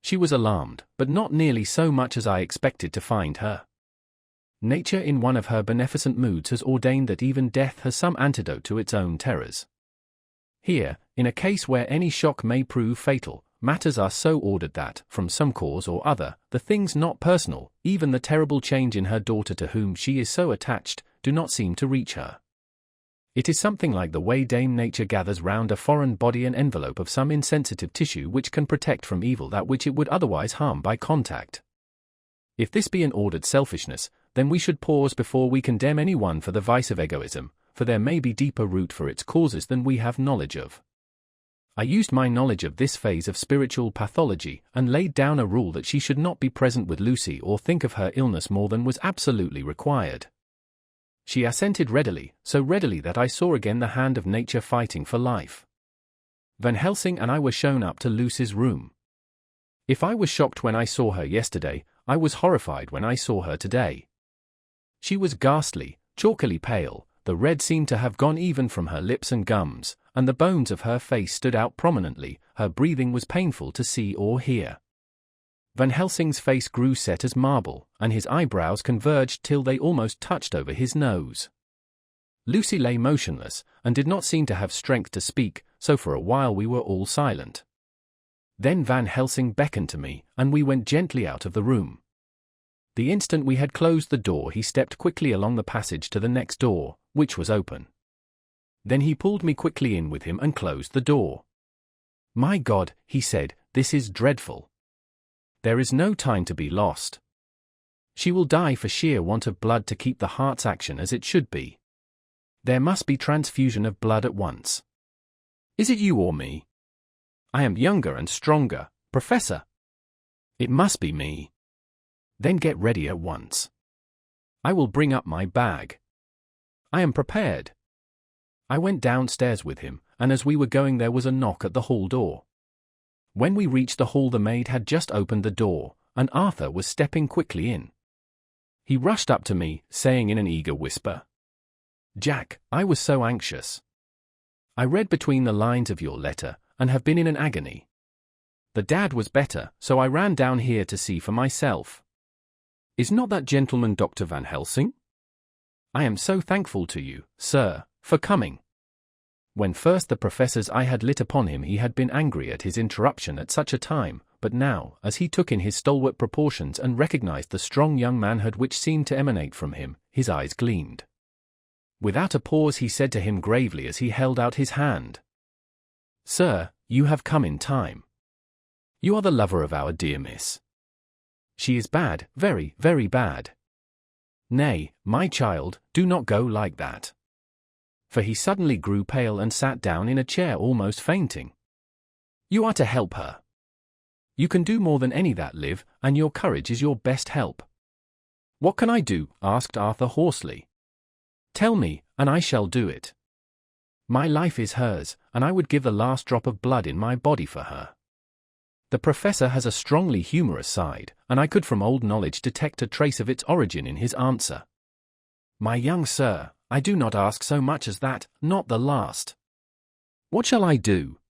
She was alarmed, but not nearly so much as I expected to find her. Nature in one of her beneficent moods has ordained that even death has some antidote to its own terrors. Here, in a case where any shock may prove fatal, matters are so ordered that, from some cause or other, the things not personal, even the terrible change in her daughter to whom she is so attached, do not seem to reach her. It is something like the way Dame Nature gathers round a foreign body an envelope of some insensitive tissue which can protect from evil that which it would otherwise harm by contact. If this be an ordered selfishness, then we should pause before we condemn any one for the vice of egoism, for there may be deeper root for its causes than we have knowledge of. I used my knowledge of this phase of spiritual pathology, and laid down a rule that she should not be present with Lucy or think of her illness more than was absolutely required. She assented readily, so readily that I saw again the hand of nature fighting for life. Van Helsing and I were shown up to Lucy's room. If I was shocked when I saw her yesterday, I was horrified when I saw her today. She was ghastly, chalkily pale, the red seemed to have gone even from her lips and gums, and the bones of her face stood out prominently, her breathing was painful to see or hear. Van Helsing's face grew set as marble, and his eyebrows converged till they almost touched over his nose. Lucy lay motionless, and did not seem to have strength to speak, so for a while we were all silent. Then Van Helsing beckoned to me, and we went gently out of the room. The instant we had closed the door he stepped quickly along the passage to the next door, which was open. Then he pulled me quickly in with him and closed the door. My God, he said, this is dreadful. There is no time to be lost. She will die for sheer want of blood to keep the heart's action as it should be. There must be transfusion of blood at once. Is it you or me? I am younger and stronger, Professor. It must be me. Then get ready at once. I will bring up my bag. I am prepared. I went downstairs with him, and as we were going there was a knock at the hall door. When we reached the hall the maid had just opened the door, and Arthur was stepping quickly in. He rushed up to me, saying in an eager whisper, Jack, I was so anxious. I read between the lines of your letter, and have been in an agony. The dad was better, so I ran down here to see for myself. Is not that gentleman Dr. Van Helsing? I am so thankful to you, sir, for coming. When first the professor's eye had lit upon him, he had been angry at his interruption at such a time, but now, as he took in his stalwart proportions and recognized the strong young manhood which seemed to emanate from him, his eyes gleamed. Without a pause he said to him gravely as he held out his hand, "Sir, you have come in time. You are the lover of our dear miss. She is bad, very, very bad. Nay, my child, do not go like that." For he suddenly grew pale and sat down in a chair almost fainting. "You are to help her. You can do more than any that live, and your courage is your best help." "What can I do?" asked Arthur hoarsely. "Tell me, and I shall do it. My life is hers, and I would give the last drop of blood in my body for her." The professor has a strongly humorous side, and I could from old knowledge detect a trace of its origin in his answer. "My young sir, I do not ask so much as that, not the last." "What shall I do?"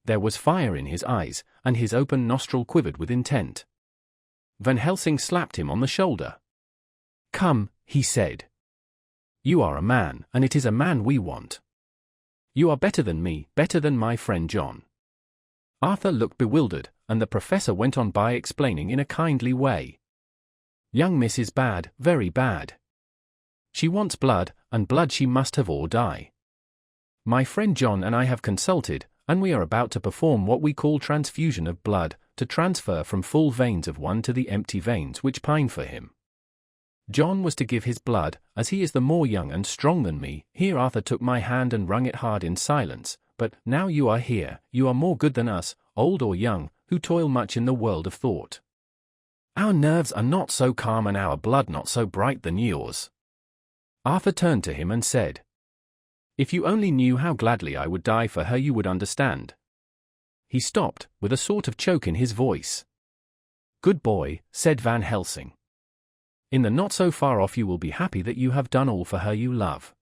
There was fire in his eyes, and his open nostril quivered with intent. Van Helsing slapped him on the shoulder. "Come," he said. "You are a man, and it is a man we want. You are better than me, better than my friend John." Arthur looked bewildered, and the professor went on by explaining in a kindly way. "Young miss is bad, very bad. She wants blood, and blood she must have or die. My friend John and I have consulted, and we are about to perform what we call transfusion of blood, to transfer from full veins of one to the empty veins which pine for him. John was to give his blood, as he is the more young and strong than me." Here Arthur took my hand and wrung it hard in silence. "But now you are here, you are more good than us, old or young, who toil much in the world of thought. Our nerves are not so calm and our blood not so bright than yours." Arthur turned to him and said, "If you only knew how gladly I would die for her, you would understand." He stopped, with a sort of choke in his voice. "Good boy," said Van Helsing. "In the not so far off you will be happy that you have done all for her you love.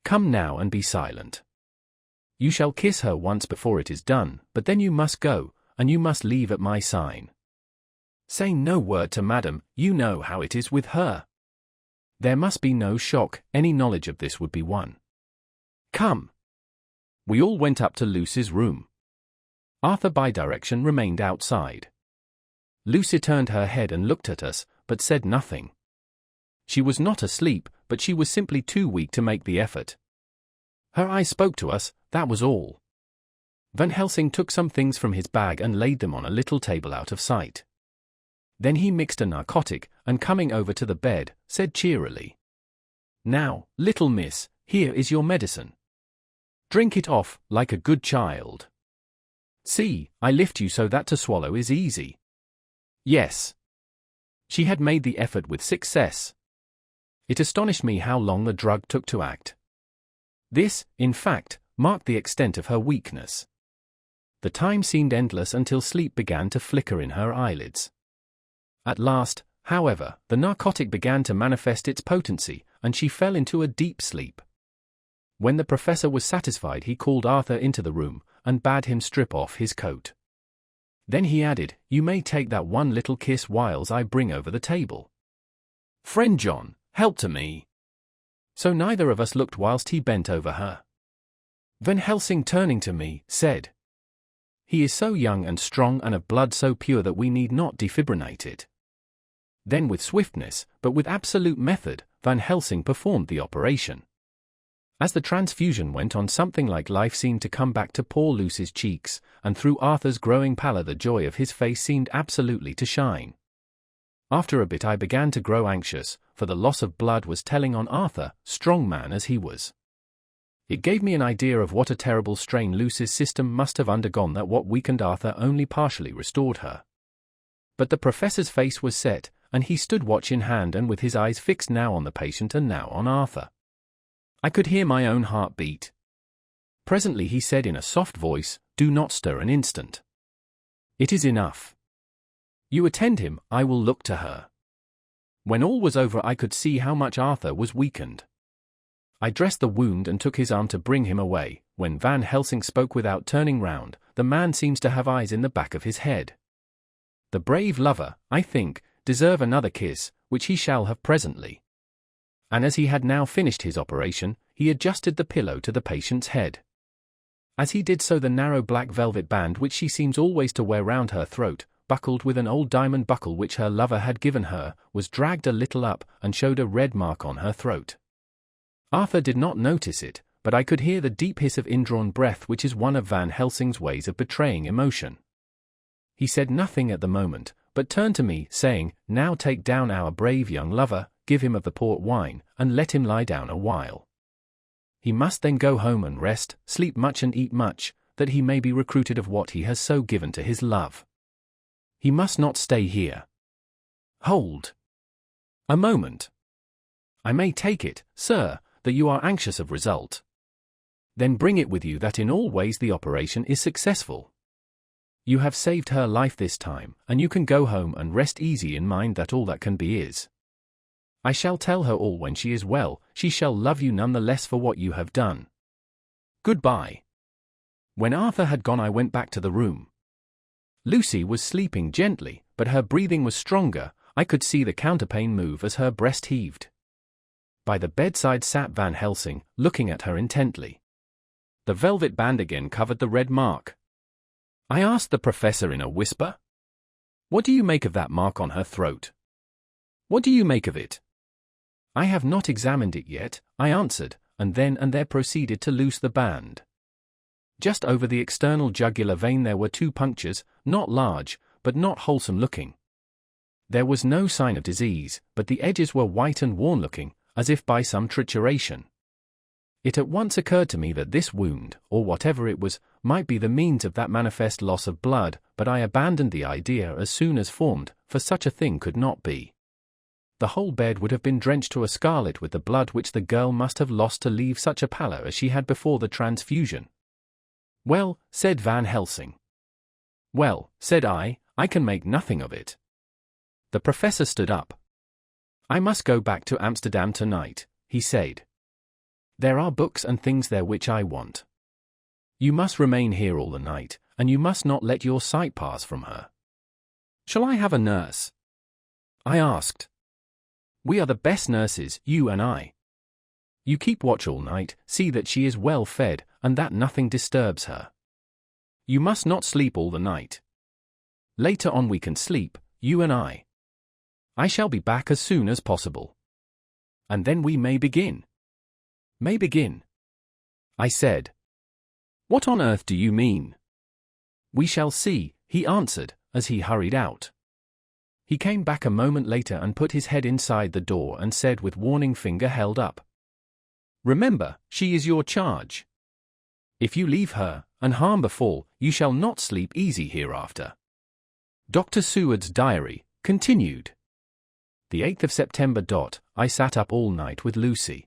Come now and be silent. You shall kiss her once before it is done, but then you must go, and you must leave at my sign. Say no word to madam, you know how it is with her. There must be no shock, any knowledge of this would be one. Come." We all went up to Lucy's room. Arthur by direction remained outside. Lucy turned her head and looked at us, but said nothing. She was not asleep, but she was simply too weak to make the effort. Her eyes spoke to us, that was all. Van Helsing took some things from his bag and laid them on a little table out of sight. Then he mixed a narcotic, and coming over to the bed, said cheerily, "Now, little miss, here is your medicine. Drink it off, like a good child. See, I lift you so that to swallow is easy." Yes. She had made the effort with success. It astonished me how long the drug took to act. This, in fact, marked the extent of her weakness. The time seemed endless until sleep began to flicker in her eyelids. At last, however, the narcotic began to manifest its potency, and she fell into a deep sleep. When the professor was satisfied, he called Arthur into the room, and bade him strip off his coat. Then he added, "You may take that one little kiss whiles I bring over the table. Friend John, help to me." So neither of us looked whilst he bent over her. Van Helsing, turning to me, said, "He is so young and strong and of blood so pure that we need not defibrinate it." Then with swiftness, but with absolute method, Van Helsing performed the operation. As the transfusion went on, something like life seemed to come back to poor Lucy's cheeks, and through Arthur's growing pallor the joy of his face seemed absolutely to shine. After a bit I began to grow anxious, for the loss of blood was telling on Arthur, strong man as he was. It gave me an idea of what a terrible strain Lucy's system must have undergone, that what weakened Arthur only partially restored her. But the professor's face was set, and he stood watch in hand and with his eyes fixed now on the patient and now on Arthur. I could hear my own heart beat. Presently he said in a soft voice, "Do not stir an instant. It is enough. You attend him, I will look to her." When all was over I could see how much Arthur was weakened. I dressed the wound and took his arm to bring him away, When Van Helsing spoke without turning round, the man seems to have eyes in the back of his head. The brave lover, I think, deserve another kiss, which he shall have presently. And as he had now finished his operation, he adjusted the pillow to the patient's head. As he did so, the narrow black velvet band which she seems always to wear round her throat, buckled with an old diamond buckle which her lover had given her, was dragged a little up and showed a red mark on her throat. Arthur did not notice it, but I could hear the deep hiss of indrawn breath which is one of Van Helsing's ways of betraying emotion. He said nothing at the moment, but turned to me, saying, "Now take down our brave young lover, give him of the port wine, and let him lie down a while. He must then go home and rest, sleep much and eat much, that he may be recruited of what he has so given to his love. He must not stay here. Hold a moment. I may take it, sir, that you are anxious of result. Then bring it with you that in all ways the operation is successful. You have saved her life this time, and you can go home and rest easy in mind that all that can be is. I shall tell her all when she is well, she shall love you none the less for what you have done. Goodbye." When Arthur had gone, I went back to the room. Lucy was sleeping gently, but her breathing was stronger. I could see the counterpane move as her breast heaved. By the bedside sat Van Helsing, looking at her intently. The velvet band again covered the red mark. I asked the professor in a whisper, "What do you make of that mark on her throat? What do you make of it?" "I have not examined it yet," I answered, and then and there proceeded to loose the band. Just over the external jugular vein there were 2 punctures, not large, but not wholesome looking. There was no sign of disease, but the edges were white and worn-looking, as if by some trituration. It at once occurred to me that this wound, or whatever it was, might be the means of that manifest loss of blood, but I abandoned the idea as soon as formed, for such a thing could not be. The whole bed would have been drenched to a scarlet with the blood which the girl must have lost to leave such a pallor as she had before the transfusion. "Well," said Van Helsing. "Well," said I can make nothing of it." The professor stood up. "I must go back to Amsterdam tonight," he said. "There are books and things there which I want. You must remain here all the night, and you must not let your sight pass from her." "Shall I have a nurse?" I asked. "We are the best nurses, you and I. You keep watch all night, see that she is well fed, and that nothing disturbs her. You must not sleep all the night. Later on we can sleep, you and I. I shall be back as soon as possible. And then we may begin." "May begin?" I said. "What on earth do you mean?" "We shall see," he answered, as he hurried out. He came back a moment later and put his head inside the door and said with warning finger held up, "Remember, she is your charge. If you leave her, and harm befall, you shall not sleep easy hereafter." Dr. Seward's diary, continued. The 8th of September. I sat up all night with Lucy.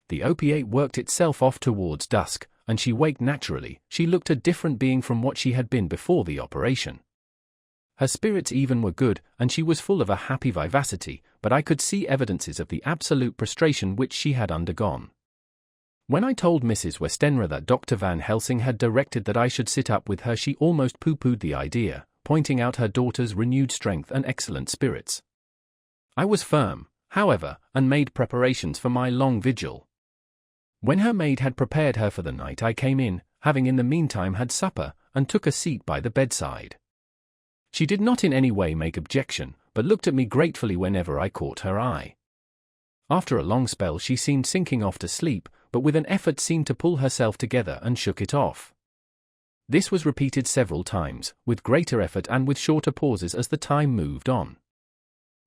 The opiate worked itself off towards dusk, and she waked naturally. She looked a different being from what she had been before the operation. Her spirits even were good, and she was full of a happy vivacity, but I could see evidences of the absolute prostration which she had undergone. When I told Mrs. Westenra that Dr. Van Helsing had directed that I should sit up with her, she almost pooh-poohed the idea, pointing out her daughter's renewed strength and excellent spirits. I was firm, however, and made preparations for my long vigil. When her maid had prepared her for the night, I came in, having in the meantime had supper, and took a seat by the bedside. She did not in any way make objection, but looked at me gratefully whenever I caught her eye. After a long spell she seemed sinking off to sleep, but with an effort seemed to pull herself together and shook it off. This was repeated several times, with greater effort and with shorter pauses as the time moved on.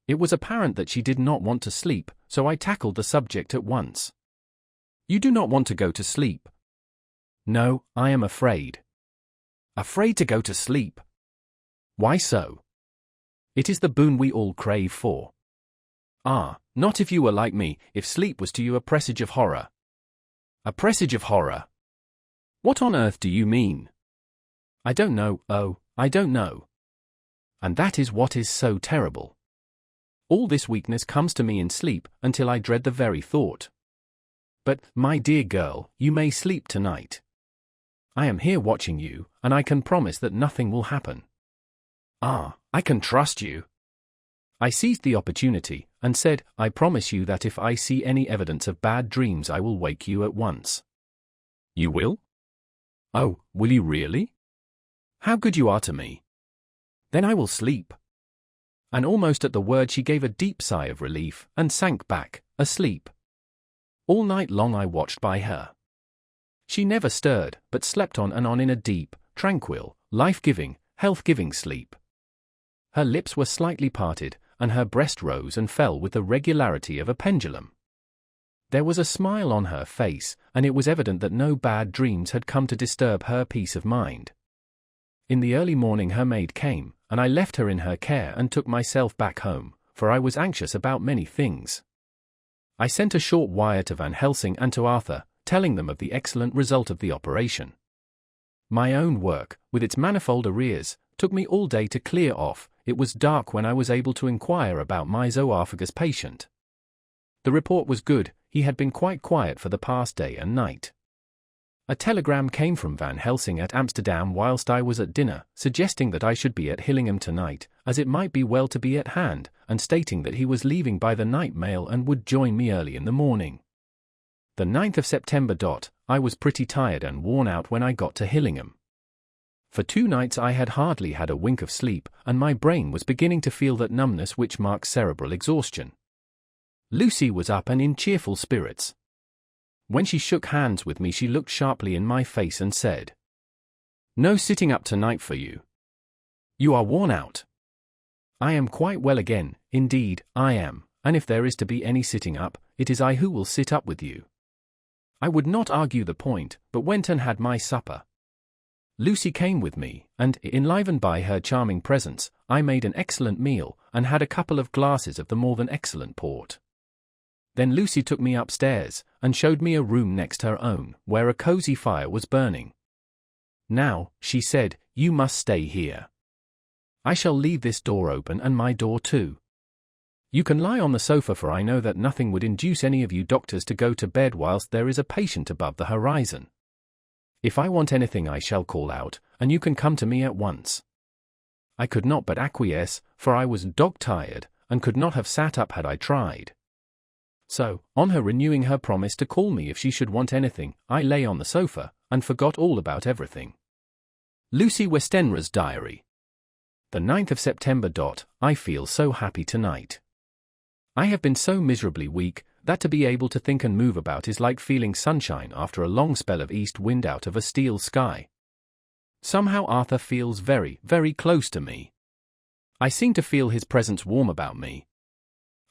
It was apparent that she did not want to sleep, so I tackled the subject at once. "You do not want to go to sleep?" "No, I am afraid." "Afraid to go to sleep? Why so?" "It is the boon we all crave for." "Ah, not if you were like me, if sleep was to you a presage of horror." "A presage of horror? What on earth do you mean?" "I don't know, I don't know. And that is what is so terrible. All this weakness comes to me in sleep, until I dread the very thought. But, my dear girl, you may sleep tonight. I am here watching you, and I can promise that nothing will happen." "Ah, I can trust you." I seized the opportunity, and said, "I promise you that if I see any evidence of bad dreams I will wake you at once." "You will?" "Oh, will you really? How good you are to me." "Then I will sleep." And almost at the word she gave a deep sigh of relief, and sank back, asleep. All night long I watched by her. She never stirred, but slept on and on in a deep, tranquil, life-giving, health-giving sleep. Her lips were slightly parted, and her breast rose and fell with the regularity of a pendulum. There was a smile on her face, and it was evident that no bad dreams had come to disturb her peace of mind. In the early morning her maid came, and I left her in her care and took myself back home, for I was anxious about many things. I sent a short wire to Van Helsing and to Arthur, telling them of the excellent result of the operation. My own work, with its manifold arrears, took me all day to clear off. It was dark when I was able to inquire about my zoophagus patient. The report was good. He had been quite quiet for the past day and night. A telegram came from Van Helsing at Amsterdam whilst I was at dinner, suggesting that I should be at Hillingham tonight, as it might be well to be at hand, and stating that he was leaving by the night mail and would join me early in the morning. The 9th of September. I was pretty tired and worn out when I got to Hillingham. For 2 nights I had hardly had a wink of sleep, and my brain was beginning to feel that numbness which marks cerebral exhaustion. Lucy was up and in cheerful spirits. When she shook hands with me she looked sharply in my face and said, "No sitting up tonight for you. You are worn out." "I am quite well again, indeed, I am, and if there is to be any sitting up, it is I who will sit up with you." I would not argue the point, but went and had my supper. Lucy came with me, and, enlivened by her charming presence, I made an excellent meal, and had a couple of glasses of the more than excellent port. Then Lucy took me upstairs, and showed me a room next her own, where a cosy fire was burning. "Now," she said, "you must stay here. I shall leave this door open and my door too. You can lie on the sofa, for I know that nothing would induce any of you doctors to go to bed whilst there is a patient above the horizon. If I want anything I shall call out, and you can come to me at once." I could not but acquiesce, for I was dog-tired, and could not have sat up had I tried. So, on her renewing her promise to call me if she should want anything, I lay on the sofa, and forgot all about everything. Lucy Westenra's diary. The 9th of September. I feel so happy tonight. I have been so miserably weak, that to be able to think and move about is like feeling sunshine after a long spell of east wind out of a steel sky. Somehow Arthur feels very, very close to me. I seem to feel his presence warm about me.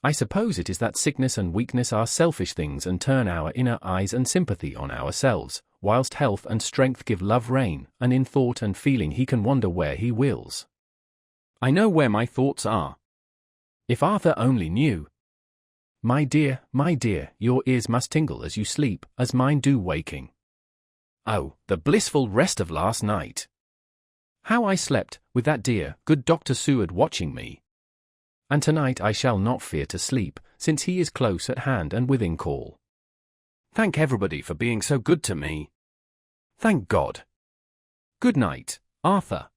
I suppose it is that sickness and weakness are selfish things and turn our inner eyes and sympathy on ourselves, whilst health and strength give love rein, and in thought and feeling he can wander where he wills. I know where my thoughts are. If Arthur only knew. My dear, your ears must tingle as you sleep, as mine do waking. Oh, the blissful rest of last night! How I slept, with that dear, good Dr. Seward watching me. And tonight I shall not fear to sleep, since he is close at hand and within call. Thank everybody for being so good to me. Thank God. Good night, Arthur.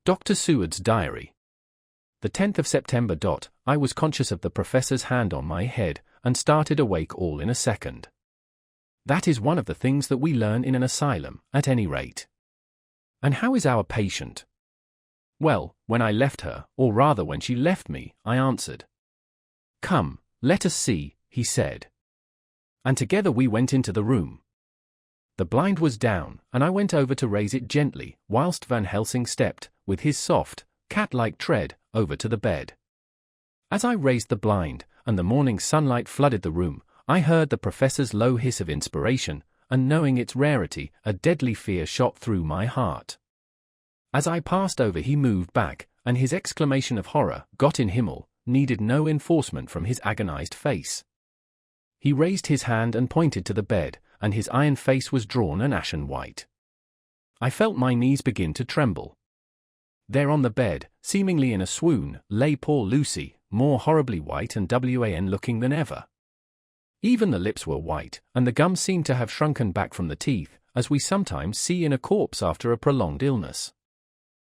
Dr. Seward's diary. The 10th of September. I was conscious of the professor's hand on my head, and started awake all in a second. That is one of the things that we learn in an asylum, at any rate. And how is our patient? Well, when I left her, or rather when she left me, I answered. "Come, let us see," he said. And together we went into the room. The blind was down, and I went over to raise it gently, whilst Van Helsing stepped, with his soft, cat-like tread, over to the bed. As I raised the blind, and the morning sunlight flooded the room, I heard the professor's low hiss of inspiration, and knowing its rarity, a deadly fear shot through my heart. As I passed over he moved back, and his exclamation of horror, "Gott in Himmel," needed no enforcement from his agonized face. He raised his hand and pointed to the bed, and his iron face was drawn an ashen white. I felt my knees begin to tremble. There on the bed, seemingly in a swoon, lay poor Lucy, more horribly white and wan-looking than ever. Even the lips were white, and the gums seemed to have shrunken back from the teeth, as we sometimes see in a corpse after a prolonged illness.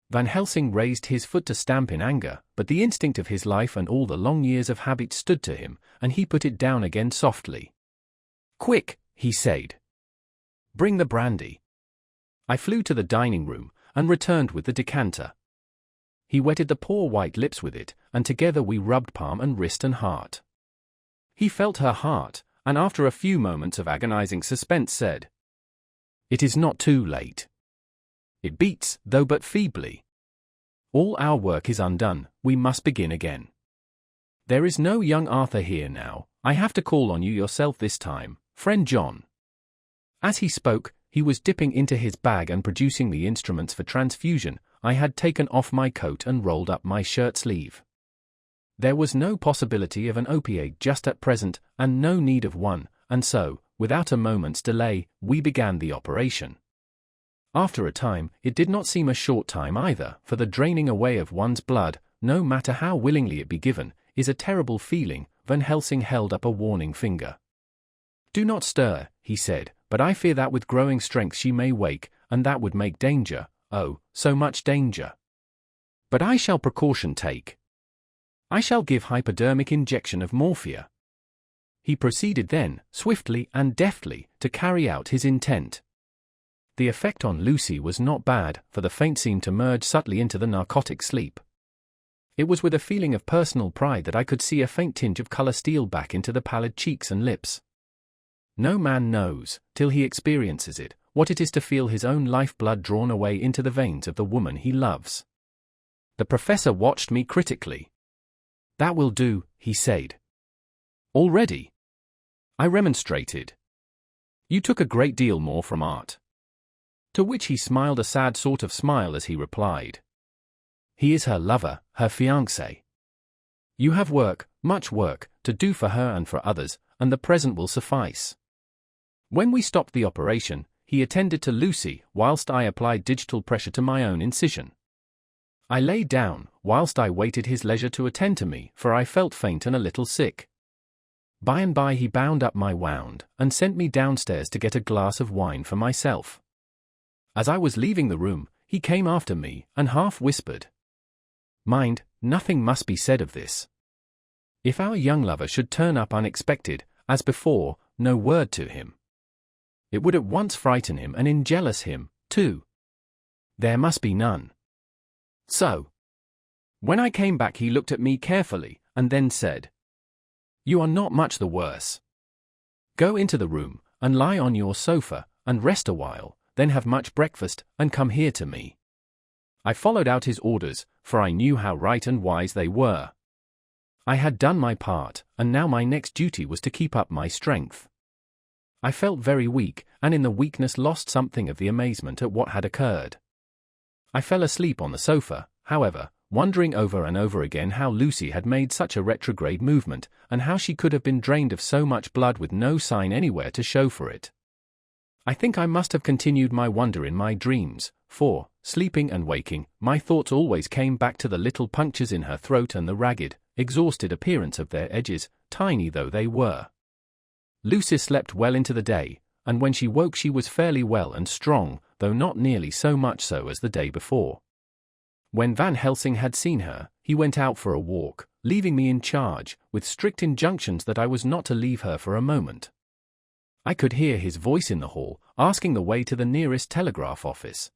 Van Helsing raised his foot to stamp in anger, but the instinct of his life and all the long years of habit stood to him, and he put it down again softly. "Quick," he said. "Bring the brandy." I flew to the dining room, and returned with the decanter. He wetted the poor white lips with it, and together we rubbed palm and wrist and heart. He felt her heart, and after a few moments of agonizing suspense said, "It is not too late. It beats, though but feebly. All our work is undone, we must begin again. There is no young Arthur here now, I have to call on you yourself this time, friend John." As he spoke, he was dipping into his bag and producing the instruments for transfusion. I had taken off my coat and rolled up my shirt sleeve. There was no possibility of an opiate just at present, and no need of one, and so, without a moment's delay, we began the operation. After a time, it did not seem a short time either, for the draining away of one's blood, no matter how willingly it be given, is a terrible feeling. Van Helsing held up a warning finger. "Do not stir," he said, "but I fear that with growing strength she may wake, and that would make danger, oh, so much danger. But I shall precaution take. I shall give hypodermic injection of morphia." He proceeded then, swiftly and deftly, to carry out his intent. The effect on Lucy was not bad, for the faint seemed to merge subtly into the narcotic sleep. It was with a feeling of personal pride that I could see a faint tinge of color steal back into the pallid cheeks and lips. No man knows, till he experiences it, what it is to feel his own life-blood drawn away into the veins of the woman he loves. The professor watched me critically. "That will do," he said. "Already?" I remonstrated. "You took a great deal more from art." To which he smiled a sad sort of smile as he replied, "He is her lover, her fiancé. You have work, much work, to do for her and for others, and the present will suffice." When we stopped the operation, he attended to Lucy, whilst I applied digital pressure to my own incision. I lay down, whilst I waited his leisure to attend to me, for I felt faint and a little sick. By and by he bound up my wound, and sent me downstairs to get a glass of wine for myself. As I was leaving the room, he came after me, and half whispered, "Mind, nothing must be said of this. If our young lover should turn up unexpected, as before, no word to him. It would at once frighten him and enjealous him, too. There must be none." So, when I came back he looked at me carefully, and then said, "You are not much the worse. Go into the room, and lie on your sofa, and rest a while, then have much breakfast, and come here to me." I followed out his orders, for I knew how right and wise they were. I had done my part, and now my next duty was to keep up my strength. I felt very weak, and in the weakness lost something of the amazement at what had occurred. I fell asleep on the sofa, however, wondering over and over again how Lucy had made such a retrograde movement, and how she could have been drained of so much blood with no sign anywhere to show for it. I think I must have continued my wonder in my dreams, for, sleeping and waking, my thoughts always came back to the little punctures in her throat and the ragged, exhausted appearance of their edges, tiny though they were. Lucy slept well into the day, and when she woke she was fairly well and strong, though not nearly so much so as the day before. When Van Helsing had seen her, he went out for a walk, leaving me in charge, with strict injunctions that I was not to leave her for a moment. I could hear his voice in the hall, asking the way to the nearest telegraph office.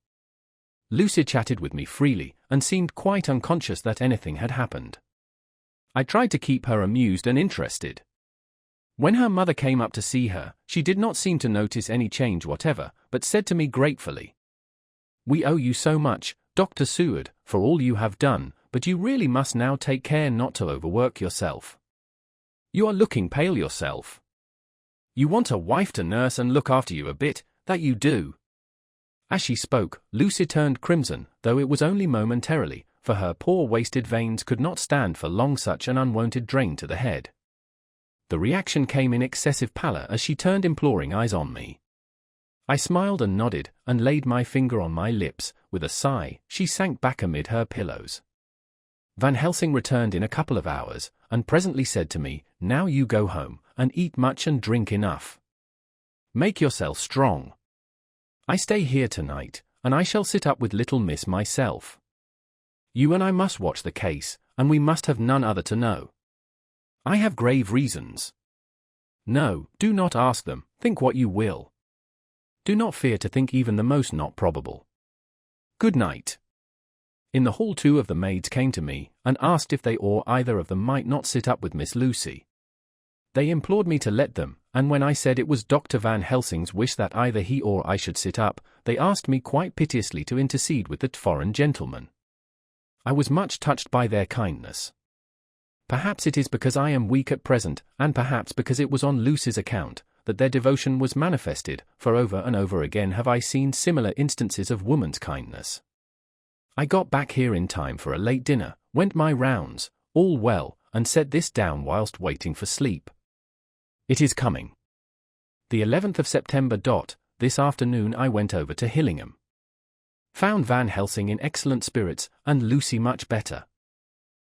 Lucy chatted with me freely, and seemed quite unconscious that anything had happened. I tried to keep her amused and interested. When her mother came up to see her, she did not seem to notice any change whatever, but said to me gratefully, "We owe you so much, Dr. Seward, for all you have done, but you really must now take care not to overwork yourself. You are looking pale yourself. You want a wife to nurse and look after you a bit, that you do." As she spoke, Lucy turned crimson, though it was only momentarily, for her poor wasted veins could not stand for long such an unwonted drain to the head. The reaction came in excessive pallor as she turned imploring eyes on me. I smiled and nodded, and laid my finger on my lips. With a sigh, she sank back amid her pillows. Van Helsing returned in a couple of hours, and presently said to me, "Now you go home, and eat much and drink enough. Make yourself strong. I stay here tonight, and I shall sit up with little miss myself. You and I must watch the case, and we must have none other to know. I have grave reasons. No, do not ask them, think what you will. Do not fear to think even the most not probable. Good night. In the hall 2 of the maids came to me, and asked if they or either of them might not sit up with Miss Lucy. They implored me to let them, and when I said it was Dr. Van Helsing's wish that either he or I should sit up, they asked me quite piteously to intercede with the foreign gentleman. I was much touched by their kindness. Perhaps it is because I am weak at present, and perhaps because it was on Lucy's account, that their devotion was manifested, for over and over again have I seen similar instances of woman's kindness. I got back here in time for a late dinner, went my rounds, all well, and set this down whilst waiting for sleep. It is coming. The 11th of September. This afternoon I went over to Hillingham. Found Van Helsing in excellent spirits, and Lucy much better.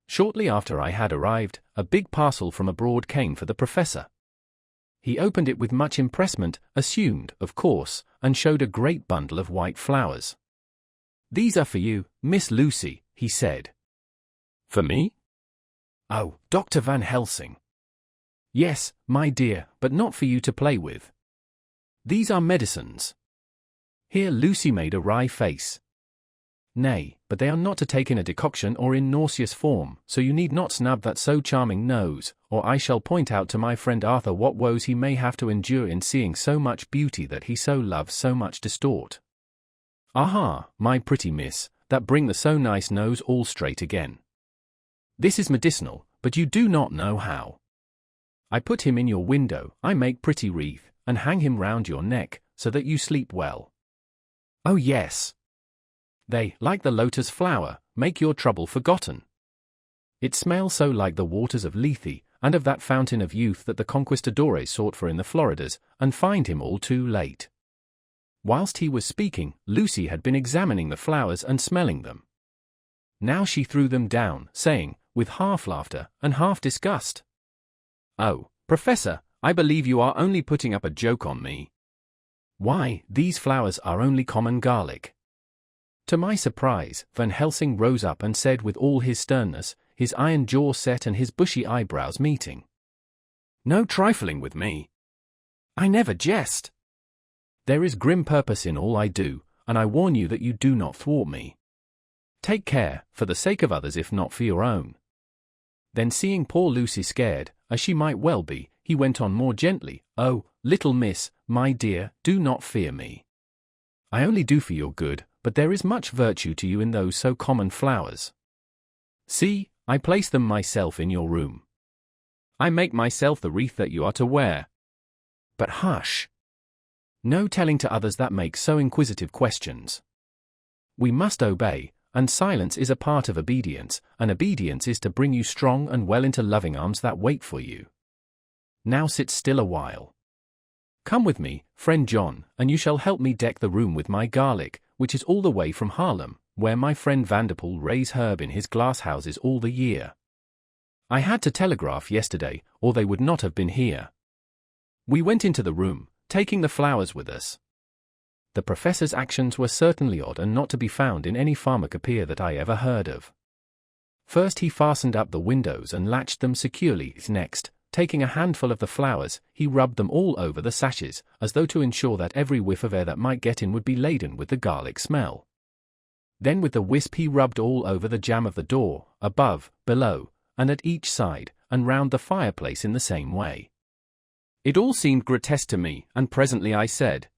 Shortly after I had arrived, a big parcel from abroad came for the Professor. He opened it with much impressment, assumed, of course, and showed a great bundle of white flowers. "These are for you, Miss Lucy," he said. "For me?" "Oh, Dr. Van Helsing." "Yes, my dear, but not for you to play with. These are medicines." Here Lucy made a wry face. "Nay, but they are not to take in a decoction or in nauseous form, so you need not snub that so charming nose, or I shall point out to my friend Arthur what woes he may have to endure in seeing so much beauty that he so loves so much distort. Aha, my pretty miss, that bring the so nice nose all straight again. This is medicinal, but you do not know how. I put him in your window, I make pretty wreath, and hang him round your neck, so that you sleep well. Oh yes. They, like the lotus flower, make your trouble forgotten. It smells so like the waters of Lethe, and of that fountain of youth that the conquistadores sought for in the Floridas, and find him all too late. Whilst he was speaking, Lucy had been examining the flowers and smelling them. Now she threw them down, saying, with half laughter and half disgust, "Oh, Professor, I believe you are only putting up a joke on me. Why, these flowers are only common garlic." To my surprise, Van Helsing rose up and said with all his sternness, his iron jaw set and his bushy eyebrows meeting, "No trifling with me. I never jest. There is grim purpose in all I do, and I warn you that you do not thwart me. Take care, for the sake of others if not for your own." Then seeing poor Lucy scared, as she might well be, he went on more gently, "Oh, little miss, my dear, do not fear me. I only do for your good, but there is much virtue to you in those so common flowers. See, I place them myself in your room. I make myself the wreath that you are to wear. But hush! No telling to others that make so inquisitive questions. We must obey, and silence is a part of obedience, and obedience is to bring you strong and well into loving arms that wait for you. Now sit still a while. Come with me, friend John, and you shall help me deck the room with my garlic, which is all the way from Haarlem, where my friend Vanderpool raise herb in his glass houses all the year. I had to telegraph yesterday, or they would not have been here." We went into the room, taking the flowers with us. The Professor's actions were certainly odd and not to be found in any pharmacopoeia that I ever heard of. First he fastened up the windows and latched them securely. Next, taking a handful of the flowers, he rubbed them all over the sashes, as though to ensure that every whiff of air that might get in would be laden with the garlic smell. Then with the wisp he rubbed all over the jamb of the door, above, below, and at each side, and round the fireplace in the same way. It all seemed grotesque to me, and presently I said,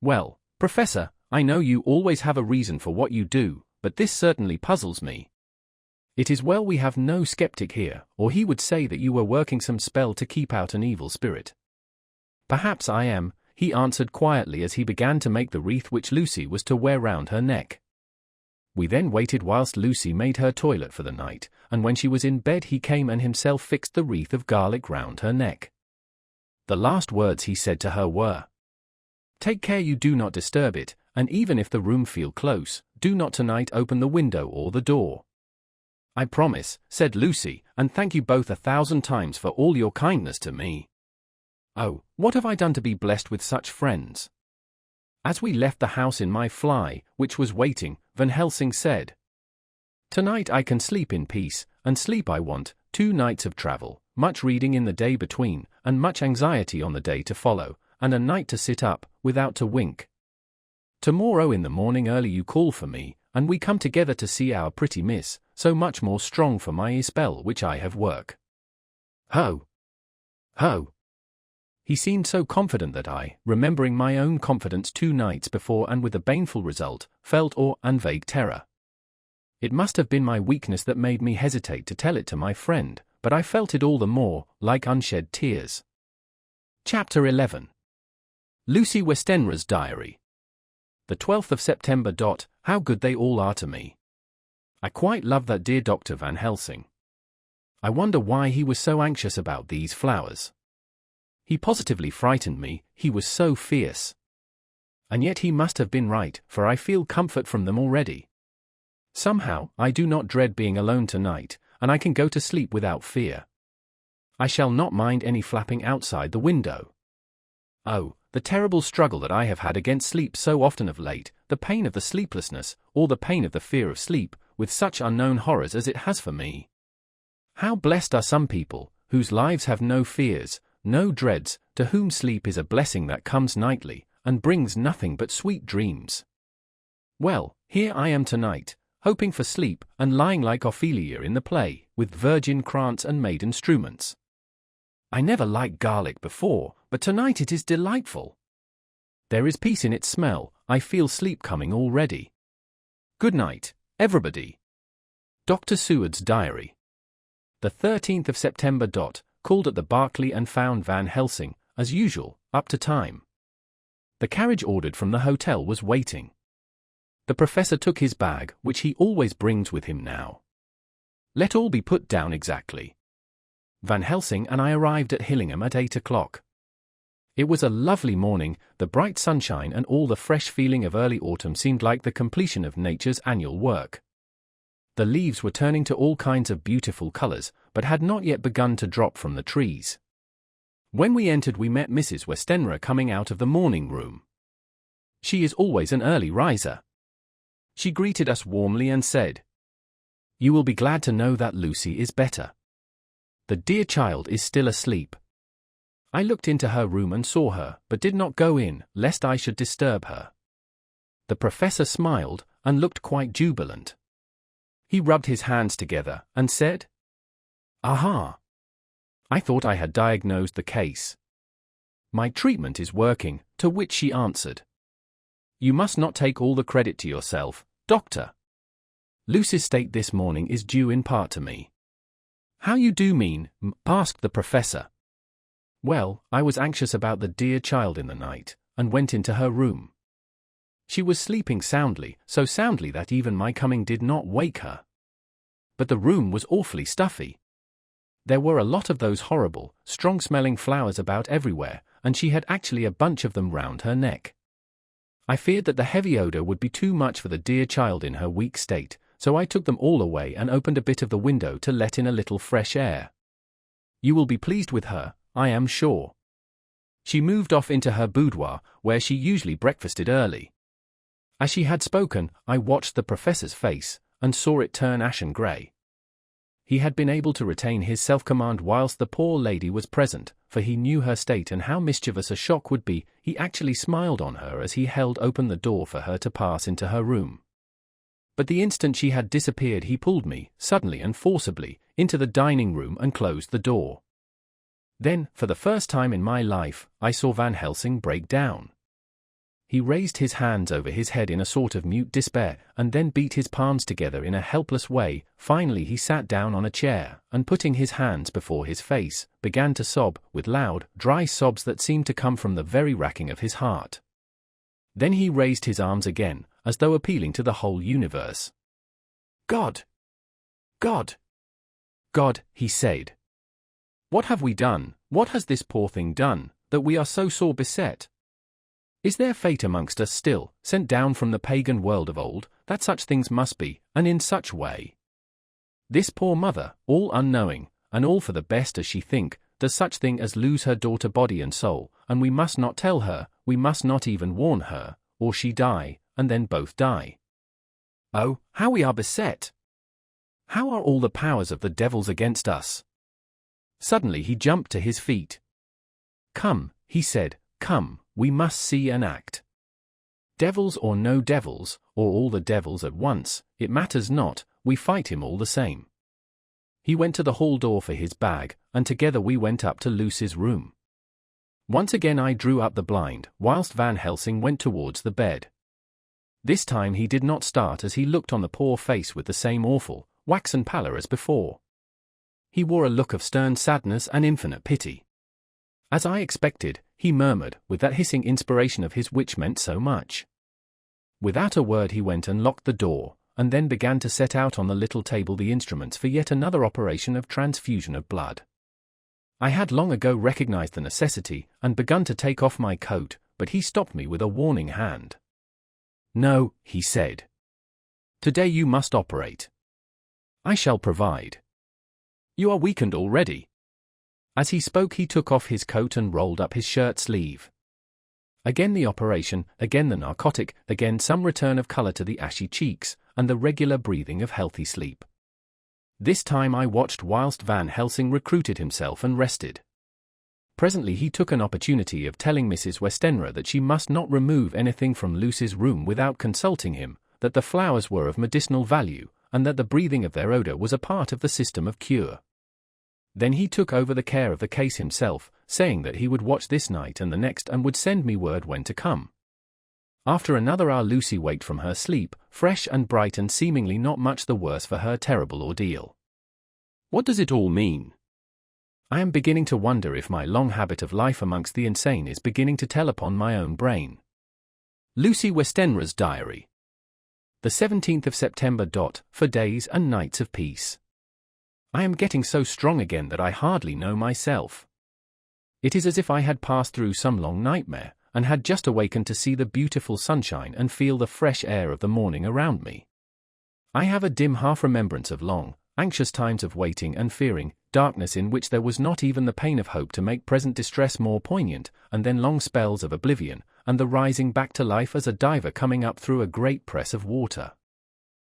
"Well, Professor, I know you always have a reason for what you do, but this certainly puzzles me. It is well we have no skeptic here, or he would say that you were working some spell to keep out an evil spirit." "Perhaps I am," he answered quietly as he began to make the wreath which Lucy was to wear round her neck. We then waited whilst Lucy made her toilet for the night, and when she was in bed he came and himself fixed the wreath of garlic round her neck. The last words he said to her were, "Take care you do not disturb it, and even if the room feel close, do not tonight open the window or the door." "I promise," said Lucy, "and thank you both 1,000 times for all your kindness to me. Oh, what have I done to be blessed with such friends? As we left the house in my fly, which was waiting, Van Helsing said, "Tonight I can sleep in peace, and sleep I want, 2 nights of travel, much reading in the day between, and much anxiety on the day to follow, and a night to sit up, without to wink. Tomorrow in the morning early you call for me, and we come together to see our pretty miss, so much more strong for my spell which I have work. Ho! Ho!" He seemed so confident that I, remembering my own confidence 2 nights before and with a baneful result, felt awe and vague terror. It must have been my weakness that made me hesitate to tell it to my friend, but I felt it all the more, like unshed tears. Chapter 11. Lucy Westenra's Diary. The 12th of September. How good they all are to me. I quite love that dear Dr. Van Helsing. I wonder why he was so anxious about these flowers. He positively frightened me, he was so fierce. And yet he must have been right, for I feel comfort from them already. Somehow, I do not dread being alone tonight, and I can go to sleep without fear. I shall not mind any flapping outside the window. Oh, the terrible struggle that I have had against sleep so often of late, the pain of the sleeplessness, or the pain of the fear of sleep, with such unknown horrors as it has for me. How blessed are some people, whose lives have no fears, no dreads, to whom sleep is a blessing that comes nightly, and brings nothing but sweet dreams. Well, here I am tonight, hoping for sleep, and lying like Ophelia in the play, with virgin krantz and maiden struments. I never liked garlic before, but tonight it is delightful. There is peace in its smell, I feel sleep coming already. Good night, everybody. Dr. Seward's Diary. The 13th of September. Called at the Berkeley and found Van Helsing, as usual, up to time. The carriage ordered from the hotel was waiting. The professor took his bag, which he always brings with him now. Let all be put down exactly. Van Helsing and I arrived at Hillingham at 8 o'clock. It was a lovely morning, the bright sunshine and all the fresh feeling of early autumn seemed like the completion of nature's annual work. The leaves were turning to all kinds of beautiful colors, but had not yet begun to drop from the trees. When we entered we met Mrs. Westenra coming out of the morning room. She is always an early riser. She greeted us warmly and said, "You will be glad to know that Lucy is better. The dear child is still asleep." I looked into her room and saw her, but did not go in, lest I should disturb her. The professor smiled, and looked quite jubilant. He rubbed his hands together, and said, "Aha! I thought I had diagnosed the case. My treatment is working," to which she answered, "You must not take all the credit to yourself, doctor. Lucy's state this morning is due in part to me." "How you do mean?" asked the professor. "Well, I was anxious about the dear child in the night, and went into her room. She was sleeping soundly, so soundly that even my coming did not wake her. But the room was awfully stuffy. There were a lot of those horrible, strong-smelling flowers about everywhere, and she had actually a bunch of them round her neck. I feared that the heavy odor would be too much for the dear child in her weak state, so I took them all away and opened a bit of the window to let in a little fresh air. You will be pleased with her, I am sure." She moved off into her boudoir, where she usually breakfasted early. As she had spoken, I watched the professor's face, and saw it turn ashen grey. He had been able to retain his self-command whilst the poor lady was present, for he knew her state and how mischievous a shock would be. He actually smiled on her as he held open the door for her to pass into her room. But the instant she had disappeared he pulled me, suddenly and forcibly, into the dining room and closed the door. Then, for the first time in my life, I saw Van Helsing break down. He raised his hands over his head in a sort of mute despair, and then beat his palms together in a helpless way. Finally he sat down on a chair, and putting his hands before his face, began to sob, with loud, dry sobs that seemed to come from the very racking of his heart. Then he raised his arms again, as though appealing to the whole universe. "God! God! God!" he said. "What have we done, what has this poor thing done, that we are so sore beset? Is there fate amongst us still, sent down from the pagan world of old, that such things must be, and in such way? This poor mother, all unknowing, and all for the best as she think, does such thing as lose her daughter body and soul, and we must not tell her, we must not even warn her, or she die, and then both die. Oh, how we are beset! How are all the powers of the devils against us? Suddenly he jumped to his feet. Come, he said, come, we must see and act. Devils or no devils, or all the devils at once, it matters not, we fight him all the same. He went to the hall door for his bag, and together we went up to Lucy's room. Once again I drew up the blind, whilst Van Helsing went towards the bed. This time he did not start as he looked on the poor face with the same awful, waxen pallor as before. He wore a look of stern sadness and infinite pity. As I expected, he murmured, with that hissing inspiration of his which meant so much. Without a word he went and locked the door, and then began to set out on the little table the instruments for yet another operation of transfusion of blood. I had long ago recognized the necessity, and begun to take off my coat, but he stopped me with a warning hand. No, he said. Today you must operate. I shall provide. You are weakened already. As he spoke he took off his coat and rolled up his shirt sleeve. Again the operation, again the narcotic, again some return of color to the ashy cheeks, and the regular breathing of healthy sleep. This time I watched whilst Van Helsing recruited himself and rested. Presently he took an opportunity of telling Mrs. Westenra that she must not remove anything from Lucy's room without consulting him, that the flowers were of medicinal value, and that the breathing of their odor was a part of the system of cure. Then he took over the care of the case himself, saying that he would watch this night and the next and would send me word when to come. After another hour Lucy waked from her sleep, fresh and bright and seemingly not much the worse for her terrible ordeal. What does it all mean? I am beginning to wonder if my long habit of life amongst the insane is beginning to tell upon my own brain. Lucy Westenra's diary. The 17th of September. For days and nights of peace. I am getting so strong again that I hardly know myself. It is as if I had passed through some long nightmare, and had just awakened to see the beautiful sunshine and feel the fresh air of the morning around me. I have a dim half-remembrance of long, anxious times of waiting and fearing, darkness in which there was not even the pain of hope to make present distress more poignant, and then long spells of oblivion, and the rising back to life as a diver coming up through a great press of water.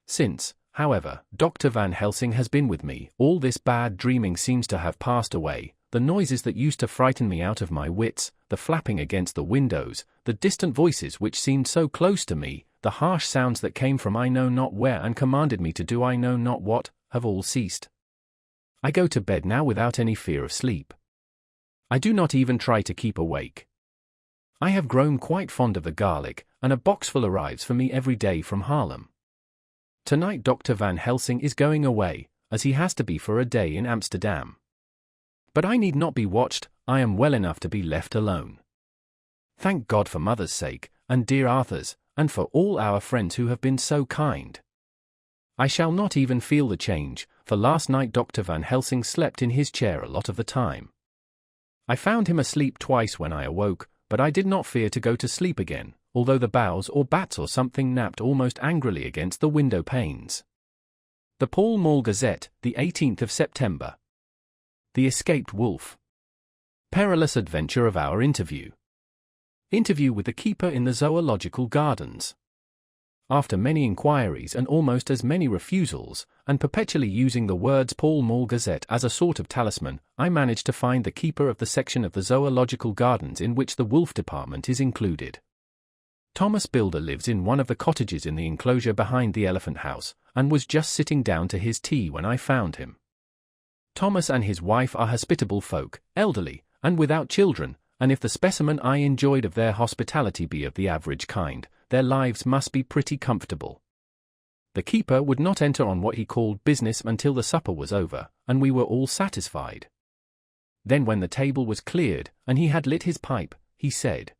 Since, however, Dr. Van Helsing has been with me, all this bad dreaming seems to have passed away. The noises that used to frighten me out of my wits, the flapping against the windows, the distant voices which seemed so close to me, the harsh sounds that came from I know not where and commanded me to do I know not what, have all ceased. I go to bed now without any fear of sleep. I do not even try to keep awake. I have grown quite fond of the garlic, and a boxful arrives for me every day from Haarlem. Tonight Dr. Van Helsing is going away, as he has to be for a day in Amsterdam. But I need not be watched, I am well enough to be left alone. Thank God for Mother's sake, and dear Arthur's, and for all our friends who have been so kind. I shall not even feel the change, for last night Dr. Van Helsing slept in his chair a lot of the time. I found him asleep twice when I awoke, but I did not fear to go to sleep again, although the boughs or bats or something napped almost angrily against the window panes. The Pall Mall Gazette, the 18th of September. The Escaped Wolf. Perilous adventure of our interview. Interview with the keeper in the Zoological Gardens. After many inquiries and almost as many refusals, and perpetually using the words Pall Mall Gazette as a sort of talisman, I managed to find the keeper of the section of the Zoological Gardens in which the wolf department is included. Thomas Builder lives in one of the cottages in the enclosure behind the Elephant House, and was just sitting down to his tea when I found him. Thomas and his wife are hospitable folk, elderly, and without children, and if the specimen I enjoyed of their hospitality be of the average kind, their lives must be pretty comfortable. The keeper would not enter on what he called business until the supper was over, and we were all satisfied. Then when the table was cleared, and he had lit his pipe, he said,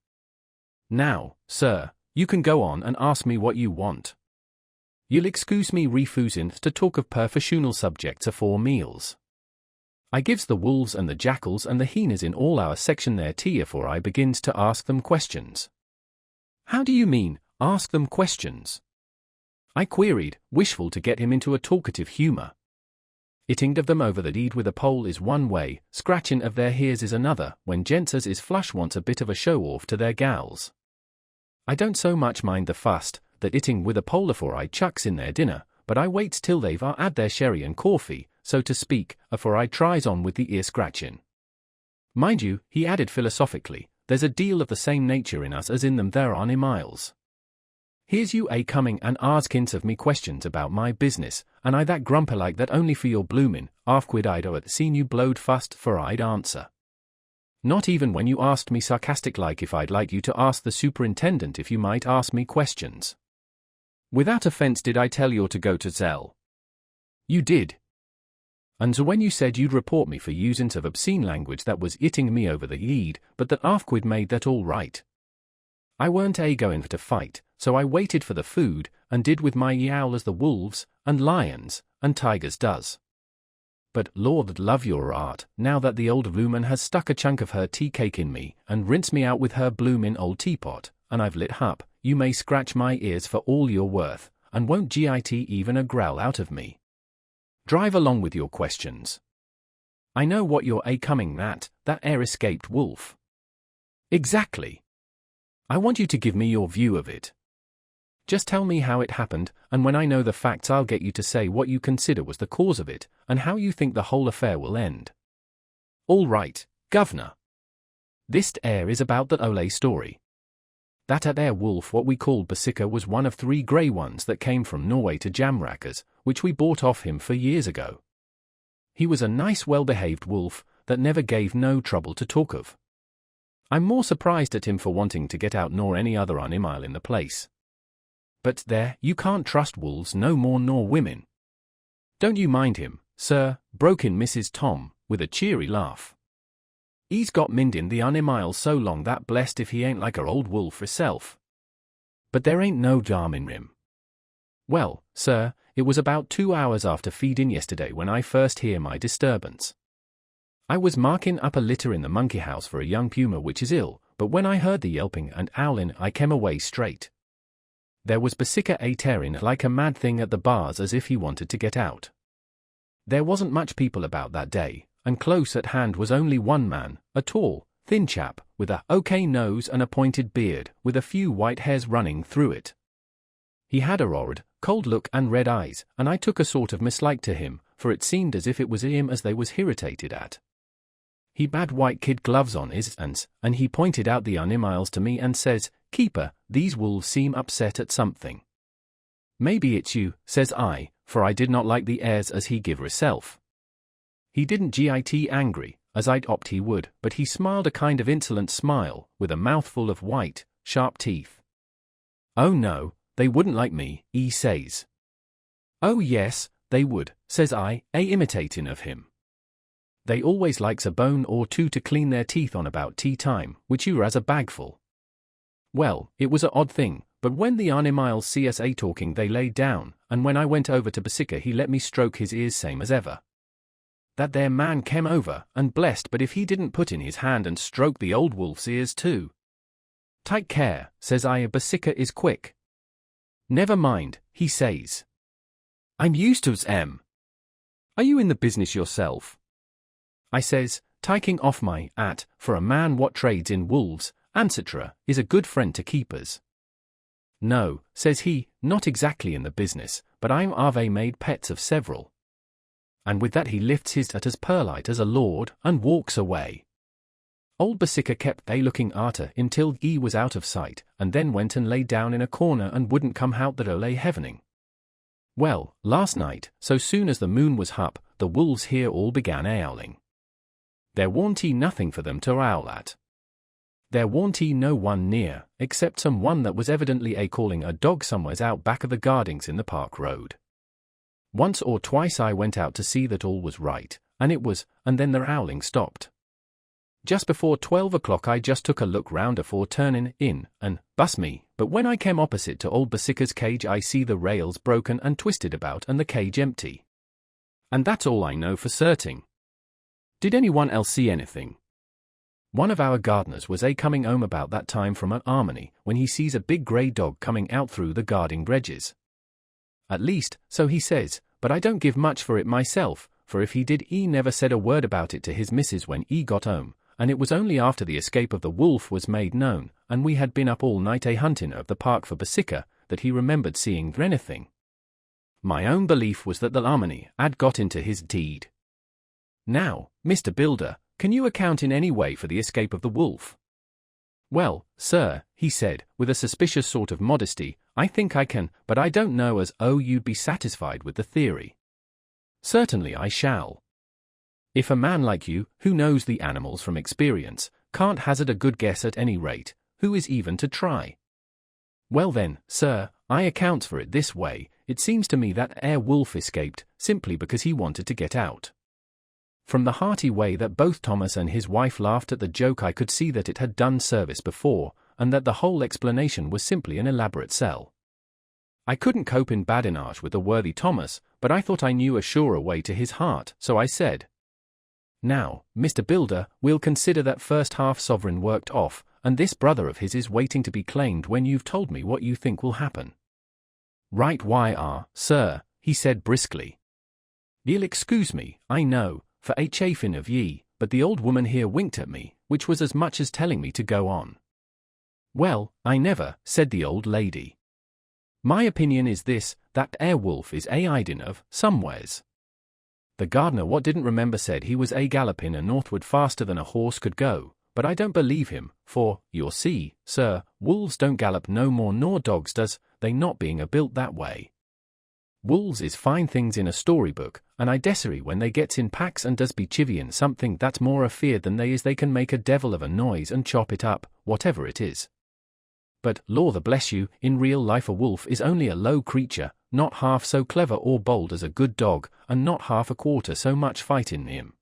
"Now, sir, you can go on and ask me what you want. You'll excuse me refusing to talk of professional subjects afore meals. I gives the wolves and the jackals and the hyenas in all our section their tea afore I begins to ask them questions." "How do you mean, ask them questions?" I queried, wishful to get him into a talkative humour. "Itting of them over the lead with a pole is one way, scratching of their hears is another, when gents as is flush wants a bit of a show-off to their gals." I don't so much mind the fust, that eating with a pole afore I chucks in their dinner, but I waits till they've had their sherry and coffee, so to speak, afore I tries on with the ear scratching. Mind you, he added philosophically, there's a deal of the same nature in us as in them there are miles. Here's you coming and askins of me questions about my business, and I that grumpy like that only for your bloomin' half-quid I'd seen you blowed fust for I'd answer. Not even when you asked me sarcastic like if I'd like you to ask the superintendent if you might ask me questions. Without offense did I tell you to go to Zell? You did. And so when you said you'd report me for using of obscene language that was hitting me over the head, but that half-quid made that all right. I weren't going to fight, so I waited for the food, and did with my yowl as the wolves, and lions, and tigers does. But Lord love your art, now that the old woman has stuck a chunk of her tea cake in me, and rinsed me out with her bloomin' old teapot, and I've lit up, you may scratch my ears for all you're worth, and won't git even a growl out of me. Drive along with your questions. I know what you're coming at, that escaped wolf. Exactly. I want you to give me your view of it. Just tell me how it happened, and when I know the facts I'll get you to say what you consider was the cause of it, and how you think the whole affair will end. All right, Governor. This is about that Ole story. That wolf what we called Basika was one of 3 grey ones that came from Norway to Jamrackers, which we bought off him for years ago. He was a nice well-behaved wolf, that never gave no trouble to talk of. I'm more surprised at him for wanting to get out nor any other animal in the place. But there, you can't trust wolves no more nor women. Don't you mind him, sir, broke in Mrs. Tom, with a cheery laugh. He's got mindin' the animal so long that blessed if he ain't like her old wolf herself. But there ain't no harm in him. Well, sir, it was about 2 hours after feedin' yesterday when I first hear my disturbance. I was marking up a litter in the monkey house for a young puma which is ill, but when I heard the yelping and howling I came away straight. There was Basika tearing like a mad thing at the bars as if he wanted to get out. There wasn't much people about that day, and close at hand was only one man, a tall, thin chap, with a okay nose and a pointed beard, with a few white hairs running through it. He had a horrid, cold look and red eyes, and I took a sort of mislike to him, for it seemed as if it was him as they was irritated at. He had white kid gloves on his hands, and he pointed out the animals to me and says, "Keeper, these wolves seem upset at something." "Maybe it's you," says I, for I did not like the airs as he give herself. He didn't git angry, as I'd opt he would, but he smiled a kind of insolent smile, with a mouthful of white, sharp teeth. "Oh no, they wouldn't like me," he says. "Oh yes, they would," says I, imitating of him. "They always likes a bone or two to clean their teeth on about tea time, which you as a bagful." Well, it was a odd thing, but when the animals see us talking they laid down, and when I went over to Basika he let me stroke his ears same as ever. That there man came over, and blessed but if he didn't put in his hand and stroke the old wolf's ears too. "Take care," says I, "Basika is quick." "Never mind," he says. "I'm used to it. Are you in the business yourself?" I says, taking off my hat, for a man what trades in wolves, etc., is a good friend to keepers. "No," says he, "not exactly in the business, but I'm ave made pets of several." And with that he lifts his hat as perlite as a lord, and walks away. Old Basika kept looking at her until he was out of sight, and then went and lay down in a corner and wouldn't come out that lay heavening. Well, last night, so soon as the moon was up, the wolves here all began howling. There warn't nothing for them to howl at. There warn't no one near, except some one that was evidently calling a dog somewheres out back of the gardings in the park road. Once or twice I went out to see that all was right, and then the howling stopped. Just before 12 o'clock I just took a look round afore turning in, and, bus me, but when I came opposite to old Basika's cage I see the rails broken and twisted about and the cage empty. And that's all I know for certain. Did anyone else see anything? One of our gardeners was coming home about that time from an harmony, when he sees a big grey dog coming out through the garden hedges. At least, so he says, but I don't give much for it myself, for if he did he never said a word about it to his missus when he got home, and it was only after the escape of the wolf was made known, and we had been up all night hunting of the park for Basica, that he remembered seeing anything. My own belief was that the Larmony had got into his deed. Now, Mr. Builder, can you account in any way for the escape of the wolf? Well, sir, he said, with a suspicious sort of modesty, I think I can, but I don't know as you'd be satisfied with the theory. Certainly I shall. If a man like you, who knows the animals from experience, can't hazard a good guess at any rate, who is even to try? Well then, sir, I account for it this way. It seems to me that wolf escaped, simply because he wanted to get out. From the hearty way that both Thomas and his wife laughed at the joke, I could see that it had done service before, and that the whole explanation was simply an elaborate sell. I couldn't cope in badinage with the worthy Thomas, but I thought I knew a surer way to his heart, so I said, Now, Mr. Builder, we'll consider that first half-sovereign worked off, and this brother of his is waiting to be claimed when you've told me what you think will happen. Right sir, he said briskly. Ye'll excuse me, I know, for a chaffing of ye, but the old woman here winked at me, which was as much as telling me to go on. Well, I never, said the old lady. My opinion is this, that wolf is hiding of, somewheres. The gardener what didn't remember said he was galloping northward faster than a horse could go, but I don't believe him, for, you'll see, sir, wolves don't gallop no more nor dogs does, they not being built that way. Wolves is fine things in a storybook, and I dessery when they gets in packs and does be chivvying something that's more afeard than they can make a devil of a noise and chop it up, whatever it is. But, law the bless you, in real life a wolf is only a low creature, not half so clever or bold as a good dog, and not half a quarter so much fightin' him.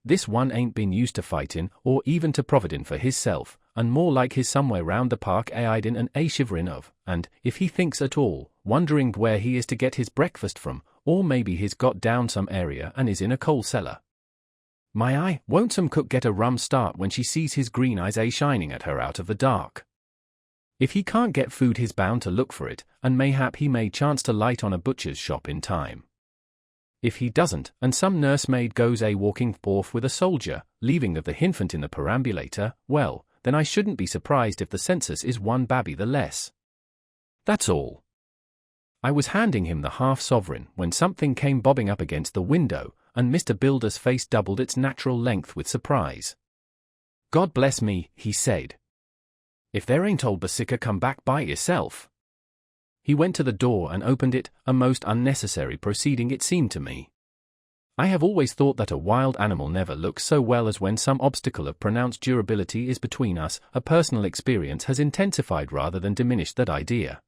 This one ain't been used to fightin', or even to providin' for hisself, and more like his somewhere round the park hidin' and shiverin' of, and, if he thinks at all, wondering where he is to get his breakfast from, or maybe he's got down some area and is in a coal cellar. My eye, won't some cook get a rum start when she sees his green eyes shining at her out of the dark? If he can't get food he's bound to look for it, and mayhap he may chance to light on a butcher's shop in time. If he doesn't, and some nursemaid goes walking off with a soldier, leaving of the hinfant in the perambulator, well, then I shouldn't be surprised if the census is one babby the less. That's all. I was handing him the half-sovereign when something came bobbing up against the window, and Mr. Builder's face doubled its natural length with surprise. God bless me, he said. If there ain't old Basica come back by yourself. He went to the door and opened it, a most unnecessary proceeding it seemed to me. I have always thought that a wild animal never looks so well as when some obstacle of pronounced durability is between us. A personal experience has intensified rather than diminished that idea.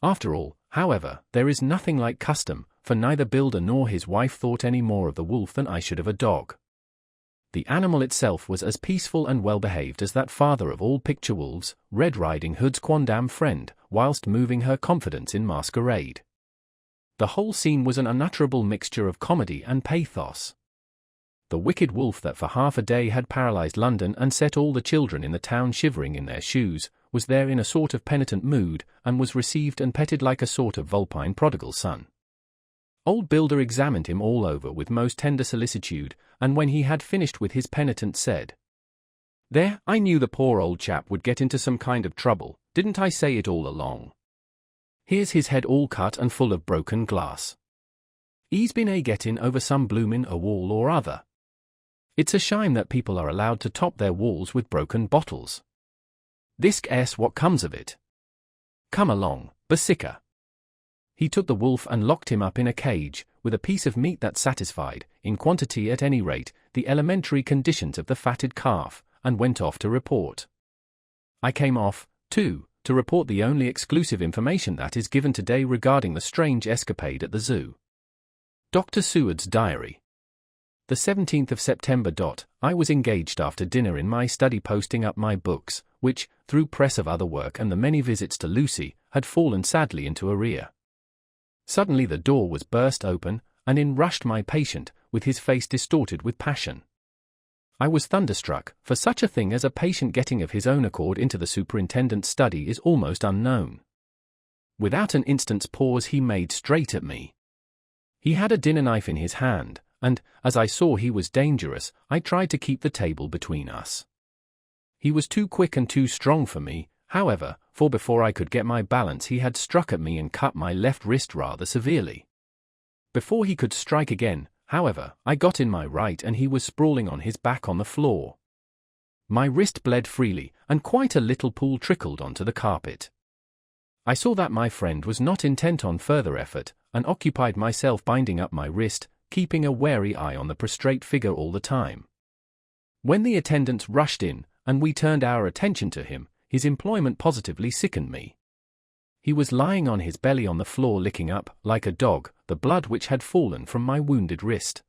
After all, however, there is nothing like custom, for neither Builder nor his wife thought any more of the wolf than I should of a dog. The animal itself was as peaceful and well-behaved as that father of all picture wolves, Red Riding Hood's quondam friend, whilst moving her confidence in masquerade. The whole scene was an unutterable mixture of comedy and pathos. The wicked wolf that for half a day had paralyzed London and set all the children in the town shivering in their shoes, was there in a sort of penitent mood, and was received and petted like a sort of vulpine prodigal son. Old Builder examined him all over with most tender solicitude, and when he had finished with his penitent said, There, I knew the poor old chap would get into some kind of trouble, didn't I say it all along? Here's his head all cut and full of broken glass. He's been gettin' over some bloomin' a wall or other. It's a shame that people are allowed to top their walls with broken bottles. This guess what comes of it. Come along, Basica. He took the wolf and locked him up in a cage, with a piece of meat that satisfied, in quantity at any rate, the elementary conditions of the fatted calf, and went off to report. I came off, too, to report the only exclusive information that is given today regarding the strange escapade at the zoo. Dr. Seward's diary. The 17th of September. I was engaged after dinner in my study posting up my books, which, through press of other work and the many visits to Lucy, had fallen sadly into arrear. Suddenly the door was burst open, and in rushed my patient, with his face distorted with passion. I was thunderstruck, for such a thing as a patient getting of his own accord into the superintendent's study is almost unknown. Without an instant's pause he made straight at me. He had a dinner knife in his hand, and, as I saw he was dangerous, I tried to keep the table between us. He was too quick and too strong for me, however, for before I could get my balance he had struck at me and cut my left wrist rather severely. Before he could strike again, however, I got in my right and he was sprawling on his back on the floor. My wrist bled freely, and quite a little pool trickled onto the carpet. I saw that my friend was not intent on further effort, and occupied myself binding up my wrist, keeping a wary eye on the prostrate figure all the time. When the attendants rushed in, and we turned our attention to him, his employment positively sickened me. He was lying on his belly on the floor licking up, like a dog, the blood which had fallen from my wounded wrist.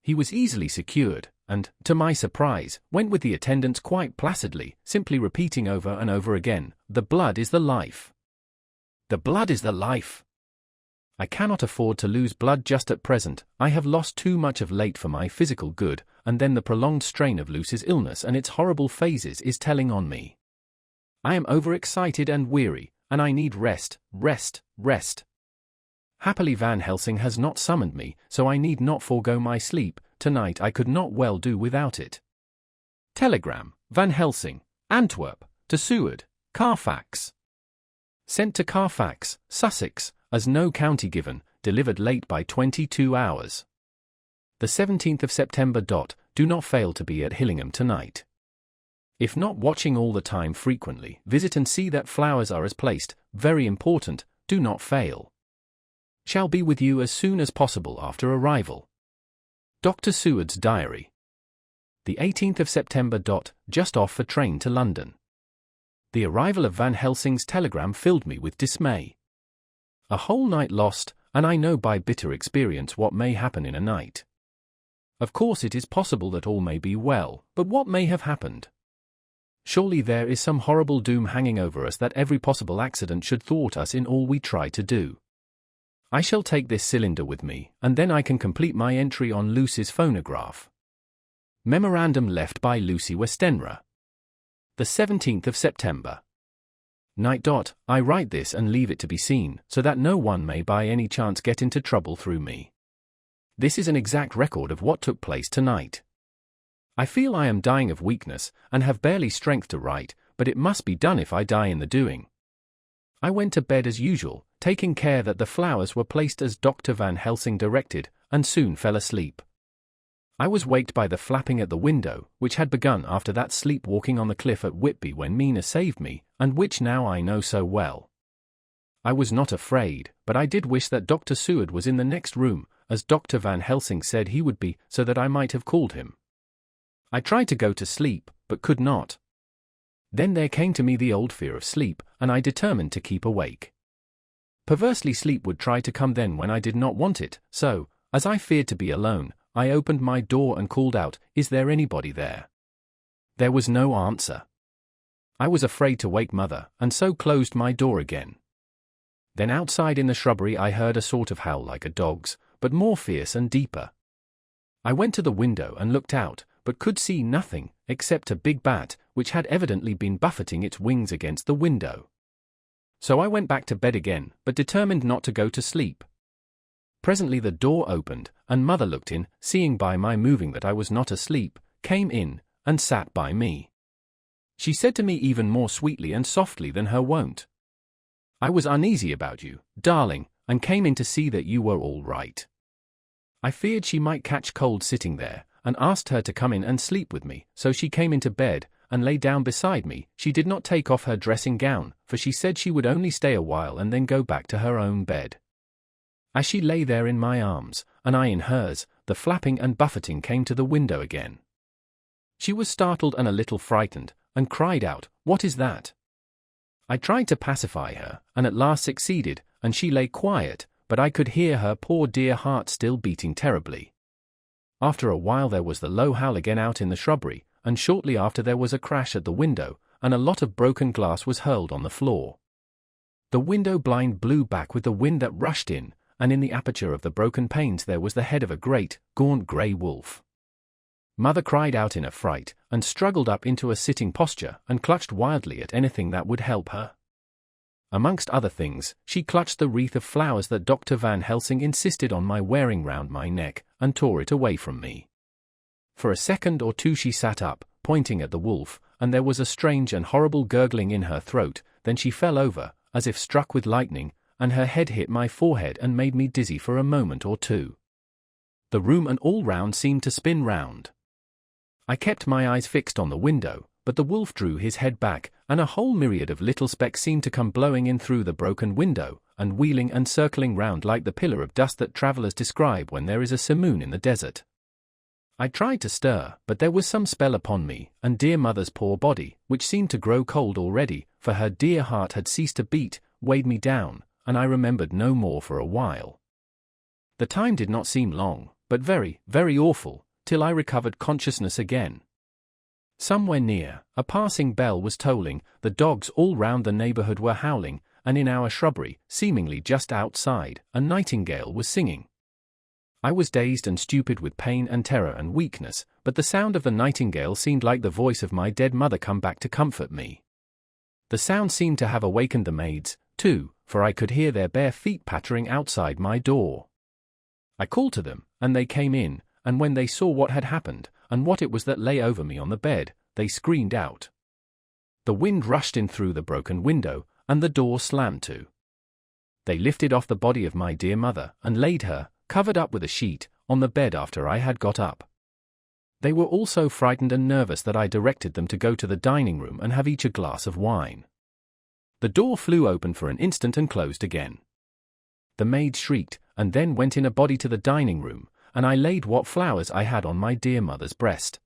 He was easily secured, and, to my surprise, went with the attendants quite placidly, simply repeating over and over again, "The blood is the life. The blood is the life. I cannot afford to lose blood just at present. I have lost too much of late for my physical good, and then the prolonged strain of Lucy's illness and its horrible phases is telling on me. I am overexcited and weary, and I need rest, rest, rest. Happily Van Helsing has not summoned me, so I need not forego my sleep. Tonight I could not well do without it. Telegram, Van Helsing, Antwerp, to Seward, Carfax. Sent to Carfax, Sussex, as no county given, delivered late by 22 hours. The 17th of September. Do not fail to be at Hillingham tonight. If not watching all the time frequently, visit and see that flowers are as placed, very important, do not fail. Shall be with you as soon as possible after arrival. Dr. Seward's Diary. The 18th of September. Just off for train to London. The arrival of Van Helsing's telegram filled me with dismay. A whole night lost, and I know by bitter experience what may happen in a night. Of course it is possible that all may be well, but what may have happened? Surely there is some horrible doom hanging over us that every possible accident should thwart us in all we try to do. I shall take this cylinder with me, and then I can complete my entry on Lucy's phonograph. Memorandum left by Lucy Westenra. The 17th of September. Night. I write this and leave it to be seen, so that no one may by any chance get into trouble through me. This is an exact record of what took place tonight. I feel I am dying of weakness, and have barely strength to write, but it must be done if I die in the doing. I went to bed as usual, taking care that the flowers were placed as Dr. Van Helsing directed, and soon fell asleep. I was waked by the flapping at the window, which had begun after that sleepwalking on the cliff at Whitby when Mina saved me, and which now I know so well. I was not afraid, but I did wish that Dr. Seward was in the next room, as Dr. Van Helsing said he would be, so that I might have called him. I tried to go to sleep, but could not. Then there came to me the old fear of sleep, and I determined to keep awake. Perversely sleep would try to come then when I did not want it, so, as I feared to be alone, I opened my door and called out, "Is there anybody there?" There was no answer. I was afraid to wake Mother, and so closed my door again. Then outside in the shrubbery I heard a sort of howl like a dog's, but more fierce and deeper. I went to the window and looked out, but could see nothing, except a big bat, which had evidently been buffeting its wings against the window. So I went back to bed again, but determined not to go to sleep. Presently the door opened, and Mother looked in, seeing by my moving that I was not asleep, came in, and sat by me. She said to me even more sweetly and softly than her wont, "I was uneasy about you, darling, and came in to see that you were all right." I feared she might catch cold sitting there, and asked her to come in and sleep with me, so she came into bed, and lay down beside me. She did not take off her dressing gown, for she said she would only stay a while and then go back to her own bed. As she lay there in my arms, and I in hers, the flapping and buffeting came to the window again. She was startled and a little frightened, and cried out, "What is that?" I tried to pacify her, and at last succeeded, and she lay quiet, but I could hear her poor dear heart still beating terribly. After a while there was the low howl again out in the shrubbery, and shortly after there was a crash at the window, and a lot of broken glass was hurled on the floor. The window blind blew back with the wind that rushed in, and in the aperture of the broken panes there was the head of a great, gaunt grey wolf. Mother cried out in a fright, and struggled up into a sitting posture, and clutched wildly at anything that would help her. Amongst other things, she clutched the wreath of flowers that Dr. Van Helsing insisted on my wearing round my neck, and tore it away from me. For a second or two she sat up, pointing at the wolf, and there was a strange and horrible gurgling in her throat. Then she fell over, as if struck with lightning, and her head hit my forehead and made me dizzy for a moment or two. The room and all round seemed to spin round. I kept my eyes fixed on the window, but the wolf drew his head back, and a whole myriad of little specks seemed to come blowing in through the broken window, and wheeling and circling round like the pillar of dust that travellers describe when there is a simoon in the desert. I tried to stir, but there was some spell upon me, and dear mother's poor body, which seemed to grow cold already, for her dear heart had ceased to beat, weighed me down, and I remembered no more for a while. The time did not seem long, but very, very awful, till I recovered consciousness again. Somewhere near, a passing bell was tolling, the dogs all round the neighbourhood were howling, and in our shrubbery, seemingly just outside, a nightingale was singing. I was dazed and stupid with pain and terror and weakness, but the sound of the nightingale seemed like the voice of my dead mother come back to comfort me. The sound seemed to have awakened the maids, too, for I could hear their bare feet pattering outside my door. I called to them, and they came in, and when they saw what had happened, and what it was that lay over me on the bed, they screamed out. The wind rushed in through the broken window, and the door slammed to. They lifted off the body of my dear mother, and laid her, covered up with a sheet, on the bed after I had got up. They were all so frightened and nervous that I directed them to go to the dining room and have each a glass of wine. The door flew open for an instant and closed again. The maid shrieked, and then went in a body to the dining room, and I laid what flowers I had on my dear mother's breast.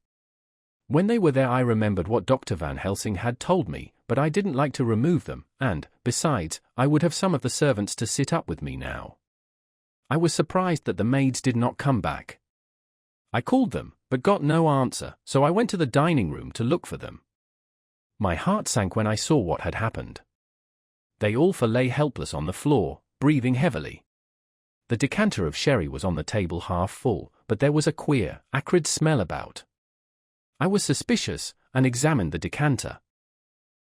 When they were there I remembered what Dr. Van Helsing had told me, but I didn't like to remove them, and, besides, I would have some of the servants to sit up with me now. I was surprised that the maids did not come back. I called them, but got no answer, so I went to the dining room to look for them. My heart sank when I saw what had happened. They all four lay helpless on the floor, breathing heavily. The decanter of sherry was on the table half full, but there was a queer, acrid smell about. I was suspicious, and examined the decanter.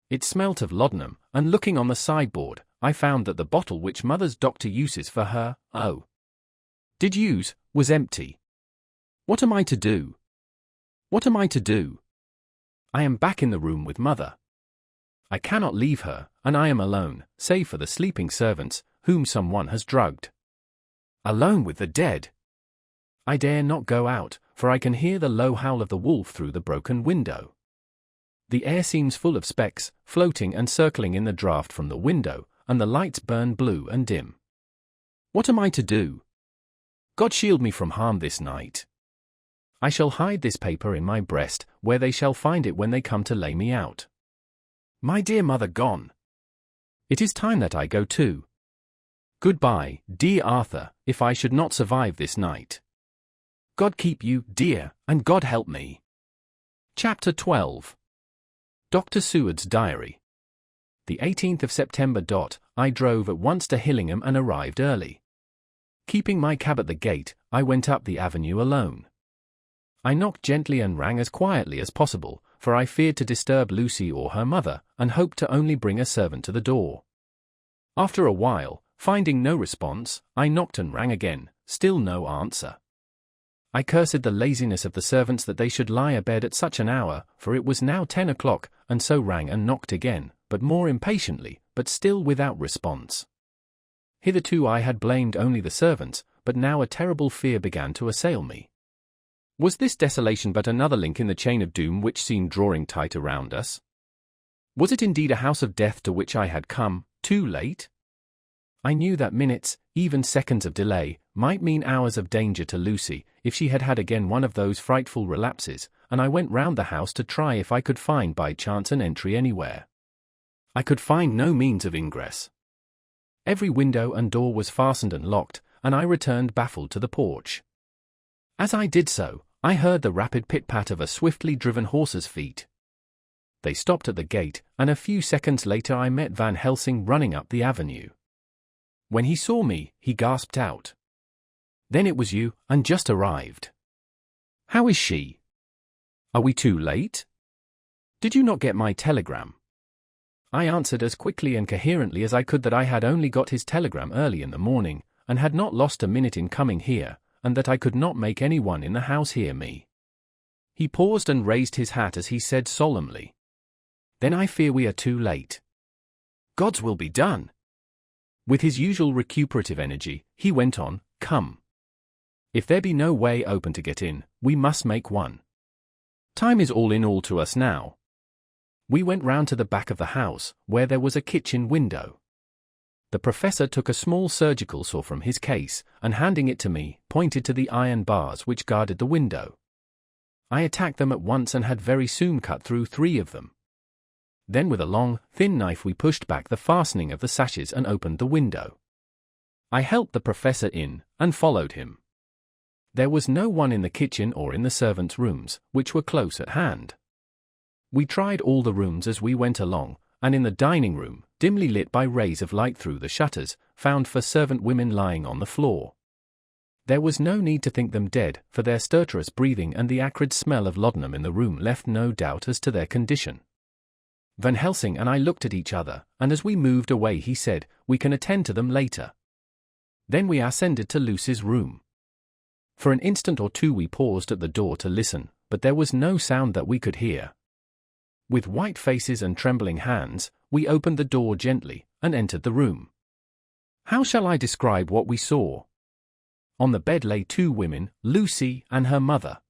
It smelt of laudanum, and looking on the sideboard, I found that the bottle which mother's doctor uses for her, was empty. What am I to do? What am I to do? I am back in the room with mother. I cannot leave her, and I am alone, save for the sleeping servants, whom someone has drugged. Alone with the dead. I dare not go out, for I can hear the low howl of the wolf through the broken window. The air seems full of specks, floating and circling in the draught from the window, and the lights burn blue and dim. What am I to do? God shield me from harm this night. I shall hide this paper in my breast, where they shall find it when they come to lay me out. My dear mother gone. It is time that I go too. Goodbye, dear Arthur, if I should not survive this night. God keep you, dear, and God help me. Chapter 12. Dr. Seward's Diary. The 18th of September. I drove at once to Hillingham and arrived early. Keeping my cab at the gate, I went up the avenue alone. I knocked gently and rang as quietly as possible, for I feared to disturb Lucy or her mother, and hoped to only bring a servant to the door. After a while, finding no response, I knocked and rang again, still no answer. I cursed the laziness of the servants that they should lie abed at such an hour, for it was now 10 o'clock, and so rang and knocked again, but more impatiently, but still without response. Hitherto I had blamed only the servants, but now a terrible fear began to assail me. Was this desolation but another link in the chain of doom which seemed drawing tight around us? Was it indeed a house of death to which I had come, too late? I knew that minutes, even seconds of delay, might mean hours of danger to Lucy, if she had had again one of those frightful relapses, and I went round the house to try if I could find by chance an entry anywhere. I could find no means of ingress. Every window and door was fastened and locked, and I returned baffled to the porch. As I did so, I heard the rapid pit-pat of a swiftly driven horse's feet. They stopped at the gate, and a few seconds later I met Van Helsing running up the avenue. When he saw me, he gasped out. Then it was you, and just arrived. How is she? Are we too late? Did you not get my telegram? I answered as quickly and coherently as I could that I had only got his telegram early in the morning, and had not lost a minute in coming here, and that I could not make any one in the house hear me. He paused and raised his hat as he said solemnly, Then I fear we are too late. God's will be done. With his usual recuperative energy, he went on, come. If there be no way open to get in, we must make one. Time is all in all to us now. We went round to the back of the house, where there was a kitchen window. The professor took a small surgical saw from his case, and handing it to me, pointed to the iron bars which guarded the window. I attacked them at once and had very soon cut through 3 of them. Then with a long, thin knife we pushed back the fastening of the sashes and opened the window. I helped the professor in, and followed him. There was no one in the kitchen or in the servants' rooms, which were close at hand. We tried all the rooms as we went along, and in the dining room, dimly lit by rays of light through the shutters, found 4 servant women lying on the floor. There was no need to think them dead, for their stertorous breathing and the acrid smell of laudanum in the room left no doubt as to their condition. Van Helsing and I looked at each other, and as we moved away he said, we can attend to them later. Then we ascended to Lucy's room. For an instant or two we paused at the door to listen, but there was no sound that we could hear. With white faces and trembling hands, we opened the door gently, and entered the room. How shall I describe what we saw? On the bed lay 2 women, Lucy and her mother.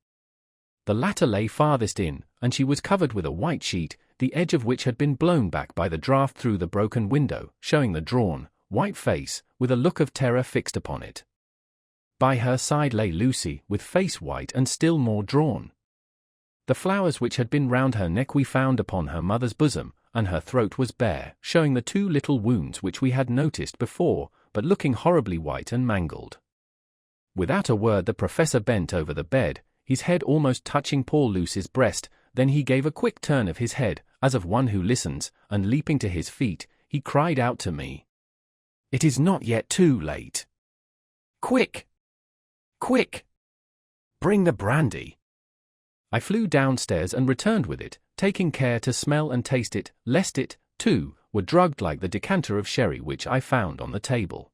The latter lay farthest in, and she was covered with a white sheet, the edge of which had been blown back by the draught through the broken window, showing the drawn, white face, with a look of terror fixed upon it. By her side lay Lucy, with face white and still more drawn. The flowers which had been round her neck we found upon her mother's bosom, and her throat was bare, showing the 2 little wounds which we had noticed before, but looking horribly white and mangled. Without a word the professor bent over the bed, his head almost touching poor Lucy's breast, then he gave a quick turn of his head, as of one who listens, and leaping to his feet, he cried out to me. It is not yet too late. Quick! Quick! Bring the brandy. I flew downstairs and returned with it, taking care to smell and taste it, lest it, too, were drugged like the decanter of sherry which I found on the table.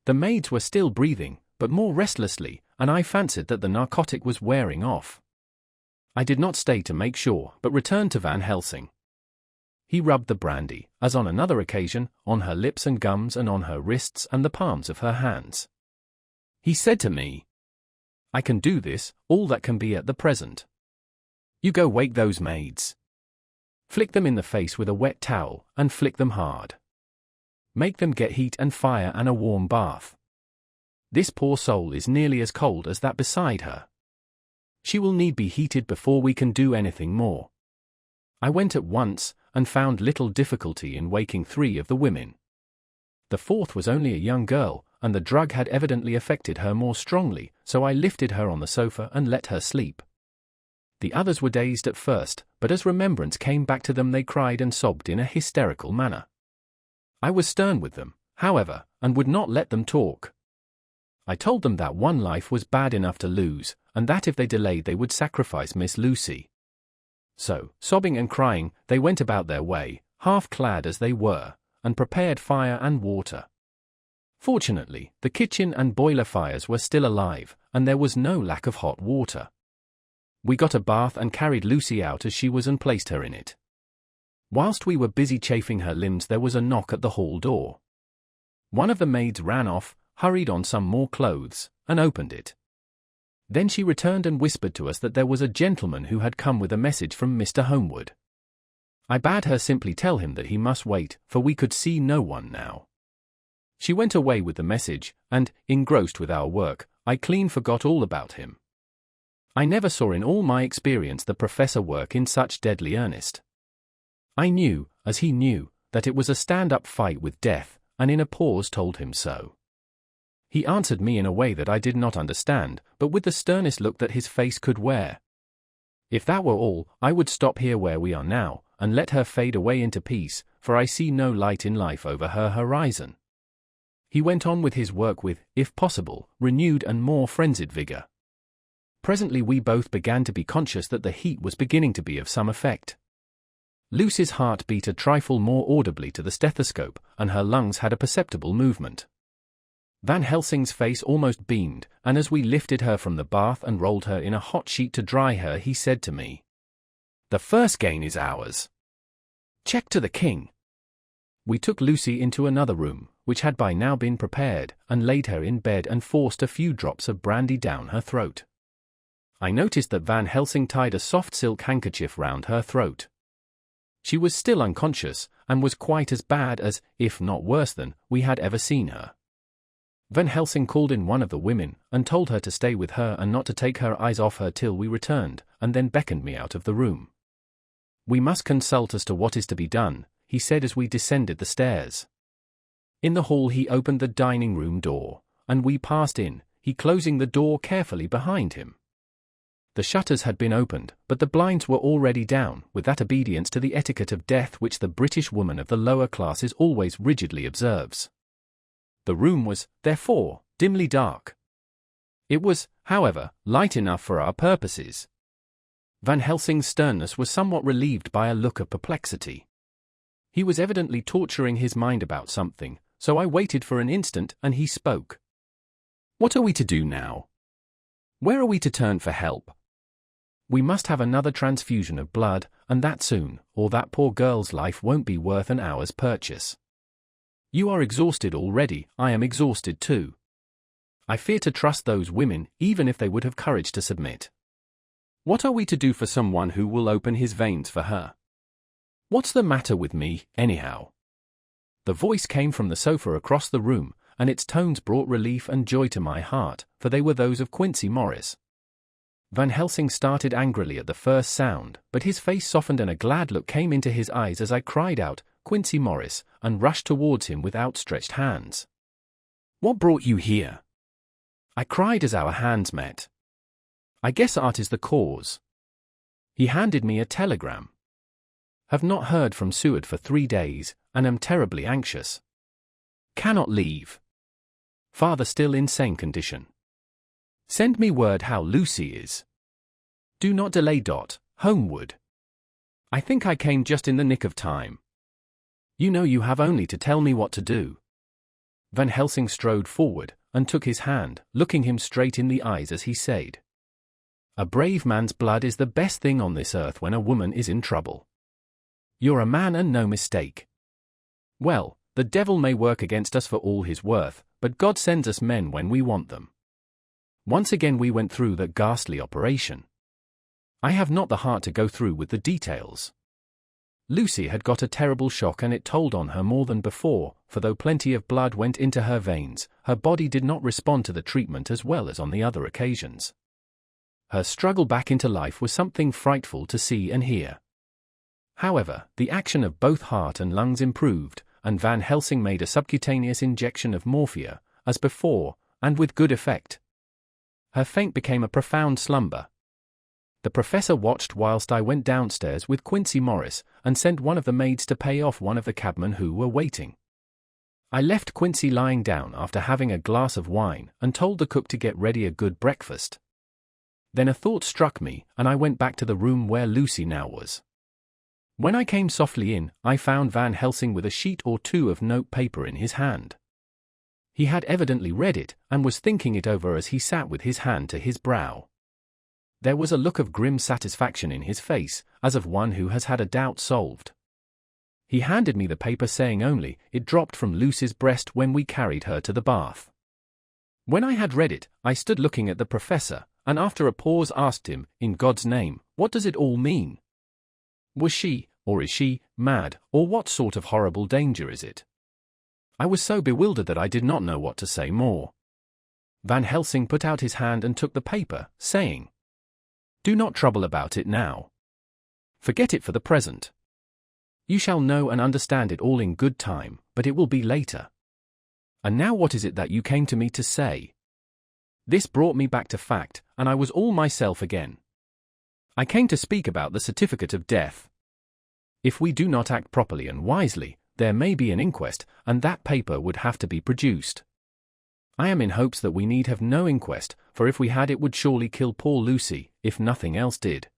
The maids were still breathing, but more restlessly, and I fancied that the narcotic was wearing off. I did not stay to make sure, but returned to Van Helsing. He rubbed the brandy, as on another occasion, on her lips and gums and on her wrists and the palms of her hands. He said to me, I can do this, all that can be at the present. You go wake those maids. Flick them in the face with a wet towel, and flick them hard. Make them get heat and fire and a warm bath. This poor soul is nearly as cold as that beside her. She will need be heated before we can do anything more. I went at once, and found little difficulty in waking 3 of the women. The 4th was only a young girl, and the drug had evidently affected her more strongly, so I lifted her on the sofa and let her sleep. The others were dazed at first, but as remembrance came back to them they cried and sobbed in a hysterical manner. I was stern with them, however, and would not let them talk. I told them that one life was bad enough to lose, and that if they delayed they would sacrifice Miss Lucy. So, sobbing and crying, they went about their way, half clad as they were, and prepared fire and water. Fortunately, the kitchen and boiler fires were still alive, and there was no lack of hot water. We got a bath and carried Lucy out as she was and placed her in it. Whilst we were busy chafing her limbs there was a knock at the hall door. One of the maids ran off, hurried on some more clothes, and opened it. Then she returned and whispered to us that there was a gentleman who had come with a message from Mr. Homewood. I bade her simply tell him that he must wait, for we could see no one now. She went away with the message, and, engrossed with our work, I clean forgot all about him. I never saw in all my experience the professor work in such deadly earnest. I knew, as he knew, that it was a stand-up fight with death, and in a pause told him so. He answered me in a way that I did not understand, but with the sternest look that his face could wear. If that were all, I would stop here where we are now, and let her fade away into peace, for I see no light in life over her horizon. He went on with his work with, if possible, renewed and more frenzied vigor. Presently we both began to be conscious that the heat was beginning to be of some effect. Lucy's heart beat a trifle more audibly to the stethoscope, and her lungs had a perceptible movement. Van Helsing's face almost beamed, and as we lifted her from the bath and rolled her in a hot sheet to dry her he said to me, "The first gain is ours." Check to the king. We took Lucy into another room, which had by now been prepared, and laid her in bed and forced a few drops of brandy down her throat. I noticed that Van Helsing tied a soft silk handkerchief round her throat. She was still unconscious, and was quite as bad as, if not worse than, we had ever seen her. Van Helsing called in one of the women, and told her to stay with her and not to take her eyes off her till we returned, and then beckoned me out of the room. "We must consult as to what is to be done," he said as we descended the stairs. In the hall he opened the dining room door, and we passed in, he closing the door carefully behind him. The shutters had been opened, but the blinds were already down, with that obedience to the etiquette of death which the British woman of the lower classes always rigidly observes. The room was, therefore, dimly dark. It was, however, light enough for our purposes. Van Helsing's sternness was somewhat relieved by a look of perplexity. He was evidently torturing his mind about something, so I waited for an instant and he spoke. "What are we to do now? Where are we to turn for help? We must have another transfusion of blood, and that soon, or that poor girl's life won't be worth an hour's purchase. You are exhausted already, I am exhausted too. I fear to trust those women, even if they would have courage to submit. What are we to do for someone who will open his veins for her? What's the matter with me, anyhow?" The voice came from the sofa across the room, and its tones brought relief and joy to my heart, for they were those of Quincy Morris. Van Helsing started angrily at the first sound, but his face softened and a glad look came into his eyes as I cried out, "Quincy Morris," and rushed towards him with outstretched hands. "What brought you here?" I cried as our hands met. "I guess art is the cause." He handed me a telegram. "Have not heard from Seward for 3 days, and am terribly anxious. Cannot leave. Father still in same condition. Send me word how Lucy is. Do not delay. Homeward. I think I came just in the nick of time. You know you have only to tell me what to do." Van Helsing strode forward, and took his hand, looking him straight in the eyes as he said, "A brave man's blood is the best thing on this earth when a woman is in trouble. You're a man and no mistake. Well, the devil may work against us for all his worth, but God sends us men when we want them." Once again we went through that ghastly operation. I have not the heart to go through with the details. Lucy had got a terrible shock and it told on her more than before, for though plenty of blood went into her veins, her body did not respond to the treatment as well as on the other occasions. Her struggle back into life was something frightful to see and hear. However, the action of both heart and lungs improved, and Van Helsing made a subcutaneous injection of morphia, as before, and with good effect. Her faint became a profound slumber. The professor watched whilst I went downstairs with Quincy Morris, and sent one of the maids to pay off one of the cabmen who were waiting. I left Quincy lying down after having a glass of wine, and told the cook to get ready a good breakfast. Then a thought struck me, and I went back to the room where Lucy now was. When I came softly in, I found Van Helsing with a sheet or two of note paper in his hand. He had evidently read it, and was thinking it over as he sat with his hand to his brow. There was a look of grim satisfaction in his face, as of one who has had a doubt solved. He handed me the paper saying only, "It dropped from Lucy's breast when we carried her to the bath." When I had read it, I stood looking at the professor, and after a pause asked him, "In God's name, what does it all mean? Was she, or is she, mad, or what sort of horrible danger is it?" I was so bewildered that I did not know what to say more. Van Helsing put out his hand and took the paper, saying, "Do not trouble about it now. Forget it for the present. You shall know and understand it all in good time, but it will be later. And now what is it that you came to me to say?" This brought me back to fact, and I was all myself again. "I came to speak about the certificate of death. If we do not act properly and wisely, there may be an inquest, and that paper would have to be produced. I am in hopes that we need have no inquest, for if we had it would surely kill poor Lucy, if nothing else did.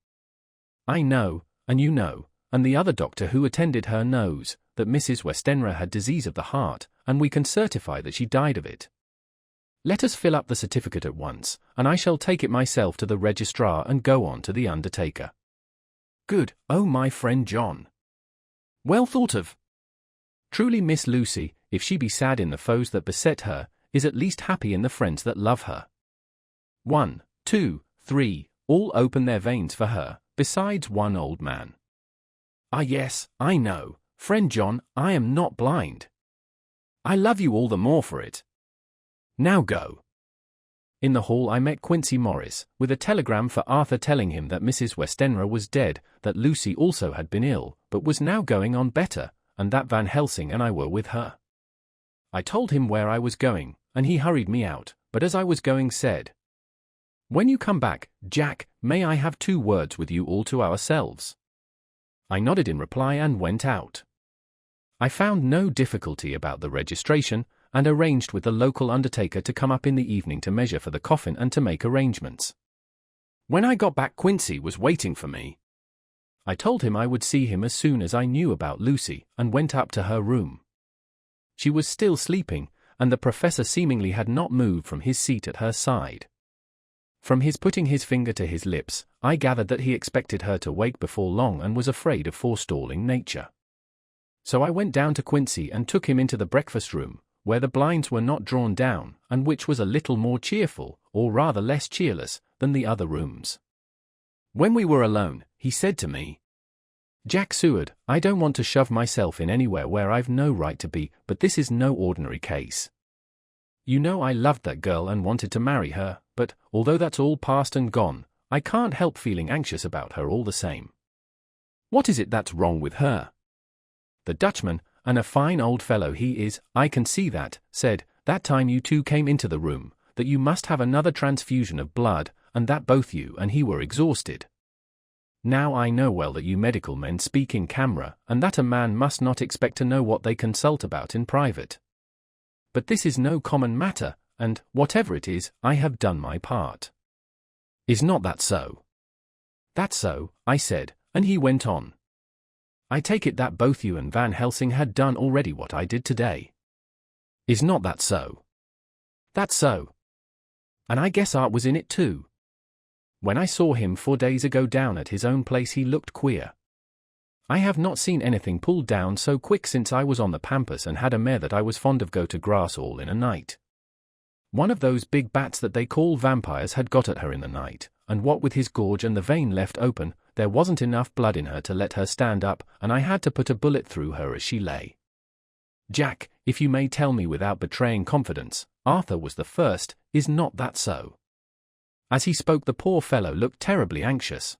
I know, and you know, and the other doctor who attended her knows, that Mrs. Westenra had disease of the heart, and we can certify that she died of it. Let us fill up the certificate at once, and I shall take it myself to the registrar and go on to the undertaker." "Good, oh my friend John. Well thought of. Truly Miss Lucy, if she be sad in the foes that beset her, is at least happy in the friends that love her. 1, 2, 3, all open their veins for her, besides one old man. Ah yes, I know, friend John, I am not blind. I love you all the more for it. Now go. In the hall I met Quincy Morris, with a telegram for Arthur telling him that Mrs. Westenra was dead, that Lucy also had been ill, but was now going on better, and that Van Helsing and I were with her. I told him where I was going, and he hurried me out, but as I was going said, "When you come back, Jack, may I have 2 words with you all to ourselves?" I nodded in reply and went out. I found no difficulty about the registration, and arranged with the local undertaker to come up in the evening to measure for the coffin and to make arrangements. When I got back, Quincy was waiting for me. I told him I would see him as soon as I knew about Lucy, and went up to her room. She was still sleeping, and the professor seemingly had not moved from his seat at her side. From his putting his finger to his lips, I gathered that he expected her to wake before long and was afraid of forestalling nature. So I went down to Quincy and took him into the breakfast room, where the blinds were not drawn down, and which was a little more cheerful, or rather less cheerless, than the other rooms. When we were alone, he said to me, "Jack Seward, I don't want to shove myself in anywhere where I've no right to be, but this is no ordinary case. You know I loved that girl and wanted to marry her, but, although that's all past and gone, I can't help feeling anxious about her all the same. What is it that's wrong with her?" The Dutchman, and a fine old fellow he is, I can see that, said, "That time you 2 came into the room, that you must have another transfusion of blood, and that both you and he were exhausted. Now I know well that you medical men speak in camera, and that a man must not expect to know what they consult about in private. But this is no common matter, and, whatever it is, I have done my part. Is not that so?" "That's so," I said, and he went on. "I take it that both you and Van Helsing had done already what I did today. Is not that so?" "That's so. And I guess Art was in it too. When I saw him 4 days ago down at his own place he looked queer. I have not seen anything pulled down so quick since I was on the pampas and had a mare that I was fond of go to grass all in a night. One of those big bats that they call vampires had got at her in the night, and what with his gorge and the vein left open, there wasn't enough blood in her to let her stand up, and I had to put a bullet through her as she lay. Jack, if you may tell me without betraying confidence, Arthur was the first, is not that so?" As he spoke the poor fellow looked terribly anxious.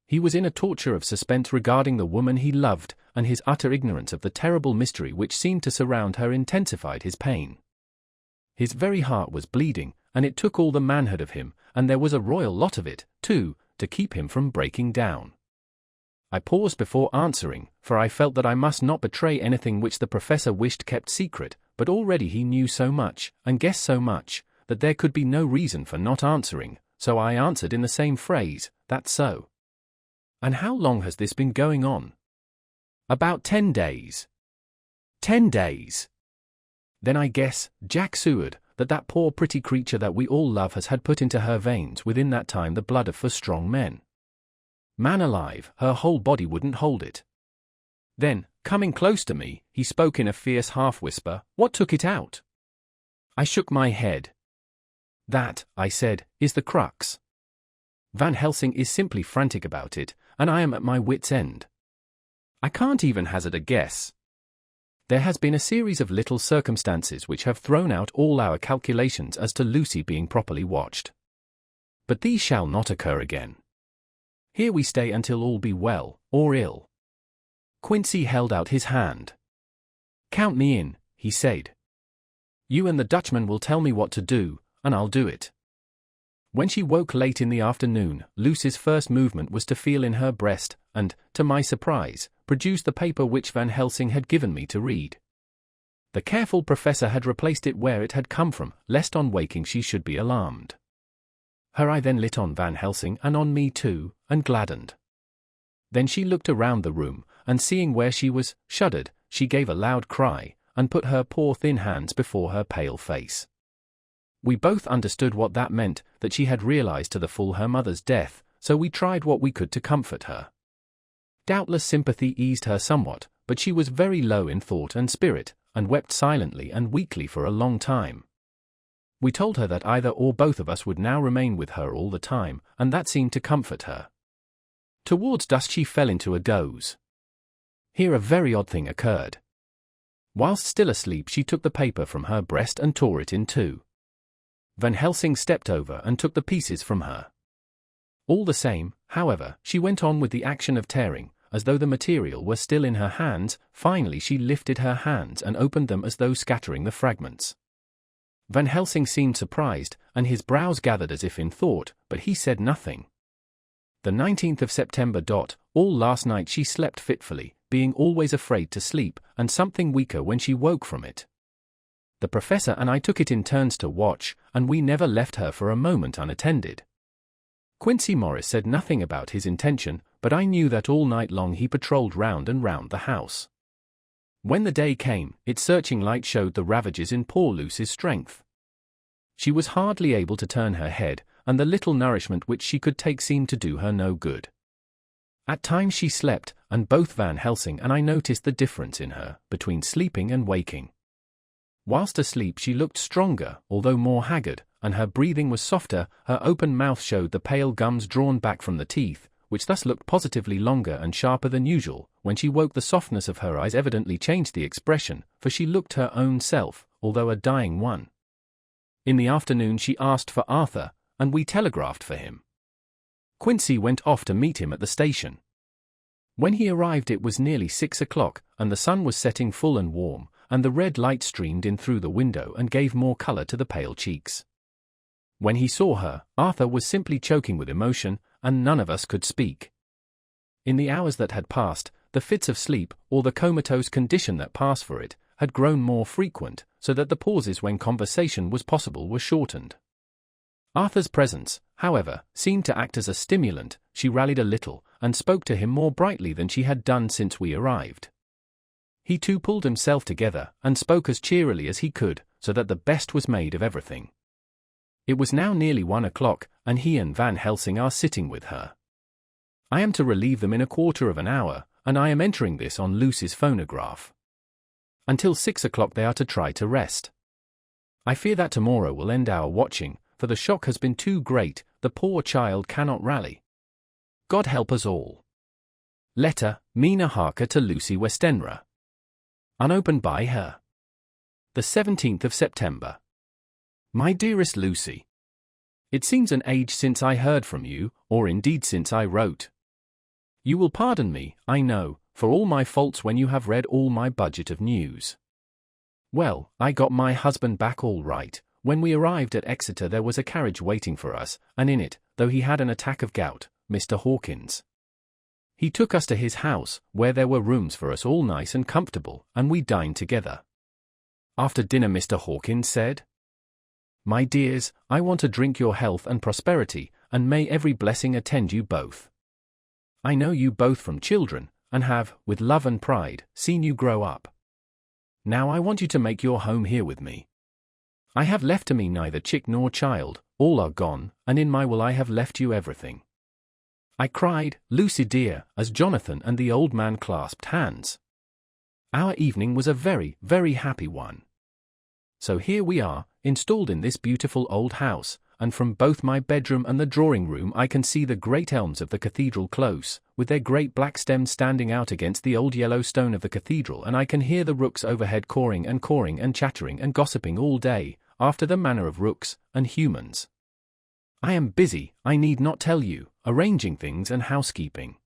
He was in a torture of suspense regarding the woman he loved, and his utter ignorance of the terrible mystery which seemed to surround her intensified his pain. His very heart was bleeding, and it took all the manhood of him, and there was a royal lot of it, too, to keep him from breaking down. I paused before answering, for I felt that I must not betray anything which the professor wished kept secret, but already he knew so much, and guessed so much, that there could be no reason for not answering, so I answered in the same phrase, "That's so." "And how long has this been going on?" "About 10 days. 10 days. Then I guess, Jack Seward, that poor pretty creature that we all love has had put into her veins within that time the blood of 4 strong men. Man alive, her whole body wouldn't hold it." Then, coming close to me, he spoke in a fierce half-whisper, "What took it out?" I shook my head. "That," I said, "is the crux. Van Helsing is simply frantic about it, and I am at my wit's end. I can't even hazard a guess. There has been a series of little circumstances which have thrown out all our calculations as to Lucy being properly watched. But these shall not occur again. Here we stay until all be well, or ill." Quincy held out his hand. "Count me in," he said. "You and the Dutchman will tell me what to do, and I'll do it." When she woke late in the afternoon, Lucy's first movement was to feel in her breast, and, to my surprise, produce the paper which Van Helsing had given me to read. The careful professor had replaced it where it had come from, lest on waking she should be alarmed. Her eye then lit on Van Helsing and on me too, and gladdened. Then she looked around the room, and seeing where she was, shuddered, she gave a loud cry, and put her poor thin hands before her pale face. We both understood what that meant, that she had realized to the full her mother's death, so we tried what we could to comfort her. Doubtless sympathy eased her somewhat, but she was very low in thought and spirit, and wept silently and weakly for a long time. We told her that either or both of us would now remain with her all the time, and that seemed to comfort her. Towards dusk she fell into a doze. Here a very odd thing occurred. Whilst still asleep she took the paper from her breast and tore it in two. Van Helsing stepped over and took the pieces from her. All the same, however, she went on with the action of tearing, as though the material were still in her hands. Finally she lifted her hands and opened them as though scattering the fragments. Van Helsing seemed surprised, and his brows gathered as if in thought, but he said nothing. The 19th of September. All last night she slept fitfully, being always afraid to sleep, and something weaker when she woke from it. The professor and I took it in turns to watch, and we never left her for a moment unattended. Quincy Morris said nothing about his intention, but I knew that all night long he patrolled round and round the house. When the day came, its searching light showed the ravages in poor Lucy's strength. She was hardly able to turn her head, and the little nourishment which she could take seemed to do her no good. At times she slept, and both Van Helsing and I noticed the difference in her, between sleeping and waking. Whilst asleep she looked stronger, although more haggard, and her breathing was softer. Her open mouth showed the pale gums drawn back from the teeth, which thus looked positively longer and sharper than usual. When she woke the softness of her eyes evidently changed the expression, for she looked her own self, although a dying one. In the afternoon she asked for Arthur, and we telegraphed for him. Quincy went off to meet him at the station. When he arrived it was nearly 6 o'clock, and the sun was setting full and warm, and the red light streamed in through the window and gave more colour to the pale cheeks. When he saw her, Arthur was simply choking with emotion, and none of us could speak. In the hours that had passed, the fits of sleep, or the comatose condition that passed for it, had grown more frequent, so that the pauses when conversation was possible were shortened. Arthur's presence, however, seemed to act as a stimulant. She rallied a little, and spoke to him more brightly than she had done since we arrived. He too pulled himself together, and spoke as cheerily as he could, so that the best was made of everything. It was now nearly 1 o'clock, and he and Van Helsing are sitting with her. I am to relieve them in a quarter of an hour, and I am entering this on Lucy's phonograph. Until 6 o'clock they are to try to rest. I fear that tomorrow will end our watching, for the shock has been too great. The poor child cannot rally. God help us all. Letter, Mina Harker to Lucy Westenra. Unopened by her. The 17th of September. My dearest Lucy, it seems an age since I heard from you, or indeed since I wrote. You will pardon me, I know, for all my faults when you have read all my budget of news. Well, I got my husband back all right. When we arrived at Exeter there was a carriage waiting for us, and in it, though he had an attack of gout, Mr. Hawkins. He took us to his house, where there were rooms for us all nice and comfortable, and we dined together. After dinner Mr. Hawkins said, My dears, I want to drink your health and prosperity, and may every blessing attend you both. I know you both from children, and have, with love and pride, seen you grow up. Now I want you to make your home here with me. I have left to me neither chick nor child, all are gone, and in my will I have left you everything. I cried, Lucy dear, as Jonathan and the old man clasped hands. Our evening was a very, very happy one. So here we are, installed in this beautiful old house, and from both my bedroom and the drawing-room I can see the great elms of the cathedral close, with their great black stems standing out against the old yellow stone of the cathedral, and I can hear the rooks overhead cawing and chattering and gossiping all day, after the manner of rooks and humans. I am busy, I need not tell you, arranging things and housekeeping.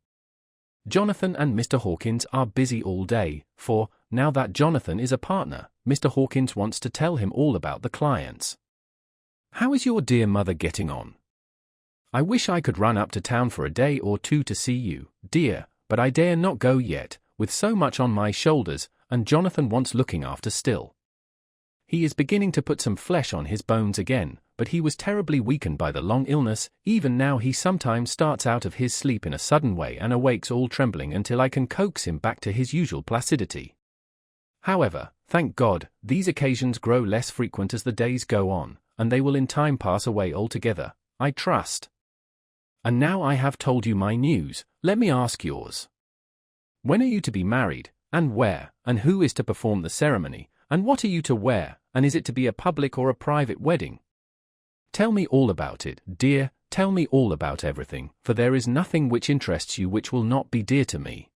Jonathan and Mr. Hawkins are busy all day, for, now that Jonathan is a partner, Mr. Hawkins wants to tell him all about the clients. How is your dear mother getting on? I wish I could run up to town for a day or two to see you, dear, but I dare not go yet, with so much on my shoulders, and Jonathan wants looking after still. He is beginning to put some flesh on his bones again, but he was terribly weakened by the long illness. Even now he sometimes starts out of his sleep in a sudden way and awakes all trembling until I can coax him back to his usual placidity. However, thank God, these occasions grow less frequent as the days go on, and they will in time pass away altogether, I trust. And now I have told you my news, let me ask yours. When are you to be married, and where, and who is to perform the ceremony, and what are you to wear, and is it to be a public or a private wedding? Tell me all about it, dear, tell me all about everything, for there is nothing which interests you which will not be dear to me.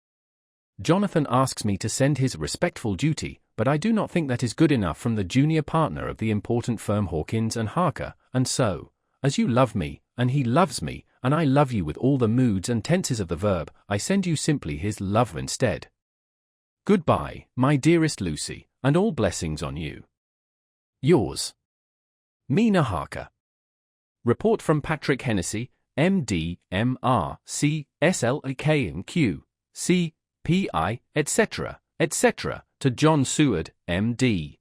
Jonathan asks me to send his respectful duty, but I do not think that is good enough from the junior partner of the important firm Hawkins and Harker, and so, as you love me, and he loves me, and I love you with all the moods and tenses of the verb, I send you simply his love instead. Goodbye, my dearest Lucy, and all blessings on you. Yours, Mina Harker. Report from Patrick Hennessy, M.D., M.R., C, S.L.A.K. and Q, C, P.I., etc., etc., to John Seward, M.D.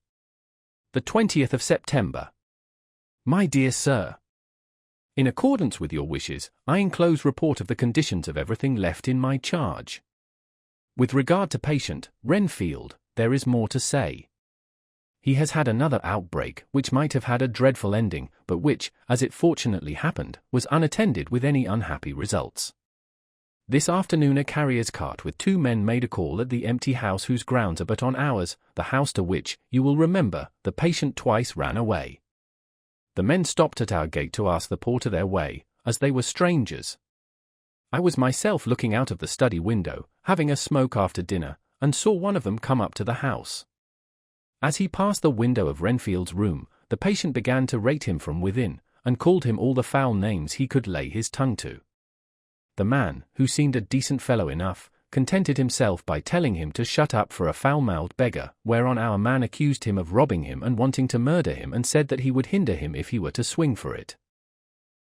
The 20th of September. My dear Sir, in accordance with your wishes, I enclose report of the conditions of everything left in my charge. With regard to patient Renfield, there is more to say. He has had another outbreak, which might have had a dreadful ending, but which, as it fortunately happened, was unattended with any unhappy results. This afternoon a carrier's cart with 2 men made a call at the empty house whose grounds are but on ours, the house to which, you will remember, the patient twice ran away. The men stopped at our gate to ask the porter their way, as they were strangers. I was myself looking out of the study window, having a smoke after dinner, and saw one of them come up to the house. As he passed the window of Renfield's room, the patient began to rate him from within, and called him all the foul names he could lay his tongue to. The man, who seemed a decent fellow enough, contented himself by telling him to shut up for a foul-mouthed beggar, whereon our man accused him of robbing him and wanting to murder him and said that he would hinder him if he were to swing for it.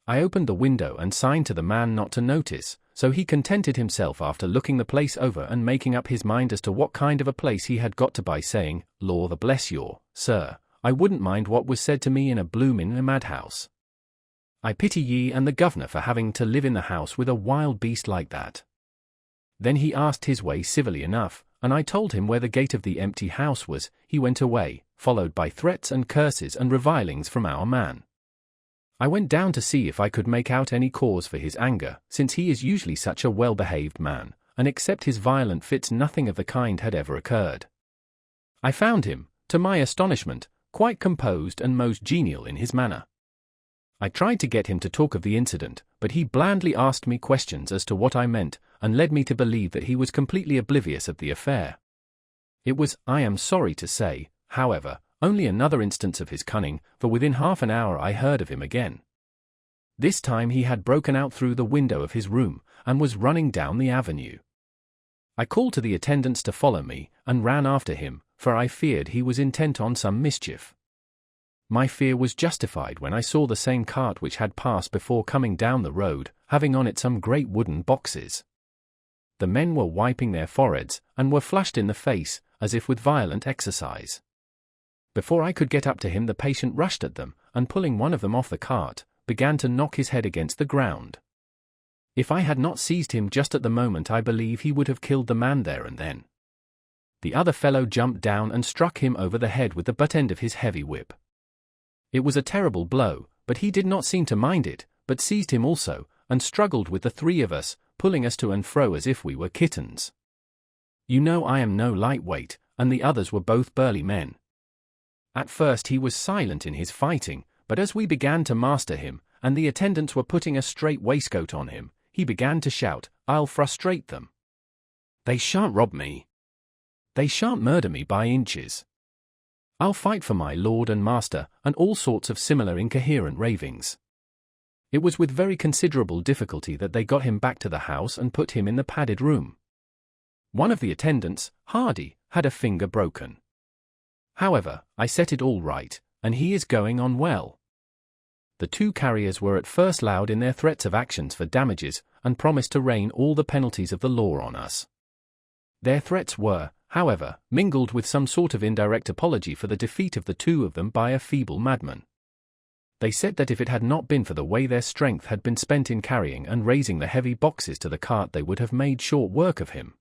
I opened the window and signed to the man not to notice, so he contented himself after looking the place over and making up his mind as to what kind of a place he had got to by saying, "Law the bless you, sir, I wouldn't mind what was said to me in a bloomin' madhouse. I pity ye and the governor for having to live in the house with a wild beast like that." Then he asked his way civilly enough, and I told him where the gate of the empty house was. He went away, followed by threats and curses and revilings from our man. I went down to see if I could make out any cause for his anger, since he is usually such a well-behaved man, and except his violent fits nothing of the kind had ever occurred. I found him, to my astonishment, quite composed and most genial in his manner. I tried to get him to talk of the incident, but he blandly asked me questions as to what I meant, and led me to believe that he was completely oblivious of the affair. It was, I am sorry to say, however, only another instance of his cunning, for within half an hour I heard of him again. This time he had broken out through the window of his room, and was running down the avenue. I called to the attendants to follow me, and ran after him, for I feared he was intent on some mischief. My fear was justified when I saw the same cart which had passed before coming down the road, having on it some great wooden boxes. The men were wiping their foreheads, and were flushed in the face, as if with violent exercise. Before I could get up to him the patient rushed at them, and pulling one of them off the cart, began to knock his head against the ground. If I had not seized him just at the moment I believe he would have killed the man there and then. The other fellow jumped down and struck him over the head with the butt end of his heavy whip. It was a terrible blow, but he did not seem to mind it, but seized him also, and struggled with the 3 of us, pulling us to and fro as if we were kittens. You know I am no lightweight, and the others were both burly men. At first he was silent in his fighting, but as we began to master him, and the attendants were putting a strait waistcoat on him, he began to shout, "I'll frustrate them. They shan't rob me. They shan't murder me by inches. I'll fight for my lord and master," and all sorts of similar incoherent ravings. It was with very considerable difficulty that they got him back to the house and put him in the padded room. One of the attendants, Hardy, had a finger broken. However, I set it all right, and he is going on well. The 2 carriers were at first loud in their threats of actions for damages, and promised to rain all the penalties of the law on us. Their threats were, however, mingled with some sort of indirect apology for the defeat of the 2 of them by a feeble madman. They said that if it had not been for the way their strength had been spent in carrying and raising the heavy boxes to the cart they would have made short work of him.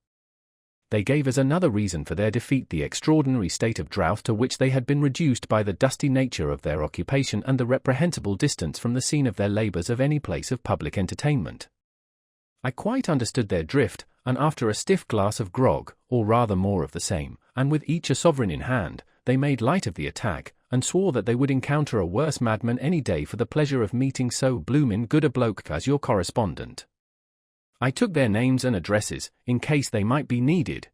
They gave as another reason for their defeat the extraordinary state of drought to which they had been reduced by the dusty nature of their occupation and the reprehensible distance from the scene of their labours of any place of public entertainment. I quite understood their drift, and after a stiff glass of grog, or rather more of the same, and with each a sovereign in hand, they made light of the attack, and swore that they would encounter a worse madman any day for the pleasure of meeting so bloomin' good a bloke as your correspondent. I took their names and addresses, in case they might be needed.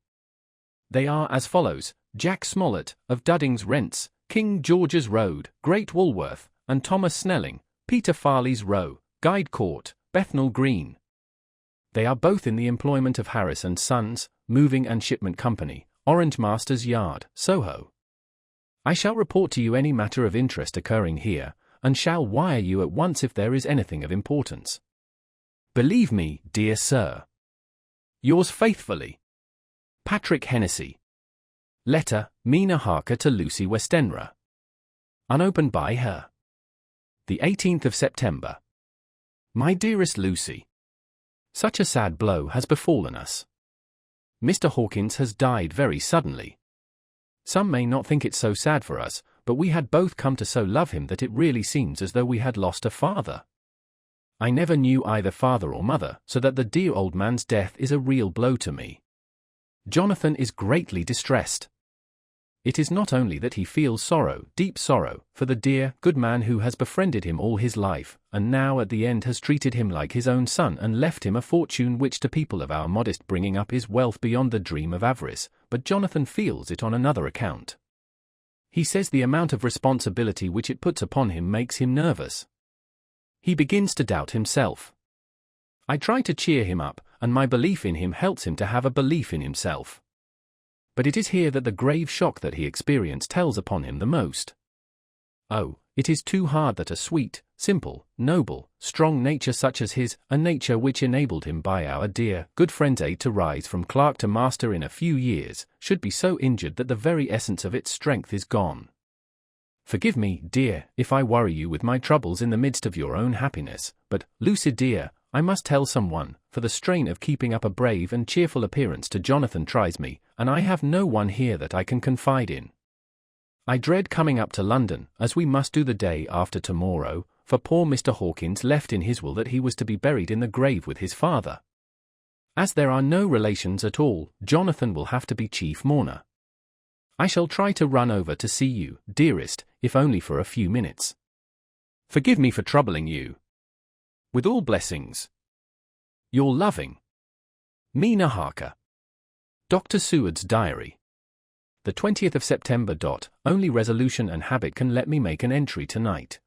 They are as follows: Jack Smollett, of Dudding's Rents, King George's Road, Great Woolworth, and Thomas Snelling, Peter Farley's Row, Guide Court, Bethnal Green. They are both in the employment of Harris and Sons, Moving and Shipment Company, Orange Masters Yard, Soho. I shall report to you any matter of interest occurring here, and shall wire you at once if there is anything of importance. Believe me, dear sir, yours faithfully, Patrick Hennessy. Letter, Mina Harker to Lucy Westenra. Unopened by her. The 18th of September. My dearest Lucy, such a sad blow has befallen us. Mr. Hawkins has died very suddenly. Some may not think it so sad for us, but we had both come to so love him that it really seems as though we had lost a father. I never knew either father or mother, so that the dear old man's death is a real blow to me. Jonathan is greatly distressed. It is not only that he feels sorrow, deep sorrow, for the dear, good man who has befriended him all his life, and now at the end has treated him like his own son and left him a fortune which to people of our modest bringing up is wealth beyond the dream of avarice, but Jonathan feels it on another account. He says the amount of responsibility which it puts upon him makes him nervous. He begins to doubt himself. I try to cheer him up, and my belief in him helps him to have a belief in himself. But it is here that the grave shock that he experienced tells upon him the most. Oh, it is too hard that a sweet, simple, noble, strong nature such as his, a nature which enabled him by our dear, good friend's aid to rise from clerk to master in a few years, should be so injured that the very essence of its strength is gone. Forgive me, dear, if I worry you with my troubles in the midst of your own happiness, but, Lucy dear, I must tell someone, for the strain of keeping up a brave and cheerful appearance to Jonathan tries me, and I have no one here that I can confide in. I dread coming up to London, as we must do the day after tomorrow, for poor Mr. Hawkins left in his will that he was to be buried in the grave with his father. As there are no relations at all, Jonathan will have to be chief mourner. I shall try to run over to see you, dearest, if only for a few minutes. Forgive me for troubling you. With all blessings. Your loving Mina Harker. Dr. Seward's Diary. The 20th of September. Only resolution and habit can let me make an entry tonight.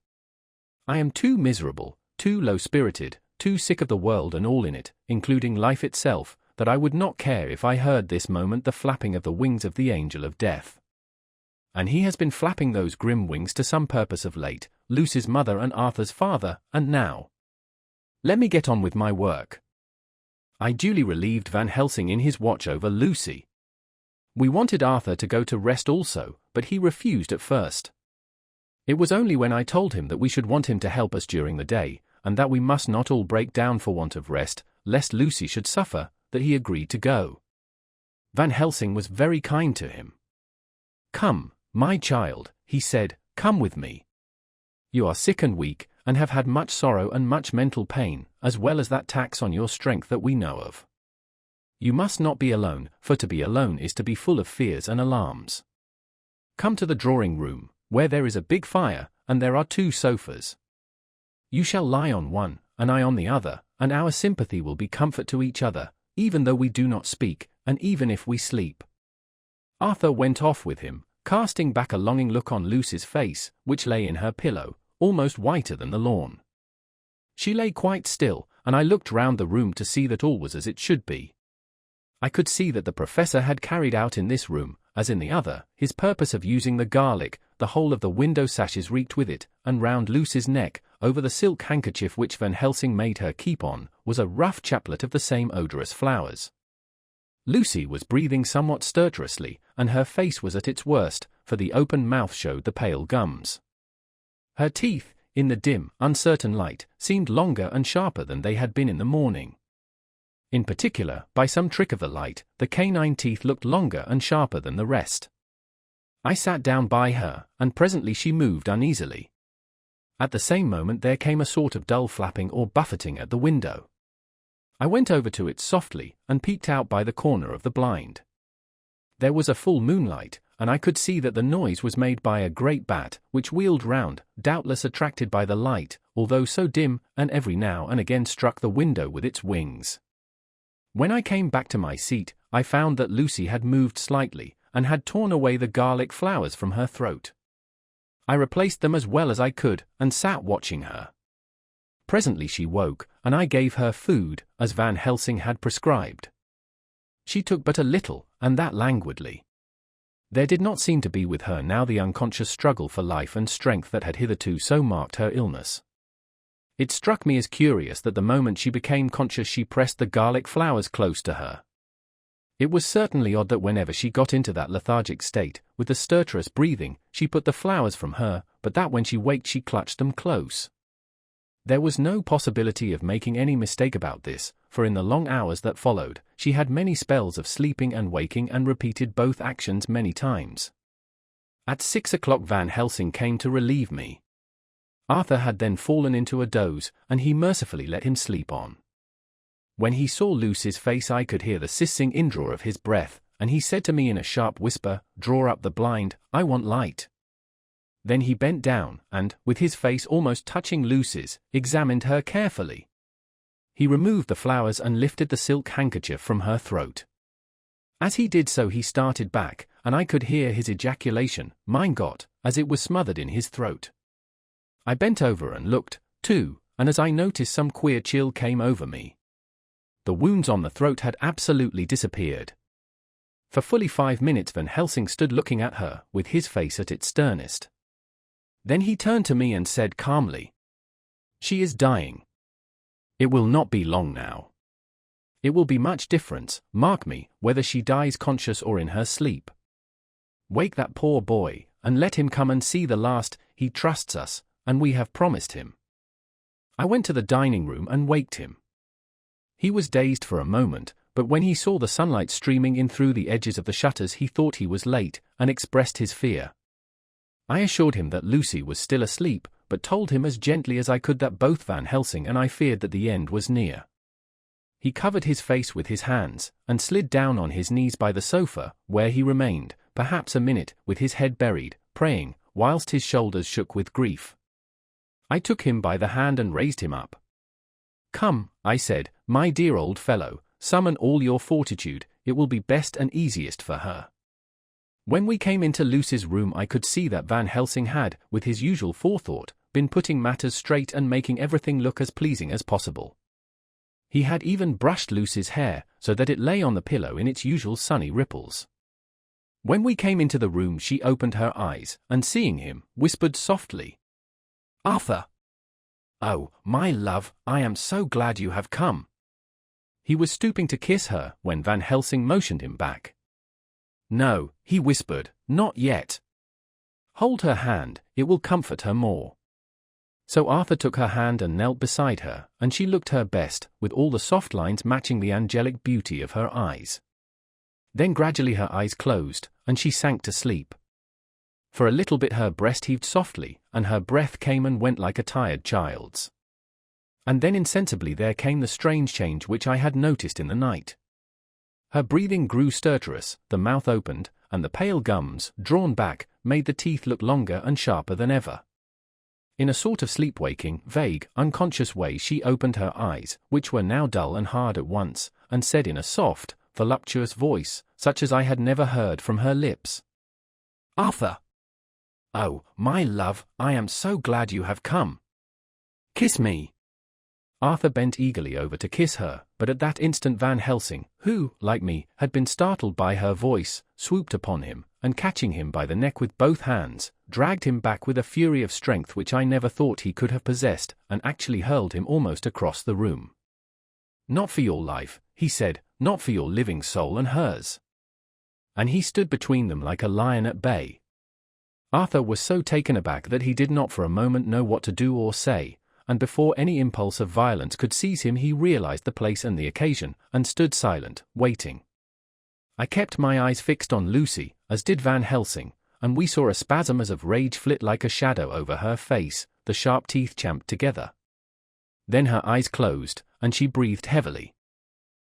I am too miserable, too low-spirited, too sick of the world and all in it, including life itself, that I would not care if I heard this moment the flapping of the wings of the angel of death. And he has been flapping those grim wings to some purpose of late, Lucy's mother and Arthur's father, and now. Let me get on with my work. I duly relieved Van Helsing in his watch over Lucy. We wanted Arthur to go to rest also, but he refused at first. It was only when I told him that we should want him to help us during the day, and that we must not all break down for want of rest, lest Lucy should suffer, that he agreed to go. Van Helsing was very kind to him. Come, my child, he said, come with me. You are sick and weak, and have had much sorrow and much mental pain, as well as that tax on your strength that we know of. You must not be alone, for to be alone is to be full of fears and alarms. Come to the drawing-room, where there is a big fire, and there are 2 sofas. You shall lie on one, and I on the other, and our sympathy will be comfort to each other, even though we do not speak, and even if we sleep. Arthur went off with him, casting back a longing look on Lucy's face, which lay in her pillow, almost whiter than the lawn. She lay quite still, and I looked round the room to see that all was as it should be. I could see that the professor had carried out in this room, as in the other, his purpose of using the garlic. The whole of the window sashes reeked with it, and round Lucy's neck, over the silk handkerchief which Van Helsing made her keep on, was a rough chaplet of the same odorous flowers. Lucy was breathing somewhat stertorously, and her face was at its worst, for the open mouth showed the pale gums. Her teeth, in the dim, uncertain light, seemed longer and sharper than they had been in the morning. In particular, by some trick of the light, the canine teeth looked longer and sharper than the rest. I sat down by her, and presently she moved uneasily. At the same moment there came a sort of dull flapping or buffeting at the window. I went over to it softly and peeked out by the corner of the blind. There was a full moonlight, and I could see that the noise was made by a great bat, which wheeled round, doubtless attracted by the light, although so dim, and every now and again struck the window with its wings. When I came back to my seat, I found that Lucy had moved slightly, and had torn away the garlic flowers from her throat. I replaced them as well as I could, and sat watching her. Presently she woke, and I gave her food, as Van Helsing had prescribed. She took but a little, and that languidly. There did not seem to be with her now the unconscious struggle for life and strength that had hitherto so marked her illness. It struck me as curious that the moment she became conscious she pressed the garlic flowers close to her. It was certainly odd that whenever she got into that lethargic state, with the stertorous breathing, she put the flowers from her, but that when she waked she clutched them close. There was no possibility of making any mistake about this, for in the long hours that followed, she had many spells of sleeping and waking and repeated both actions many times. At 6 o'clock Van Helsing came to relieve me. Arthur had then fallen into a doze, and he mercifully let him sleep on. When he saw Lucy's face I could hear the hissing indraw of his breath, and he said to me in a sharp whisper, "Draw up the blind, I want light." Then he bent down, and, with his face almost touching Lucy's, examined her carefully. He removed the flowers and lifted the silk handkerchief from her throat. As he did so he started back, and I could hear his ejaculation, "Mein Gott," as it was smothered in his throat. I bent over and looked, too, and as I noticed some queer chill came over me. The wounds on the throat had absolutely disappeared. For fully 5 minutes Van Helsing stood looking at her, with his face at its sternest. Then he turned to me and said calmly, "She is dying. It will not be long now. It will be much difference, mark me, whether she dies conscious or in her sleep. Wake that poor boy, and let him come and see the last. He trusts us, and we have promised him." I went to the dining room and waked him. He was dazed for a moment, but when he saw the sunlight streaming in through the edges of the shutters he thought he was late, and expressed his fear. I assured him that Lucy was still asleep, but told him as gently as I could that both Van Helsing and I feared that the end was near. He covered his face with his hands, and slid down on his knees by the sofa, where he remained, perhaps a minute, with his head buried, praying, whilst his shoulders shook with grief. I took him by the hand and raised him up. "Come," I said, "my dear old fellow, summon all your fortitude, it will be best and easiest for her." When we came into Lucy's room I could see that Van Helsing had, with his usual forethought, been putting matters straight and making everything look as pleasing as possible. He had even brushed Lucy's hair, so that it lay on the pillow in its usual sunny ripples. When we came into the room she opened her eyes, and seeing him, whispered softly, "Arthur! Oh, my love, I am so glad you have come." He was stooping to kiss her, when Van Helsing motioned him back. "No," he whispered, "not yet. Hold her hand, it will comfort her more." So Arthur took her hand and knelt beside her, and she looked her best, with all the soft lines matching the angelic beauty of her eyes. Then gradually her eyes closed, and she sank to sleep. For a little bit her breast heaved softly, and her breath came and went like a tired child's. And then insensibly there came the strange change which I had noticed in the night. Her breathing grew stertorous, the mouth opened, and the pale gums, drawn back, made the teeth look longer and sharper than ever. In a sort of sleep-waking, vague, unconscious way she opened her eyes, which were now dull and hard at once, and said in a soft, voluptuous voice, such as I had never heard from her lips, "Arthur! Oh, my love, I am so glad you have come. Kiss me." Arthur bent eagerly over to kiss her, but at that instant Van Helsing, who, like me, had been startled by her voice, swooped upon him, and catching him by the neck with both hands, dragged him back with a fury of strength which I never thought he could have possessed, and actually hurled him almost across the room. "Not for your life," he said, "not for your living soul and hers." And he stood between them like a lion at bay. Arthur was so taken aback that he did not for a moment know what to do or say, and before any impulse of violence could seize him he realized the place and the occasion, and stood silent, waiting. I kept my eyes fixed on Lucy, as did Van Helsing, and we saw a spasm as of rage flit like a shadow over her face, the sharp teeth champed together. Then her eyes closed, and she breathed heavily.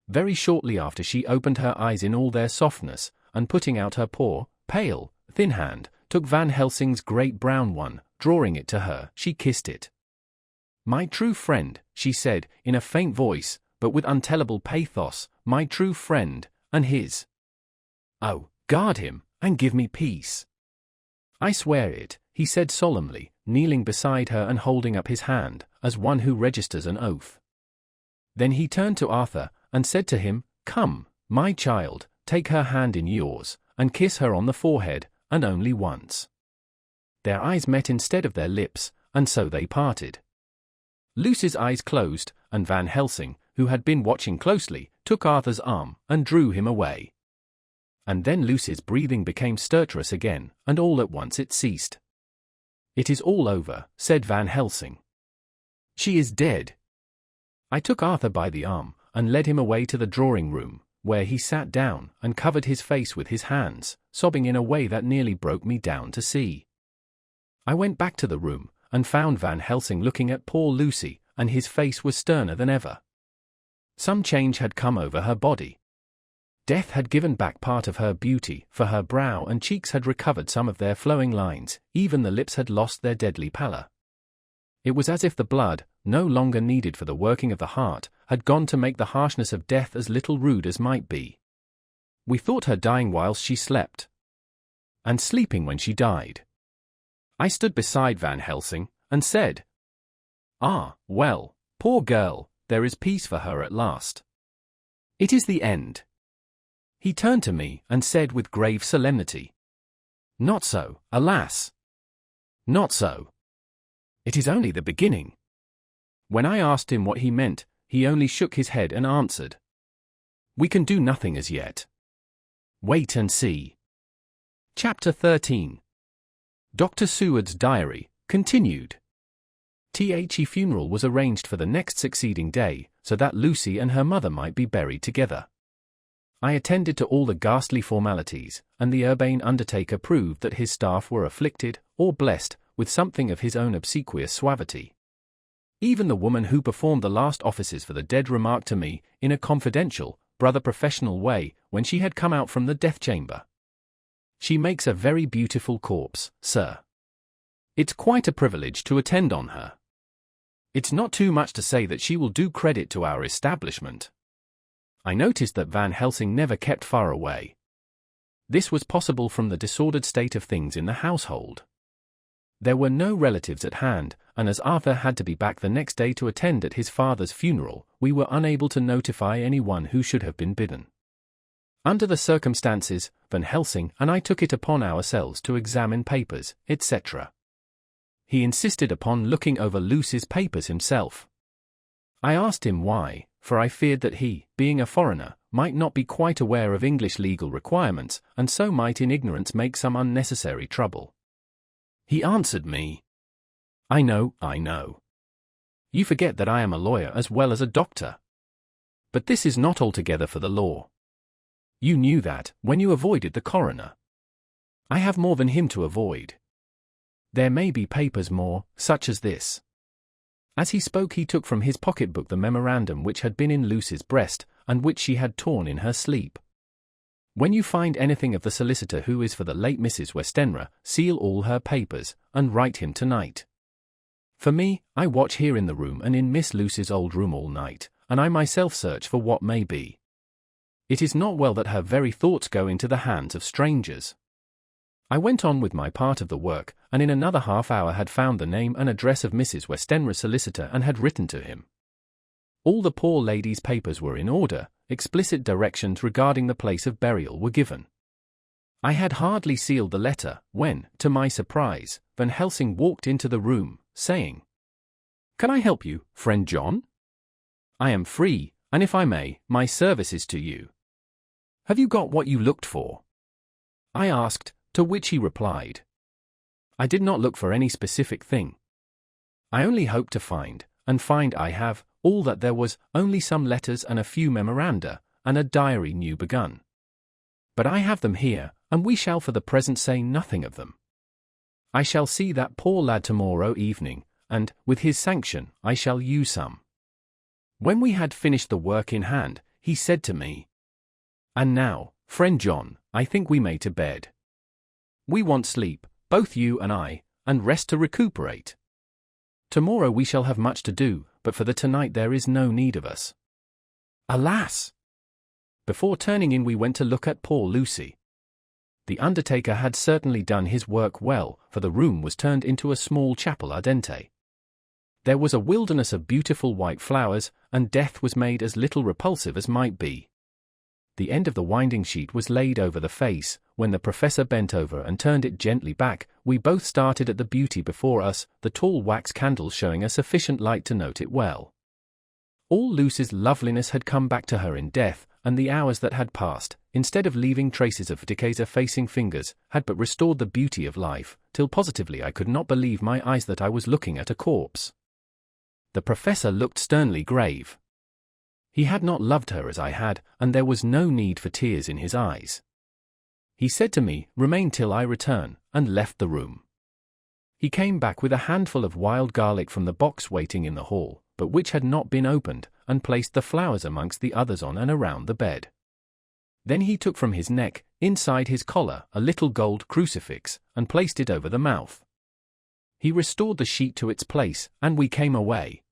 very shortly after she opened her eyes in all their softness, and putting out her poor, pale, thin hand, took Van Helsing's great brown one, drawing it to her, she kissed it. "My true friend," she said, in a faint voice, but with untellable pathos, "my true friend, and his. Oh, guard him, and give me peace." "I swear it," he said solemnly, kneeling beside her and holding up his hand, as one who registers an oath. Then he turned to Arthur, and said to him, "Come, my child, take her hand in yours, and kiss her on the forehead, and only once." Their eyes met instead of their lips, and so they parted. Lucy's eyes closed, and Van Helsing, who had been watching closely, took Arthur's arm, and drew him away. And then Lucy's breathing became stertorous again, and all at once it ceased. "It is all over," said Van Helsing. "She is dead." I took Arthur by the arm, and led him away to the drawing-room, where he sat down, and covered his face with his hands, sobbing in a way that nearly broke me down to see. I went back to the room, and found Van Helsing looking at poor Lucy, and his face was sterner than ever. Some change had come over her body. Death had given back part of her beauty, for her brow and cheeks had recovered some of their flowing lines, even the lips had lost their deadly pallor. It was as if the blood, no longer needed for the working of the heart, had gone to make the harshness of death as little rude as might be. We thought her dying whilst she slept, and sleeping when she died. I stood beside Van Helsing, and said, "Ah, well, poor girl, there is peace for her at last. It is the end." He turned to me, and said with grave solemnity, "Not so, alas! Not so. It is only the beginning." When I asked him what he meant, he only shook his head and answered, "We can do nothing as yet. Wait and see." Chapter 13. Dr. Seward's Diary, continued. The funeral was arranged for the next succeeding day, so that Lucy and her mother might be buried together. I attended to all the ghastly formalities, and the urbane undertaker proved that his staff were afflicted, or blessed, with something of his own obsequious suavity. Even the woman who performed the last offices for the dead remarked to me, in a confidential, brother professional way, when she had come out from the death chamber, "She makes a very beautiful corpse, sir. It's quite a privilege to attend on her. It's not too much to say that she will do credit to our establishment." I noticed that Van Helsing never kept far away. This was possible from the disordered state of things in the household. There were no relatives at hand, and as Arthur had to be back the next day to attend at his father's funeral, we were unable to notify anyone who should have been bidden. Under the circumstances, Van Helsing and I took it upon ourselves to examine papers, etc. He insisted upon looking over Lucy's papers himself. I asked him why, for I feared that he, being a foreigner, might not be quite aware of English legal requirements, and so might in ignorance make some unnecessary trouble. He answered me, I know. You forget that I am a lawyer as well as a doctor. But this is not altogether for the law. You knew that, when you avoided the coroner. I have more than him to avoid. There may be papers more, such as this." As he spoke he took from his pocketbook the memorandum which had been in Lucy's breast, and which she had torn in her sleep. "When you find anything of the solicitor who is for the late Mrs. Westenra, seal all her papers, and write him tonight. For me, I watch here in the room and in Miss Lucy's old room all night, and I myself search for what may be. It is not well that her very thoughts go into the hands of strangers." I went on with my part of the work, and in another half hour had found the name and address of Mrs. Westenra's solicitor and had written to him. All the poor lady's papers were in order, explicit directions regarding the place of burial were given. I had hardly sealed the letter, when, to my surprise, Van Helsing walked into the room, saying, "Can I help you, friend John? I am free, and if I may, my service is to you. Have you got what you looked for?" I asked, to which he replied, "I did not look for any specific thing. I only hoped to find, and find I have, all that there was, only some letters and a few memoranda, and a diary new begun. But I have them here, and we shall for the present say nothing of them. I shall see that poor lad tomorrow evening, and, with his sanction, I shall use some." When we had finished the work in hand, he said to me. And now, friend John, I think we may to bed. We want sleep, both you and I, and rest to recuperate. Tomorrow we shall have much to do, but for the tonight there is no need of us. Alas! Before turning in we went to look at poor Lucy. The undertaker had certainly done his work well, for the room was turned into a small chapel ardente. There was a wilderness of beautiful white flowers, and death was made as little repulsive as might be. The end of the winding sheet was laid over the face. When the professor bent over and turned it gently back, we both started at the beauty before us, the tall wax candles showing a sufficient light to note it well. All Lucy's loveliness had come back to her in death, and the hours that had passed, instead of leaving traces of decay's effacing fingers, had but restored the beauty of life, till positively I could not believe my eyes that I was looking at a corpse. The professor looked sternly grave. He had not loved her as I had, and there was no need for tears in his eyes. He said to me, "Remain till I return," and left the room. He came back with a handful of wild garlic from the box waiting in the hall, but which had not been opened, and placed the flowers amongst the others on and around the bed. Then he took from his neck, inside his collar, a little gold crucifix, and placed it over the mouth. He restored the sheet to its place, and we came away.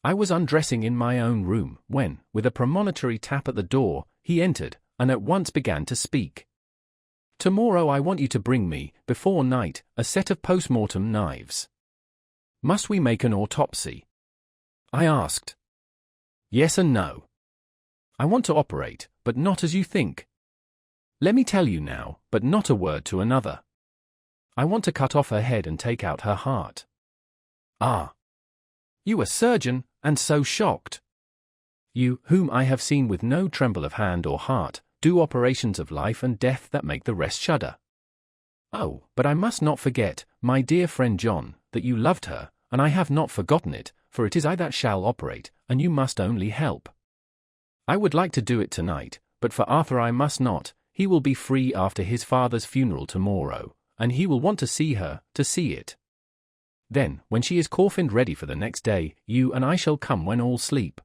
I was undressing in my own room, when, with a premonitory tap at the door, he entered, and at once began to speak. "Tomorrow I want you to bring me, before night, a set of post-mortem knives." "Must we make an autopsy?" I asked. "Yes and no. I want to operate, but not as you think. Let me tell you now, but not a word to another. I want to cut off her head and take out her heart." "Ah! You a surgeon, and so shocked. You, whom I have seen with no tremble of hand or heart, do operations of life and death that make the rest shudder. Oh, but I must not forget, my dear friend John, that you loved her, and I have not forgotten it, for it is I that shall operate, and you must only help. I would like to do it tonight, but for Arthur I must not. He will be free after his father's funeral tomorrow, and he will want to see her, to see it. Then, when she is coffined ready for the next day, you and I shall come when all sleep.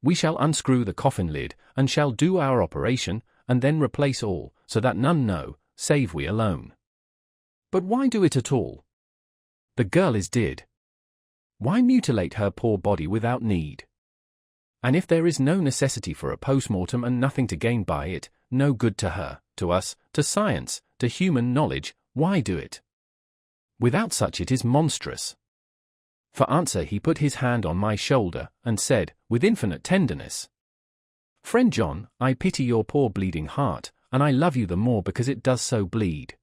We shall unscrew the coffin lid, and shall do our operation, and then replace all, so that none know, save we alone. But why do it at all? The girl is dead. Why mutilate her poor body without need? And if there is no necessity for a post-mortem and nothing to gain by it, no good to her, to us, to science, to human knowledge, why do it? Without such it is monstrous. For answer he put his hand on my shoulder, and said, with infinite tenderness, "Friend John, I pity your poor bleeding heart, and I love you the more because it does so bleed.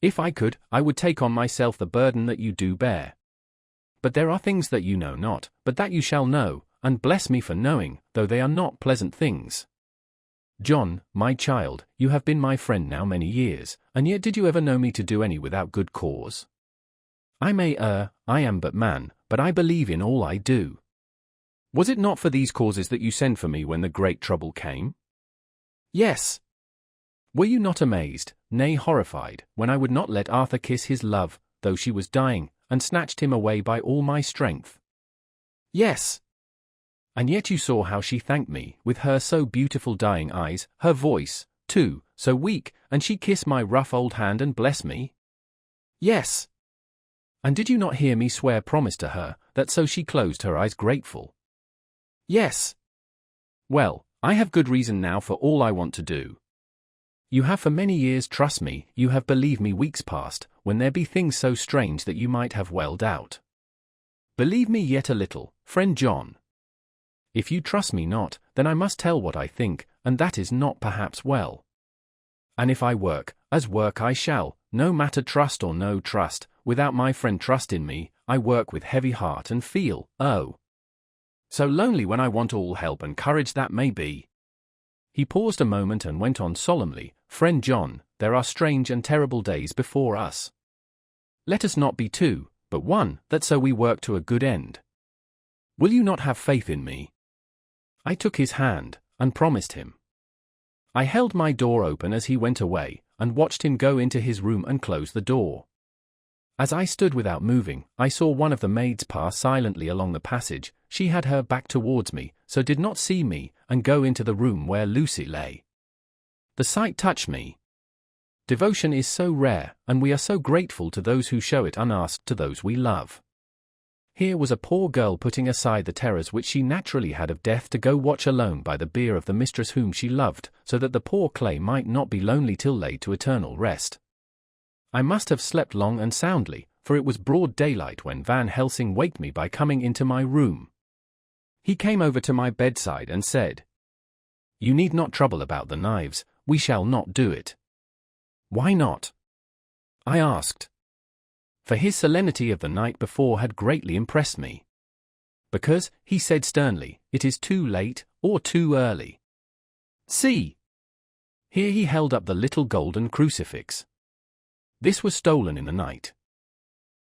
If I could, I would take on myself the burden that you do bear. But there are things that you know not, but that you shall know, and bless me for knowing, though they are not pleasant things. John, my child, you have been my friend now many years, and yet did you ever know me to do any without good cause? I may err, I am but man, but I believe in all I do. Was it not for these causes that you sent for me when the great trouble came? Yes. Were you not amazed, nay horrified, when I would not let Arthur kiss his love, though she was dying, and snatched him away by all my strength? Yes. And yet you saw how she thanked me, with her so beautiful dying eyes, her voice, too, so weak, and she kissed my rough old hand and blessed me? Yes. And did you not hear me swear promise to her, that so she closed her eyes grateful? Yes. Well, I have good reason now for all I want to do. You have for many years trust me, you have believed me weeks past, when there be things so strange that you might have well doubt. Believe me yet a little, friend John. If you trust me not, then I must tell what I think, and that is not perhaps well. And if I work, as work I shall, no matter trust or no trust, without my friend trust in me, I work with heavy heart and feel, oh, so lonely when I want all help and courage that may be. He paused a moment and went on solemnly, friend John, there are strange and terrible days before us. Let us not be two, but one, that so we work to a good end. Will you not have faith in me? I took his hand, and promised him. I held my door open as he went away, and watched him go into his room and close the door. As I stood without moving, I saw one of the maids pass silently along the passage. She had her back towards me, so did not see me, and go into the room where Lucy lay. The sight touched me. Devotion is so rare, and we are so grateful to those who show it unasked to those we love. Here was a poor girl putting aside the terrors which she naturally had of death to go watch alone by the bier of the mistress whom she loved, so that the poor clay might not be lonely till laid to eternal rest. I must have slept long and soundly, for it was broad daylight when Van Helsing waked me by coming into my room. He came over to my bedside and said, "You need not trouble about the knives, we shall not do it." "Why not?" I asked. For his solemnity of the night before had greatly impressed me. "Because," he said sternly, "it is too late, or too early. See!" Here he held up the little golden crucifix. "This was stolen in the night."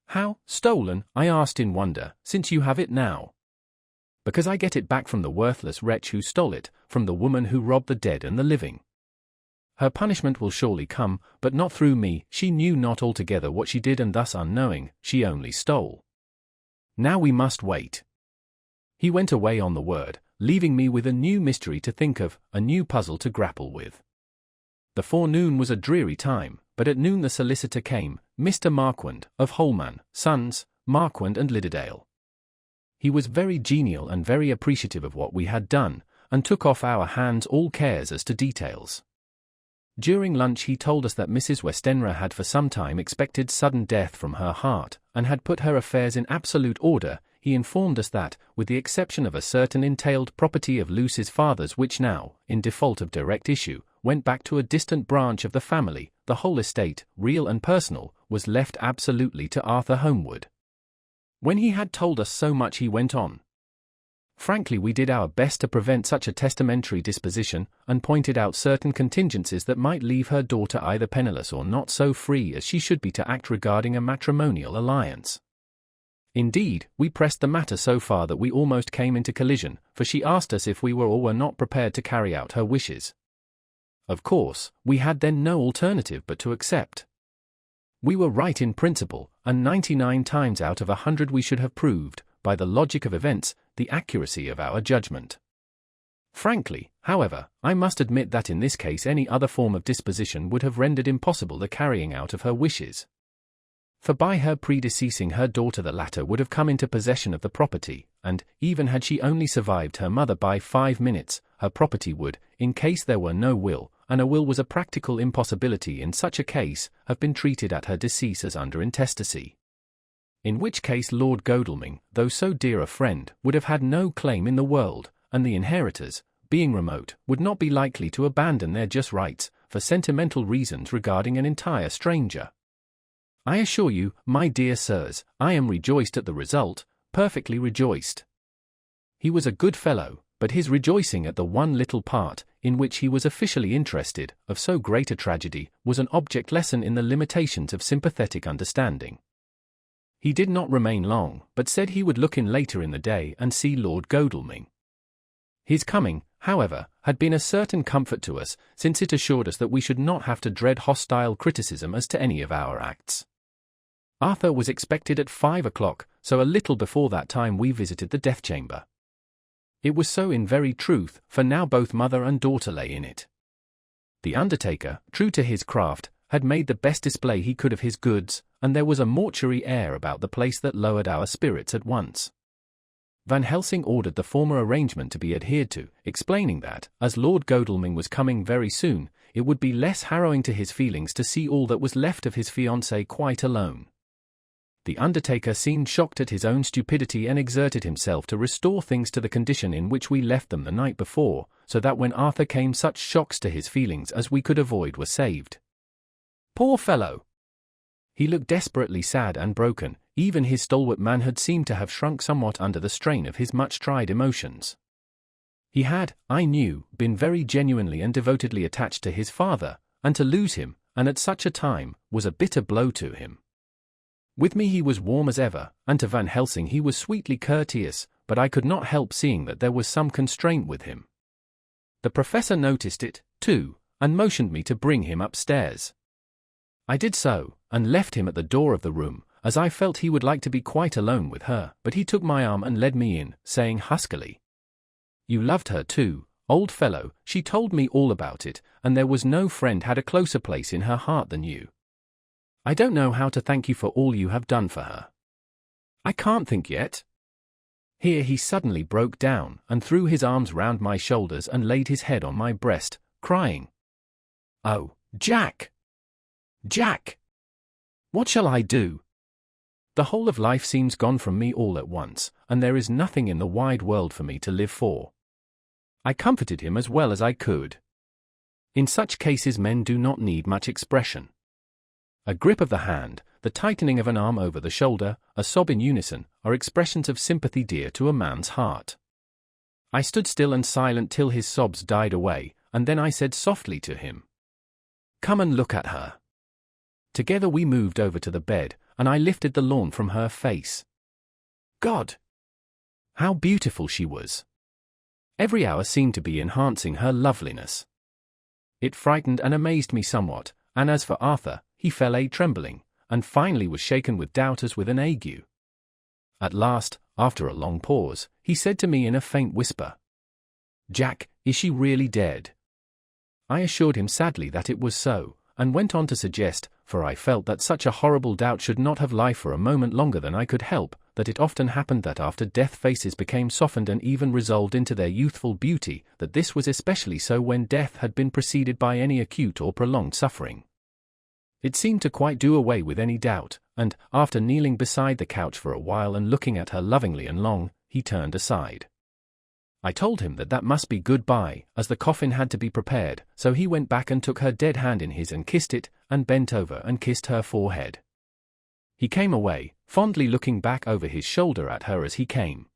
"How, stolen?" I asked in wonder, "since you have it now?" "Because I get it back from the worthless wretch who stole it, from the woman who robbed the dead and the living. Her punishment will surely come, but not through me. She knew not altogether what she did, and thus unknowing, she only stole. Now we must wait." He went away on the word, leaving me with a new mystery to think of, a new puzzle to grapple with. The forenoon was a dreary time, but at noon the solicitor came, Mr. Marquand, of Holman, Sons, Marquand and Lidderdale. He was very genial and very appreciative of what we had done, and took off our hands all cares as to details. During lunch he told us that Mrs. Westenra had for some time expected sudden death from her heart, and had put her affairs in absolute order. He informed us that, with the exception of a certain entailed property of Lucy's father's which now, in default of direct issue, went back to a distant branch of the family, the whole estate, real and personal, was left absolutely to Arthur Holmwood. When he had told us so much he went on. "Frankly, we did our best to prevent such a testamentary disposition, and pointed out certain contingencies that might leave her daughter either penniless or not so free as she should be to act regarding a matrimonial alliance. Indeed, we pressed the matter so far that we almost came into collision, for she asked us if we were or were not prepared to carry out her wishes. Of course, we had then no alternative but to accept. We were right in principle, and 99 times out of 100 we should have proved, by the logic of events, the accuracy of our judgment. Frankly, however, I must admit that in this case any other form of disposition would have rendered impossible the carrying out of her wishes. For by her predeceasing her daughter the latter would have come into possession of the property, and, even had she only survived her mother by 5 minutes, her property would, in case there were no will, and a will was a practical impossibility in such a case, have been treated at her decease as under intestacy. In which case Lord Godalming, though so dear a friend, would have had no claim in the world, and the inheritors, being remote, would not be likely to abandon their just rights, for sentimental reasons regarding an entire stranger. I assure you, my dear sirs, I am rejoiced at the result, perfectly rejoiced. He was a good fellow, but his rejoicing at the one little part, in which he was officially interested, of so great a tragedy, was an object lesson in the limitations of sympathetic understanding. He did not remain long, but said he would look in later in the day and see Lord Godalming. His coming, however, had been a certain comfort to us, since it assured us that we should not have to dread hostile criticism as to any of our acts. Arthur was expected at 5 o'clock, so a little before that time we visited the death chamber. It was so in very truth, for now both mother and daughter lay in it. The undertaker, true to his craft, had made the best display he could of his goods, and there was a mortuary air about the place that lowered our spirits at once. Van Helsing ordered the former arrangement to be adhered to, explaining that, as Lord Godalming was coming very soon, it would be less harrowing to his feelings to see all that was left of his fiancée quite alone. The undertaker seemed shocked at his own stupidity and exerted himself to restore things to the condition in which we left them the night before, so that when Arthur came such shocks to his feelings as we could avoid were saved. Poor fellow! He looked desperately sad and broken. Even his stalwart manhood seemed to have shrunk somewhat under the strain of his much-tried emotions. He had, I knew, been very genuinely and devotedly attached to his father, and to lose him, and at such a time, was a bitter blow to him. With me he was warm as ever, and to Van Helsing he was sweetly courteous, but I could not help seeing that there was some constraint with him. The professor noticed it, too, and motioned me to bring him upstairs. I did so, and left him at the door of the room, as I felt he would like to be quite alone with her, but he took my arm and led me in, saying huskily, You loved her too, old fellow. She told me all about it, and there was no friend had a closer place in her heart than you. I don't know how to thank you for all you have done for her. I can't think yet." Here he suddenly broke down and threw his arms round my shoulders and laid his head on my breast, crying, "Oh, Jack! Jack! What shall I do? The whole of life seems gone from me all at once, and there is nothing in the wide world for me to live for." I comforted him as well as I could. In such cases men do not need much expression. A grip of the hand, the tightening of an arm over the shoulder, a sob in unison, are expressions of sympathy dear to a man's heart. I stood still and silent till his sobs died away, and then I said softly to him, "Come and look at her." Together we moved over to the bed, and I lifted the lawn from her face. God! How beautiful she was! Every hour seemed to be enhancing her loveliness. It frightened and amazed me somewhat, and as for Arthur, he fell a trembling, and finally was shaken with doubt as with an ague. At last, after a long pause, he said to me in a faint whisper, "Jack, is she really dead?" I assured him sadly that it was so, and went on to suggest, for I felt that such a horrible doubt should not have life for a moment longer than I could help, that it often happened that after death faces became softened and even resolved into their youthful beauty, that this was especially so when death had been preceded by any acute or prolonged suffering. It seemed to quite do away with any doubt, and, after kneeling beside the couch for a while and looking at her lovingly and long, he turned aside. I told him that must be good-bye, as the coffin had to be prepared, so he went back and took her dead hand in his and kissed it, and bent over and kissed her forehead. He came away, fondly looking back over his shoulder at her as he came.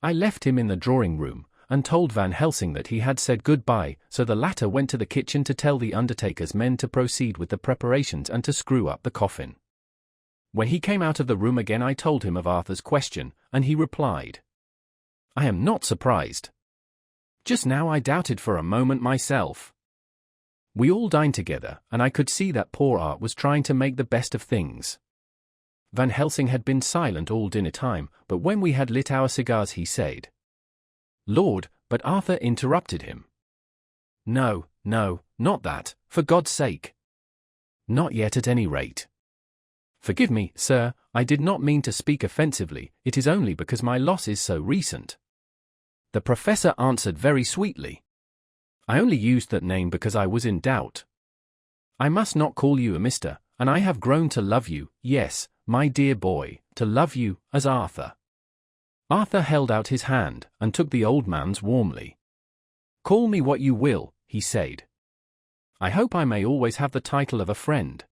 I left him in the drawing-room, and told Van Helsing that he had said good-bye, so the latter went to the kitchen to tell the undertaker's men to proceed with the preparations and to screw up the coffin. When he came out of the room again I told him of Arthur's question, and he replied, "I am not surprised. Just now I doubted for a moment myself." We all dined together, and I could see that poor Art was trying to make the best of things. Van Helsing had been silent all dinner time, but when we had lit our cigars he said, "Lord," but Arthur interrupted him. No, not that, for God's sake. Not yet at any rate. Forgive me, sir, I did not mean to speak offensively, it is only because my loss is so recent." The professor answered very sweetly, "I only used that name because I was in doubt. I must not call you a mister, and I have grown to love you, yes, my dear boy, to love you, as Arthur." Arthur held out his hand, and took the old man's warmly. "Call me what you will," he said. "I hope I may always have the title of a friend.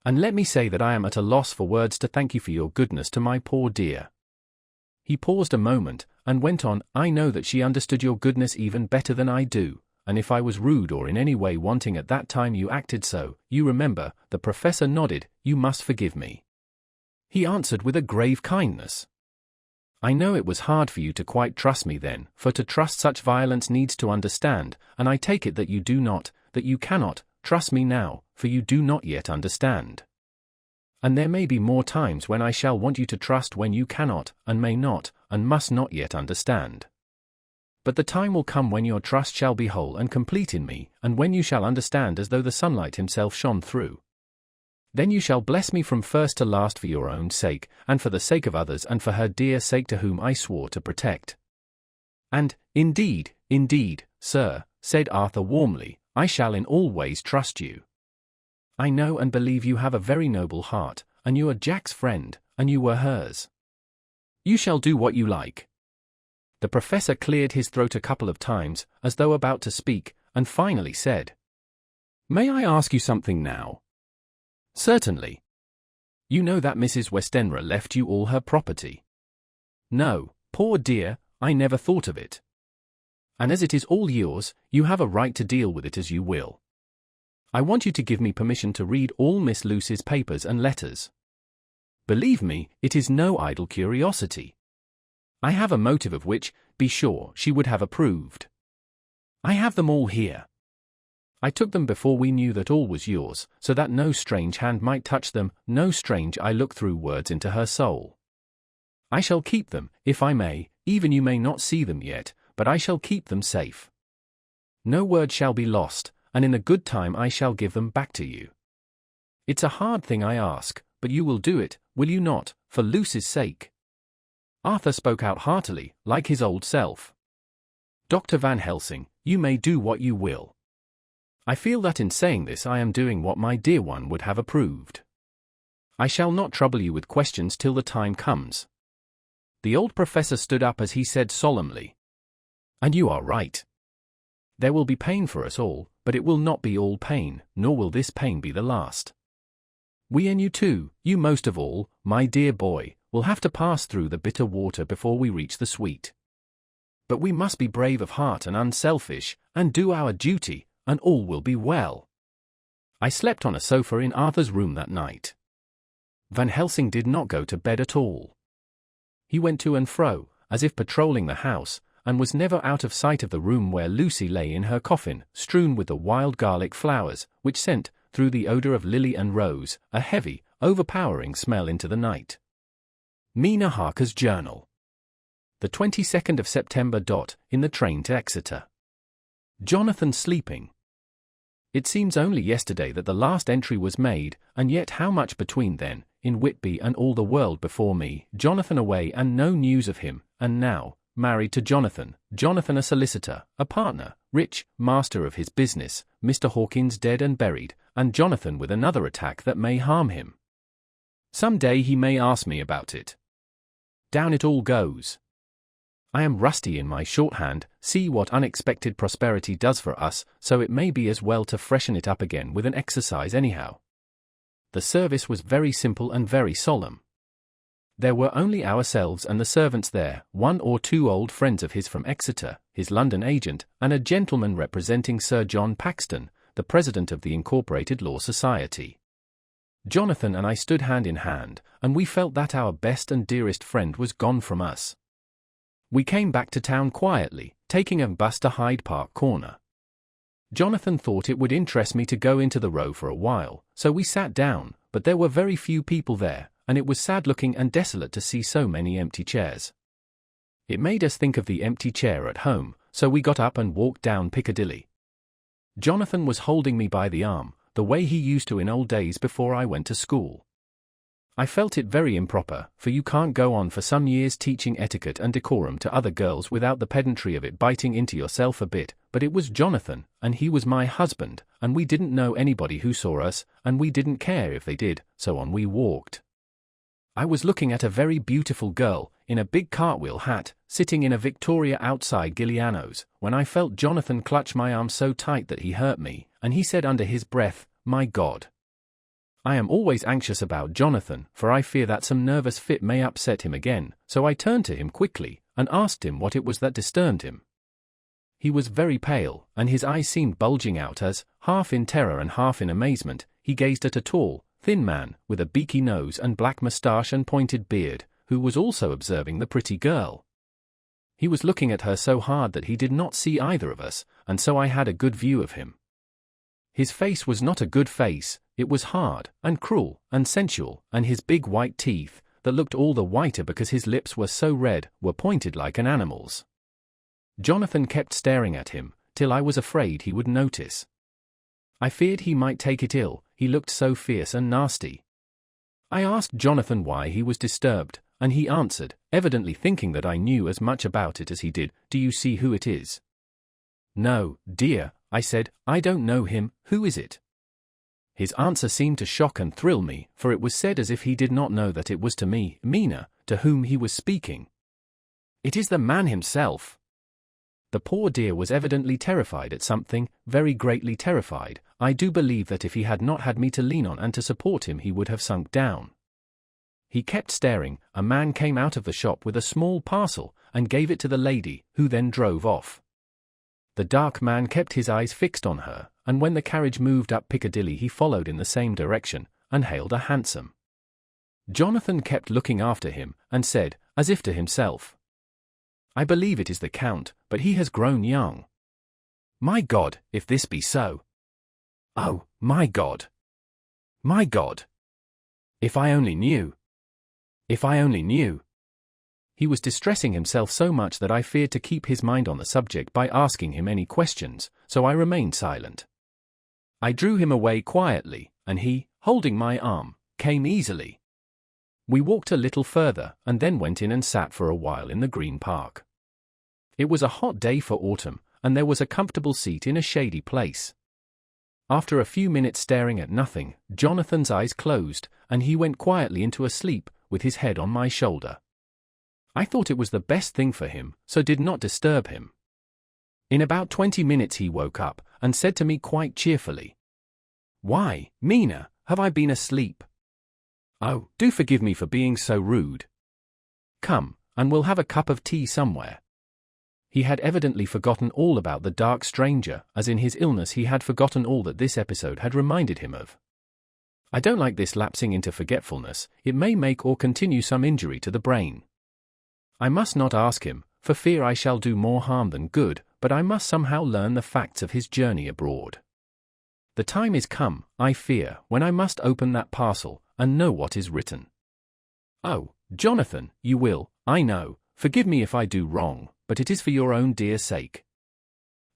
And let me say that I am at a loss for words to thank you for your goodness to my poor dear." He paused a moment, and went on, "I know that she understood your goodness even better than I do, and if I was rude or in any way wanting at that time you acted so, you remember," the professor nodded, "you must forgive me." He answered with a grave kindness, "I know it was hard for you to quite trust me then, for to trust such violence needs to understand, and I take it that you do not, that you cannot, trust me now, for you do not yet understand. And there may be more times when I shall want you to trust when you cannot, and may not, and must not yet understand. But the time will come when your trust shall be whole and complete in me, and when you shall understand as though the sunlight himself shone through. Then you shall bless me from first to last for your own sake, and for the sake of others and for her dear sake to whom I swore to protect. And, indeed, sir," said Arthur warmly, "I shall in all ways trust you. I know and believe you have a very noble heart, and you are Jack's friend, and you were hers. You shall do what you like." The professor cleared his throat a couple of times, as though about to speak, and finally said, "May I ask you something now?" "Certainly. You know that Mrs. Westenra left you all her property?" "No, poor dear, I never thought of it." "And as it is all yours, you have a right to deal with it as you will. I want you to give me permission to read all Miss Lucy's papers and letters. Believe me, it is no idle curiosity. I have a motive of which, be sure, she would have approved. I have them all here. I took them before we knew that all was yours, so that no strange hand might touch them, no strange eye look through words into her soul. I shall keep them, if I may, even you may not see them yet, but I shall keep them safe. No word shall be lost, and in a good time I shall give them back to you. It's a hard thing I ask, but you will do it, will you not, for Lucy's sake?" Arthur spoke out heartily, like his old self. "Dr. Van Helsing, you may do what you will. I feel that in saying this I am doing what my dear one would have approved. I shall not trouble you with questions till the time comes." The old professor stood up as he said solemnly, "And you are right. There will be pain for us all, but it will not be all pain, nor will this pain be the last. We and you too, you most of all, my dear boy, will have to pass through the bitter water before we reach the sweet. But we must be brave of heart and unselfish, and do our duty, and all will be well." I slept on a sofa in Arthur's room that night. Van Helsing did not go to bed at all. He went to and fro, as if patrolling the house, and was never out of sight of the room where Lucy lay in her coffin, strewn with the wild garlic flowers, which sent, through the odor of lily and rose, a heavy, overpowering smell into the night. Mina Harker's Journal. The 22nd of September. In the train to Exeter. Jonathan sleeping. It seems only yesterday that the last entry was made, and yet how much between then, in Whitby and all the world before me, Jonathan away and no news of him, and now, married to Jonathan a solicitor, a partner, rich, master of his business, Mr. Hawkins dead and buried, and Jonathan with another attack that may harm him. Some day he may ask me about it. Down it all goes. I am rusty in my shorthand, see what unexpected prosperity does for us, so it may be as well to freshen it up again with an exercise anyhow. The service was very simple and very solemn. There were only ourselves and the servants there, one or two old friends of his from Exeter, his London agent, and a gentleman representing Sir John Paxton, the president of the Incorporated Law Society. Jonathan and I stood hand in hand, and we felt that our best and dearest friend was gone from us. We came back to town quietly, taking a bus to Hyde Park Corner. Jonathan thought it would interest me to go into the Row for a while, so we sat down, but there were very few people there, and it was sad-looking and desolate to see so many empty chairs. It made us think of the empty chair at home, so we got up and walked down Piccadilly. Jonathan was holding me by the arm, the way he used to in old days before I went to school. I felt it very improper, for you can't go on for some years teaching etiquette and decorum to other girls without the pedantry of it biting into yourself a bit, but it was Jonathan, and he was my husband, and we didn't know anybody who saw us, and we didn't care if they did, so on we walked. I was looking at a very beautiful girl, in a big cartwheel hat, sitting in a Victoria outside Giuliano's, when I felt Jonathan clutch my arm so tight that he hurt me, and he said under his breath, "My God." I am always anxious about Jonathan, for I fear that some nervous fit may upset him again, so I turned to him quickly, and asked him what it was that disturbed him. He was very pale, and his eyes seemed bulging out as, half in terror and half in amazement, he gazed at a tall, thin man, with a beaky nose and black moustache and pointed beard, who was also observing the pretty girl. He was looking at her so hard that he did not see either of us, and so I had a good view of him. His face was not a good face, it was hard, and cruel, and sensual, and his big white teeth, that looked all the whiter because his lips were so red, were pointed like an animal's. Jonathan kept staring at him, till I was afraid he would notice. I feared he might take it ill, he looked so fierce and nasty. I asked Jonathan why he was disturbed, and he answered, evidently thinking that I knew as much about it as he did, "Do you see who it is?" "No, dear," I said, "I don't know him, who is it?" His answer seemed to shock and thrill me, for it was said as if he did not know that it was to me, Mina, to whom he was speaking. "It is the man himself." The poor dear was evidently terrified at something, very greatly terrified. I do believe that if he had not had me to lean on and to support him he would have sunk down. He kept staring. A man came out of the shop with a small parcel, and gave it to the lady, who then drove off. The dark man kept his eyes fixed on her, and when the carriage moved up Piccadilly he followed in the same direction, and hailed a hansom. Jonathan kept looking after him, and said, as if to himself, "I believe it is the Count, but he has grown young. My God, if this be so! Oh, my God! My God! If I only knew! If I only knew!" He was distressing himself so much that I feared to keep his mind on the subject by asking him any questions, so I remained silent. I drew him away quietly, and he, holding my arm, came easily. We walked a little further, and then went in and sat for a while in the Green Park. It was a hot day for autumn, and there was a comfortable seat in a shady place. After a few minutes staring at nothing, Jonathan's eyes closed, and he went quietly into a sleep, with his head on my shoulder. I thought it was the best thing for him, so did not disturb him. In about 20 minutes he woke up, and said to me quite cheerfully, "Why, Mina, have I been asleep? Oh, do forgive me for being so rude. Come, and we'll have a cup of tea somewhere." He had evidently forgotten all about the dark stranger, as in his illness he had forgotten all that this episode had reminded him of. I don't like this lapsing into forgetfulness, it may make or continue some injury to the brain. I must not ask him, for fear I shall do more harm than good, but I must somehow learn the facts of his journey abroad. The time is come, I fear, when I must open that parcel, and know what is written. Oh, Jonathan, you will, I know, forgive me if I do wrong, but it is for your own dear sake.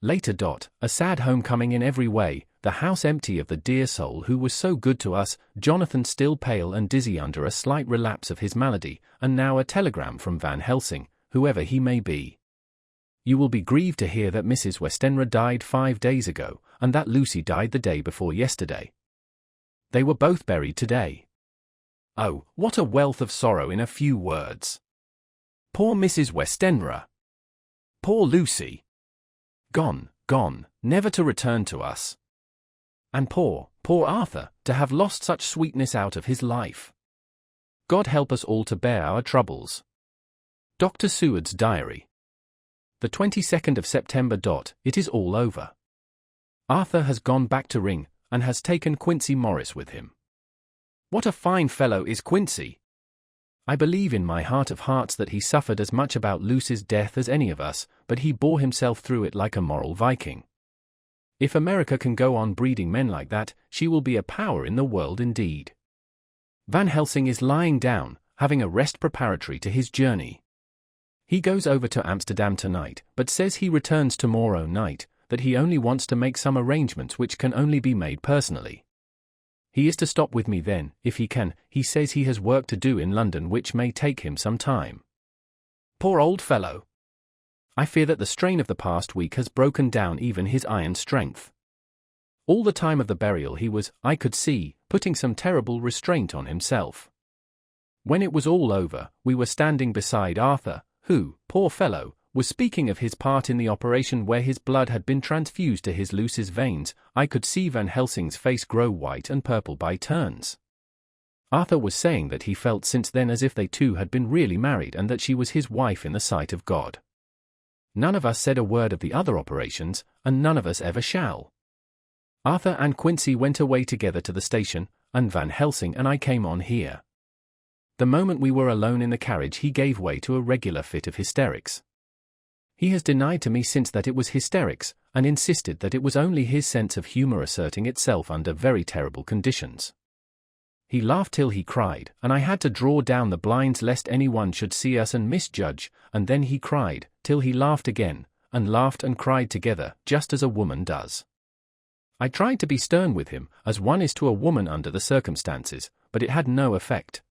Later. A sad homecoming in every way, the house empty of the dear soul who was so good to us, Jonathan still pale and dizzy under a slight relapse of his malady, and now a telegram from Van Helsing, whoever he may be. You will be grieved to hear that Mrs. Westenra died 5 days ago, and that Lucy died the day before yesterday. They were both buried today. Oh, what a wealth of sorrow in a few words. Poor Mrs. Westenra. Poor Lucy. Gone, gone, never to return to us. And poor Arthur, to have lost such sweetness out of his life. God help us all to bear our troubles. Dr. Seward's Diary. The 22nd of September. It is all over. Arthur has gone back to Ring, and has taken Quincy Morris with him. What a fine fellow is Quincy! I believe in my heart of hearts that he suffered as much about Lucy's death as any of us, but he bore himself through it like a moral Viking. If America can go on breeding men like that, she will be a power in the world indeed. Van Helsing is lying down, having a rest preparatory to his journey. He goes over to Amsterdam tonight, but says he returns tomorrow night, that he only wants to make some arrangements which can only be made personally. He is to stop with me then, if he can. He says he has work to do in London which may take him some time. Poor old fellow! I fear that the strain of the past week has broken down even his iron strength. All the time of the burial he was, I could see, putting some terrible restraint on himself. When it was all over, we were standing beside Arthur, who, poor fellow, was speaking of his part in the operation where his blood had been transfused to his Lucy's veins. I could see Van Helsing's face grow white and purple by turns. Arthur was saying that he felt since then as if they two had been really married and that she was his wife in the sight of God. None of us said a word of the other operations, and none of us ever shall. Arthur and Quincy went away together to the station, and Van Helsing and I came on here. The moment we were alone in the carriage he gave way to a regular fit of hysterics. He has denied to me since that it was hysterics, and insisted that it was only his sense of humor asserting itself under very terrible conditions. He laughed till he cried, and I had to draw down the blinds lest anyone should see us and misjudge, and then he cried, till he laughed again, and laughed and cried together, just as a woman does. I tried to be stern with him, as one is to a woman under the circumstances, but it had no effect.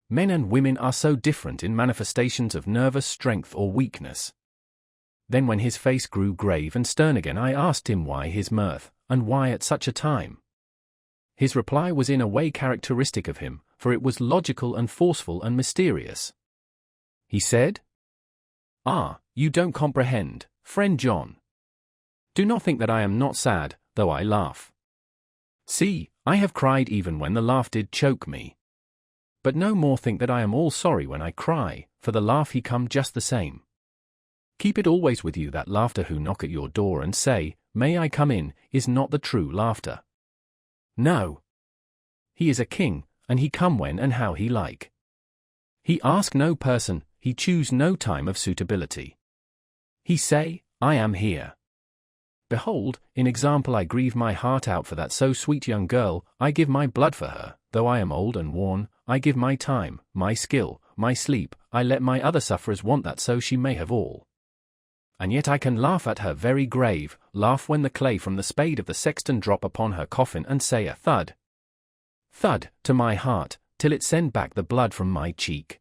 Men and women are so different in manifestations of nervous strength or weakness. Then when his face grew grave and stern again I asked him why his mirth, and why at such a time. His reply was in a way characteristic of him, for it was logical and forceful and mysterious. He said, "Ah, you don't comprehend, friend John. Do not think that I am not sad, though I laugh. See, I have cried even when the laugh did choke me. But no more think that I am all sorry when I cry, for the laugh he come just the same. Keep it always with you that laughter who knock at your door and say, 'May I come in,' is not the true laughter. No. He is a king, and he come when and how he like. He ask no person, he choose no time of suitability. He say, 'I am here.' Behold, in example I grieve my heart out for that so sweet young girl, I give my blood for her, though I am old and worn, I give my time, my skill, my sleep, I let my other sufferers want that so she may have all. And yet I can laugh at her very grave, laugh when the clay from the spade of the sexton drop upon her coffin and say a thud, thud, to my heart, till it send back the blood from my cheek.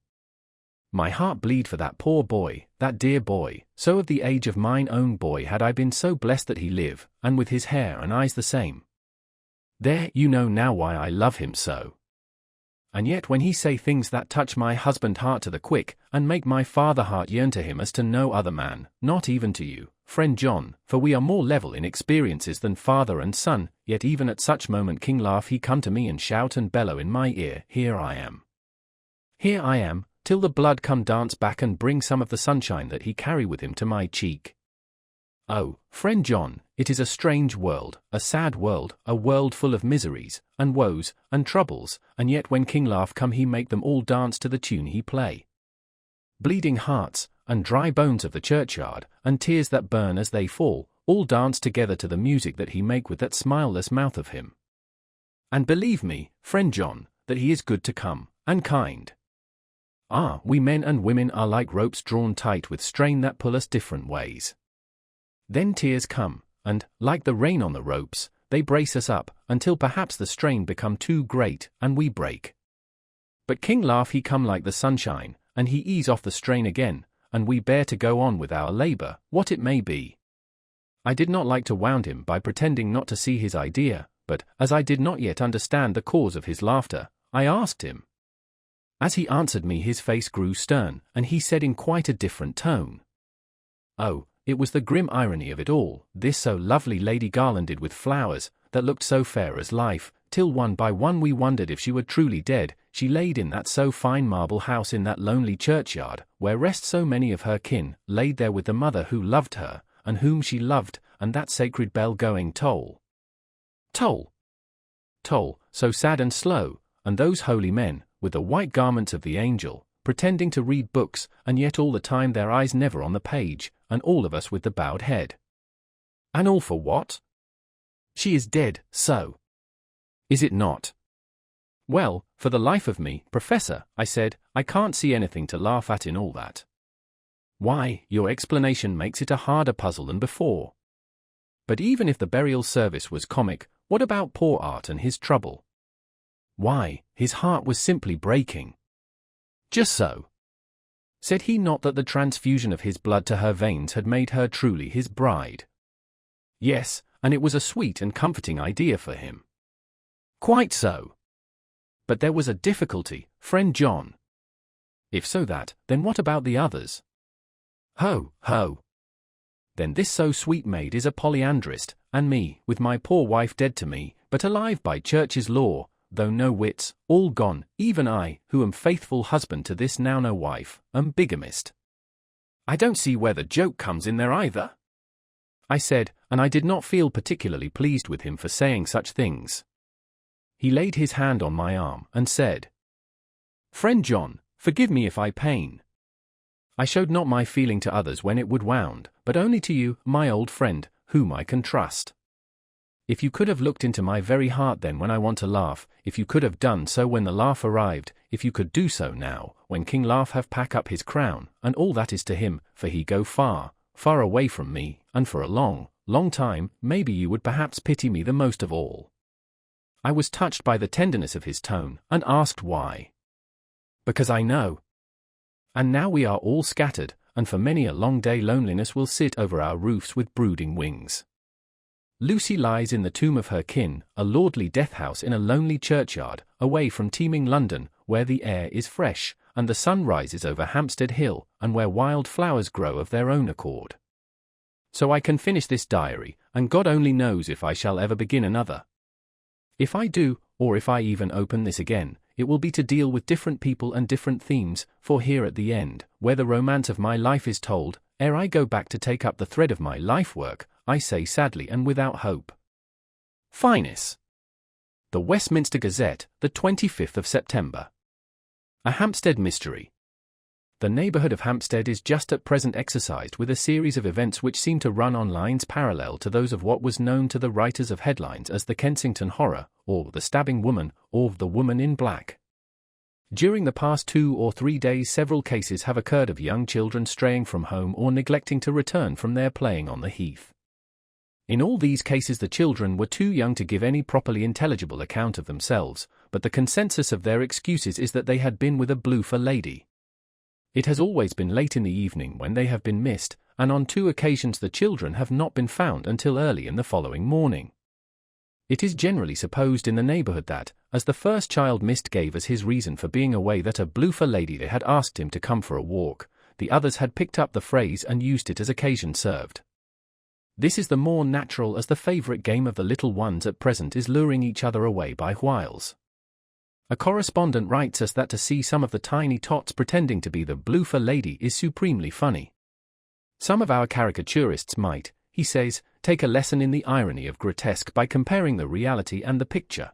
My heart bleed for that poor boy, that dear boy, so of the age of mine own boy had I been so blessed that he live, and with his hair and eyes the same. There you know now why I love him so. And yet when he say things that touch my husband heart to the quick, and make my father heart yearn to him as to no other man, not even to you, friend John, for we are more level in experiences than father and son, yet even at such moment King laugh he come to me and shout and bellow in my ear, here I am. Here I am, till the blood come dance back and bring some of the sunshine that he carry with him to my cheek. Oh, friend John, it is a strange world, a sad world, a world full of miseries, and woes, and troubles, and yet when King laugh come he make them all dance to the tune he play. Bleeding hearts, and dry bones of the churchyard, and tears that burn as they fall, all dance together to the music that he make with that smileless mouth of him. And believe me, friend John, that he is good to come, and kind. Ah, we men and women are like ropes drawn tight with strain that pull us different ways. Then tears come, and, like the rain on the ropes, they brace us up, until perhaps the strain become too great, and we break. But King laugh he come like the sunshine, and he ease off the strain again, and we bear to go on with our labor, what it may be. I did not like to wound him by pretending not to see his idea, but, as I did not yet understand the cause of his laughter, I asked him. As he answered me his face grew stern, and he said in quite a different tone. Oh, it was the grim irony of it all, this so lovely lady garlanded with flowers, that looked so fair as life, till one by one we wondered if she were truly dead, she laid in that so fine marble house in that lonely churchyard, where rest so many of her kin, laid there with the mother who loved her, and whom she loved, and that sacred bell going toll. Toll. Toll, so sad and slow, and those holy men, with the white garments of the angel, pretending to read books, and yet all the time their eyes never on the page, and all of us with the bowed head. And all for what? She is dead, so. Is it not? Well, for the life of me, Professor, I said, I can't see anything to laugh at in all that. Why, your explanation makes it a harder puzzle than before. But even if the burial service was comic, what about poor Art and his trouble? Why, his heart was simply breaking. Just so. Said he not that the transfusion of his blood to her veins had made her truly his bride? Yes, and it was a sweet and comforting idea for him. Quite so. But there was a difficulty, friend John. If so that, then what about the others? Ho, ho. Then this so sweet maid is a polyandrist, and me, with my poor wife dead to me, but alive by church's law, though no wits, all gone, even I, who am faithful husband to this now no wife, am bigamist. I don't see where the joke comes in there either. I said, and I did not feel particularly pleased with him for saying such things. He laid his hand on my arm and said, Friend John, forgive me if I pain. I showed not my feeling to others when it would wound, but only to you, my old friend, whom I can trust. If you could have looked into my very heart then when I want to laugh, if you could have done so when the laugh arrived, if you could do so now, when King Laugh have pack up his crown, and all that is to him, for he go far, far away from me, and for a long, long time, maybe you would perhaps pity me the most of all. I was touched by the tenderness of his tone, and asked why. Because I know. And now we are all scattered, and for many a long day loneliness will sit over our roofs with brooding wings. Lucy lies in the tomb of her kin, a lordly death-house in a lonely churchyard, away from teeming London, where the air is fresh, and the sun rises over Hampstead Hill, and where wild flowers grow of their own accord. So I can finish this diary, and God only knows if I shall ever begin another. If I do, or if I even open this again, it will be to deal with different people and different themes, for here at the end, where the romance of my life is told, ere I go back to take up the thread of my life work, I say sadly and without hope. Finis. The Westminster Gazette, the 25th of September. A Hampstead Mystery. The neighbourhood of Hampstead is just at present exercised with a series of events which seem to run on lines parallel to those of what was known to the writers of headlines as the Kensington Horror, or the Stabbing Woman, or the Woman in Black. During the past 2 or 3 days several cases have occurred of young children straying from home or neglecting to return from their playing on the heath. In all these cases the children were too young to give any properly intelligible account of themselves, but the consensus of their excuses is that they had been with a bloofer lady. It has always been late in the evening when they have been missed, and on 2 occasions the children have not been found until early in the following morning. It is generally supposed in the neighborhood that, as the first child missed gave as his reason for being away that a bloofer lady had asked him to come for a walk, the others had picked up the phrase and used it as occasion served. This is the more natural as the favorite game of the little ones at present is luring each other away by whiles. A correspondent writes us that to see some of the tiny tots pretending to be the bloofer lady is supremely funny. Some of our caricaturists might, he says, take a lesson in the irony of grotesque by comparing the reality and the picture.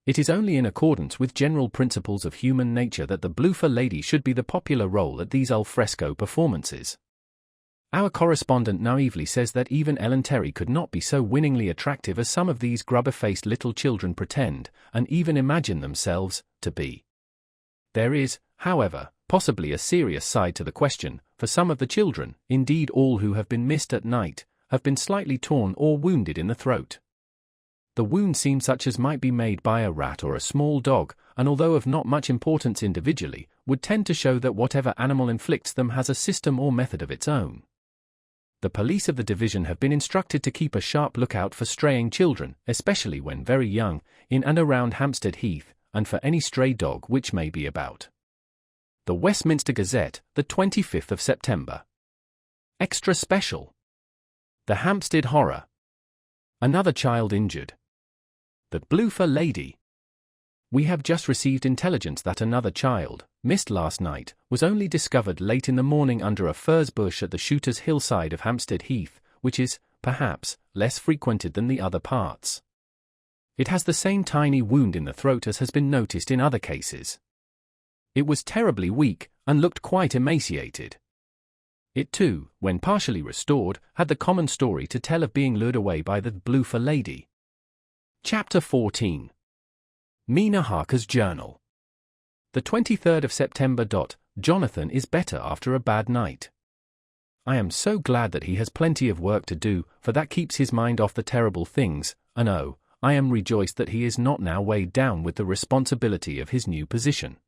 It is only in accordance with general principles of human nature that the bloofer lady should be the popular role at these al fresco performances. Our correspondent naively says that even Ellen Terry could not be so winningly attractive as some of these grubber-faced little children pretend, and even imagine themselves, to be. There is, however, possibly a serious side to the question, for some of the children, indeed all who have been missed at night, have been slightly torn or wounded in the throat. The wound seems such as might be made by a rat or a small dog, and although of not much importance individually, would tend to show that whatever animal inflicts them has a system or method of its own. The police of the division have been instructed to keep a sharp lookout for straying children, especially when very young, in and around Hampstead Heath, and for any stray dog which may be about. The Westminster Gazette, the 25th of September. Extra Special. The Hampstead Horror. Another child injured. The bloofer lady. We have just received intelligence that another child, missed last night, was only discovered late in the morning under a furze bush at the Shooter's Hillside of Hampstead Heath, which is, perhaps, less frequented than the other parts. It has the same tiny wound in the throat as has been noticed in other cases. It was terribly weak, and looked quite emaciated. It too, when partially restored, had the common story to tell of being lured away by the bloofer lady. Chapter 14. Mina Harker's Journal. The 23rd of September. Jonathan is better after a bad night. I am so glad that he has plenty of work to do, for that keeps his mind off the terrible things, and oh, I am rejoiced that he is not now weighed down with the responsibility of his new position.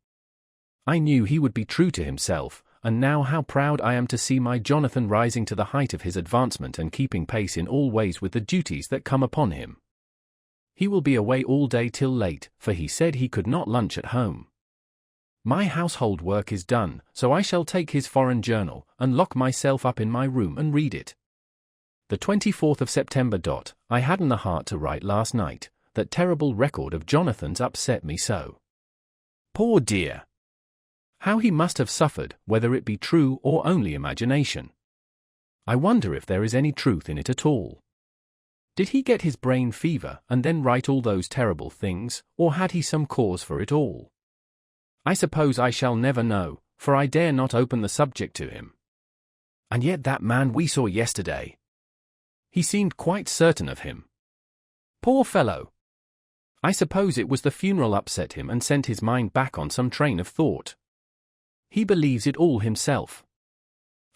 I knew he would be true to himself, and now how proud I am to see my Jonathan rising to the height of his advancement and keeping pace in all ways with the duties that come upon him. He will be away all day till late, for he said he could not lunch at home. My household work is done, so I shall take his foreign journal, and lock myself up in my room and read it. The 24th of September. I hadn't the heart to write last night, that terrible record of Jonathan's upset me so. Poor dear! How he must have suffered, whether it be true or only imagination. I wonder if there is any truth in it at all. Did he get his brain fever and then write all those terrible things, or had he some cause for it all? I suppose I shall never know, for I dare not open the subject to him. And yet that man we saw yesterday. He seemed quite certain of him. Poor fellow! I suppose it was the funeral upset him and sent his mind back on some train of thought. He believes it all himself.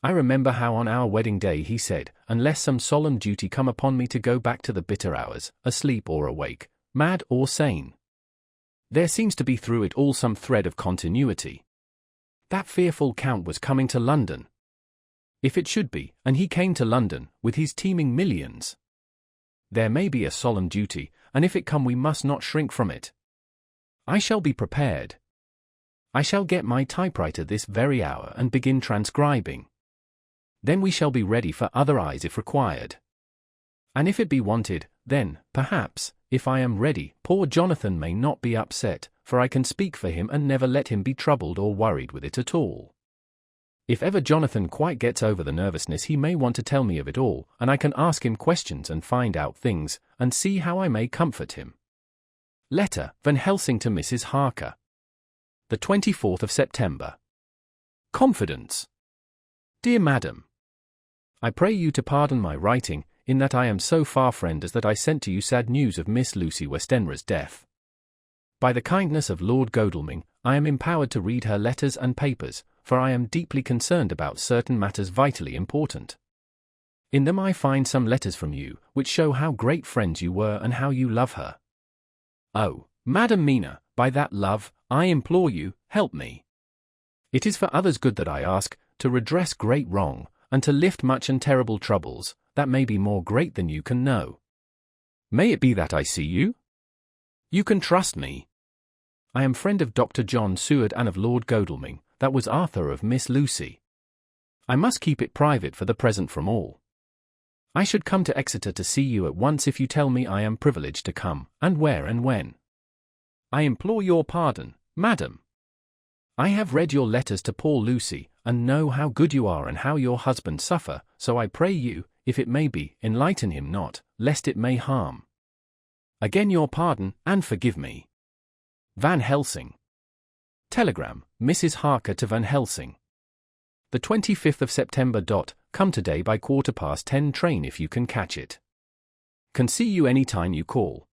I remember how on our wedding day he said, unless some solemn duty come upon me to go back to the bitter hours, asleep or awake, mad or sane. There seems to be through it all some thread of continuity. That fearful Count was coming to London. If it should be, and he came to London, with his teeming millions. There may be a solemn duty, and if it come we must not shrink from it. I shall be prepared. I shall get my typewriter this very hour and begin transcribing. Then we shall be ready for other eyes if required. And if it be wanted, then, perhaps, if I am ready, poor Jonathan may not be upset, for I can speak for him and never let him be troubled or worried with it at all. If ever Jonathan quite gets over the nervousness he may want to tell me of it all, and I can ask him questions and find out things, and see how I may comfort him. Letter, Van Helsing to Mrs. Harker. The 24th of September. Confidence. Dear Madam, I pray you to pardon my writing, in that I am so far friend as that I sent to you sad news of Miss Lucy Westenra's death. By the kindness of Lord Godalming, I am empowered to read her letters and papers, for I am deeply concerned about certain matters vitally important. In them I find some letters from you, which show how great friends you were and how you love her. Oh, Madam Mina, by that love, I implore you, help me. It is for others' good that I ask, to redress great wrong, and to lift much and terrible troubles, that may be more great than you can know. May it be that I see you? You can trust me. I am friend of Dr. John Seward and of Lord Godalming, that was Arthur of Miss Lucy. I must keep it private for the present from all. I should come to Exeter to see you at once if you tell me I am privileged to come, and where and when. I implore your pardon, madam. I have read your letters to poor Lucy, and know how good you are and how your husband suffer, so I pray you, if it may be, enlighten him not, lest it may harm. Again your pardon, and forgive me. Van Helsing. Telegram, Mrs. Harker to Van Helsing. The 25th of September. Come today by 10:15 train if you can catch it. Can see you any time you call.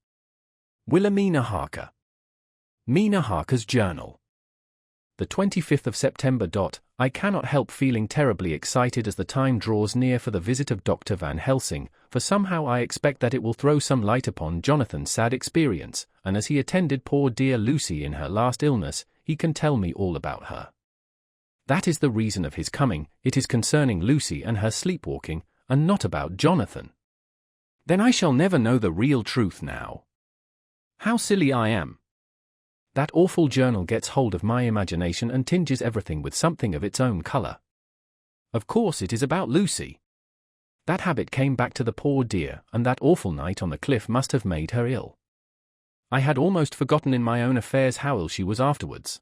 Wilhelmina Harker. Mina Harker's Journal. The 25th of September. I cannot help feeling terribly excited as the time draws near for the visit of Dr. Van Helsing, for somehow I expect that it will throw some light upon Jonathan's sad experience, and as he attended poor dear Lucy in her last illness, he can tell me all about her. That is the reason of his coming. It is concerning Lucy and her sleepwalking, and not about Jonathan. Then I shall never know the real truth now. How silly I am. That awful journal gets hold of my imagination and tinges everything with something of its own color. Of course it is about Lucy. That habit came back to the poor dear, and that awful night on the cliff must have made her ill. I had almost forgotten in my own affairs how ill she was afterwards.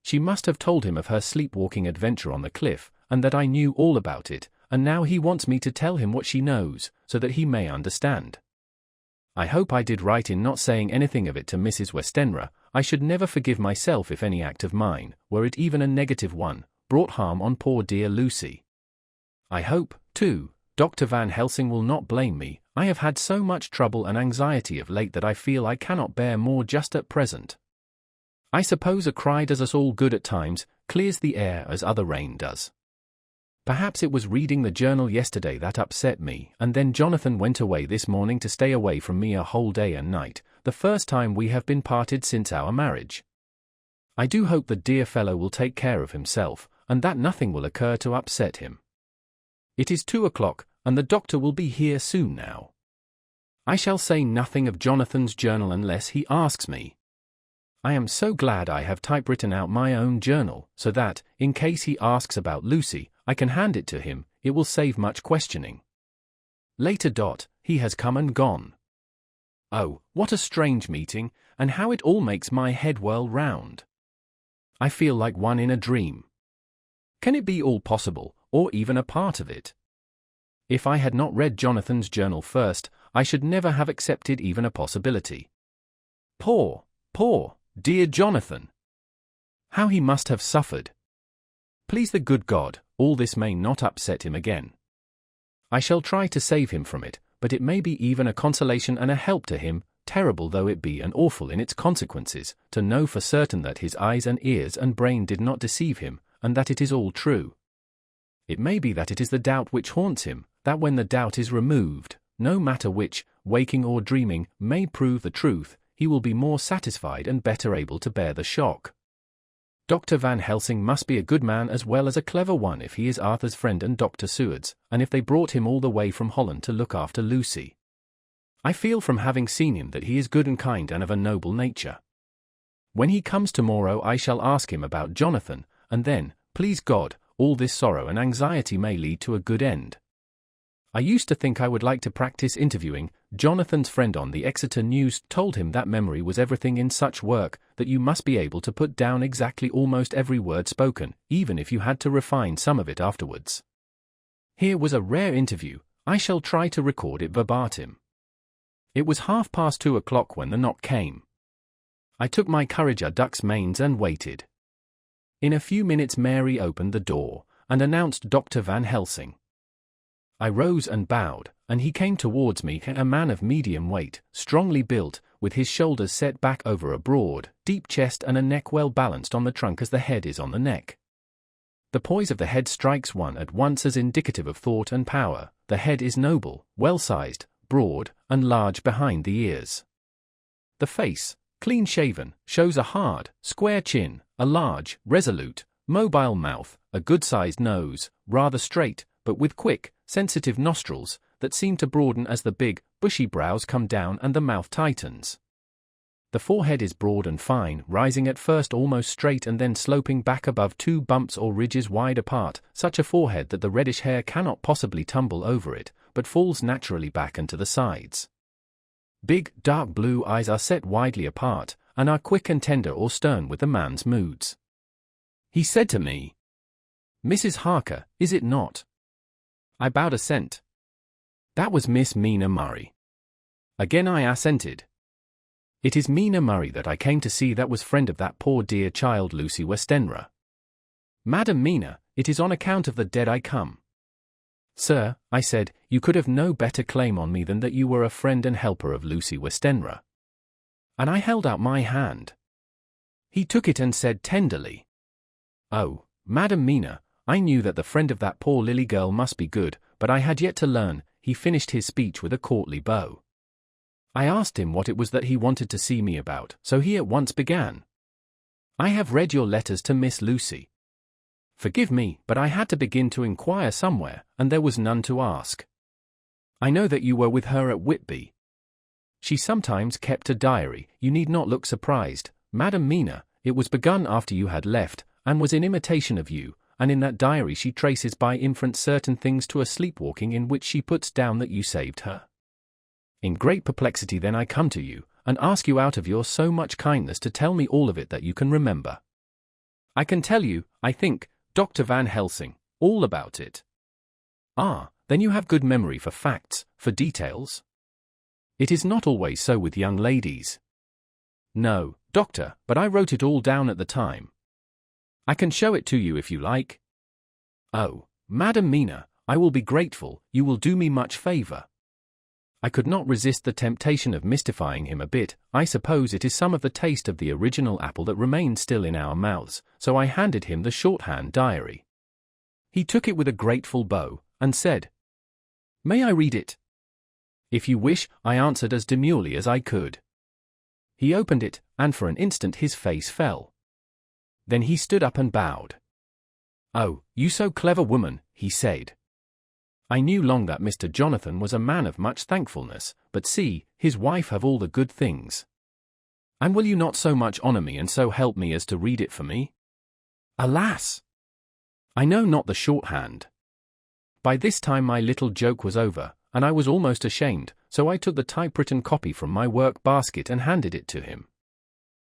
She must have told him of her sleepwalking adventure on the cliff, and that I knew all about it, and now he wants me to tell him what she knows, so that he may understand. I hope I did right in not saying anything of it to Mrs. Westenra. I should never forgive myself if any act of mine, were it even a negative one, brought harm on poor dear Lucy. I hope, too, Dr. Van Helsing will not blame me. I have had so much trouble and anxiety of late that I feel I cannot bear more just at present. I suppose a cry does us all good at times, clears the air as other rain does. Perhaps it was reading the journal yesterday that upset me, and then Jonathan went away this morning to stay away from me a whole day and night, the first time we have been parted since our marriage. I do hope the dear fellow will take care of himself, and that nothing will occur to upset him. It is 2 o'clock, and the doctor will be here soon now. I shall say nothing of Jonathan's journal unless he asks me. I am so glad I have typewritten out my own journal, so that, in case he asks about Lucy, I can hand it to him. It will save much questioning. Later. He has come and gone. Oh, what a strange meeting, and how it all makes my head whirl round. I feel like one in a dream. Can it be all possible, or even a part of it? If I had not read Jonathan's journal first, I should never have accepted even a possibility. Poor, dear Jonathan! How he must have suffered! Please the good God, all this may not upset him again. I shall try to save him from it, but it may be even a consolation and a help to him, terrible though it be and awful in its consequences, to know for certain that his eyes and ears and brain did not deceive him, and that it is all true. It may be that it is the doubt which haunts him, that when the doubt is removed, no matter which, waking or dreaming, may prove the truth, he will be more satisfied and better able to bear the shock. Dr. Van Helsing must be a good man as well as a clever one if he is Arthur's friend and Dr. Seward's, and if they brought him all the way from Holland to look after Lucy. I feel from having seen him that he is good and kind and of a noble nature. When he comes tomorrow I shall ask him about Jonathan, and then, please God, all this sorrow and anxiety may lead to a good end. I used to think I would like to practice interviewing. Jonathan's friend on the Exeter News told him that memory was everything in such work, that you must be able to put down exactly almost every word spoken, even if you had to refine some of it afterwards. Here was a rare interview. I shall try to record it verbatim. It was 2:30 o'clock when the knock came. I took my courage a duck's manes and waited. In a few minutes Mary opened the door, and announced Dr. Van Helsing. I rose and bowed, and he came towards me, a man of medium weight, strongly built, with his shoulders set back over a broad, deep chest and a neck well balanced on the trunk as the head is on the neck. The poise of the head strikes one at once as indicative of thought and power. The head is noble, well-sized, broad, and large behind the ears. The face, clean-shaven, shows a hard, square chin, a large, resolute, mobile mouth, a good-sized nose, rather straight, but with quick, sensitive nostrils that seem to broaden as the big, bushy brows come down and the mouth tightens. The forehead is broad and fine, rising at first almost straight and then sloping back above two bumps or ridges wide apart, such a forehead that the reddish hair cannot possibly tumble over it, but falls naturally back and to the sides. Big, dark blue eyes are set widely apart, and are quick and tender or stern with the man's moods. He said to me, "Mrs. Harker, is it not?" I bowed assent. "That was Miss Mina Murray." Again I assented. "It is Mina Murray that I came to see, that was friend of that poor dear child Lucy Westenra." "Madam Mina, it is on account of the dead I come." "Sir," I said, "you could have no better claim on me than that you were a friend and helper of Lucy Westenra." And I held out my hand. He took it and said tenderly, "Oh, Madam Mina, I knew that the friend of that poor Lily girl must be good, but I had yet to learn." He finished his speech with a courtly bow. I asked him what it was that he wanted to see me about, so he at once began. "I have read your letters to Miss Lucy. Forgive me, but I had to begin to inquire somewhere, and there was none to ask. I know that you were with her at Whitby. She sometimes kept a diary. You need not look surprised, Madam Mina, it was begun after you had left, and was in imitation of you, and in that diary she traces by inference certain things to a sleepwalking in which she puts down that you saved her. In great perplexity then I come to you, and ask you out of your so much kindness to tell me all of it that you can remember. I can tell you, I think, Dr. Van Helsing, all about it." "Ah, then you have good memory for facts, for details?" "It is not always so with young ladies." "No, doctor, but I wrote it all down at the time. I can show it to you if you like." "Oh, Madam Mina, I will be grateful, you will do me much favor." I could not resist the temptation of mystifying him a bit. I suppose it is some of the taste of the original apple that remains still in our mouths, so I handed him the shorthand diary. He took it with a grateful bow, and said, "May I read it?" "If you wish," I answered as demurely as I could. He opened it, and for an instant his face fell. Then he stood up and bowed. "Oh, you so clever woman," he said. I knew long that Mr. Jonathan was a man of much thankfulness, but see, his wife have all the good things. "And will you not so much honor me and so help me as to read it for me?" "Alas! I know not the shorthand." By this time my little joke was over, and I was almost ashamed, so I took the typewritten copy from my work basket and handed it to him.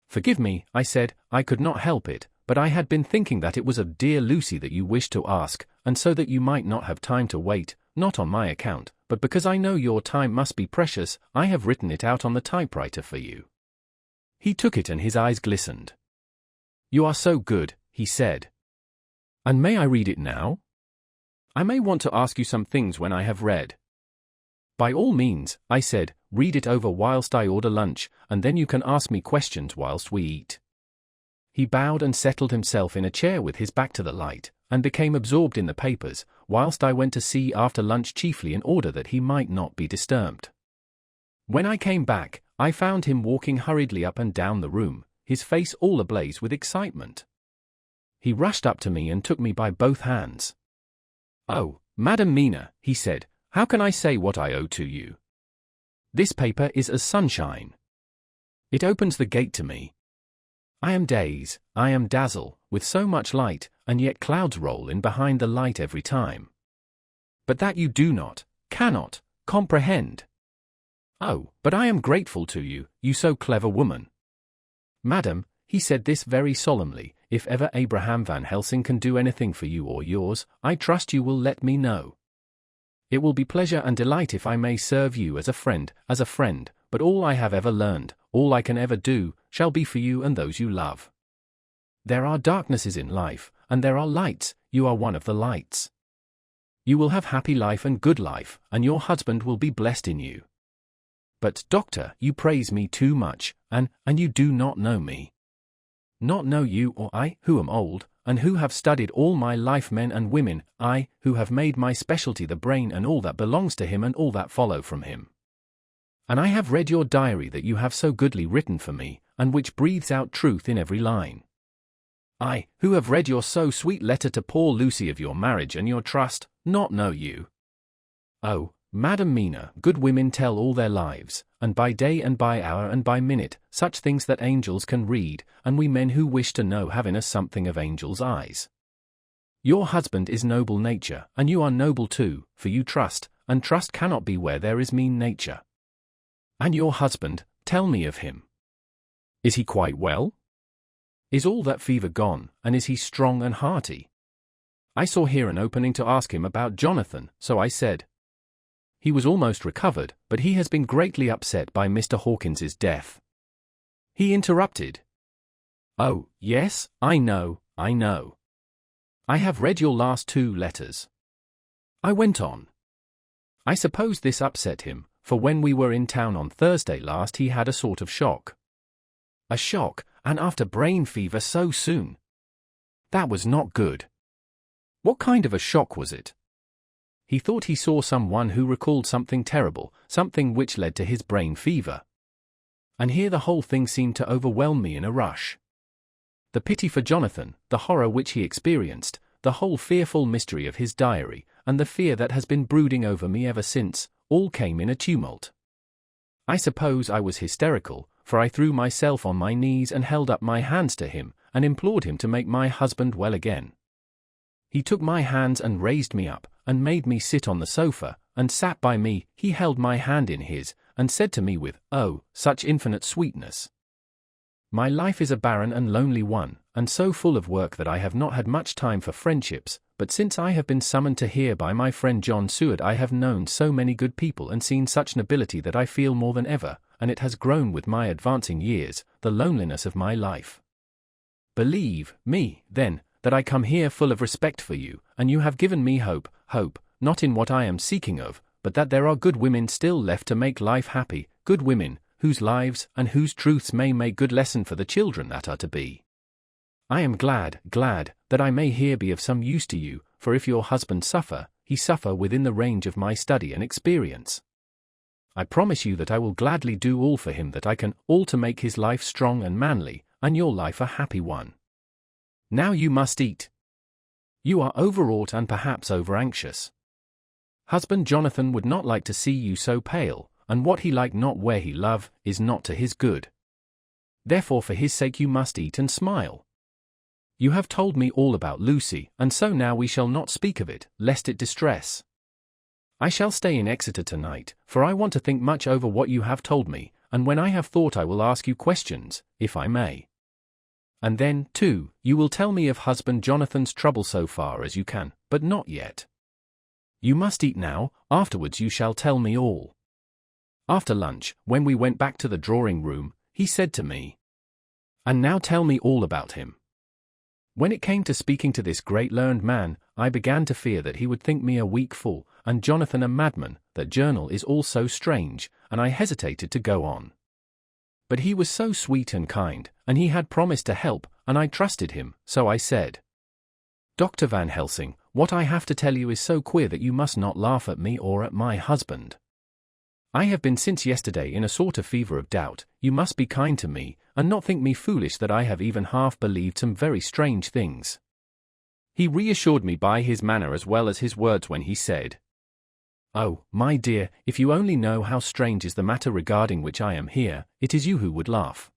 "Forgive me," I said, "I could not help it, but I had been thinking that it was of dear Lucy that you wished to ask, and so that you might not have time to wait, not on my account, but because I know your time must be precious, I have written it out on the typewriter for you." He took it and his eyes glistened. "You are so good," he said. "And may I read it now? I may want to ask you some things when I have read." "By all means," I said, "read it over whilst I order lunch, and then you can ask me questions whilst we eat." He bowed and settled himself in a chair with his back to the light, and became absorbed in the papers, whilst I went to see after lunch chiefly in order that he might not be disturbed. When I came back, I found him walking hurriedly up and down the room, his face all ablaze with excitement. He rushed up to me and took me by both hands. "Oh, Madam Mina," he said, "how can I say what I owe to you? This paper is as sunshine. It opens the gate to me. I am daze, I am dazzle, with so much light, and yet clouds roll in behind the light every time. But that you do not, cannot, comprehend. Oh, but I am grateful to you, you so clever woman. Madam," he said this very solemnly, "if ever Abraham Van Helsing can do anything for you or yours, I trust you will let me know. It will be pleasure and delight if I may serve you as a friend, but all I have ever learned, all I can ever do, shall be for you and those you love. There are darknesses in life, and there are lights, you are one of the lights. You will have happy life and good life, and your husband will be blessed in you. But, doctor, you praise me too much, and you do not know me. Not know you or I, who am old, and who have studied all my life men and women, I, who have made my specialty the brain and all that belongs to him and all that follow from him. And I have read your diary that you have so goodly written for me, and which breathes out truth in every line. I, who have read your so sweet letter to poor Lucy of your marriage and your trust, not know you. Oh, Madam Mina, good women tell all their lives, and by day and by hour and by minute, such things that angels can read, and we men who wish to know have in us something of angels' eyes. Your husband is noble nature, and you are noble too, for you trust, and trust cannot be where there is mean nature. And your husband, tell me of him. Is he quite well? Is all that fever gone, and is he strong and hearty? I saw here an opening to ask him about Jonathan, so I said. He was almost recovered, but he has been greatly upset by Mr. Hawkins's death. He interrupted. Oh, yes, I know. I have read your last 2 letters. I went on. I suppose this upset him, for when we were in town on Thursday last he had a sort of shock. A shock, and after brain fever so soon. That was not good. What kind of a shock was it? He thought he saw someone who recalled something terrible, something which led to his brain fever. And here the whole thing seemed to overwhelm me in a rush. The pity for Jonathan, the horror which he experienced, the whole fearful mystery of his diary, and the fear that has been brooding over me ever since, all came in a tumult. I suppose I was hysterical, for I threw myself on my knees and held up my hands to him, and implored him to make my husband well again. He took my hands and raised me up, and made me sit on the sofa, and sat by me. He held my hand in his, and said to me with, oh, such infinite sweetness, my life is a barren and lonely one, and so full of work that I have not had much time for friendships, but since I have been summoned to here by my friend John Seward I have known so many good people and seen such nobility that I feel more than ever, and it has grown with my advancing years, the loneliness of my life. Believe me, then, that I come here full of respect for you, and you have given me hope, not in what I am seeking of, but that there are good women still left to make life happy, good women, whose lives and whose truths may make good lesson for the children that are to be. I am glad that I may here be of some use to you, for if your husband suffer, he suffer within the range of my study and experience. I promise you that I will gladly do all for him that I can, all to make his life strong and manly, and your life a happy one. Now you must eat. You are overwrought and perhaps over-anxious. Husband Jonathan would not like to see you so pale, and what he like not where he love, is not to his good. Therefore for his sake you must eat and smile. You have told me all about Lucy, and so now we shall not speak of it, lest it distress. I shall stay in Exeter tonight, for I want to think much over what you have told me, and when I have thought I will ask you questions, if I may. And then, too, you will tell me of husband Jonathan's trouble so far as you can, but not yet. You must eat now, afterwards you shall tell me all. After lunch, when we went back to the drawing-room, he said to me, "And now tell me all about him." When it came to speaking to this great learned man, I began to fear that he would think me a weak fool, and Jonathan a madman, that journal is all so strange, and I hesitated to go on. But he was so sweet and kind, and he had promised to help, and I trusted him, so I said, "Dr. Van Helsing, what I have to tell you is so queer that you must not laugh at me or at my husband. I have been since yesterday in a sort of fever of doubt. You must be kind to me, and not think me foolish that I have even half believed some very strange things." He reassured me by his manner as well as his words when he said, "Oh, my dear, if you only know how strange is the matter regarding which I am here, it is you who would laugh.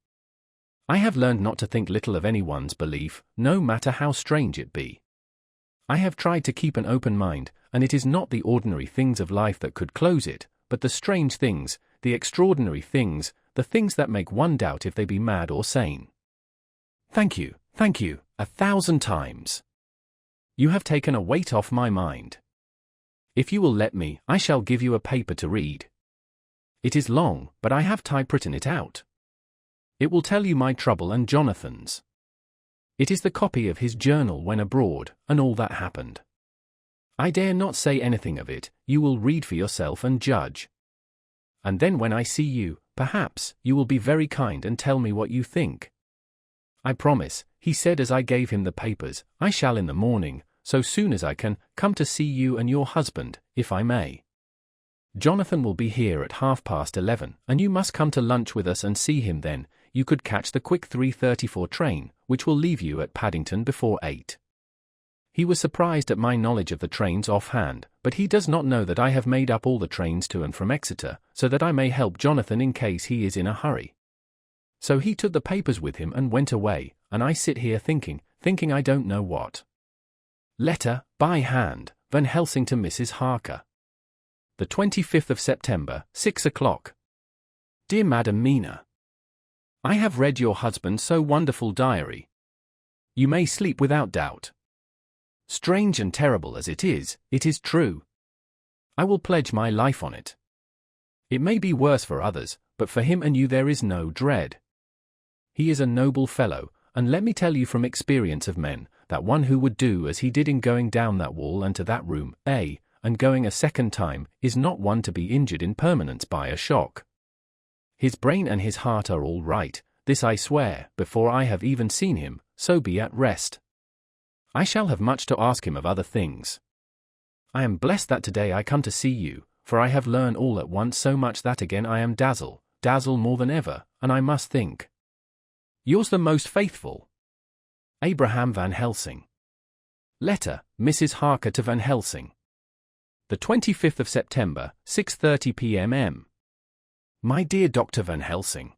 I have learned not to think little of anyone's belief, no matter how strange it be. I have tried to keep an open mind, and it is not the ordinary things of life that could close it, but the strange things, the extraordinary things, the things that make one doubt if they be mad or sane. Thank you, 1,000 times. You have taken a weight off my mind. If you will let me, I shall give you a paper to read. It is long, but I have typewritten it out. It will tell you my trouble and Jonathan's. It is the copy of his journal when abroad, and all that happened. I dare not say anything of it, you will read for yourself and judge. And then when I see you, perhaps, you will be very kind and tell me what you think. I promise, he said as I gave him the papers, I shall in the morning, so soon as I can, come to see you and your husband, if I may. Jonathan will be here at 11:30, and you must come to lunch with us and see him then. You could catch the quick 3:34 train, which will leave you at Paddington before 8. He was surprised at my knowledge of the trains offhand, but he does not know that I have made up all the trains to and from Exeter, so that I may help Jonathan in case he is in a hurry. So he took the papers with him and went away, and I sit here thinking I don't know what. Letter, by hand, Van Helsing to Mrs. Harker. The 25th of September, 6 o'clock. Dear Madam Mina, I have read your husband's so wonderful diary. You may sleep without doubt. Strange and terrible as it is true. I will pledge my life on it. It may be worse for others, but for him and you there is no dread. He is a noble fellow, and let me tell you from experience of men, that one who would do as he did in going down that wall and to that room, and going a second time, is not one to be injured in permanence by a shock. His brain and his heart are all right, this I swear, before I have even seen him, so be at rest. I shall have much to ask him of other things. I am blessed that today I come to see you, for I have learned all at once so much that again I am dazzled more than ever, and I must think. Yours the most faithful, Abraham Van Helsing. Letter, Mrs. Harker to Van Helsing. The 25th of September, 6:30 p.m. My dear Dr. Van Helsing,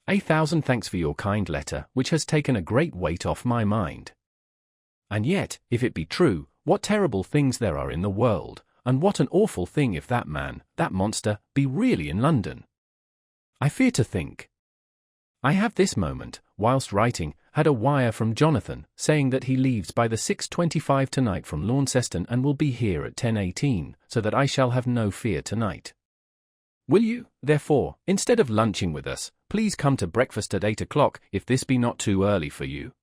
1,000 thanks for your kind letter, which has taken a great weight off my mind. And yet, if it be true, what terrible things there are in the world, and what an awful thing if that man, that monster, be really in London. I fear to think. I have this moment, whilst writing, had a wire from Jonathan, saying that he leaves by the 6:25 tonight from Launceston and will be here at 10:18, so that I shall have no fear tonight. Will you, therefore, instead of lunching with us, please come to breakfast at 8 o'clock, if this be not too early for you?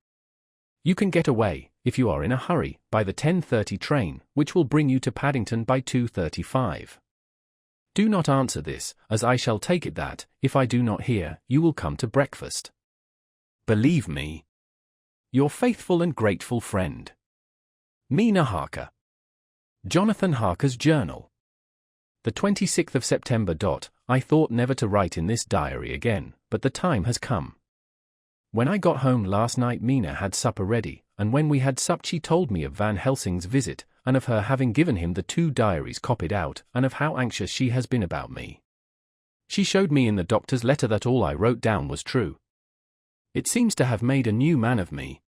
You can get away, if you are in a hurry, by the 10:30 train, which will bring you to Paddington by 2:35. Do not answer this, as I shall take it that, if I do not hear, you will come to breakfast. Believe me, your faithful and grateful friend, Mina Harker. Jonathan Harker's Journal. The 26th of September. I thought never to write in this diary again, but the time has come. When I got home last night Mina had supper ready, and when we had supped she told me of Van Helsing's visit, and of her having given him the 2 diaries copied out, and of how anxious she has been about me. She showed me in the doctor's letter that all I wrote down was true. It seems to have made a new man of me.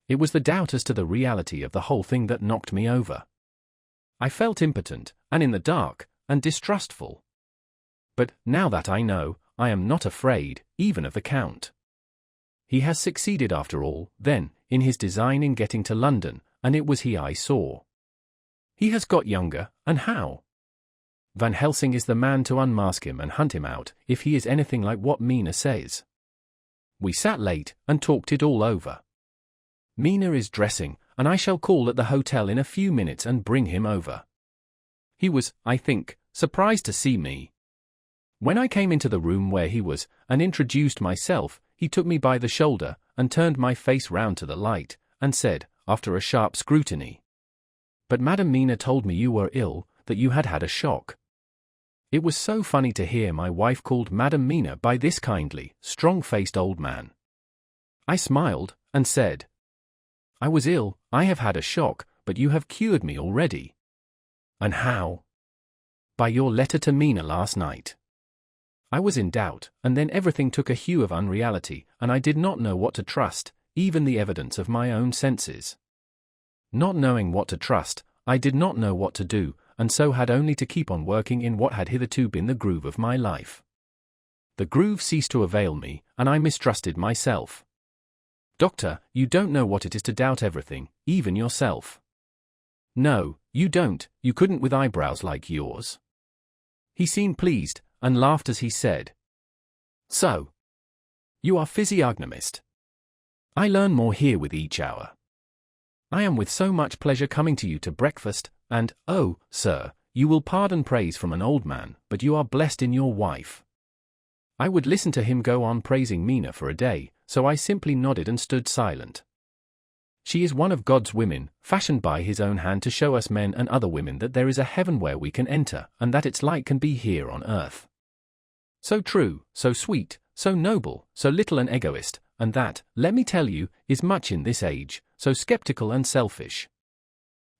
It was the doubt as to the reality of the whole thing that knocked me over. I felt impotent, and in the dark, and distrustful. But, now that I know, I am not afraid, even of the Count. He has succeeded after all, then, in his design in getting to London, and it was he I saw. He has got younger, and how? Van Helsing is the man to unmask him and hunt him out, if he is anything like what Mina says. We sat late, and talked it all over. Mina is dressing, and I shall call at the hotel in a few minutes and bring him over. He was, I think, surprised to see me. When I came into the room where he was, and introduced myself, he took me by the shoulder, and turned my face round to the light, and said, after a sharp scrutiny, "But Madam Mina told me you were ill, that you had had a shock." It was so funny to hear my wife called Madam Mina by this kindly, strong-faced old man. I smiled, and said, "I was ill, I have had a shock, but you have cured me already." "And how?" "By your letter to Mina last night." I was in doubt, and then everything took a hue of unreality, and I did not know what to trust, even the evidence of my own senses. Not knowing what to trust, I did not know what to do, and so had only to keep on working in what had hitherto been the groove of my life. The groove ceased to avail me, and I mistrusted myself. "Doctor, you don't know what it is to doubt everything, even yourself." "No, you don't, you couldn't with eyebrows like yours." He seemed pleased, and laughed as he said, "So, you are physiognomist. I learn more here with each hour." I am with so much pleasure coming to you to breakfast, and, oh, sir, you will pardon praise from an old man, but you are blessed in your wife. I would listen to him go on praising Mina for a day, so I simply nodded and stood silent. She is one of God's women, fashioned by his own hand to show us men and other women that there is a heaven where we can enter, and that its like can be here on earth. So true, so sweet, so noble, so little an egoist, and that, let me tell you, is much in this age, so skeptical and selfish.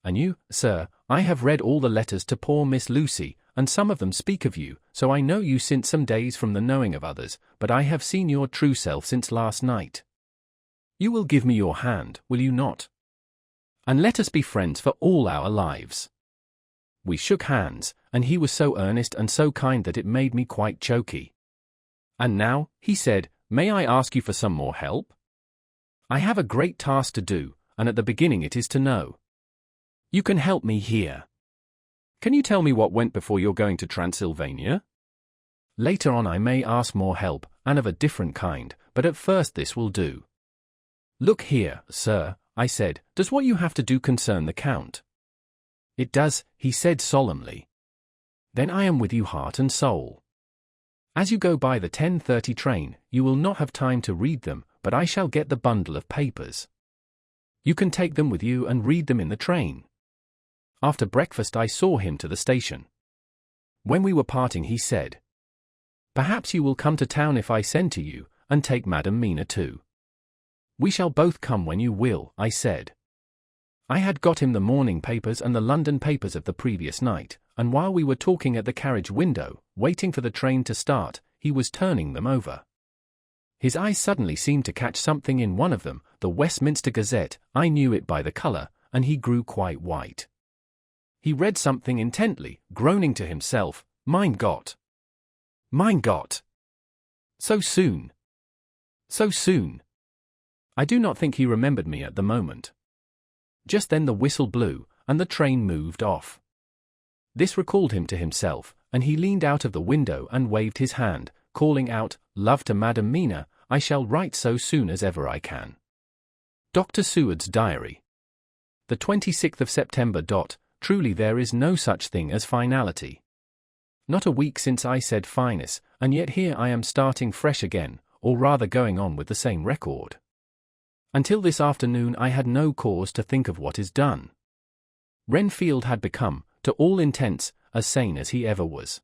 And you, sir, I have read all the letters to poor Miss Lucy, and some of them speak of you, so I know you since some days from the knowing of others, but I have seen your true self since last night. You will give me your hand, will you not? And let us be friends for all our lives. We shook hands, and he was so earnest and so kind that it made me quite choky. And now, he said, may I ask you for some more help? I have a great task to do, and at the beginning it is to know. You can help me here. Can you tell me what went before your going to Transylvania? Later on I may ask more help, and of a different kind, but at first this will do. Look here, sir, I said, does what you have to do concern the Count? It does, he said solemnly. Then I am with you heart and soul. As you go by the 10:30 train, you will not have time to read them, but I shall get the bundle of papers. You can take them with you and read them in the train. After breakfast I saw him to the station. When we were parting he said, perhaps you will come to town if I send to you, and take Madam Mina too. We shall both come when you will, I said. I had got him the morning papers and the London papers of the previous night, and while we were talking at the carriage window, waiting for the train to start, he was turning them over. His eyes suddenly seemed to catch something in one of them, the Westminster Gazette. I knew it by the colour, and he grew quite white. He read something intently, groaning to himself, Mein Gott! Mein Gott! So soon! So soon! I do not think he remembered me at the moment. Just then the whistle blew, and the train moved off. This recalled him to himself, and he leaned out of the window and waved his hand, calling out, love to Madam Mina, I shall write so soon as ever I can. Dr. Seward's Diary. The 26th of September. Truly there is no such thing as finality. Not a week since I said finus, and yet here I am starting fresh again, or rather going on with the same record. Until this afternoon I had no cause to think of what is done. Renfield had become, to all intents, as sane as he ever was.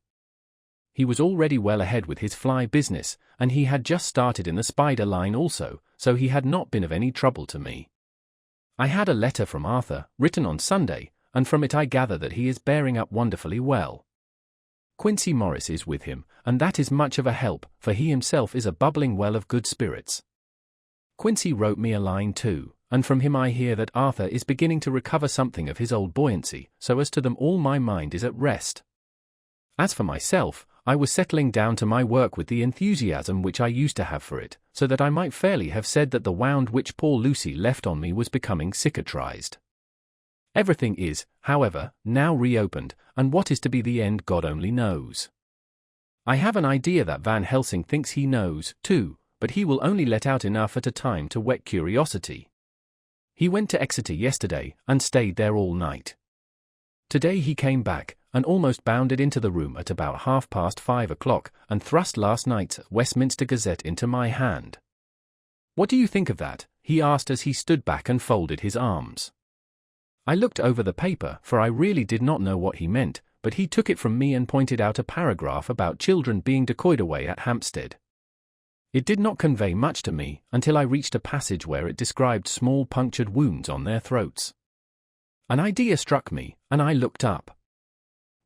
He was already well ahead with his fly business, and he had just started in the spider line also, so he had not been of any trouble to me. I had a letter from Arthur, written on Sunday, and from it I gather that he is bearing up wonderfully well. Quincy Morris is with him, and that is much of a help, for he himself is a bubbling well of good spirits. Quincy wrote me a line too, and from him I hear that Arthur is beginning to recover something of his old buoyancy, so as to them all my mind is at rest. As for myself, I was settling down to my work with the enthusiasm which I used to have for it, so that I might fairly have said that the wound which poor Lucy left on me was becoming cicatrized. Everything is, however, now reopened, and what is to be the end God only knows. I have an idea that Van Helsing thinks he knows, too, but he will only let out enough at a time to whet curiosity. He went to Exeter yesterday, and stayed there all night. Today he came back, and almost bounded into the room at about 5:30, and thrust last night's Westminster Gazette into my hand. What do you think of that? He asked as he stood back and folded his arms. I looked over the paper, for I really did not know what he meant, but he took it from me and pointed out a paragraph about children being decoyed away at Hampstead. It did not convey much to me, until I reached a passage where it described small punctured wounds on their throats. An idea struck me, and I looked up.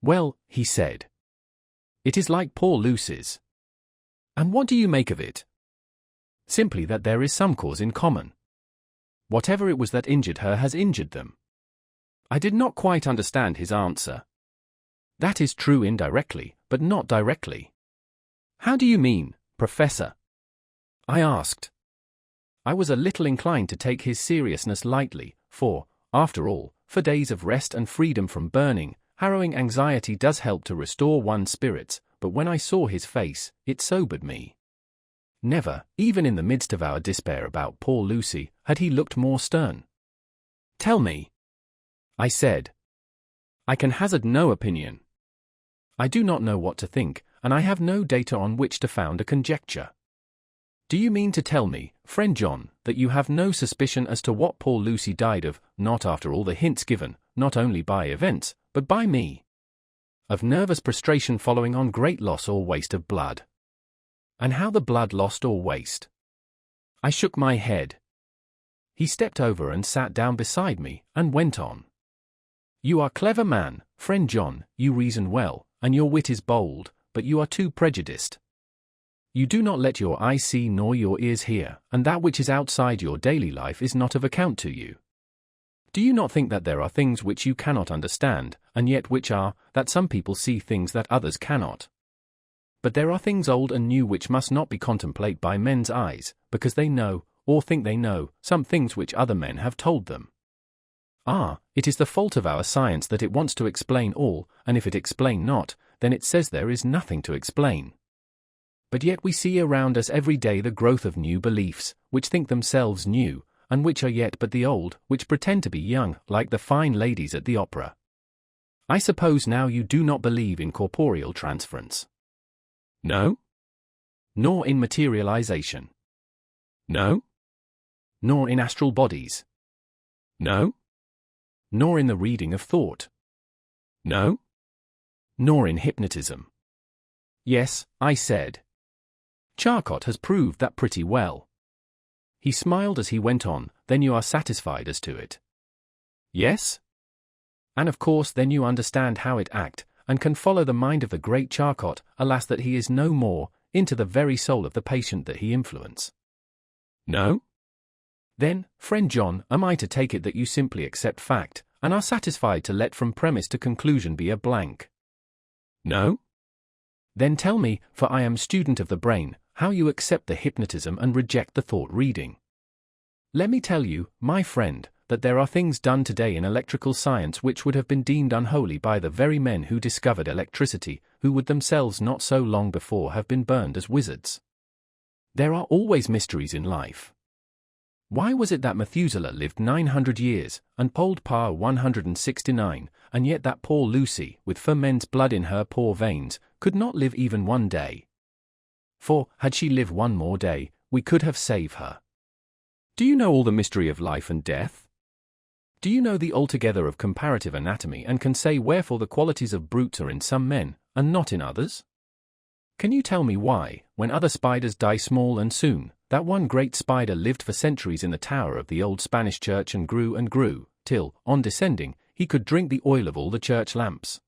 Well, he said. It is like poor Lucy's. And what do you make of it? Simply that there is some cause in common. Whatever it was that injured her has injured them. I did not quite understand his answer. That is true indirectly, but not directly. How do you mean, Professor? I asked. I was a little inclined to take his seriousness lightly, for, after all, for days of rest and freedom from burning, harrowing anxiety does help to restore one's spirits, but when I saw his face, it sobered me. Never, even in the midst of our despair about poor Lucy, had he looked more stern. Tell me, I said. I can hazard no opinion. I do not know what to think, and I have no data on which to found a conjecture. Do you mean to tell me, friend John, that you have no suspicion as to what poor Lucy died of, not after all the hints given, not only by events, but by me? Of nervous prostration following on great loss or waste of blood. And how the blood lost or waste? I shook my head. He stepped over and sat down beside me, and went on. You are clever man, friend John, you reason well, and your wit is bold, but you are too prejudiced. You do not let your eyes see nor your ears hear, and that which is outside your daily life is not of account to you. Do you not think that there are things which you cannot understand, and yet which are, that some people see things that others cannot? But there are things old and new which must not be contemplated by men's eyes, because they know, or think they know, some things which other men have told them. Ah, it is the fault of our science that it wants to explain all, and if it explain not, then it says there is nothing to explain. But yet we see around us every day the growth of new beliefs, which think themselves new, and which are yet but the old, which pretend to be young, like the fine ladies at the opera. I suppose now you do not believe in corporeal transference. No? Nor in materialization. No? Nor in astral bodies. No? Nor in the reading of thought. No? Nor in hypnotism. Yes, I said. Charcot has proved that pretty well. He smiled as he went on. Then you are satisfied as to it? Yes? And of course then you understand how it act, and can follow the mind of the great Charcot, alas that he is no more, into the very soul of the patient that he influence. No? Then, friend John, am I to take it that you simply accept fact, and are satisfied to let from premise to conclusion be a blank? No? Then tell me, for I am student of the brain, how you accept the hypnotism and reject the thought reading. Let me tell you, my friend, that there are things done today in electrical science which would have been deemed unholy by the very men who discovered electricity, who would themselves not so long before have been burned as wizards. There are always mysteries in life. Why was it that Methuselah lived 900 years, and Pold Parr 169, and yet that poor Lucy, with ferment's blood in her poor veins, could not live even one day? For, had she lived one more day, we could have saved her. Do you know all the mystery of life and death? Do you know the altogether of comparative anatomy and can say wherefore the qualities of brutes are in some men, and not in others? Can you tell me why, when other spiders die small and soon, that one great spider lived for centuries in the tower of the old Spanish church and grew, till, on descending, he could drink the oil of all the church lamps?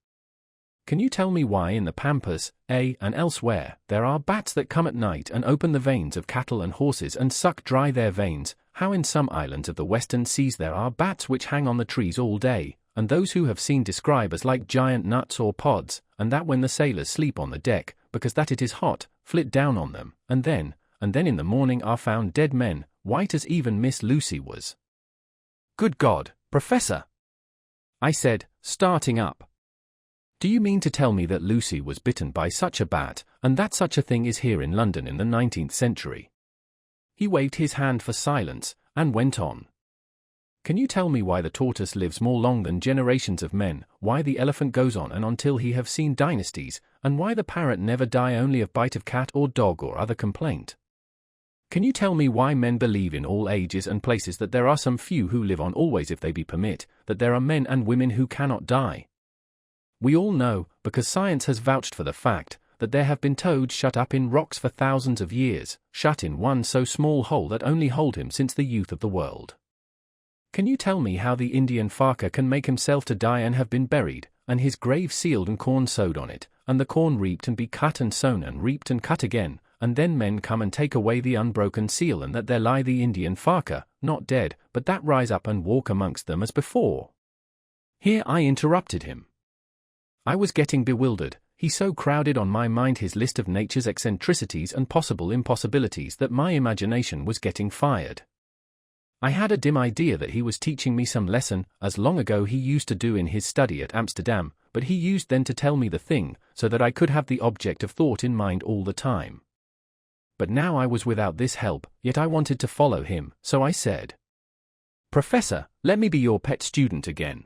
Can you tell me why in the Pampas, and elsewhere, there are bats that come at night and open the veins of cattle and horses and suck dry their veins, how in some islands of the western seas there are bats which hang on the trees all day, and those who have seen describe as like giant nuts or pods, and that when the sailors sleep on the deck, because that it is hot, flit down on them, and then in the morning are found dead men, white as even Miss Lucy was. Good God, Professor! I said, starting up. Do you mean to tell me that Lucy was bitten by such a bat, and that such a thing is here in London in the 19th century? He waved his hand for silence, and went on. Can you tell me why the tortoise lives more long than generations of men, why the elephant goes on and until he have seen dynasties, and why the parrot never die only of bite of cat or dog or other complaint? Can you tell me why men believe in all ages and places that there are some few who live on always if they be permit, that there are men and women who cannot die? We all know, because science has vouched for the fact, that there have been toads shut up in rocks for thousands of years, shut in one so small hole that only hold him since the youth of the world. Can you tell me how the Indian farker can make himself to die and have been buried, and his grave sealed and corn sowed on it, and the corn reaped and be cut and sown and reaped and cut again, and then men come and take away the unbroken seal and that there lie the Indian farker, not dead, but that rise up and walk amongst them as before? Here I interrupted him. I was getting bewildered, he so crowded on my mind his list of nature's eccentricities and possible impossibilities that my imagination was getting fired. I had a dim idea that he was teaching me some lesson, as long ago he used to do in his study at Amsterdam, but he used then to tell me the thing, so that I could have the object of thought in mind all the time. But now I was without this help, yet I wanted to follow him, so I said, Professor, let me be your pet student again.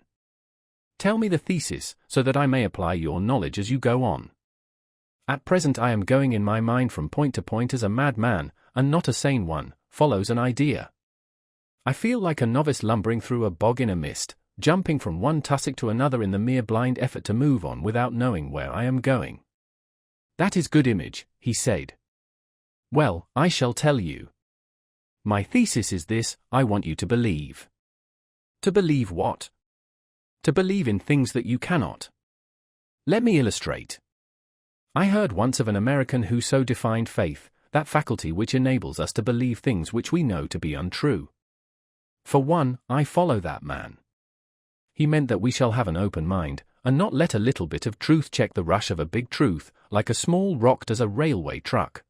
Tell me the thesis, so that I may apply your knowledge as you go on. At present I am going in my mind from point to point as a madman, and not a sane one, follows an idea. I feel like a novice lumbering through a bog in a mist, jumping from one tussock to another in the mere blind effort to move on without knowing where I am going. That is good image, he said. Well, I shall tell you. My thesis is this: I want you to believe. To believe what? To believe in things that you cannot. Let me illustrate. I heard once of an American who so defined faith, that faculty which enables us to believe things which we know to be untrue. For one, I follow that man. He meant that we shall have an open mind, and not let a little bit of truth check the rush of a big truth, like a small rock does a railway truck.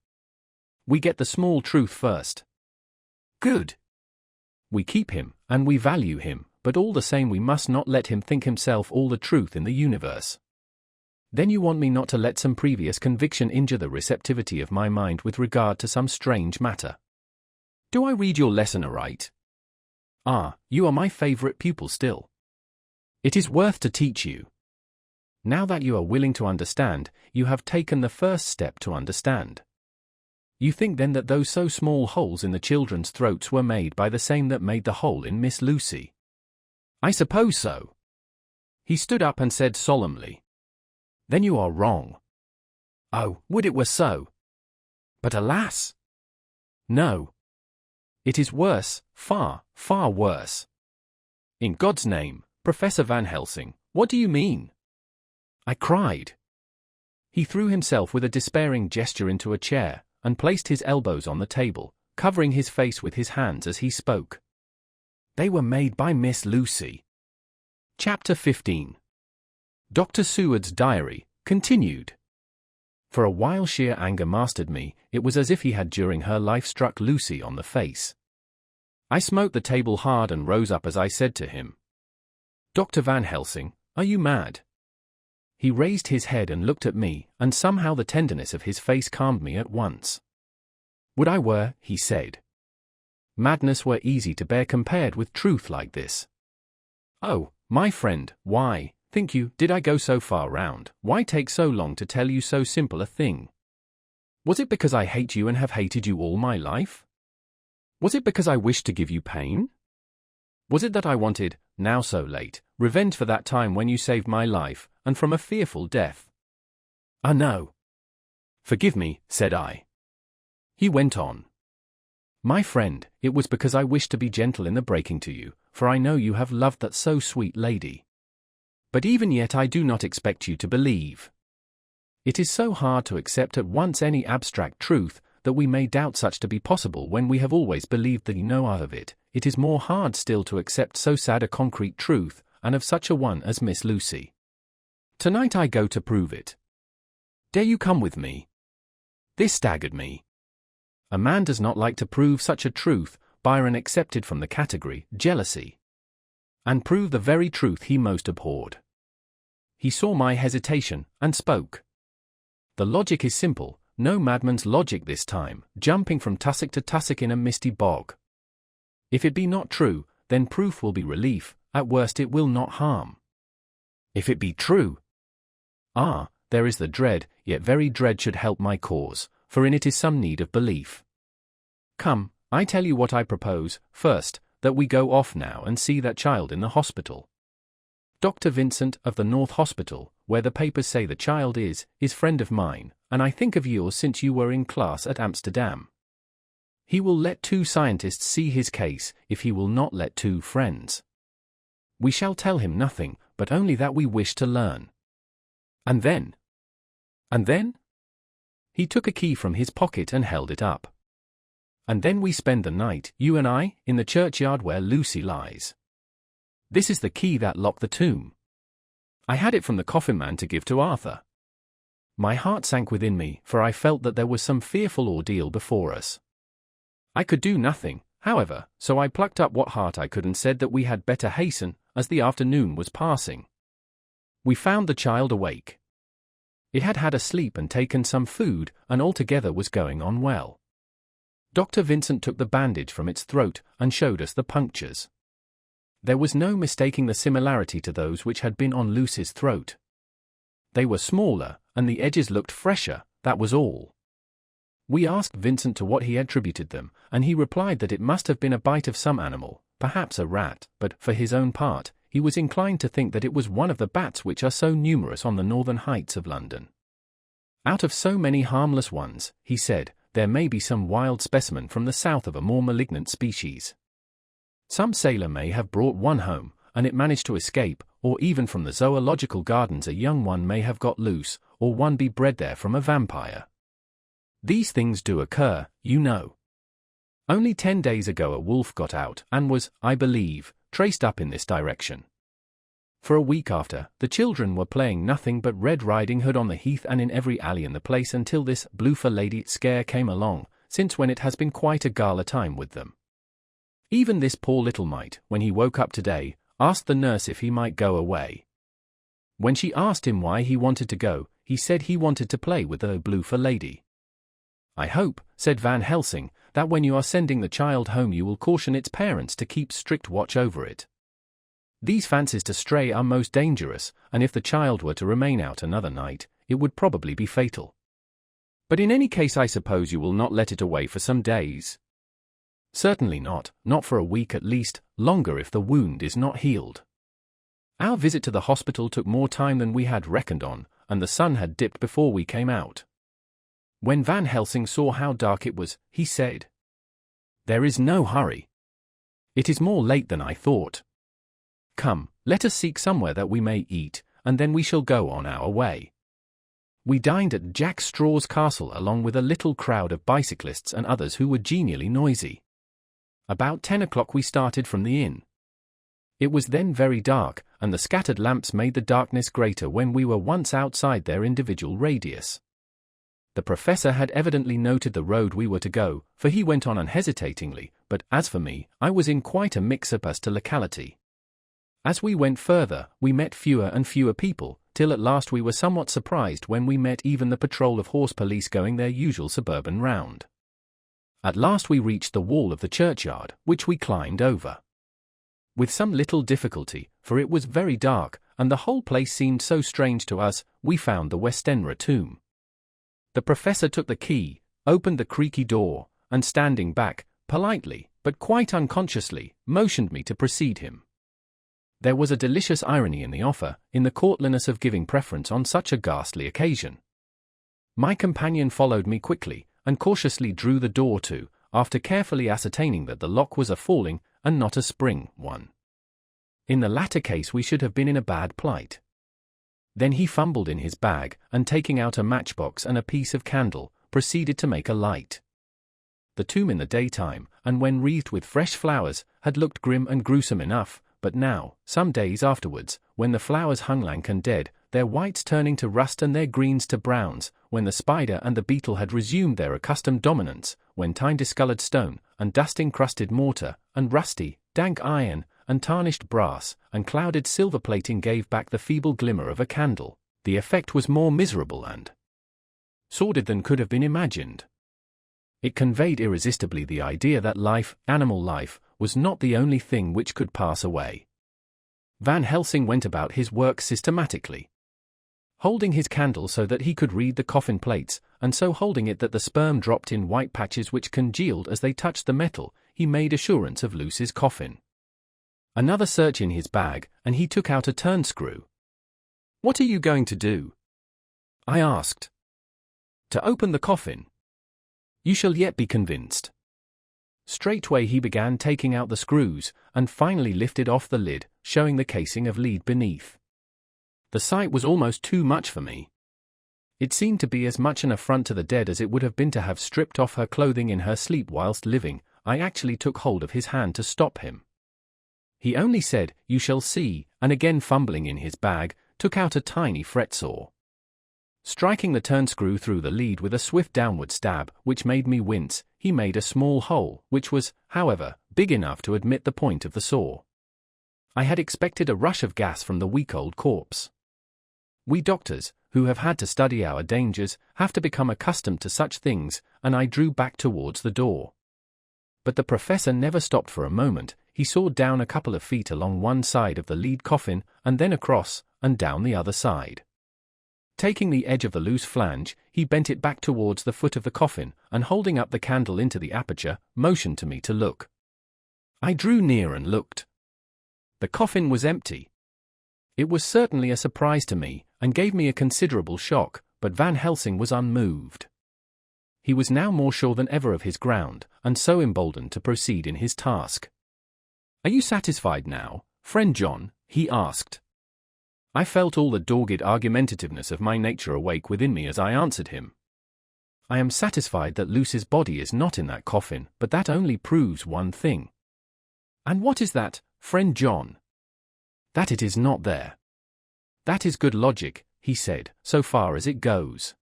We get the small truth first. Good. We keep him, and we value him, but all the same we must not let him think himself all the truth in the universe. Then you want me not to let some previous conviction injure the receptivity of my mind with regard to some strange matter. Do I read your lesson aright? Ah, you are my favorite pupil still. It is worth to teach you. Now that you are willing to understand, you have taken the first step to understand. You think then that those so small holes in the children's throats were made by the same that made the hole in Miss Lucy? I suppose so. He stood up and said solemnly. Then you are wrong. Oh, would it were so! But alas! No. It is worse, far, far worse. In God's name, Professor Van Helsing, what do you mean? I cried. He threw himself with a despairing gesture into a chair, and placed his elbows on the table, covering his face with his hands as he spoke. They were made by Miss Lucy. Chapter 15. Dr. Seward's diary, continued. For a while sheer anger mastered me. It was as if he had during her life struck Lucy on the face. I smote the table hard and rose up as I said to him, Dr. Van Helsing, are you mad? He raised his head and looked at me, and somehow the tenderness of his face calmed me at once. Would I were, he said. Madness were easy to bear compared with truth like this. Oh, my friend, why, think you, did I go so far round? Why take so long to tell you so simple a thing? Was it because I hate you and have hated you all my life? Was it because I wished to give you pain? Was it that I wanted, now so late, revenge for that time when you saved my life, and from a fearful death? Ah, no. Forgive me, said I. He went on. My friend, it was because I wished to be gentle in the breaking to you, for I know you have loved that so sweet lady. But even yet I do not expect you to believe. It is so hard to accept at once any abstract truth, that we may doubt such to be possible when we have always believed that we know of it. It is more hard still to accept so sad a concrete truth, and of such a one as Miss Lucy. Tonight I go to prove it. Dare you come with me? This staggered me. A man does not like to prove such a truth, Byron accepted from the category, jealousy. And prove the very truth he most abhorred. He saw my hesitation, and spoke. The logic is simple, no madman's logic this time, jumping from tussock to tussock in a misty bog. If it be not true, then proof will be relief, at worst it will not harm. If it be true, ah, there is the dread, yet very dread should help my cause, for in it is some need of belief. Come, I tell you what I propose, first, that we go off now and see that child in the hospital. Dr. Vincent of the North Hospital, where the papers say the child is friend of mine, and I think of yours since you were in class at Amsterdam. He will let 2 scientists see his case, if he will not let 2 friends. We shall tell him nothing, but only that we wish to learn. And then? And then? He took a key from his pocket and held it up. And then we spend the night, you and I, in the churchyard where Lucy lies. This is the key that locked the tomb. I had it from the coffin man to give to Arthur. My heart sank within me, for I felt that there was some fearful ordeal before us. I could do nothing, however, so I plucked up what heart I could and said that we had better hasten, as the afternoon was passing. We found the child awake. It had had a sleep and taken some food, and altogether was going on well. Dr. Vincent took the bandage from its throat, and showed us the punctures. There was no mistaking the similarity to those which had been on Lucy's throat. They were smaller, and the edges looked fresher, that was all. We asked Vincent to what he attributed them, and he replied that it must have been a bite of some animal, perhaps a rat, but, for his own part, he was inclined to think that it was one of the bats which are so numerous on the northern heights of London. Out of so many harmless ones, he said, there may be some wild specimen from the south of a more malignant species. Some sailor may have brought one home, and it managed to escape, or even from the zoological gardens a young one may have got loose, or one be bred there from a vampire. These things do occur, you know. Only 10 days ago a wolf got out and was, I believe, traced up in this direction. For a week after, the children were playing nothing but Red Riding Hood on the heath and in every alley in the place until this blue-for lady scare came along, since when it has been quite a gala time with them. Even this poor little mite, when he woke up today, asked the nurse if he might go away. When she asked him why he wanted to go, he said he wanted to play with the blue-for lady. I hope, said Van Helsing, that when you are sending the child home you will caution its parents to keep strict watch over it. These fancies to stray are most dangerous, and if the child were to remain out another night, it would probably be fatal. But in any case I suppose you will not let it away for some days. Certainly not for a week at least, longer if the wound is not healed. Our visit to the hospital took more time than we had reckoned on, and the sun had dipped before we came out. When Van Helsing saw how dark it was, he said, "There is no hurry. It is more late than I thought. Come, let us seek somewhere that we may eat, and then we shall go on our way." We dined at Jack Straw's castle along with a little crowd of bicyclists and others who were genially noisy. About 10 o'clock we started from the inn. It was then very dark, and the scattered lamps made the darkness greater when we were once outside their individual radius. The professor had evidently noted the road we were to go, for he went on unhesitatingly, but as for me, I was in quite a mix-up as to locality. As we went further, we met fewer and fewer people, till at last we were somewhat surprised when we met even the patrol of horse police going their usual suburban round. At last we reached the wall of the churchyard, which we climbed over. With some little difficulty, for it was very dark, and the whole place seemed so strange to us, we found the Westenra tomb. The professor took the key, opened the creaky door, and standing back, politely, but quite unconsciously, motioned me to precede him. There was a delicious irony in the offer, in the courtliness of giving preference on such a ghastly occasion. My companion followed me quickly, and cautiously drew the door to, after carefully ascertaining that the lock was a falling, and not a spring, one. In the latter case we should have been in a bad plight. Then he fumbled in his bag, and taking out a matchbox and a piece of candle, proceeded to make a light. The tomb in the daytime, and when wreathed with fresh flowers, had looked grim and gruesome enough, but now, some days afterwards, when the flowers hung lank and dead, their whites turning to rust and their greens to browns, when the spider and the beetle had resumed their accustomed dominance, when time-discolored stone, and dust-encrusted mortar, and rusty, dank iron, and tarnished brass, and clouded silver plating gave back the feeble glimmer of a candle, the effect was more miserable and sordid than could have been imagined. It conveyed irresistibly the idea that life, animal life, was not the only thing which could pass away. Van Helsing went about his work systematically, holding his candle so that he could read the coffin plates, and so holding it that the sperm dropped in white patches which congealed as they touched the metal. He made assurance of Lucy's coffin. Another search in his bag, and he took out a turnscrew. "What are you going to do?" I asked. "To open the coffin. You shall yet be convinced." Straightway he began taking out the screws, and finally lifted off the lid, showing the casing of lead beneath. The sight was almost too much for me. It seemed to be as much an affront to the dead as it would have been to have stripped off her clothing in her sleep whilst living. I actually took hold of his hand to stop him. He only said, "You shall see," and again fumbling in his bag, took out a tiny fret saw. Striking the turnscrew through the lead with a swift downward stab, which made me wince, he made a small hole, which was, however, big enough to admit the point of the saw. I had expected a rush of gas from the weak old corpse. We doctors, who have had to study our dangers, have to become accustomed to such things, and I drew back towards the door. But the professor never stopped for a moment. he sawed down a couple of feet along one side of the lead coffin, and then across, and down the other side. Taking the edge of the loose flange, he bent it back towards the foot of the coffin, and holding up the candle into the aperture, motioned to me to look. I drew near and looked. The coffin was empty. It was certainly a surprise to me, and gave me a considerable shock, but Van Helsing was unmoved. He was now more sure than ever of his ground, and so emboldened to proceed in his task. "Are you satisfied now, friend John?" he asked. I felt all the dogged argumentativeness of my nature awake within me as I answered him. "I am satisfied that Lucy's body is not in that coffin, but that only proves one thing." "And what is that, friend John?" "That it is not there." "That is good logic," he said, "so far as it goes.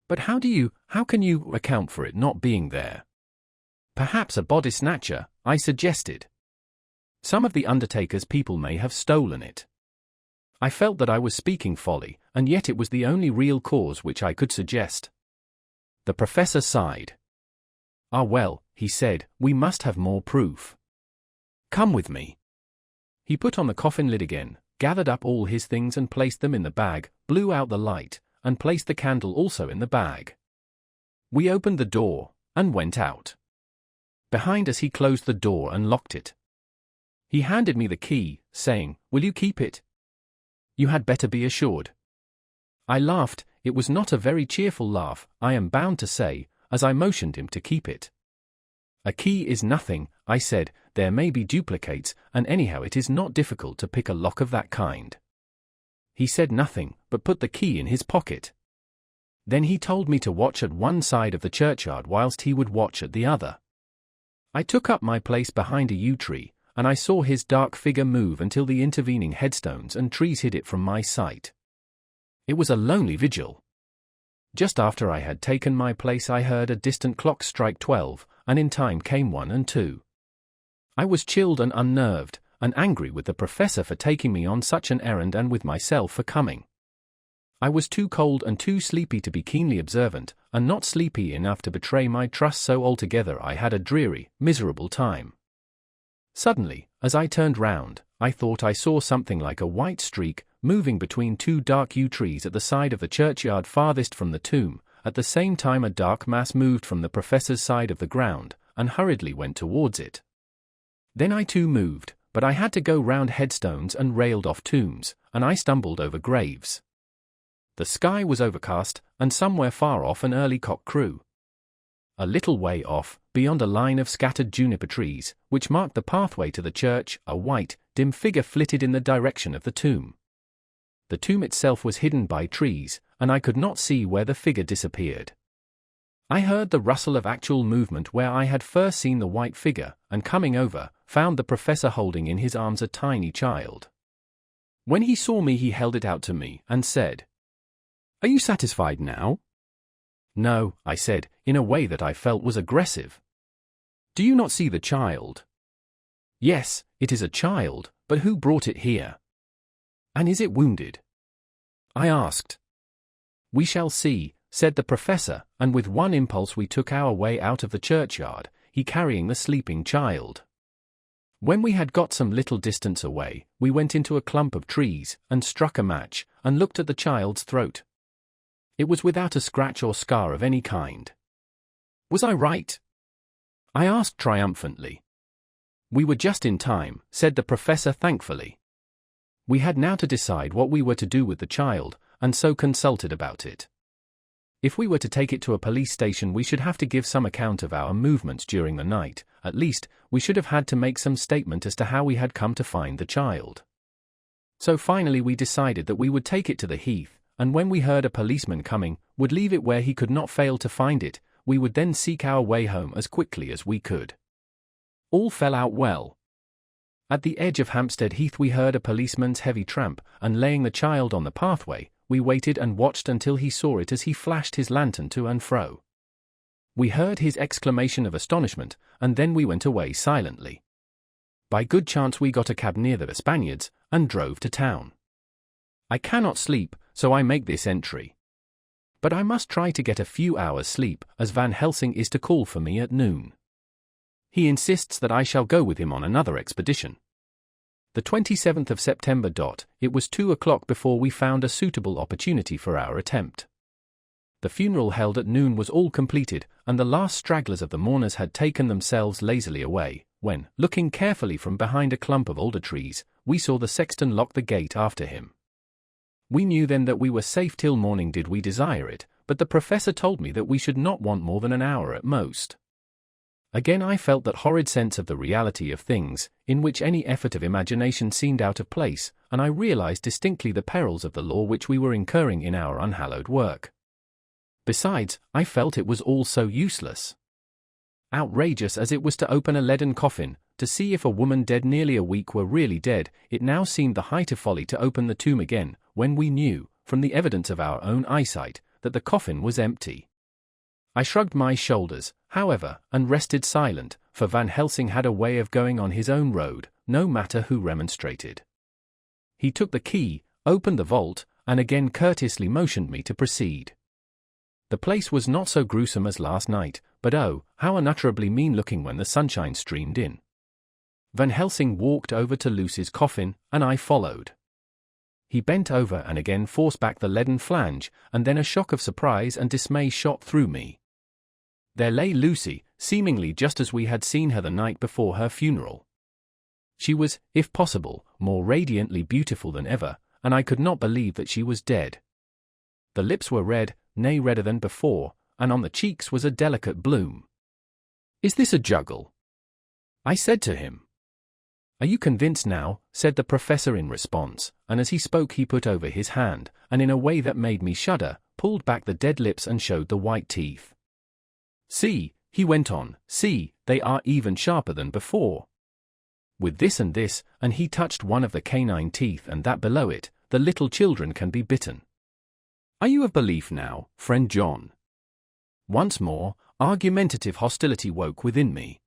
But how can you account for it not being there?" "Perhaps a body snatcher," I suggested. "Some of the undertaker's people may have stolen it." I felt that I was speaking folly, and yet it was the only real cause which I could suggest. The professor sighed. "Ah well," he said, "we must have more proof. Come with me." He put on the coffin lid again, gathered up all his things and placed them in the bag, blew out the light, and placed the candle also in the bag. We opened the door, and went out. Behind us he closed the door and locked it. He handed me the key, saying, "Will you keep it? You had better be assured." I laughed. It was not a very cheerful laugh, I am bound to say, as I motioned him to keep it. "A key is nothing," I said, "there may be duplicates, and anyhow it is not difficult to pick a lock of that kind." He said nothing, but put the key in his pocket. Then he told me to watch at one side of the churchyard whilst he would watch at the other. I took up my place behind a yew tree, and I saw his dark figure move until the intervening headstones and trees hid it from my sight. It was a lonely vigil. Just after I had taken my place I heard a distant clock strike 12, and in time came 1 and 2. I was chilled and unnerved, and angry with the professor for taking me on such an errand and with myself for coming. I was too cold and too sleepy to be keenly observant, and not sleepy enough to betray my trust, so altogether I had a dreary, miserable time. Suddenly, as I turned round, I thought I saw something like a white streak moving between 2 dark yew trees at the side of the churchyard farthest from the tomb. At the same time a dark mass moved from the professor's side of the ground, and hurriedly went towards it. Then I too moved, but I had to go round headstones and railed off tombs, and I stumbled over graves. The sky was overcast, and somewhere far off an early cock crew. A little way off, beyond a line of scattered juniper trees, which marked the pathway to the church, a white, dim figure flitted in the direction of the tomb. The tomb itself was hidden by trees, and I could not see where the figure disappeared. I heard the rustle of actual movement where I had first seen the white figure, and coming over, found the professor holding in his arms a tiny child. When he saw me he held it out to me, and said, "Are you satisfied now?" "No," I said, in a way that I felt was aggressive. "Do you not see the child?" "Yes, it is a child, but who brought it here?" "And is it wounded?" I asked. "We shall see," said the professor, and with one impulse we took our way out of the churchyard, he carrying the sleeping child. When we had got some little distance away, we went into a clump of trees, and struck a match, and looked at the child's throat. It was without a scratch or scar of any kind. "Was I right?" I asked triumphantly. "We were just in time," said the professor thankfully. We had now to decide what we were to do with the child, and so consulted about it. If we were to take it to a police station we should have to give some account of our movements during the night. At least, we should have had to make some statement as to how we had come to find the child. So finally we decided that we would take it to the heath, and when we heard a policeman coming, would leave it where he could not fail to find it. We would then seek our way home as quickly as we could. All fell out well. At the edge of Hampstead Heath we heard a policeman's heavy tramp, and laying the child on the pathway, we waited and watched until he saw it as he flashed his lantern to and fro. We heard his exclamation of astonishment, and then we went away silently. By good chance we got a cab near the Spaniards, and drove to town. I cannot sleep, so I make this entry. But I must try to get a few hours' sleep, as Van Helsing is to call for me at noon. He insists that I shall go with him on another expedition. The 27th of September. It was 2 o'clock before we found a suitable opportunity for our attempt. The funeral held at noon was all completed, and the last stragglers of the mourners had taken themselves lazily away, when, looking carefully from behind a clump of alder trees, we saw the sexton lock the gate after him. We knew then that we were safe till morning did we desire it, but the professor told me that we should not want more than an hour at most. Again I felt that horrid sense of the reality of things, in which any effort of imagination seemed out of place, and I realized distinctly the perils of the law which we were incurring in our unhallowed work. Besides, I felt it was all so useless. Outrageous as it was to open a leaden coffin, to see if a woman dead nearly a week were really dead, it now seemed the height of folly to open the tomb again, when we knew, from the evidence of our own eyesight, that the coffin was empty. I shrugged my shoulders, however, and rested silent, for Van Helsing had a way of going on his own road, no matter who remonstrated. He took the key, opened the vault, and again courteously motioned me to proceed. The place was not so gruesome as last night, but oh, how unutterably mean-looking when the sunshine streamed in. Van Helsing walked over to loose his coffin, and I followed. He bent over and again forced back the leaden flange, and then a shock of surprise and dismay shot through me. There lay Lucy, seemingly just as we had seen her the night before her funeral. She was, if possible, more radiantly beautiful than ever, and I could not believe that she was dead. The lips were red, nay redder than before, and on the cheeks was a delicate bloom. "Is this a juggle?" I said to him. "Are you convinced now?" said the professor in response, and as he spoke he put over his hand, and in a way that made me shudder, pulled back the dead lips and showed the white teeth. "See," he went on, "see, they are even sharper than before. With this, and he touched one of the canine teeth and that below it, the little children can be bitten. Are you of belief now, friend John?" Once more, argumentative hostility woke within me.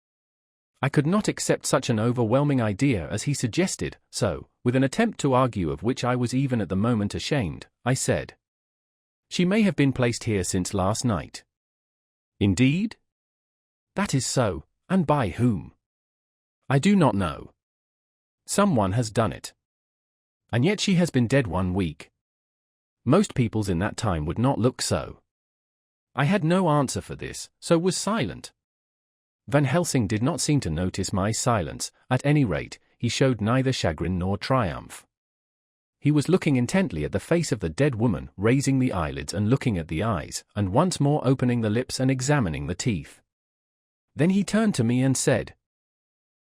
I could not accept such an overwhelming idea as he suggested, so, with an attempt to argue of which I was even at the moment ashamed, I said, "She may have been placed here since last night." "Indeed?" "That is so, and by whom?" "I do not know. Someone has done it. And yet she has been dead 1 week. Most peoples in that time would not look so." I had no answer for this, so was silent. Van Helsing did not seem to notice my silence, at any rate, he showed neither chagrin nor triumph. He was looking intently at the face of the dead woman, raising the eyelids and looking at the eyes, and once more opening the lips and examining the teeth. Then he turned to me and said,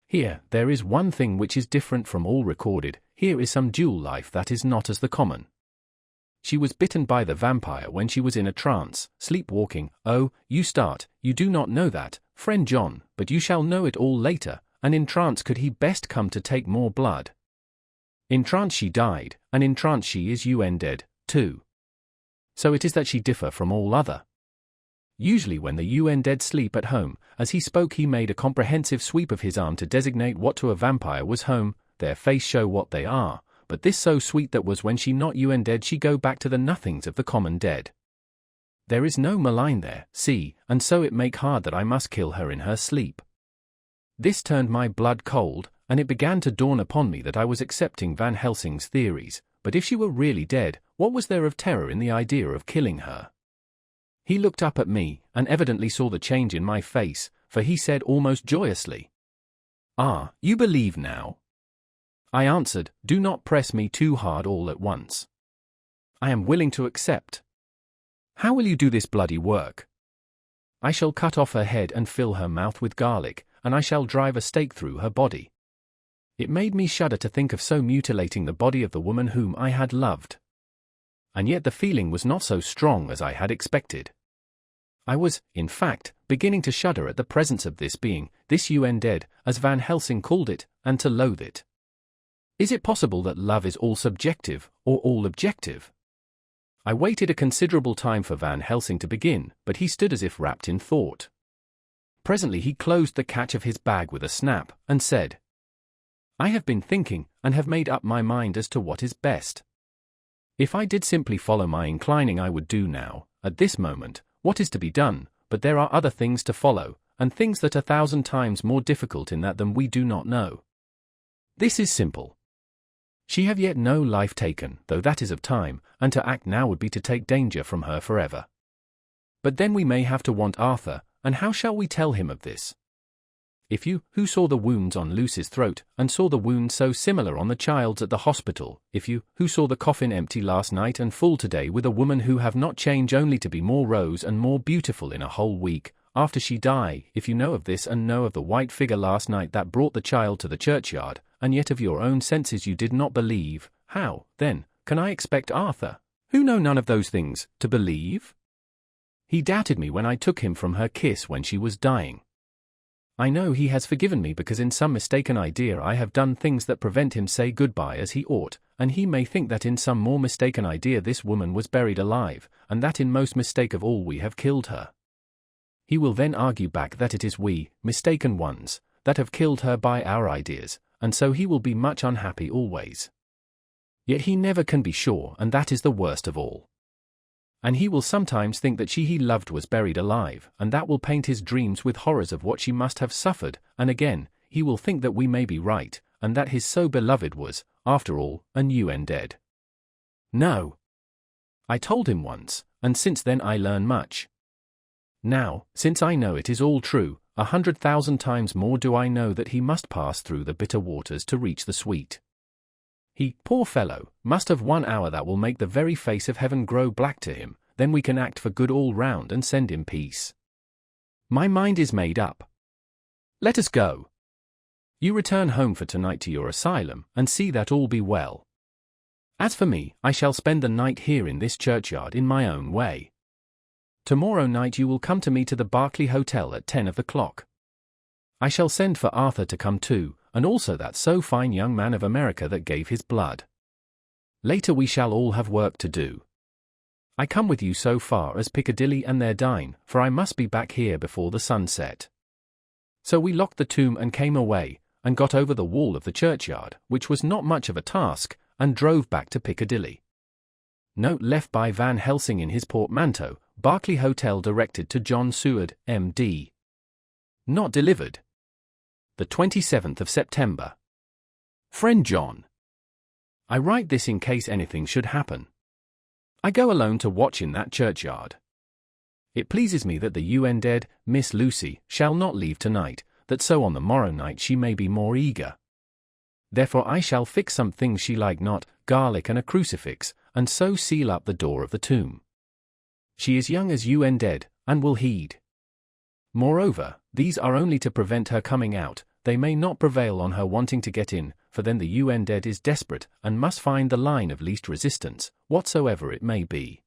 "Here, there is one thing which is different from all recorded, here is some dual life that is not as the common. She was bitten by the vampire when she was in a trance, sleepwalking. Oh, you start, you do not know that, friend John, but you shall know it all later, and in trance could he best come to take more blood. In trance she died, and in trance she is dead, too. So it is that she differ from all other. Usually when the dead sleep at home," as he spoke he made a comprehensive sweep of his arm to designate what to a vampire was home, "their face show what they are. But this so sweet that was when she not dead she go back to the nothings of the common dead. There is no malign there, see, and so it make hard that I must kill her in her sleep." This turned my blood cold, and it began to dawn upon me that I was accepting Van Helsing's theories, but if she were really dead, what was there of terror in the idea of killing her? He looked up at me, and evidently saw the change in my face, for he said almost joyously, "Ah, you believe now?" I answered, "Do not press me too hard all at once. I am willing to accept." "How will you do this bloody work?" "I shall cut off her head and fill her mouth with garlic, and I shall drive a stake through her body." It made me shudder to think of so mutilating the body of the woman whom I had loved. And yet the feeling was not so strong as I had expected. I was, in fact, beginning to shudder at the presence of this being, this dead, as Van Helsing called it, and to loathe it. Is it possible that love is all subjective, or all objective? I waited a considerable time for Van Helsing to begin, but he stood as if wrapped in thought. Presently he closed the catch of his bag with a snap, and said, "I have been thinking, and have made up my mind as to what is best. If I did simply follow my inclining I would do now, at this moment, what is to be done, but there are other things to follow, and things that are 1,000 times more difficult in that than we do not know. This is simple. She have yet no life taken, though that is of time, and to act now would be to take danger from her forever. But then we may have to want Arthur, and how shall we tell him of this? If you, who saw the wounds on Lucy's throat, and saw the wounds so similar on the child's at the hospital, if you, who saw the coffin empty last night and full today with a woman who have not changed only to be more rose and more beautiful in a whole week, after she die, if you know of this and know of the white figure last night that brought the child to the churchyard, and yet of your own senses you did not believe, how, then, can I expect Arthur, who know none of those things, to believe? He doubted me when I took him from her kiss when she was dying. I know he has forgiven me because in some mistaken idea I have done things that prevent him say goodbye as he ought, and he may think that in some more mistaken idea this woman was buried alive, and that in most mistake of all we have killed her. He will then argue back that it is we, mistaken ones, that have killed her by our ideas, and so he will be much unhappy always. Yet he never can be sure, and that is the worst of all. And he will sometimes think that she he loved was buried alive, and that will paint his dreams with horrors of what she must have suffered, and again, he will think that we may be right, and that his so beloved was, after all, a new and dead. No. I told him once, and since then I learn much. Now, since I know it is all true, 100,000 times more do I know that he must pass through the bitter waters to reach the sweet. He, poor fellow, must have 1 hour that will make the very face of heaven grow black to him, then we can act for good all round and send him peace. My mind is made up. Let us go. You return home for tonight to your asylum, and see that all be well. As for me, I shall spend the night here in this churchyard in my own way. Tomorrow night you will come to me to the Berkeley Hotel at 10 of the clock. I shall send for Arthur to come too, and also that so fine young man of America that gave his blood. Later we shall all have work to do. I come with you so far as Piccadilly and there dine, for I must be back here before the sun set. So we locked the tomb and came away, and got over the wall of the churchyard, which was not much of a task, and drove back to Piccadilly. Note left by Van Helsing in his portmanteau, Berkeley Hotel directed to John Seward, M.D. Not delivered. The 27th of September. Friend John. I write this in case anything should happen. I go alone to watch in that churchyard. It pleases me that the dead, Miss Lucy, shall not leave tonight, that so on the morrow night she may be more eager. Therefore I shall fix some things she like not, garlic and a crucifix, and so seal up the door of the tomb. She is young as dead, and will heed. Moreover, these are only to prevent her coming out, they may not prevail on her wanting to get in, for then the dead is desperate, and must find the line of least resistance, whatsoever it may be.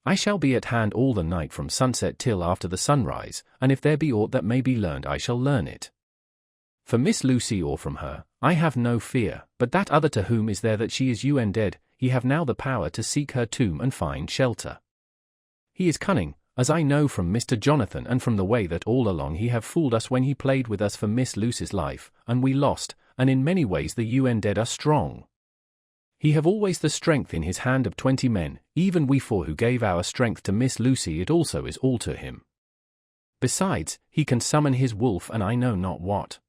I shall be at hand all the night from sunset till after the sunrise, and if there be aught that may be learned I shall learn it. For Miss Lucy or from her, I have no fear, but that other to whom is there that she is dead, he have now the power to seek her tomb and find shelter. He is cunning, as I know from Mr. Jonathan and from the way that all along he have fooled us when he played with us for Miss Lucy's life, and we lost, and in many ways the dead are strong. He have always the strength in his hand of 20 men, even we 4 who gave our strength to Miss Lucy it also is all to him. Besides, he can summon his wolf and I know not what.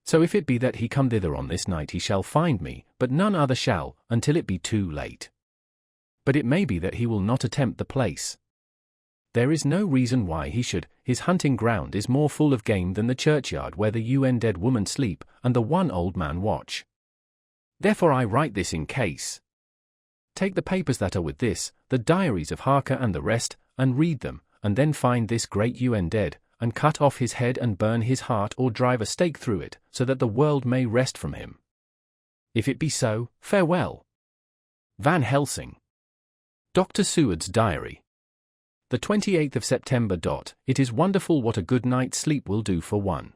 So if it be that he come thither on this night he shall find me, but none other shall, until it be too late. But it may be that he will not attempt the place. There is no reason why he should, his hunting ground is more full of game than the churchyard where the dead woman sleep, and the one old man watch. Therefore I write this in case. Take the papers that are with this, the diaries of Harker and the rest, and read them, and then find this great dead, and cut off his head and burn his heart or drive a stake through it, so that the world may rest from him. If it be so, farewell. Van Helsing. Dr. Seward's Diary. The 28th of September. It is wonderful what a good night's sleep will do for one.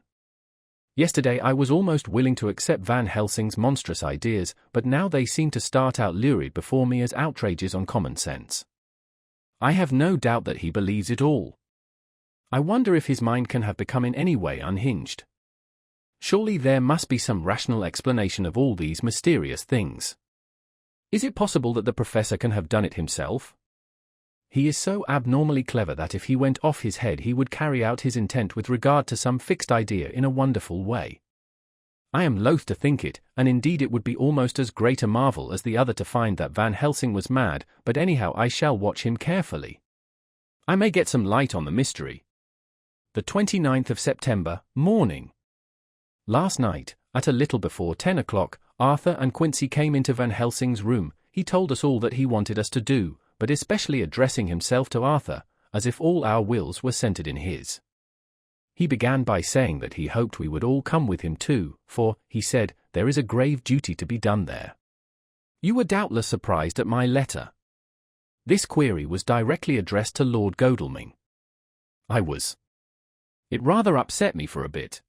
Yesterday I was almost willing to accept Van Helsing's monstrous ideas, but now they seem to start out lurid before me as outrages on common sense. I have no doubt that he believes it all. I wonder if his mind can have become in any way unhinged. Surely there must be some rational explanation of all these mysterious things. Is it possible that the professor can have done it himself? He is so abnormally clever that if he went off his head he would carry out his intent with regard to some fixed idea in a wonderful way. I am loath to think it, and indeed it would be almost as great a marvel as the other to find that Van Helsing was mad, but anyhow I shall watch him carefully. I may get some light on the mystery. The 29th of September, morning. Last night, at a little before 10 o'clock, Arthur and Quincy came into Van Helsing's room. He told us all that he wanted us to do, but especially addressing himself to Arthur, as if all our wills were centered in his. He began by saying that he hoped we would all come with him too, for, he said, there is a grave duty to be done there. You were doubtless surprised at my letter. This query was directly addressed to Lord Godalming. I was. It rather upset me for a bit.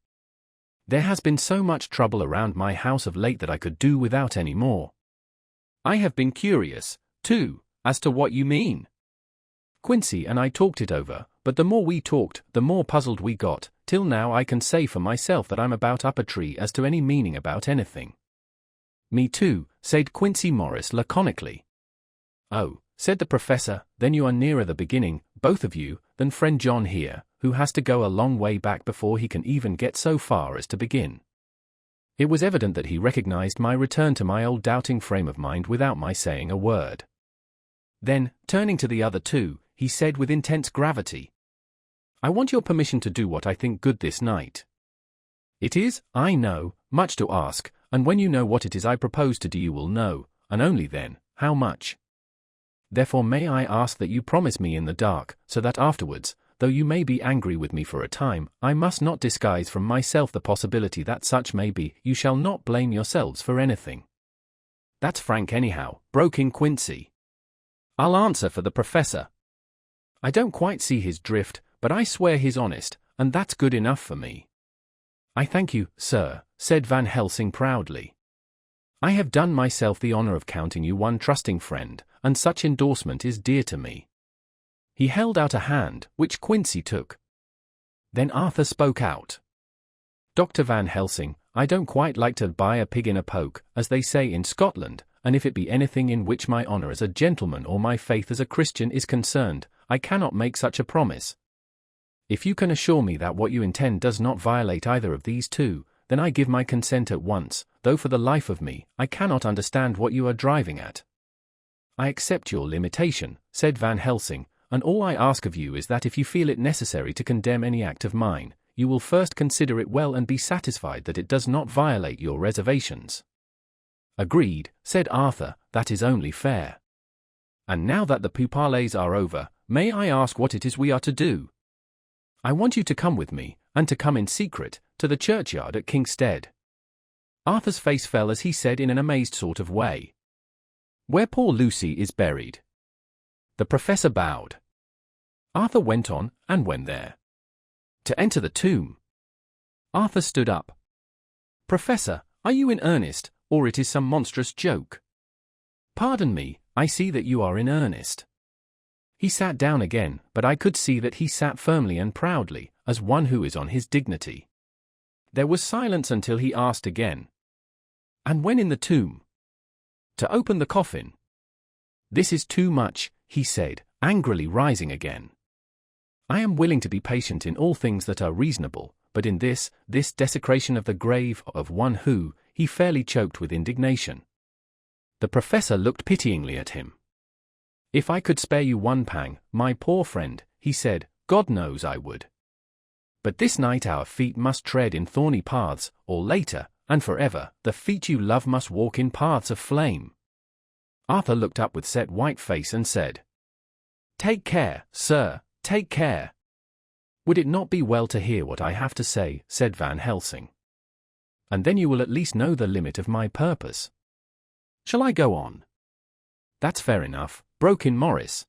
There has been so much trouble around my house of late that I could do without any more. I have been curious, too, as to what you mean. Quincy and I talked it over, but the more we talked, the more puzzled we got, till now I can say for myself that I'm about up a tree as to any meaning about anything. Me too, said Quincy Morris laconically. Oh, said the professor, then you are nearer the beginning, both of you, than friend John here, who has to go a long way back before he can even get so far as to begin. It was evident that he recognized my return to my old doubting frame of mind without my saying a word. Then, turning to the other two, he said with intense gravity, I want your permission to do what I think good this night. It is, I know, much to ask, and when you know what it is I propose to do you will know, and only then, how much. Therefore may I ask that you promise me in the dark, so that afterwards, though you may be angry with me for a time, I must not disguise from myself the possibility that such may be, you shall not blame yourselves for anything. That's frank anyhow, broke in Quincy. I'll answer for the professor. I don't quite see his drift, but I swear he's honest, and that's good enough for me. I thank you, sir, said Van Helsing proudly. I have done myself the honor of counting you one trusting friend, and such endorsement is dear to me. He held out a hand, which Quincy took. Then Arthur spoke out. Dr. Van Helsing, I don't quite like to buy a pig in a poke, as they say in Scotland, and if it be anything in which my honor as a gentleman or my faith as a Christian is concerned, I cannot make such a promise. If you can assure me that what you intend does not violate either of these two, then I give my consent at once, though for the life of me, I cannot understand what you are driving at. I accept your limitation, said Van Helsing, and all I ask of you is that if you feel it necessary to condemn any act of mine, you will first consider it well and be satisfied that it does not violate your reservations. Agreed, said Arthur, that is only fair. And now that the pourparlers are over, may I ask what it is we are to do? I want you to come with me, and to come in secret, to the churchyard at Kingstead. Arthur's face fell as he said in an amazed sort of way, where poor Lucy is buried. The professor bowed. Arthur went on, and went there. To enter the tomb. Arthur stood up. Professor, are you in earnest, or it is some monstrous joke? Pardon me, I see that you are in earnest. He sat down again, but I could see that he sat firmly and proudly, as one who is on his dignity. There was silence until he asked again. And when in the tomb? To open the coffin. This is too much, he said, angrily rising again. I am willing to be patient in all things that are reasonable, but in this desecration of the grave of one who, he fairly choked with indignation. The professor looked pityingly at him. If I could spare you one pang, my poor friend, he said, God knows I would. But this night our feet must tread in thorny paths, or later, and forever, the feet you love must walk in paths of flame. Arthur looked up with set white face and said, Take care, sir, take care. Would it not be well to hear what I have to say, said Van Helsing. And then you will at least know the limit of my purpose. Shall I go on? That's fair enough, broke in Morris.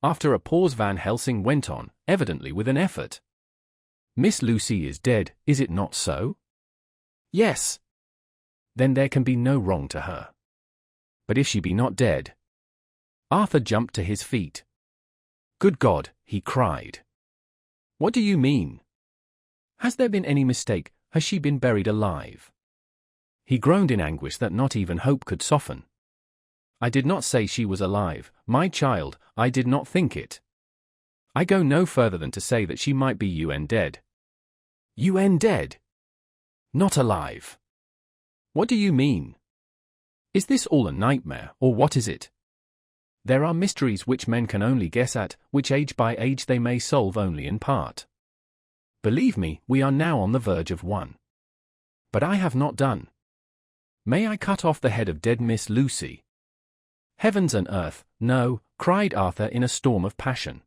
After a pause Van Helsing went on, evidently with an effort. Miss Lucy is dead, is it not so? Yes. Then there can be no wrong to her. But if she be not dead? Arthur jumped to his feet. Good God, he cried. What do you mean? Has there been any mistake? Has she been buried alive? He groaned in anguish that not even hope could soften. I did not say she was alive, my child, I did not think it. I go no further than to say that she might be dead. Dead? Not alive. What do you mean? Is this all a nightmare, or what is it? There are mysteries which men can only guess at, which age by age they may solve only in part. Believe me, we are now on the verge of one. But I have not done. May I cut off the head of dead Miss Lucy? Heavens and earth, no, cried Arthur in a storm of passion.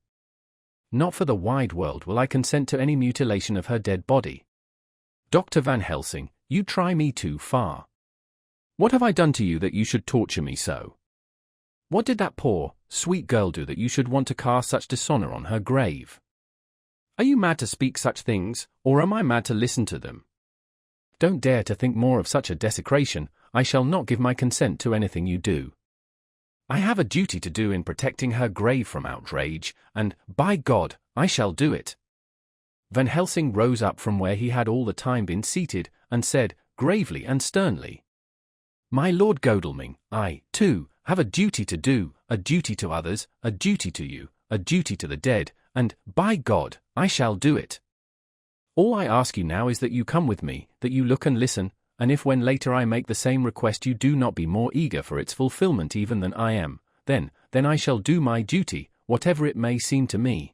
Not for the wide world will I consent to any mutilation of her dead body. Dr. Van Helsing, you try me too far. What have I done to you that you should torture me so? What did that poor, sweet girl do that you should want to cast such dishonor on her grave? Are you mad to speak such things, or am I mad to listen to them? Don't dare to think more of such a desecration. I shall not give my consent to anything you do. I have a duty to do in protecting her grave from outrage, and, by God, I shall do it. Van Helsing rose up from where he had all the time been seated, and said, gravely and sternly, My Lord Godalming, I, too, have a duty to do, a duty to others, a duty to you, a duty to the dead, and, by God, I shall do it. All I ask you now is that you come with me, that you look and listen, and if when later I make the same request you do not be more eager for its fulfillment even than I am, then I shall do my duty, whatever it may seem to me.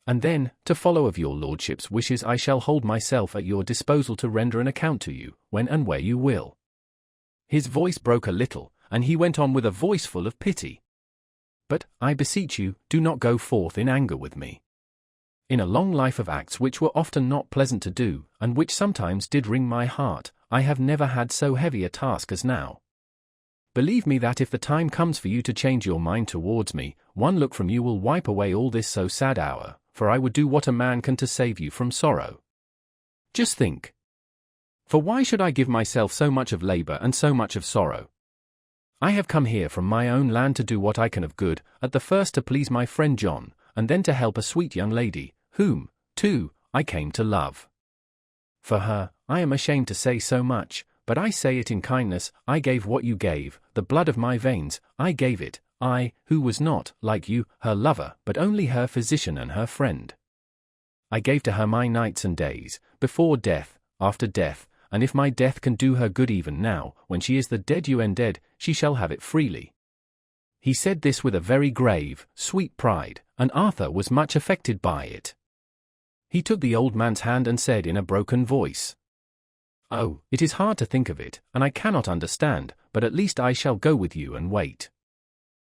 And then, to follow of your lordship's wishes I shall hold myself at your disposal to render an account to you, when and where you will. His voice broke a little, and he went on with a voice full of pity. But, I beseech you, do not go forth in anger with me. In a long life of acts which were often not pleasant to do, and which sometimes did wring my heart, I have never had so heavy a task as now. Believe me that if the time comes for you to change your mind towards me, one look from you will wipe away all this so sad hour, for I would do what a man can to save you from sorrow. Just think. For why should I give myself so much of labor and so much of sorrow? I have come here from my own land to do what I can of good, at the first to please my friend John, and then to help a sweet young lady, whom, too, I came to love. For her, I am ashamed to say so much, but I say it in kindness, I gave what you gave, the blood of my veins, I gave it, I, who was not, like you, her lover, but only her physician and her friend. I gave to her my nights and days, before death, after death, and if my death can do her good even now, when she is the dead dead, she shall have it freely. He said this with a very grave, sweet pride, and Arthur was much affected by it. He took the old man's hand and said in a broken voice, Oh, it is hard to think of it, and I cannot understand, but at least I shall go with you and wait.